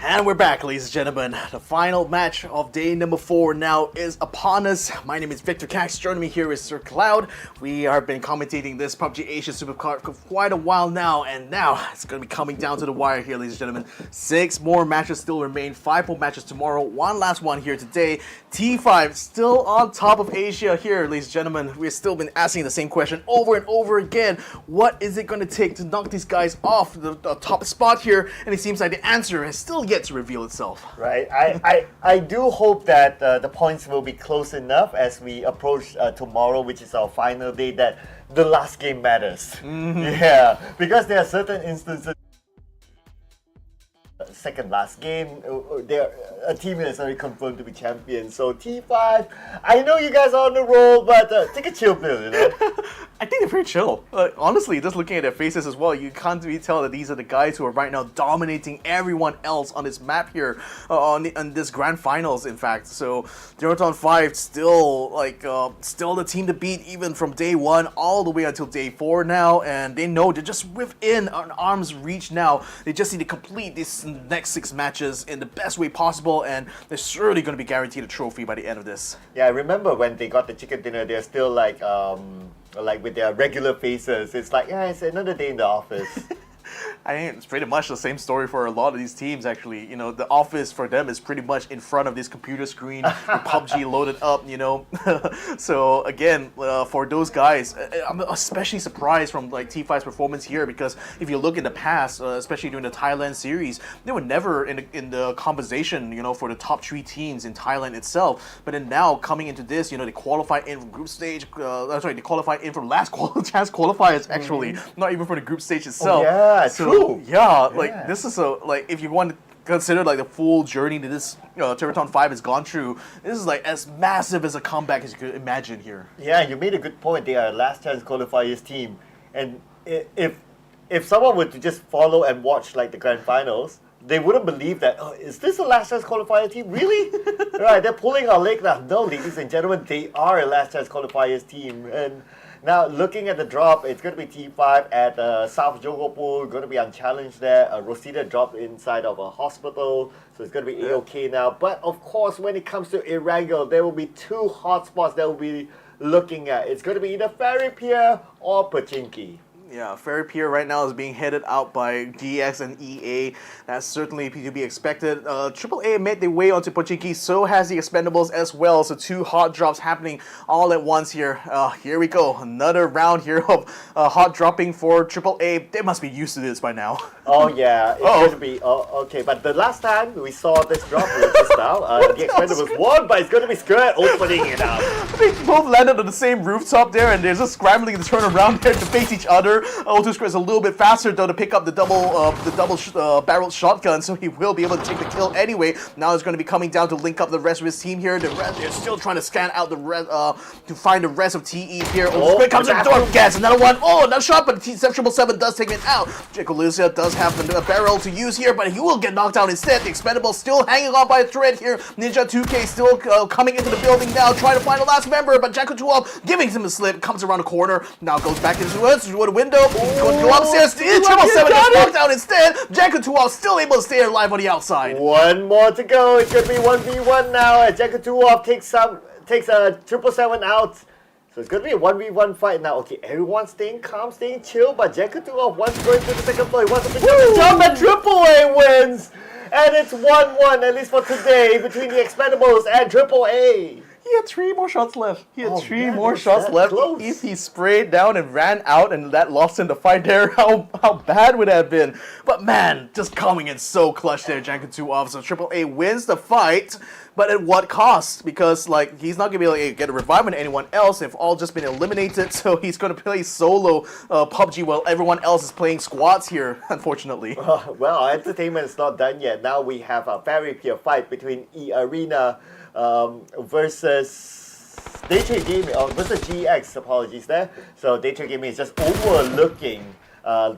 And we're back, ladies and gentlemen. The final match of day number 4 now is upon us. My name is Victor Cax. Joining me here is Sir Cloud. We have been commentating this PUBG Asia Supercard for quite a while now, and now it's going to be coming down to the wire here, ladies and gentlemen. 6 more matches still remain, 5 more matches tomorrow, one last one here today. T5 still on top of Asia here, ladies and gentlemen. We've still been asking the same question over and over again. What is it going to take to knock these guys off the top spot here? And it seems like the answer has still yet to reveal itself. Right. I do hope that the points will be close enough as we approach tomorrow, which is our final day, that the last game matters. Yeah, because there are certain instances. Second last game, a team is already confirmed to be champion. So T5, I know you guys are on the roll, but take a chill pill, you know. I think they're pretty chill. Honestly, just looking at their faces as well, you can't really tell that these are the guys who are right now dominating everyone else on this map here, on this grand finals, in fact. So Theerathon 5 still the team to beat, even from day 1 all the way until day 4 now, and they know they're just within an arm's reach now. They just need to complete this next 6 matches in the best way possible, and they're surely going to be guaranteed a trophy by the end of this. Yeah, I remember when they got the chicken dinner, they're still like with their regular faces. It's like, yeah, it's another day in the office. I mean, it's pretty much the same story for a lot of these teams, actually. You know, the office for them is pretty much in front of this computer screen with PUBG loaded up, you know. So, again, for those guys, I'm especially surprised from like T5's performance here, because if you look in the past, especially during the Thailand series, they were never in the conversation, you know, for the top 3 teams in Thailand itself. But then now, coming into this, you know, they qualified in from group stage, they qualified in from last chance qualifiers, actually, not even for the group stage itself. Oh, yeah, so, true. Yeah, like this is if you want to consider like the full journey that this Theerathon 5 has gone through, this is like as massive as a comeback as you could imagine here. Yeah, you made a good point. They are a last chance qualifiers team, and if someone were to just follow and watch like the grand finals, they wouldn't believe that, oh, is this a last chance qualifier team? Really? Right, they're pulling our leg now. No, ladies and gentlemen, they are a last chance qualifiers team. And now, looking at the drop, it's going to be T5 at South Johor, going to be unchallenged there. Rosita dropped inside of a hospital, so it's going to be A-OK now. But of course, when it comes to ArkAngel, there will be 2 hotspots that we'll be looking at. It's going to be either Ferry Pier or Pachinki. Yeah, Fairy Pier right now is being headed out by GX and EA. That's certainly to be expected. AAA made their way onto Pubg, so has the Expendables as well. So 2 hot drops happening all at once here. Here we go. Another round here of hot dropping for AAA. They must be used to this by now. Oh yeah, it's going to be okay. But the last time we saw this drop just now, the Expendables won, but it's going to be Skirt opening it up. They both landed on the same rooftop there, and they're just scrambling to turn around there to face each other. O2 is a little bit faster though to pick up the double barreled shotgun, so he will be able to take the kill anyway. Now it's going to be coming down to link up the rest of his team here. They're still trying to scan out the to find the rest of TE here. O2 comes in the door, gets another one. Oh, another shot, but T777 does take it out. Jacolucia does have a barrel to use here, but he will get knocked down instead. The Expendables still hanging on by a thread here. Ninja 2K still coming into the building now, trying to find the last member, but Jacotuov giving him a slip, comes around the corner, now goes back into the window. Go upstairs. 777 gets knocked out instead. Jacotuov still able to stay alive on the outside. One more to go. It's going to be 1v1 now as Jacotuov takes a 777 out. So it's going to be a 1v1 fight now. Okay, everyone's staying calm, staying chill, but Jacotuov wants going to the second floor. He wants to pick up the jump, and AAA wins. And it's 1-1, at least for today, between the Expendables and AAA. He had 3 more shots left. He had 3 more shots left. Close. If he sprayed down and ran out and that lost in the fight there, how bad would that have been? But man, just coming in so clutch there, Jacotuov. So AAA wins the fight, but at what cost? Because like he's not gonna be able to get a revive on anyone else. They've all just been eliminated, so he's gonna play solo PUBG while everyone else is playing squads here, unfortunately. Well, our entertainment is not done yet. Now we have a very clear fight between eArena versus Daytrade Gaming, versus GX, apologies there. So Daytrade Gaming is just overlooking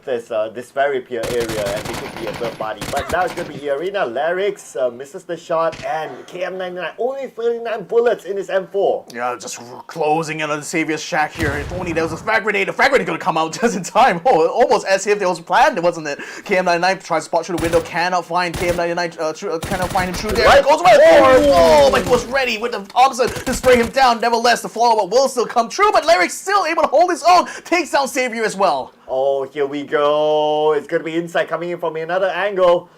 this very pure area, and they could be a third party. But now it's going to be eArena. Larix misses the shot, and KM99 only 39 bullets in his M4. Yeah, just closing in on the Savior's shack here. If only there was a frag grenade. The frag grenade going to come out just in time. Oh, almost as if it was planned, wasn't it? KM99 tries to spot through the window, cannot find KM99, cannot find him through there. Right. Goes right forward. Oh, but he was ready with the Thompson to spray him down. Nevertheless, the follow-up will still come true, but Larix still able to hold his own. Takes down Savior as well. Oh, here we go. It's going to be Insight coming in from another angle.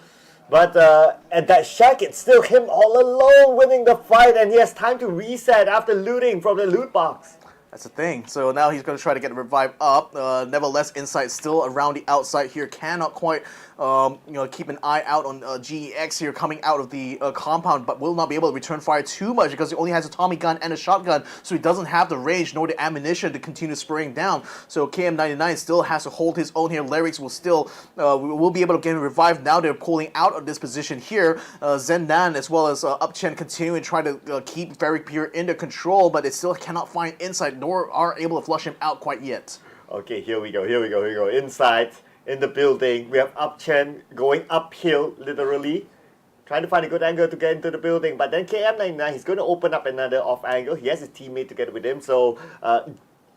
But at that shack, it's still him all alone winning the fight, and he has time to reset after looting from the loot box. That's the thing. So now he's going to try to get the revive up. Nevertheless, Insight still around the outside here. Cannot quite keep an eye out on GEX here coming out of the compound, but will not be able to return fire too much because he only has a Tommy gun and a shotgun, so he doesn't have the range nor the ammunition to continue spraying down. So KM99 still has to hold his own here. Larix will still will be able to get him revived. Now they're pulling out of this position here. Zendan as well as Upchen continuing trying to keep Very Pure under control, but they still cannot find Insight nor are able to flush him out quite yet. Okay, here we go. Inside in the building, we have Upchen going uphill, literally, trying to find a good angle to get into the building. But then KM99, he's going to open up another off angle. He has his teammate together with him. So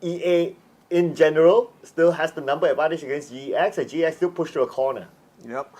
EA in general still has the number advantage against GX, and GX still pushed to a corner. Yep.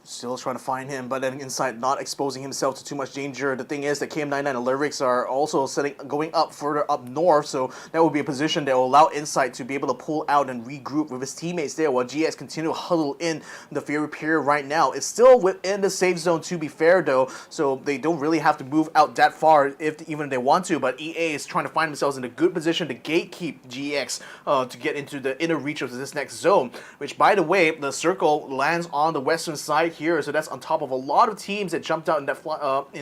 Still trying to find him, but then Insight not exposing himself to too much danger. The thing is that KM99 and Lyrics are also going up further up north, so that will be a position that will allow Insight to be able to pull out and regroup with his teammates there, while GX continue to huddle in the Fury Pier right now. It's still within the safe zone, to be fair though, so they don't really have to move out that far even if they want to, but EA is trying to find themselves in a good position to gatekeep GX to get into the inner reach of this next zone, which, by the way, the circle lands on the western side here, so that's on top of a lot of teams that jumped out in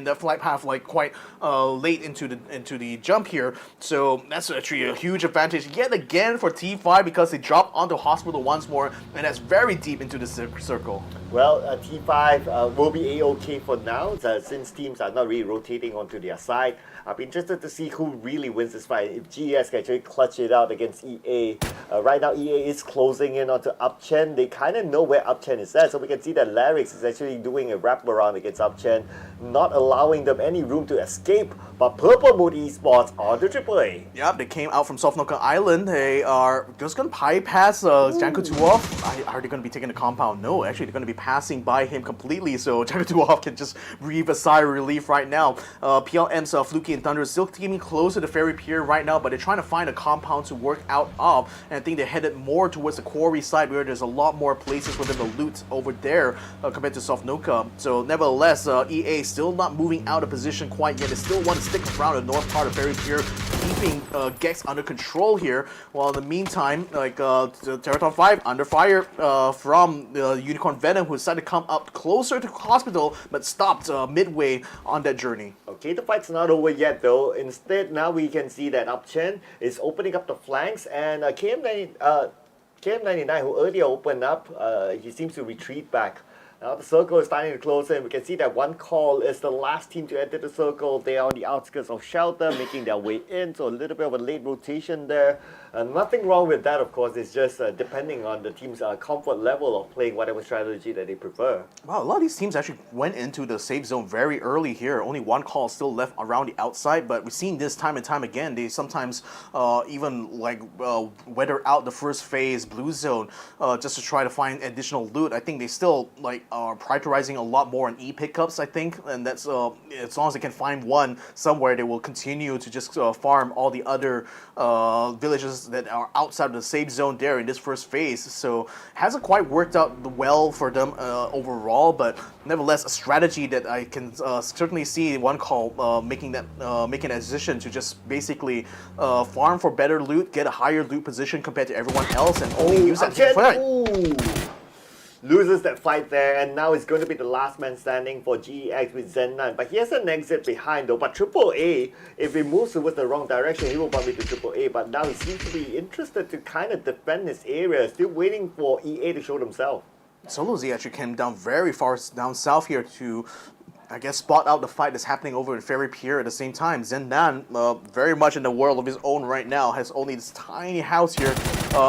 that flight path like quite late into the jump here. So that's actually a huge advantage yet again for T5 because they drop onto hospital once more, and that's very deep into the circle. Well, T5 will be A-OK for now, since teams are not really rotating onto their side. I'll be interested to see who really wins this fight. If GS can actually clutch it out against EA. Right now, EA is closing in onto Upchen. They kind of know where Upchen is at, so we can see that Larix is actually doing a wraparound against Upchen, not allowing them any room to escape. But Purple Mood Esports on the AAA. Yep, they came out from Sofnoka Island. They are just going to bypass Janko Tuov. Are they going to be taking the compound? No, actually, they're going to be passing by him completely, so Janko Tuov can just breathe a sigh of relief right now. PLM's Fluky Fluky and Thunder still teaming close to the ferry pier right now, but they're trying to find a compound to work out of, and I think they're headed more towards the quarry side where there's a lot more places for them to loot over there compared to Sofnoka. So nevertheless, EA still not moving out of position quite yet. They still want to stick around the north part of ferry pier, keeping Gex under control here, while in the meantime, like Theerathon 5 under fire from Unicorn Venom, who decided to come up closer to hospital but stopped midway on that journey. Okay, the fight's not over yet though. Instead, now we can see that Upchen is opening up the flanks, and KM99, who earlier opened up, he seems to retreat back. Now the circle is starting to close in. We can see that one call is the last team to enter the circle. They are on the outskirts of shelter, making their way in, so a little bit of a late rotation there. Nothing wrong with that, of course. It's just depending on the team's comfort level of playing whatever strategy that they prefer. Wow, a lot of these teams actually went into the safe zone very early here. Only one call still left around the outside, but we've seen this time and time again. They sometimes even weather out the first phase blue zone just to try to find additional loot. I think they still are prioritizing a lot more on E pickups, I think, and that's as long as they can find one somewhere, they will continue to just farm all the other villages that are outside of the safe zone there in this first phase. So hasn't quite worked out well for them overall, but nevertheless a strategy that I can certainly see one call making that decision to just basically farm for better loot, get a higher loot position compared to everyone else, and only use that to fight. Loses that fight there, and now it's going to be the last man standing for GEX with Zen9. But he has an exit behind though. But AAA, if he moves towards the wrong direction, he will bump into AAA. But now he seems to be interested to kind of defend his area, still waiting for EA to show themselves. Solo Z actually came down very far down south here to, I guess, spot out the fight that's happening over in Ferry Pier at the same time. Zendan, very much in the world of his own right now, has only this tiny house here.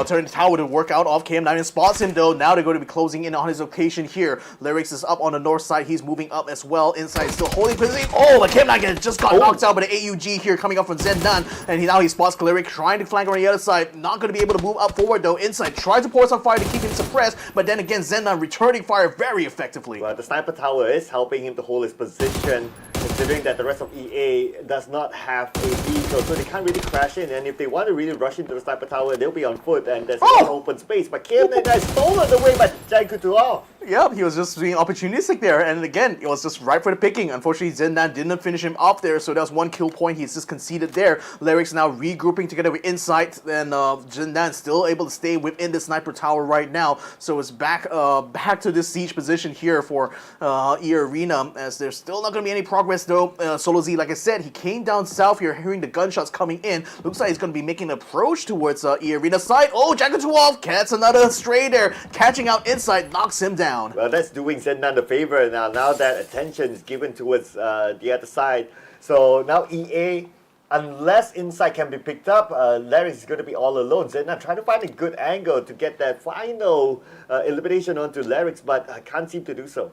Turning the tower to work out off KM9 and spots him though. Now they're going to be closing in on his location here. Lyrics is up on the north side. He's moving up as well. Inside still holding position. Oh, but KM9 just got knocked out by the AUG here coming up from Zendan. And now he spots Lyric trying to flank on the other side. Not going to be able to move up forward though. Inside tries to pour some fire to keep him suppressed. But then again, Zendan returning fire very effectively. Well, the sniper tower is helping him to hold his position, considering that the rest of EA does not have a vehicle, so they can't really crash in. And if they want to really rush into the sniper tower, they'll be on foot, and there's an open space. But KM9 is stolen away by Jankutuov. Yep, he was just being opportunistic there, and again, it was just right for the picking. Unfortunately, Zendan didn't finish him off there, so that was one kill point he's just conceded there. Lyrics now regrouping together with Insight, and Zendan still able to stay within the sniper tower right now. So it's back to this siege position here for eArena, as there's still not going to be any progress though. Solo Z, like I said, he came down south here, hearing the gunshots coming in. Looks like he's going to be making an approach towards eArena side. Oh, Jankutuov catches another stray there, catching out Insight, knocks him down. Well, that's doing Zendan the favor now. Now that attention is given towards the other side. So now EA, unless Insight can be picked up, Larry is going to be all alone. Zendan trying to find a good angle to get that final elimination onto Larix, but can't seem to do so.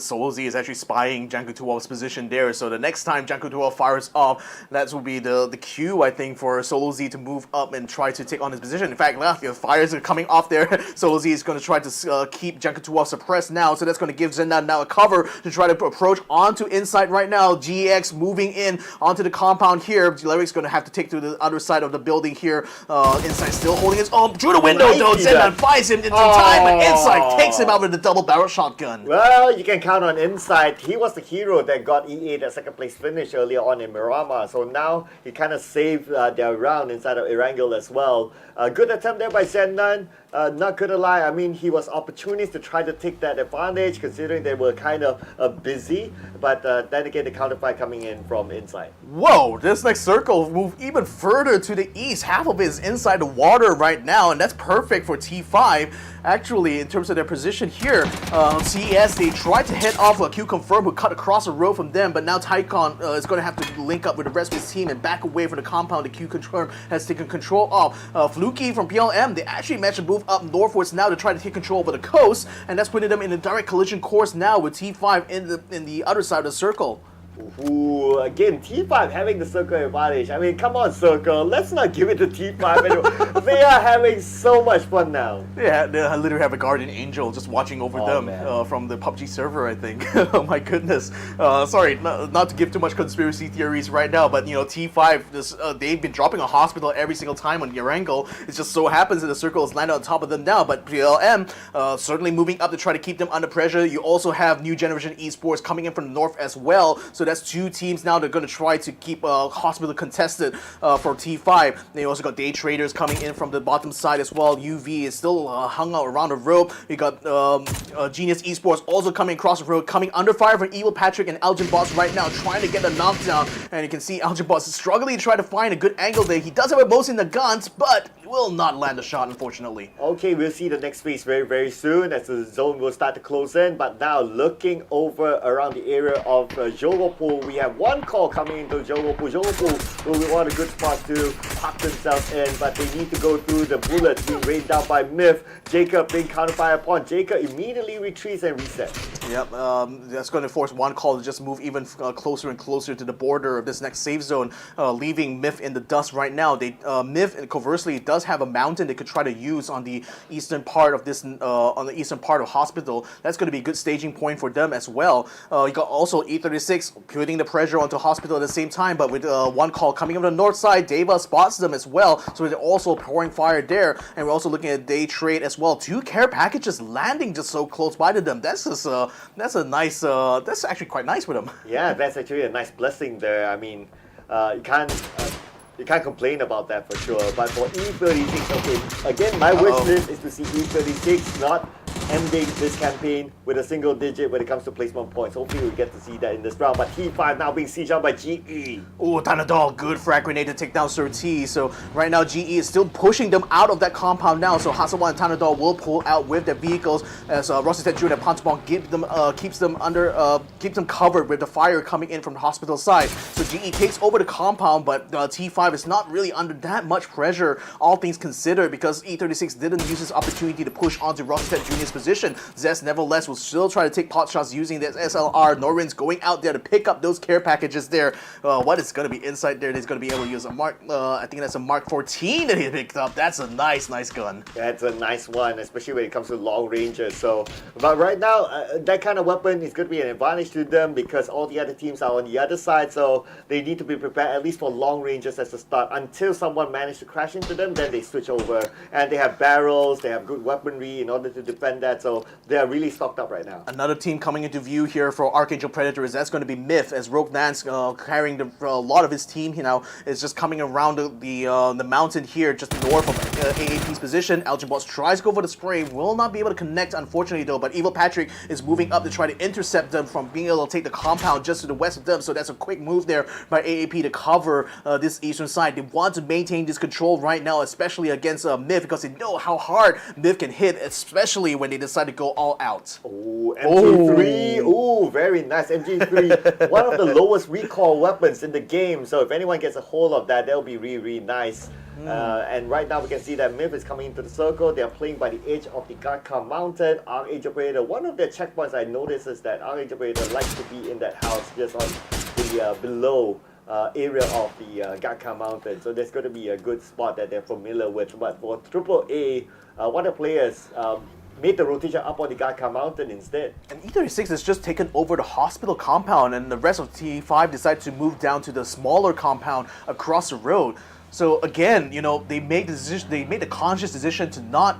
Solo Z is actually spying Jankutuov's position there, so the next time Jankutuov fires off, that will be the cue, I think, for Solo Z to move up and try to take on his position. In fact, the fires are coming off there. Solo Z is going to try to keep Jankutuov suppressed now, so that's going to give Zendan now a cover to try to approach onto Insight right now. GX moving in onto the compound here. Larry's going to have to take to the other side of the building here. Insight still holding his own through the window, though. Zendan finds him in time, but Insight takes him out with the double barrel shotgun. Well, you can count on Insight. He was the hero that got EA that second place finish earlier on in Mirama, so now he kind of saved their round inside of ArkAngel as well. Good attempt there by Zendan. Not gonna lie, I mean, he was opportunist to try to take that advantage, considering they were kind of busy, but then again the counterfight coming in from Insight. Whoa, this next circle moved even further to the east. Half of it is inside the water right now, and that's perfect for T5. Actually, in terms of their position here, CES, they tried to head off QConfirm, who cut across the road from them, but now Tycon is going to have to link up with the rest of his team and back away from the compound that QConfirm has taken control of. Fluky from PLM, they actually managed to move up northwards now to try to take control over the coast, and that's putting them in a direct collision course now with T5 in the other side of the circle. Ooh, again, T5 having the circle advantage. I mean, come on, circle. Let's not give it to T5 anymore. They are having so much fun now. Yeah, they literally have a guardian angel just watching over them from the PUBG server, I think. Oh my goodness. Sorry, not to give too much conspiracy theories right now, but T5, they've been dropping a hospital every single time on eArena. It just so happens that the circle is landed on top of them now, but PLM certainly moving up to try to keep them under pressure. You also have new generation esports coming in from the north as well, so that's two teams now that are going to try to keep hospital contested for T5. They also got Daytraders coming in from the bottom side as well. UV is still hung out around the rope. We got Genius Esports also coming across the road, coming under fire from Evil Patrick and Elgin Boss right now, trying to get a knockdown. And you can see Elgin Boss is struggling to try to find a good angle there. He does have a most in the guns, but will not land a shot, unfortunately. Okay, we'll see the next phase very, very soon as the zone will start to close in. But now, looking over around the area of Jogopool, we have one call coming into Jogopool. Jogopool will want a good spot to pop themselves in, but they need to go through the bullets being rained down by Myth. Jacob being counterfired upon. Jacob immediately retreats and resets. Yep, that's going to force one call to just move even closer and closer to the border of this next safe zone, leaving Myth in the dust right now. Myth, conversely, does have a mountain they could try to use on the eastern part of this, on the eastern part of Hospital. That's going to be a good staging point for them as well. You got also E36 putting the pressure onto Hospital at the same time, but with one call coming from the north side, Deva spots them as well, so they're also pouring fire there. And we're also looking at Daytrade as well. Two care packages landing just so close by to them. That's just that's a nice. That's actually quite nice for them. Yeah, that's actually a nice blessing there. I mean, you can't complain about that for sure. But for E36, okay, again, my wish list is to see E36 not ending this campaign with a single digit when it comes to placement points. Hopefully we get to see that in this round. But T5 now being sieged out by GE. Oh, Tanadol, good frag grenade to take down Sir T. So right now GE is still pushing them out of that compound now. So Hasawa and Tanadol will pull out with their vehicles as Rosset Jr. and Pantbong keeps them covered with the fire coming in from the hospital side. So GE takes over the compound, but T5 is not really under that much pressure, all things considered, because E36 didn't use this opportunity to push onto Rosset Jr.'s position. Zest nevertheless will still try to take pot shots using this SLR. Norrin's going out there to pick up those care packages there. What is going to be inside there? He's going to be able to use a Mark, I think that's a Mark 14 that he picked up. That's a nice gun. That's a nice one, especially when it comes to long ranges. So, but right now, that kind of weapon is going to be an advantage to them because all the other teams are on the other side. So they need to be prepared at least for long ranges as a start. Until someone manages to crash into them, then they switch over. And they have barrels, they have good weaponry in order to defend that. So they are really stocked up right now. Another team coming into view here for ArkAngel Predators, that's going to be Myth, as Rogue Nance carrying a lot of his team is just coming around the mountain here just north of AAP's position. Elgin Boss tries to go for the spray, will not be able to connect unfortunately though, but Evil Patrick is moving up to try to intercept them from being able to take the compound just to the west of them. So that's a quick move there by AAP to cover this eastern side. They want to maintain this control right now, especially against Myth, because they know how hard Myth can hit, especially when they decide to go all out. Oh, MG3. Oh, very nice. MG3, one of the lowest recoil weapons in the game. So if anyone gets a hold of that, that'll be really, really nice. And right now we can see that Myth is coming into the circle. They are playing by the edge of the Gatka Mountain. ArkAngel Predator, one of their checkpoints I noticed is that ArkAngel Predator likes to be in that house just on the below area of the Gatka Mountain. So there's going to be a good spot that they're familiar with. But for AAA, one of the players made the rotation up on the Gatka Mountain instead. And E36 has just taken over the hospital compound, and the rest of T5 decided to move down to the smaller compound across the road. So again, they made the conscious decision to not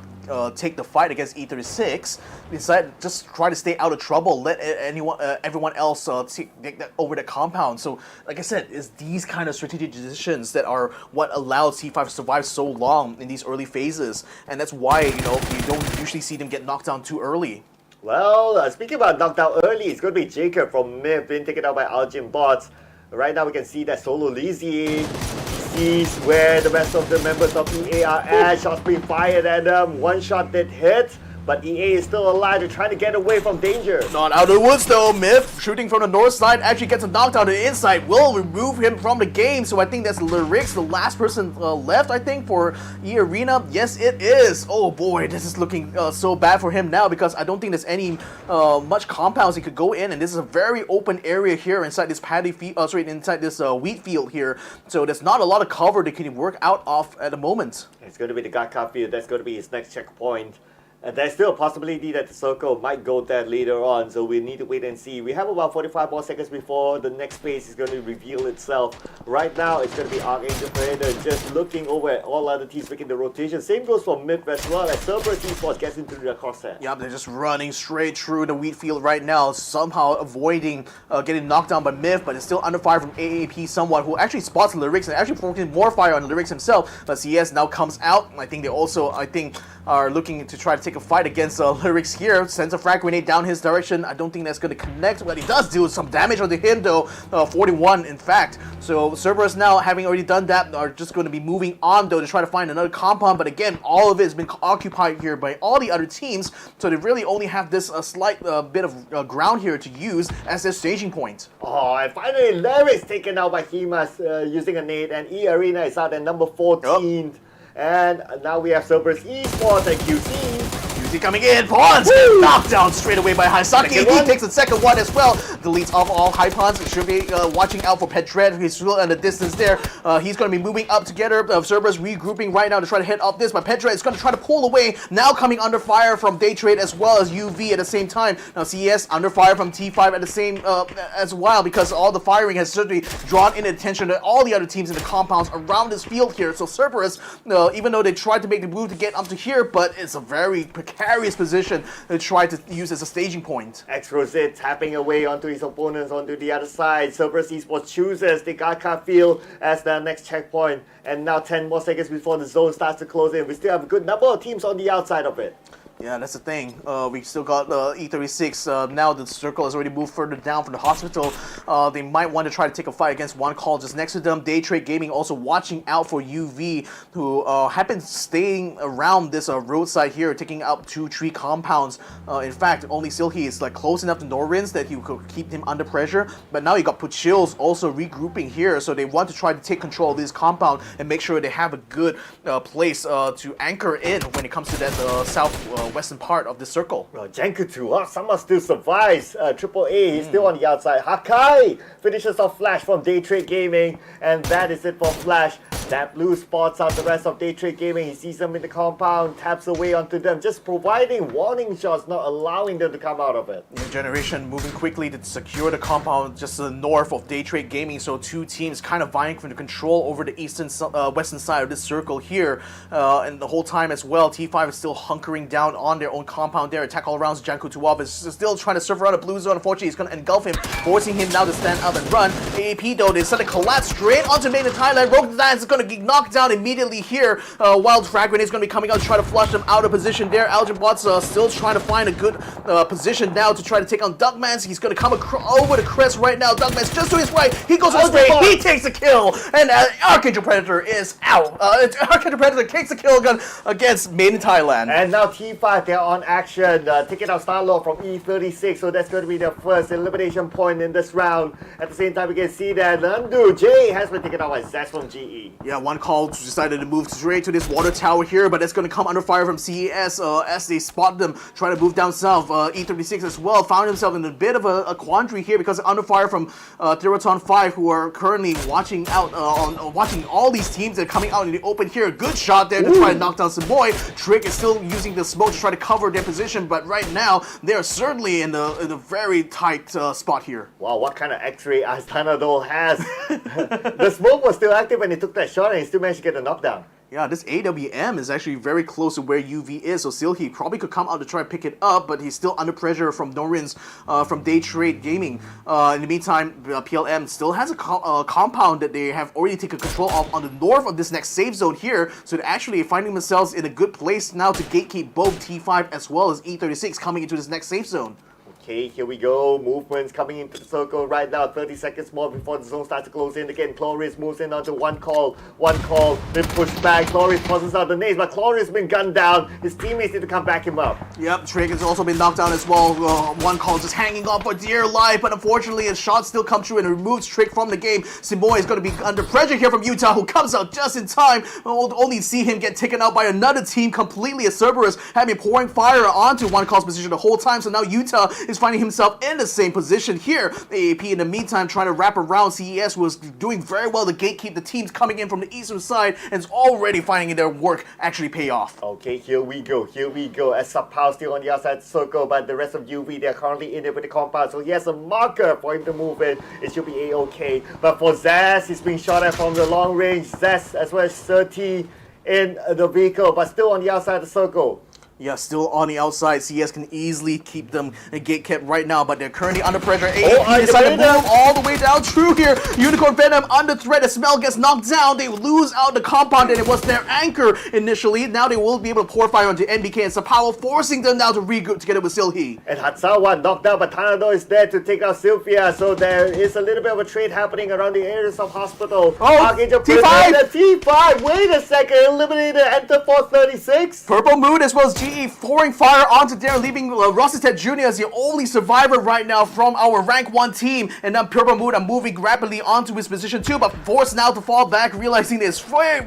take the fight against E36. They decided to just try to stay out of trouble, let everyone else take over the compound. So, like I said, it's these kind of strategic decisions that are what allowed T5 to survive so long in these early phases, and that's why you don't usually see them get knocked down too early. Well, speaking about knocked out early, it's going to be Jacob from Myth being taken out by Elgin Bots. Right now, we can see that Solo Lizzie sees where the rest of the members of EA are at. Shots being fired at them. One shot did hit, but EA is still alive. They're trying to get away from danger. Not out of the woods though. Myth shooting from the north side actually gets a knockdown to the inside. Will remove him from the game. So I think that's Lyrics, the last person left, I think, for eArena. Yes, it is. Oh boy, this is looking so bad for him now because I don't think there's any much compounds he could go in, and this is a very open area here inside this inside this wheat field here. So there's not a lot of cover that can work out of at the moment. It's going to be the Gaka field. That's going to be his next checkpoint. And there's still a possibility that the circle might go there later on, so we need to wait and see. We have about 45 more seconds before the next phase is going to reveal itself. Right now, it's going to be ArkAngel Predator just looking over at all other teams making the rotation. Same goes for Myth as well, as Cerberus Esports gets into the crosshair. Yeah, they're just running straight through the wheat field right now, somehow avoiding getting knocked down by Myth, but it's still under fire from AAP somewhat, who actually spots Lyrics and actually focusing more fire on Lyrics himself. But CS now comes out. I think they also, are looking to try to take a fight against Lyrics here. Sends a frag grenade down his direction. I don't think that's going to connect, but he does do some damage onto him though. 41 in fact. So Cerberus now, having already done that, are just going to be moving on though to try to find another compound. But again, all of it has been occupied here by all the other teams. So they really only have this slight bit of ground here to use as their staging point. Oh, and finally Lyrics taken out by Himas using a nade, and eArena is out at number 14. Yep. And now we have Cerberus Esports and QC. QC coming in, Pawns knocked down straight away by Haisaki. He takes the second one as well. Deletes off all high pawns. Should be watching out for Petred. He's still in the distance there. He's going to be moving up together. Cerberus regrouping right now to try to head off this, but Petred is going to try to pull away. Now coming under fire from Daytrade as well as UV at the same time. Now CS under fire from T5 at the same as well, because all the firing has certainly drawn in attention to all the other teams in the compounds around this field here. So Cerberus, even though they tried to make the move to get up to here, but it's a very precarious position to try to use as a staging point. Xsset tapping away onto his opponents onto the other side. Cerberus Esports chooses the Gaka field as their next checkpoint. And now 10 more seconds before the zone starts to close in. We still have a good number of teams on the outside of it. Yeah, that's the thing. We still got E36. Now the circle has already moved further down from the hospital. They might want to try to take a fight against one call just next to them. Daytrade Gaming also watching out for UV, who have been staying around this roadside here, taking out 2-3 compounds. In fact, only Silky is like close enough to Norins that he could keep him under pressure. But now you got Puchills also regrouping here, so they want to try to take control of this compound and make sure they have a good place to anchor in when it comes to that western part of the circle. Well, Jankutu, somehow still survives. Triple A, he's still on the outside. Hakai finishes off Flash from Daytrade Gaming, and that is it for Flash. That blue spots out the rest of Daytrade Gaming. He sees them in the compound, taps away onto them, just providing warning shots, not allowing them to come out of it. New Generation moving quickly to secure the compound just to the north of Daytrade Gaming, so two teams kind of vying for the control over the western side of this circle here. And the whole time as well, T5 is still hunkering down on their own compound there. Attack all around. Janku Tuwab is still trying to surf around the blue zone. Unfortunately, he's going to engulf him, forcing him now to stand up and run. AAP though, they suddenly collapse straight onto Main Thailand. Rogue Dance is going to get knocked down immediately here. Wild Frag Grenade is going to be coming out to try to flush them out of position there. Algebot's still trying to find a good position now to try to take on Duckmans. He's going to come over the crest right now. Duckmans just to his right. He goes his way. He takes the kill. And ArkAngel Predator is out. ArkAngel Predator takes the kill against Main Thailand. And now T5, they're on action. Taking out Starlord from E36. So that's going to be their first elimination point in this round. At the same time, we can see that Nandu J has been taken out by Zest from GE. Yeah, one call decided to move straight to this water tower here, but it's going to come under fire from CES as they spot them trying to move down south. E36 as well found himself in a bit of a quandary here because under fire from Theerathon 5, who are currently watching out watching all these teams that are coming out in the open here. Good shot there to try to knock down Samoy. Trick is still using the smoke to try to cover their position, but right now they're certainly in a very tight spot here. Wow, what kind of X-ray Astana Dole has? The smoke was still active when he took that shot and he still managed to get a knockdown. Yeah, this AWM is actually very close to where UV is, so still he probably could come out to try to pick it up, but he's still under pressure from Norins from Daytrade Gaming. In the meantime, PLM still has a compound that they have already taken control of on the north of this next safe zone here, so they're actually finding themselves in a good place now to gatekeep both T5 as well as E36 coming into this next safe zone. Okay, here we go. Movements coming into the circle right now. 30 seconds more before the zone starts to close in again. Cloris moves in onto one call. Then push back. Cloris tosses out the nades, but Cloris has been gunned down. His teammates need to come back him up. Yep, Trig has also been knocked down as well. One call just hanging on for dear life, but unfortunately a shot still comes through and removes Trig from the game. Simoy is going to be under pressure here from Utah, who comes out just in time. We'll only see him get taken out by another team completely, as Cerberus had been pouring fire onto one call's position the whole time, so now Utah is finding himself in the same position here. The AP in the meantime trying to wrap around CES, was doing very well to gatekeep the teams coming in from the eastern side, and is already finding their work actually pay off. Okay, here we go. As Subpow still on the outside circle, but the rest of UV, they're currently in it with the compound, so he has a marker for him to move in. It should be A-okay. But for Zaz, he's being shot at from the long range. Zaz as well as 30 in the vehicle, but still on the outside of the circle. Yeah, still on the outside. CS can easily keep them gate kept right now, but they're currently under pressure. AP decided to move all the way down through here. Unicorn Venom under threat. As Smell gets knocked down, they lose out the compound, and it was their anchor initially. Now they will be able to pour fire onto NBK and Sapawa, forcing them now to regroup together with Silhi. And Hatsawa knocked down, but Tanado is there to take out Sylvia, so there is a little bit of a trade happening around the areas of hospital. ArkAngel T5! T5! Wait a second, eliminated Enter 436. Purple Moon as well as GE pouring fire onto there, leaving Xsset Jr. as the only survivor right now from our rank 1 team. And now Purple Moon are moving rapidly onto his position 2, but forced now to fall back, realizing it's way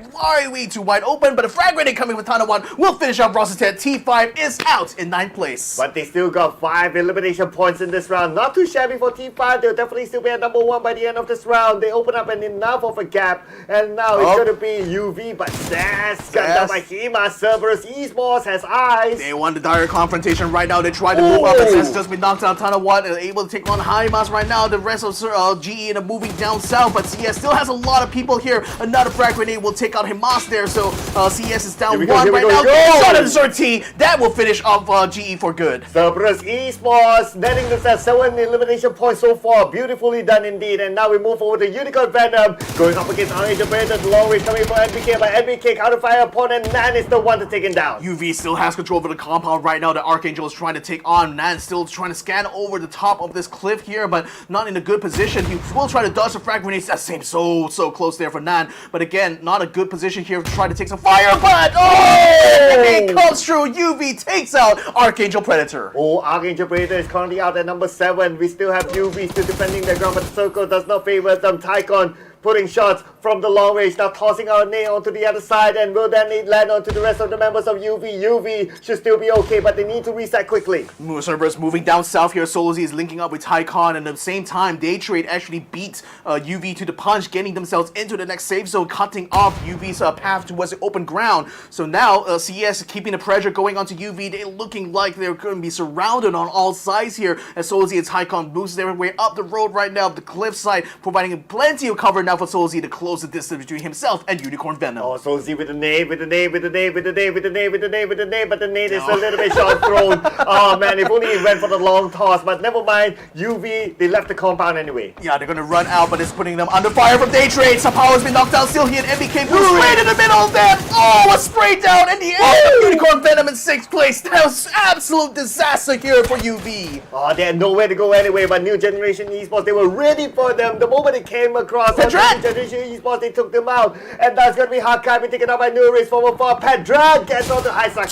too wide open. But a frag grenade coming with Tanawan will finish off Xsset. T5 is out in 9th place. But they still got 5 elimination points in this round. Not too shabby for T5. They'll definitely still be at number 1 by the end of this round. They open up enough of a gap, and now it's going to be UV, but Sass got down by Hema. Cerberus Esports has eyes. They want the direct confrontation right now. They try to move up, but Sass just been knocked out. Tanawan is able to take on Haimas right now. The rest of GE are moving down south, but CS still has a lot of people here. Another frag grenade will take out Himas there, so CS is down 1 right now. Shot at Sortie. That will finish off GE for good. Cerberus Esports netting this at 7 elimination points so far. Beautifully done indeed. And now we move over to Unicorn Venom, going up against ArkAngel Predator. The long range coming for NBK, but NBK counterfire upon, and Nan is the one to take him down. UV still has control over the compound right now that ArkAngel is trying to take on. Nan still trying to scan over the top of this cliff here, but not in a good position. He will try to dodge the frag grenades. That seems so close there for Nan, but again, not a good position here to try to take some fire, but it comes through. UV takes out ArkAngel Predator. ArkAngel Predator is currently out at number 7. We still have UV still defending the ground, but the circle does not favor them. Tycon putting shots from the long range, now tossing out a nade onto the other side, and will that nade land onto the rest of the members of UV? UV should still be okay, but they need to reset quickly. Cerberus moving down south here. Solozy is linking up with Tycon, and at the same time, Daytrade actually beat UV to the punch, getting themselves into the next safe zone, cutting off UV's path towards the open ground. So now CS keeping the pressure going onto UV. They're looking like they're going to be surrounded on all sides here, as Solozy and Tycon moves their way up the road right now, the cliff side, providing plenty of cover now for Solozy to close the distance between himself and Unicorn Venom. Solozy with the nade, but the nade is a little bit short thrown. Oh man, if only he went for the long toss, but never mind. UV, they left the compound anyway. Yeah, they're gonna run out, but it's putting them under fire from Daytrade. Sapawa has been knocked down, still here, and MBK moves right in the middle of them. A spray down in the end. Unicorn Venom in 6th place. That was absolute disaster here for UV. They had nowhere to go anyway, but New Generation Esports, they were ready for them. The moment they came across New Generation Esports, they took them out. And that's gonna be Hakai being taken out by New Race from afar. Pedra gets on the high side.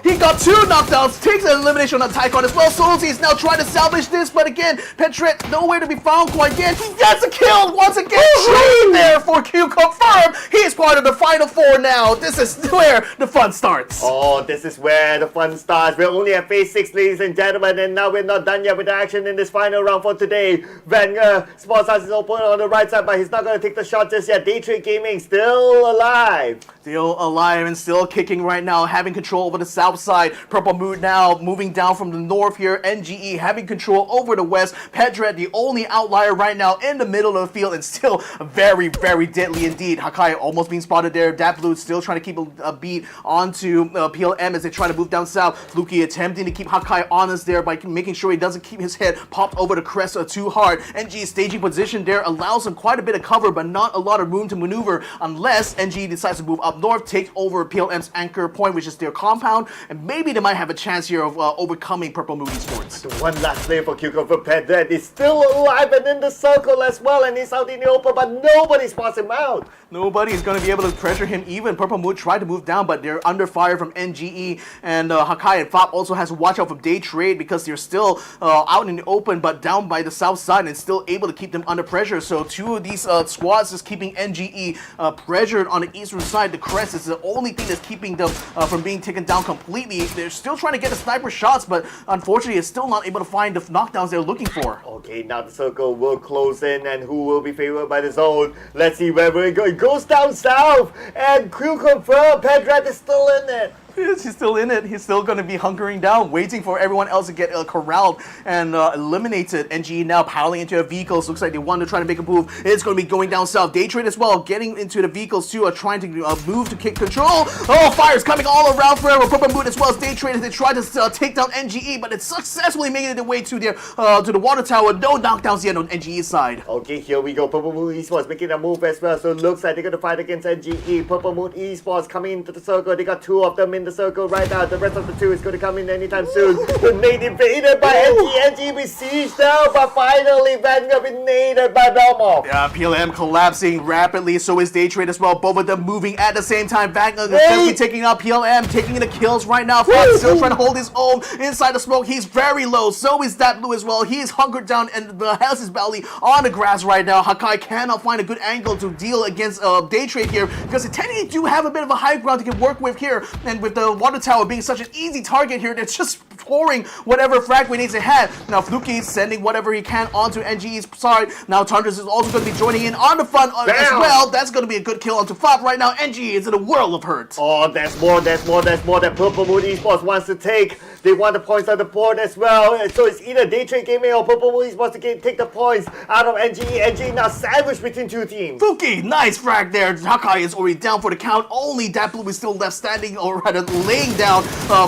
He got 2 knockdowns, takes an elimination on Tycon as well. Solozy is now trying to salvage this, but again, Petret nowhere to be found quite yet. He gets a kill once again. Trade there for QConfirm. He is part of the final 4 now. This is where the fun starts. This is where the fun starts. We're only at phase 6, ladies and gentlemen, and now we're not done yet with the action in this final round for today. Wenger spots us his opponent on the right side, but he's not going to take the shot just yet. Daytrade Gaming still alive. Still alive and still kicking right now, having control over the south side. Purple Mood now moving down from the north here. NGE having control over the west. Pedret, the only outlier right now in the middle of the field, and still very deadly indeed. Hakai almost being spotted there. Blue still trying to keep a beat onto PLM as they try to move down south. Luki attempting to keep Hakai honest there by making sure he doesn't keep his head popped over the crest too hard. NG's staging position there allows him quite a bit of cover, but not a lot of room to maneuver unless NG decides to move up north, take over PLM's anchor point, which is their compound, and maybe they might have a chance here of overcoming Purple Moon Esports. One last player for QConfirm Pedred is still alive and in the circle as well, and he's out in the open, but nobody spots him out. Nobody is going to be able to pressure him even. Purple Moon tried to move down, but they're under fire from NGE, and Hakai and Fop also has to watch out from Daytrade because they're still out in the open, but down by the south side and still able to keep them under pressure. So two of these squads is keeping NGE pressured on the eastern side. The crest is the only thing that's keeping them from being taken down completely. They're still trying to get the sniper shots, but unfortunately, it's still not able to find the knockdowns they're looking for. Okay, now the circle will close in, and who will be favored by the zone? Let's see where it goes. It goes down south, and QConfirm Pedred is still in it. He's still in it. He's still going to be hunkering down, waiting for everyone else to get corralled and eliminated. NGE now piling into their vehicles. Looks like they want to try to make a move. It's going to be going down south. Daytrade as well, getting into the vehicles too, trying to move to kick control. Oh, fire's coming all around for Purple Moon as well as Daytrade as they try to take down NGE, but it's successfully making their way to the water tower. No knockdowns yet on NGE's side. Okay, here we go. Purple Moon Esports making a move as well, so it looks like they're going to fight against NGE. Purple Moon Esports coming into the circle. They got two of them in the circle right now. The rest of the two is going to come in anytime soon. The nade invaded by NGE. NGE besieged now, but finally Vanguard been naded by Belmont. Yeah, PLM collapsing rapidly. So is Daytrade as well. Both of them moving at the same time. Vanguard is definitely taking out PLM, taking the kills right now. Fox still trying to hold his own inside the smoke. He's very low. So is that Blue as well. He is hunkered down and has his belly on the grass right now. Hakai cannot find a good angle to deal against Daytrade here because they technically do have a bit of a high ground to work with here, and with the water tower being such an easy target here, they're just pouring whatever frag grenades they had. Now Fluky is sending whatever he can onto NGE's side. Now Tundras is also going to be joining in on the front as well. That's going to be a good kill onto Fop right now. NGE is in a world of hurt. Oh, there's more that Purple Moon Esports wants to take. They want the points on the board as well. So it's either Daytrade Gaming or Purple Moon Esports to take the points out of NGE. NGE now sandwiched between two teams. Fluky, nice frag there. Hakai is already down for the count. Only that Blue is still left standing, or rather laying down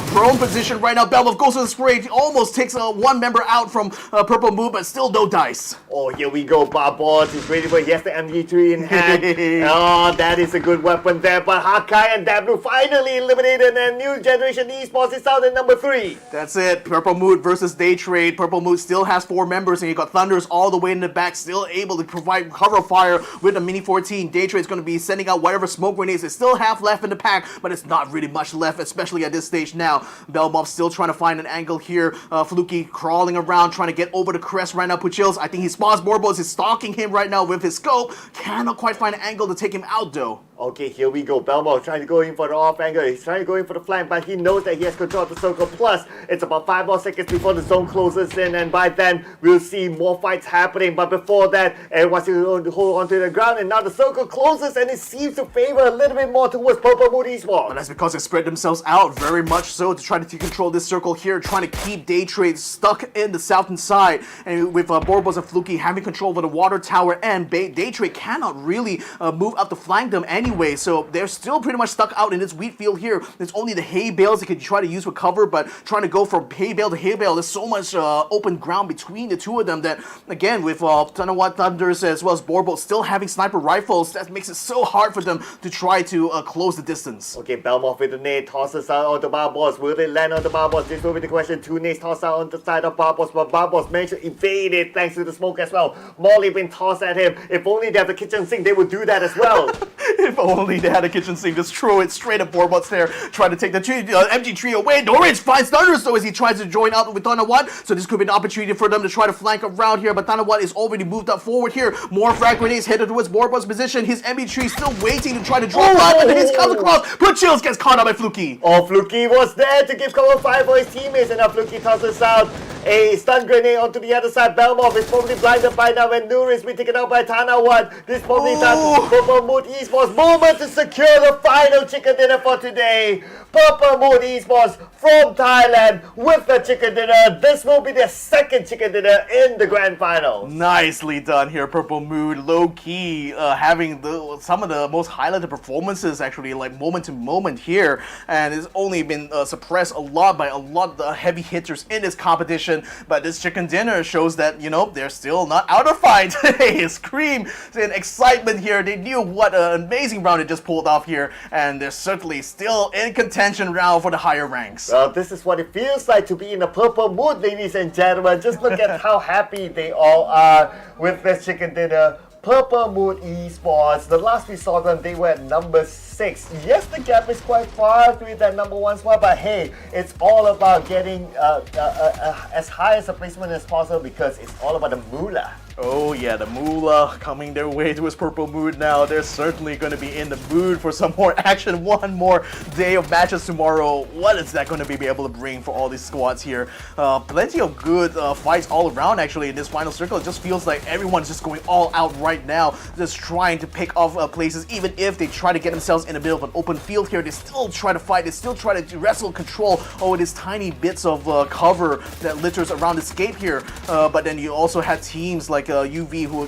prone position right now. Belmont goes to the spray. He almost takes one member out from Purple Moon, but still no dice. Oh, here we go. Barbos is ready for it. He has the MG3 in hand. Oh, that is a good weapon there. But Hakai and Dablu finally eliminated, and new generation esports is out at number 3. That's it. Purple Moon versus Daytrade. Purple Moon still has 4 members, and you got Thunders all the way in the back, still able to provide cover fire with a Mini 14. Daytrade is going to be sending out whatever smoke grenades they still have left in the pack, but it's not really much left, especially at this stage now. Belmont still trying to find an angle here. Fluky crawling around, trying to get over the crest right now. Puchills, I think he spots Borbos, is stalking him right now with his scope. Cannot quite find an angle to take him out though. Okay, here we go. Belmont trying to go in for the off angle. He's trying to go in for the flank, but he knows that he has control of the circle. Plus, it's about 5 more seconds before the zone closes in, and by then, we'll see more fights happening. But before that, everyone's going to hold onto the ground, and now the circle closes, and it seems to favor a little bit more towards Purple Moon Esports. But that's because they spread themselves out very much so to try to control this circle here, trying to keep Daytrade stuck in the southern side. And with Borbos and Fluky having control over the water tower, and Daytrade cannot really move up to flank them anyway. So they're still pretty much stuck out in this wheat field here. There's only the hay bales they could try to use for cover, but trying to go from hay bale to hay bale, there's so much open ground between the two of them that, again, with Tanawa Thunders as well as Borbos still having sniper rifles, that makes it so hard for them to try to close the distance. Okay, Belmont with the nade tosses out on the Barbos. Will they land on the Barbos? This will be the question. 2 nades tossed out on the side of Barbos, but Barbos managed to evade it thanks to the smoke as well. Molly been tossed at him. If only they have the kitchen sink, they would do that as well. If only they had a kitchen sink, just throw it straight at Borbos there, trying to take the MG3 away. Norwich finds Thunders though as he tries to join up with Tanawat, so this could be an opportunity for them to try to flank around here, but Tanawat is already moved up forward here. More frag grenades headed towards Borbos' position. His MG3 still waiting to try to drop out, and then he comes across. Puchills gets caught up by Fluky. Oh, Fluky was there to give cover fire for his teammates, and now Fluky tosses out a stun grenade onto the other side. Belmont is probably blinded by now, and Nur is being taken out by Tanawat. This probably time Purple Moon Esports moment to secure the final chicken dinner for today. Purple Moon Esports from Thailand with the chicken dinner. This will be their second chicken dinner in the grand final. Nicely done here, Purple Moon. Low key, having some of the most highlighted performances actually, like moment to moment here, and it's only been suppressed a lot by a lot of the heavy hitters in this competition. But this chicken dinner shows that, you know, they're still not out of fight. Hey, scream and excitement here. They knew what an amazing amazing round they just pulled off here, and they're certainly still in contention round for the higher ranks. Well, this is what it feels like to be in a purple mood, ladies and gentlemen. Just look at how happy they all are with this chicken dinner. Purple Mood Esports. The last we saw them, they were at number 6. Yes, the gap is quite far to that number 1 spot, but hey, it's all about getting as high as a placement as possible because it's all about the moolah. Oh yeah, the moolah coming their way to his purple mood now. They're certainly going to be in the mood for some more action. One more day of matches tomorrow. What is that going to be able to bring for all these squads here? Plenty of good fights all around actually in this final circle. It just feels like everyone's just going all out right now, just trying to pick off places. Even if they try to get themselves in the middle of an open field here, they still try to fight. They still try to wrestle control over these tiny bits of cover that litters around the escape here. But then you also had teams like UV who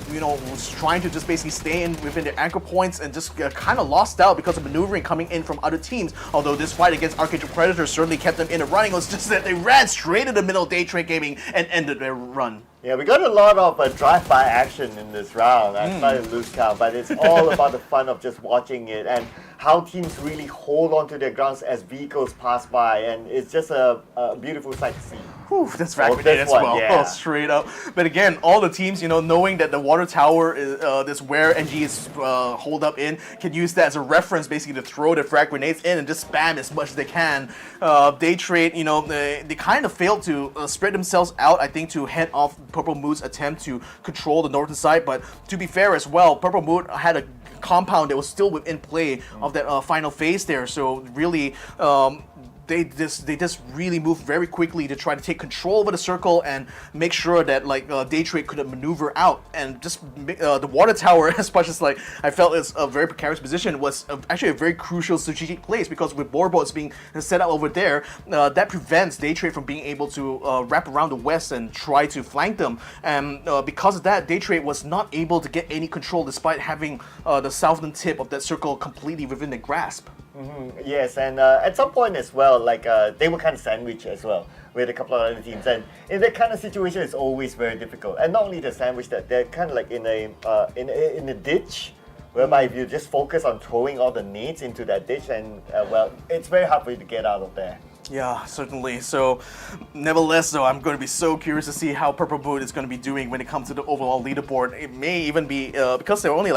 was trying to just basically stay in within their anchor points and just kind of lost out because of maneuvering coming in from other teams. Although this fight against ArkAngel Predator certainly kept them in the running. It was just that they ran straight in the middle of Daytrade Gaming and ended their run. Yeah, we got a lot of drive-by action in this round. I started to lose count, but it's all about the fun of just watching it and how teams really hold on to their grounds as vehicles pass by, and it's just a beautiful sight to see. Whew, that's fragmented as well. Yeah. Oh, straight up. But again, all the teams, knowing that the water tower is this where NG is hold up in, can use that as a reference basically to throw their frag grenades in and just spam as much as they can. Daytrade, they kind of failed to spread themselves out, I think, to head off Purple Mood's attempt to control the northern side. But to be fair as well, Purple Mood had a compound that was still within play of that final phase there. So really, they just really moved very quickly to try to take control over the circle and make sure that Daytrade couldn't maneuver out. And just the water tower, as much as I felt it's a very precarious position, was actually a very crucial strategic place because with boards being set up over there, that prevents Daytrade from being able to wrap around the west and try to flank them. And because of that, Daytrade was not able to get any control despite having the southern tip of that circle completely within their grasp. Yes, and at some point as well, they were kind of sandwiched as well with a couple of other teams, and in that kind of situation, it's always very difficult. And not only the sandwich, that they're kind of in a ditch, whereby if you just focus on throwing all the nades into that ditch, and it's very hard for you to get out of there. Yeah, certainly. So, nevertheless, though, I'm going to be so curious to see how Purple Mood is going to be doing when it comes to the overall leaderboard. It may even be because they're only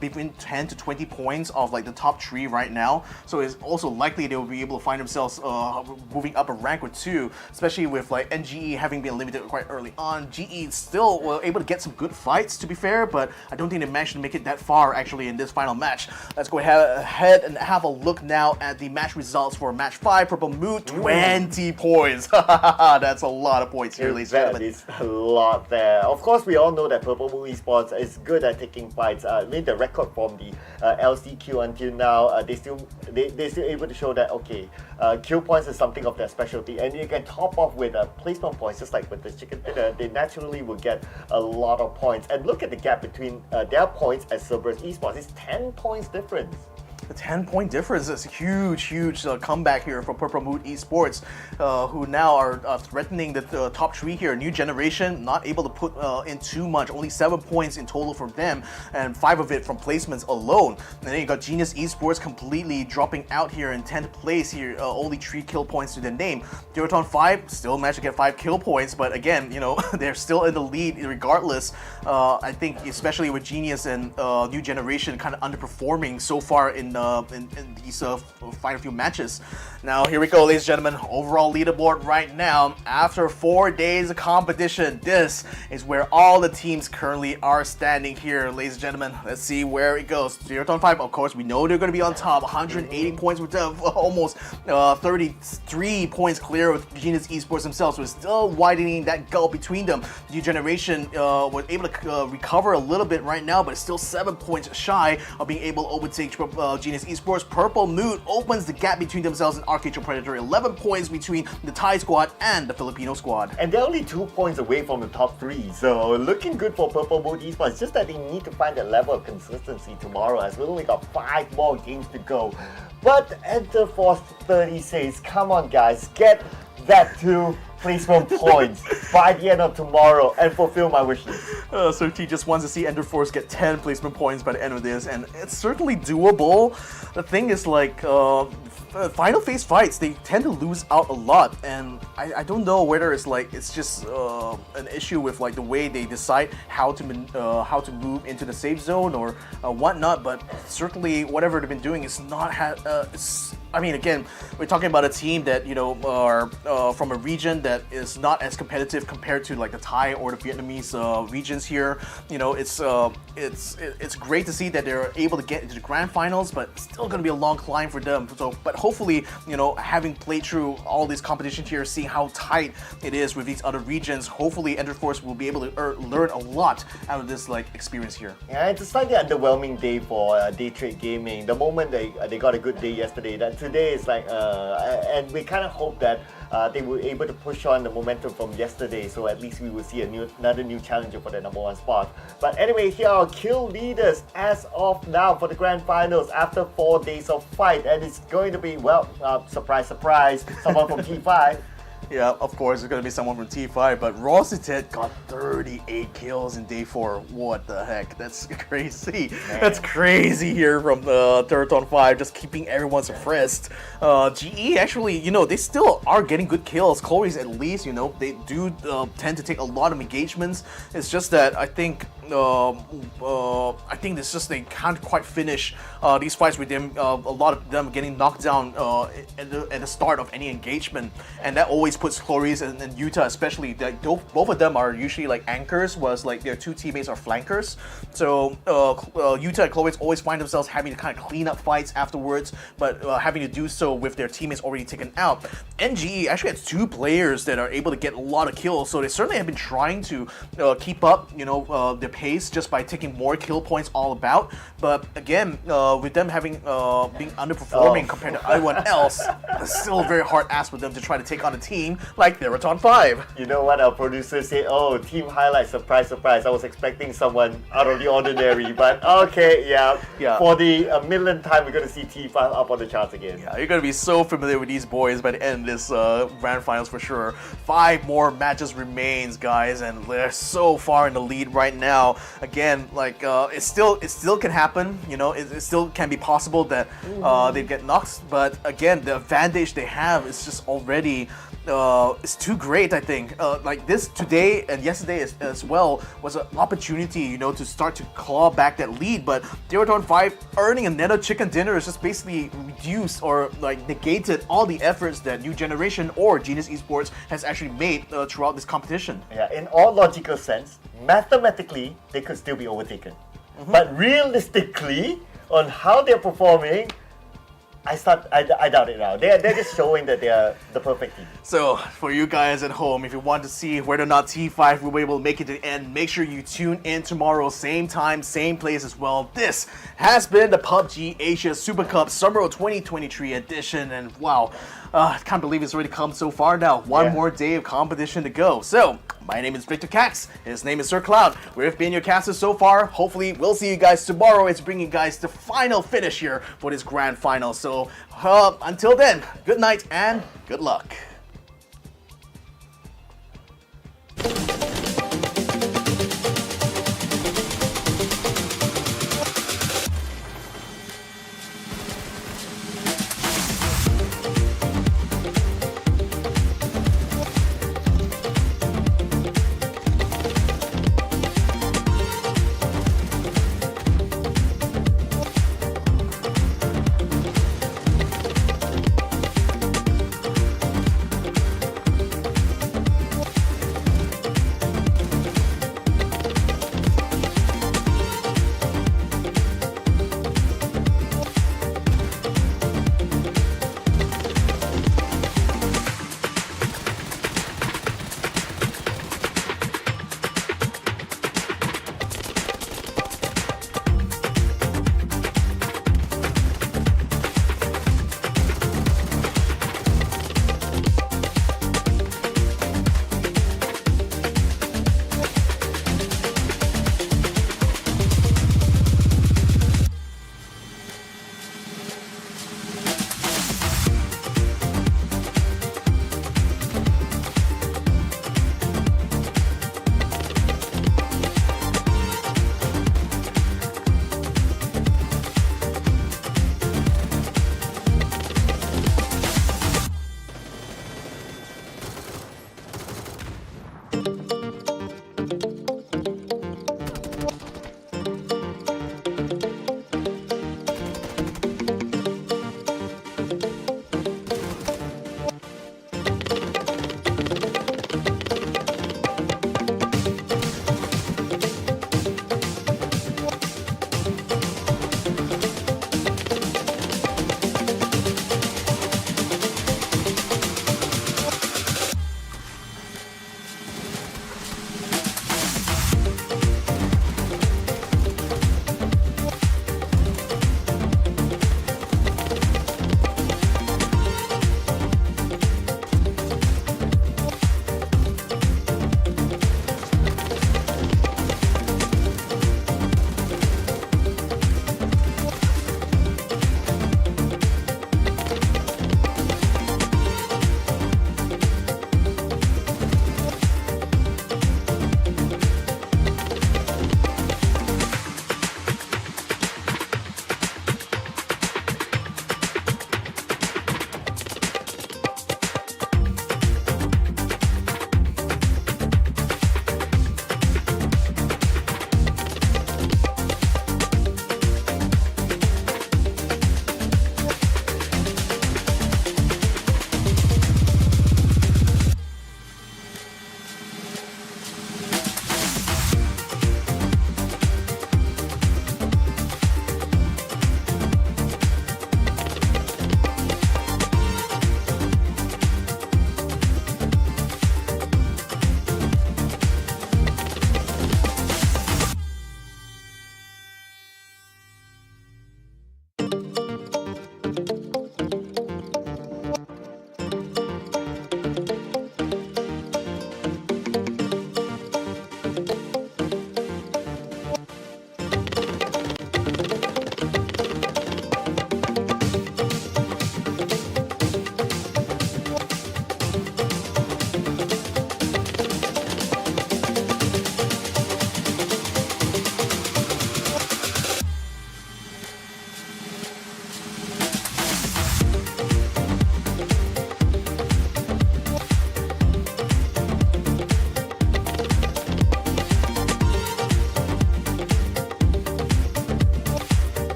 between 10 to 20 points of the top 3 right now. So it's also likely they will be able to find themselves moving up a rank or 2, especially with NGE having been limited quite early on. GE still were able to get some good fights, to be fair, but I don't think they managed to make it that far actually in this final match. Let's go ahead and have a look now at the match results for match 5. Purple Mood, 20 points. That's a lot of points here, ladies and gentlemen. That is a lot there. Of course, we all know that Purple Mood Esports is good at taking fights. Made the record from the LCQ until now. They're still able to show that kill points is something of their specialty, and you can top off with placement points, just like with the chicken dinner. They naturally will get a lot of points. And look at the gap between their points and CERBERUS Esports. It's 10 points difference. The 10-point difference is a huge comeback here for Purple Mood Esports, who now are threatening the top 3 here. New generation, not able to put in too much, only 7 points in total for them, and 5 of it from placements alone. And then you got Genius Esports completely dropping out here in 10th place here, only 3 kill points to their name. Theerathon 5 still managed to get 5 kill points, but again, they're still in the lead regardless. I think especially with Genius and New Generation kind of underperforming so far in these final few matches. Now here we go, ladies and gentlemen. Overall leaderboard right now. After 4 days of competition, this is where all the teams currently are standing here, ladies and gentlemen. Let's see where it goes. Theerathon 5, of course, we know they're going to be on top. 180 points with almost 33 points clear with Genius Esports themselves. So it's still widening that gulf between them. New Generation was able to recover a little bit right now, but it's still 7 points shy of being able to overtake Genius Esports. Purple Mood opens the gap between themselves and ArkAngel Predator. 11 points between the Thai squad and the Filipino squad. And they're only 2 points away from the top 3. So looking good for Purple Mood Esports. It's just that they need to find that level of consistency tomorrow, as we've only got 5 more games to go. But Enter Force 30 says, come on guys, get that to placement points by the end of tomorrow and fulfill my wish list. So T just wants to see Ender Force get 10 placement points by the end of this, and it's certainly doable. The thing is, like, final phase fights, they tend to lose out a lot, and I don't know whether it's just an issue with like the way they decide how to move into the safe zone or whatnot. But certainly, whatever they've been doing is not. I mean, again, we're talking about a team that are from a region that is not as competitive compared to like the Thai or the Vietnamese regions here. It's great to see that they're able to get into the grand finals, but it's still going to be a long climb for them. So, but hopefully, having played through all this competition here, seeing how tight it is with these other regions, hopefully Ender Force will be able to learn a lot out of this like experience here. Yeah, it's a slightly underwhelming day for Daytrade Gaming. The moment they got a good day yesterday, that today is like, and we kind of hope that they were able to push on the momentum from yesterday, so at least we will see another new challenger for the number 1 spot. But anyway, here are kill leaders as of now for the grand finals after 4 days of fight, and it's going to be, well, surprise, surprise, someone from T5. Yeah, of course, it's going to be someone from T5, but Rossetet got 38 kills in day 4. What the heck? That's crazy. Man. That's crazy here from Theerathon 5, just keeping everyone suppressed. GE, actually, they still are getting good kills. Chloe's at least, they do tend to take a lot of engagements. It's just that I think it's just they can't quite finish these fights with them. A lot of them getting knocked down at the start of any engagement, and that always puts Chloris and Utah, especially, like, both of them are usually like anchors, whereas like their 2 teammates are flankers. So Utah and Chloris always find themselves having to kind of clean up fights afterwards, but having to do so with their teammates already taken out. NGE actually has 2 players that are able to get a lot of kills, so they certainly have been trying to keep up, their pace just by taking more kill points all about. But again, with them having being underperforming compared to everyone else, it's still a very hard ask for them to try to take on a team like Theerathon 5. You know what our producers say? Oh, team highlight, surprise, surprise. I was expecting someone out of the ordinary, but okay, yeah. For the millionth time, we're going to see T5 up on the charts again. Yeah, you're going to be so familiar with these boys by the end of this grand finals for sure. 5 more matches remains, guys, and they're so far in the lead right now. Again, like it still can happen. It still can be possible that they get knocked, but again, the advantage they have is just already it's too great, I think. Like this today and yesterday as well was an opportunity, to start to claw back that lead. But Theerathon 5 earning another chicken dinner is just basically reduced or like negated all the efforts that New Generation or Genius Esports has actually made throughout this competition. Yeah, in all logical sense, mathematically they could still be overtaken. But realistically, on how they're performing, I doubt it now. They're just showing that they're the perfect team. So, for you guys at home, if you want to see whether or not T5 will be able to make it to the end, make sure you tune in tomorrow, same time, same place as well. This has been the PUBG Asia Super Cup Summer of 2023 edition, and wow, I can't believe it's already come so far now. One more day of competition to go. So, my name is Victor Cax. His name is Sir Cloud. We've been your casters so far. Hopefully, we'll see you guys tomorrow. It's bringing you guys the final finish here for this grand final. So, until then, good night and good luck.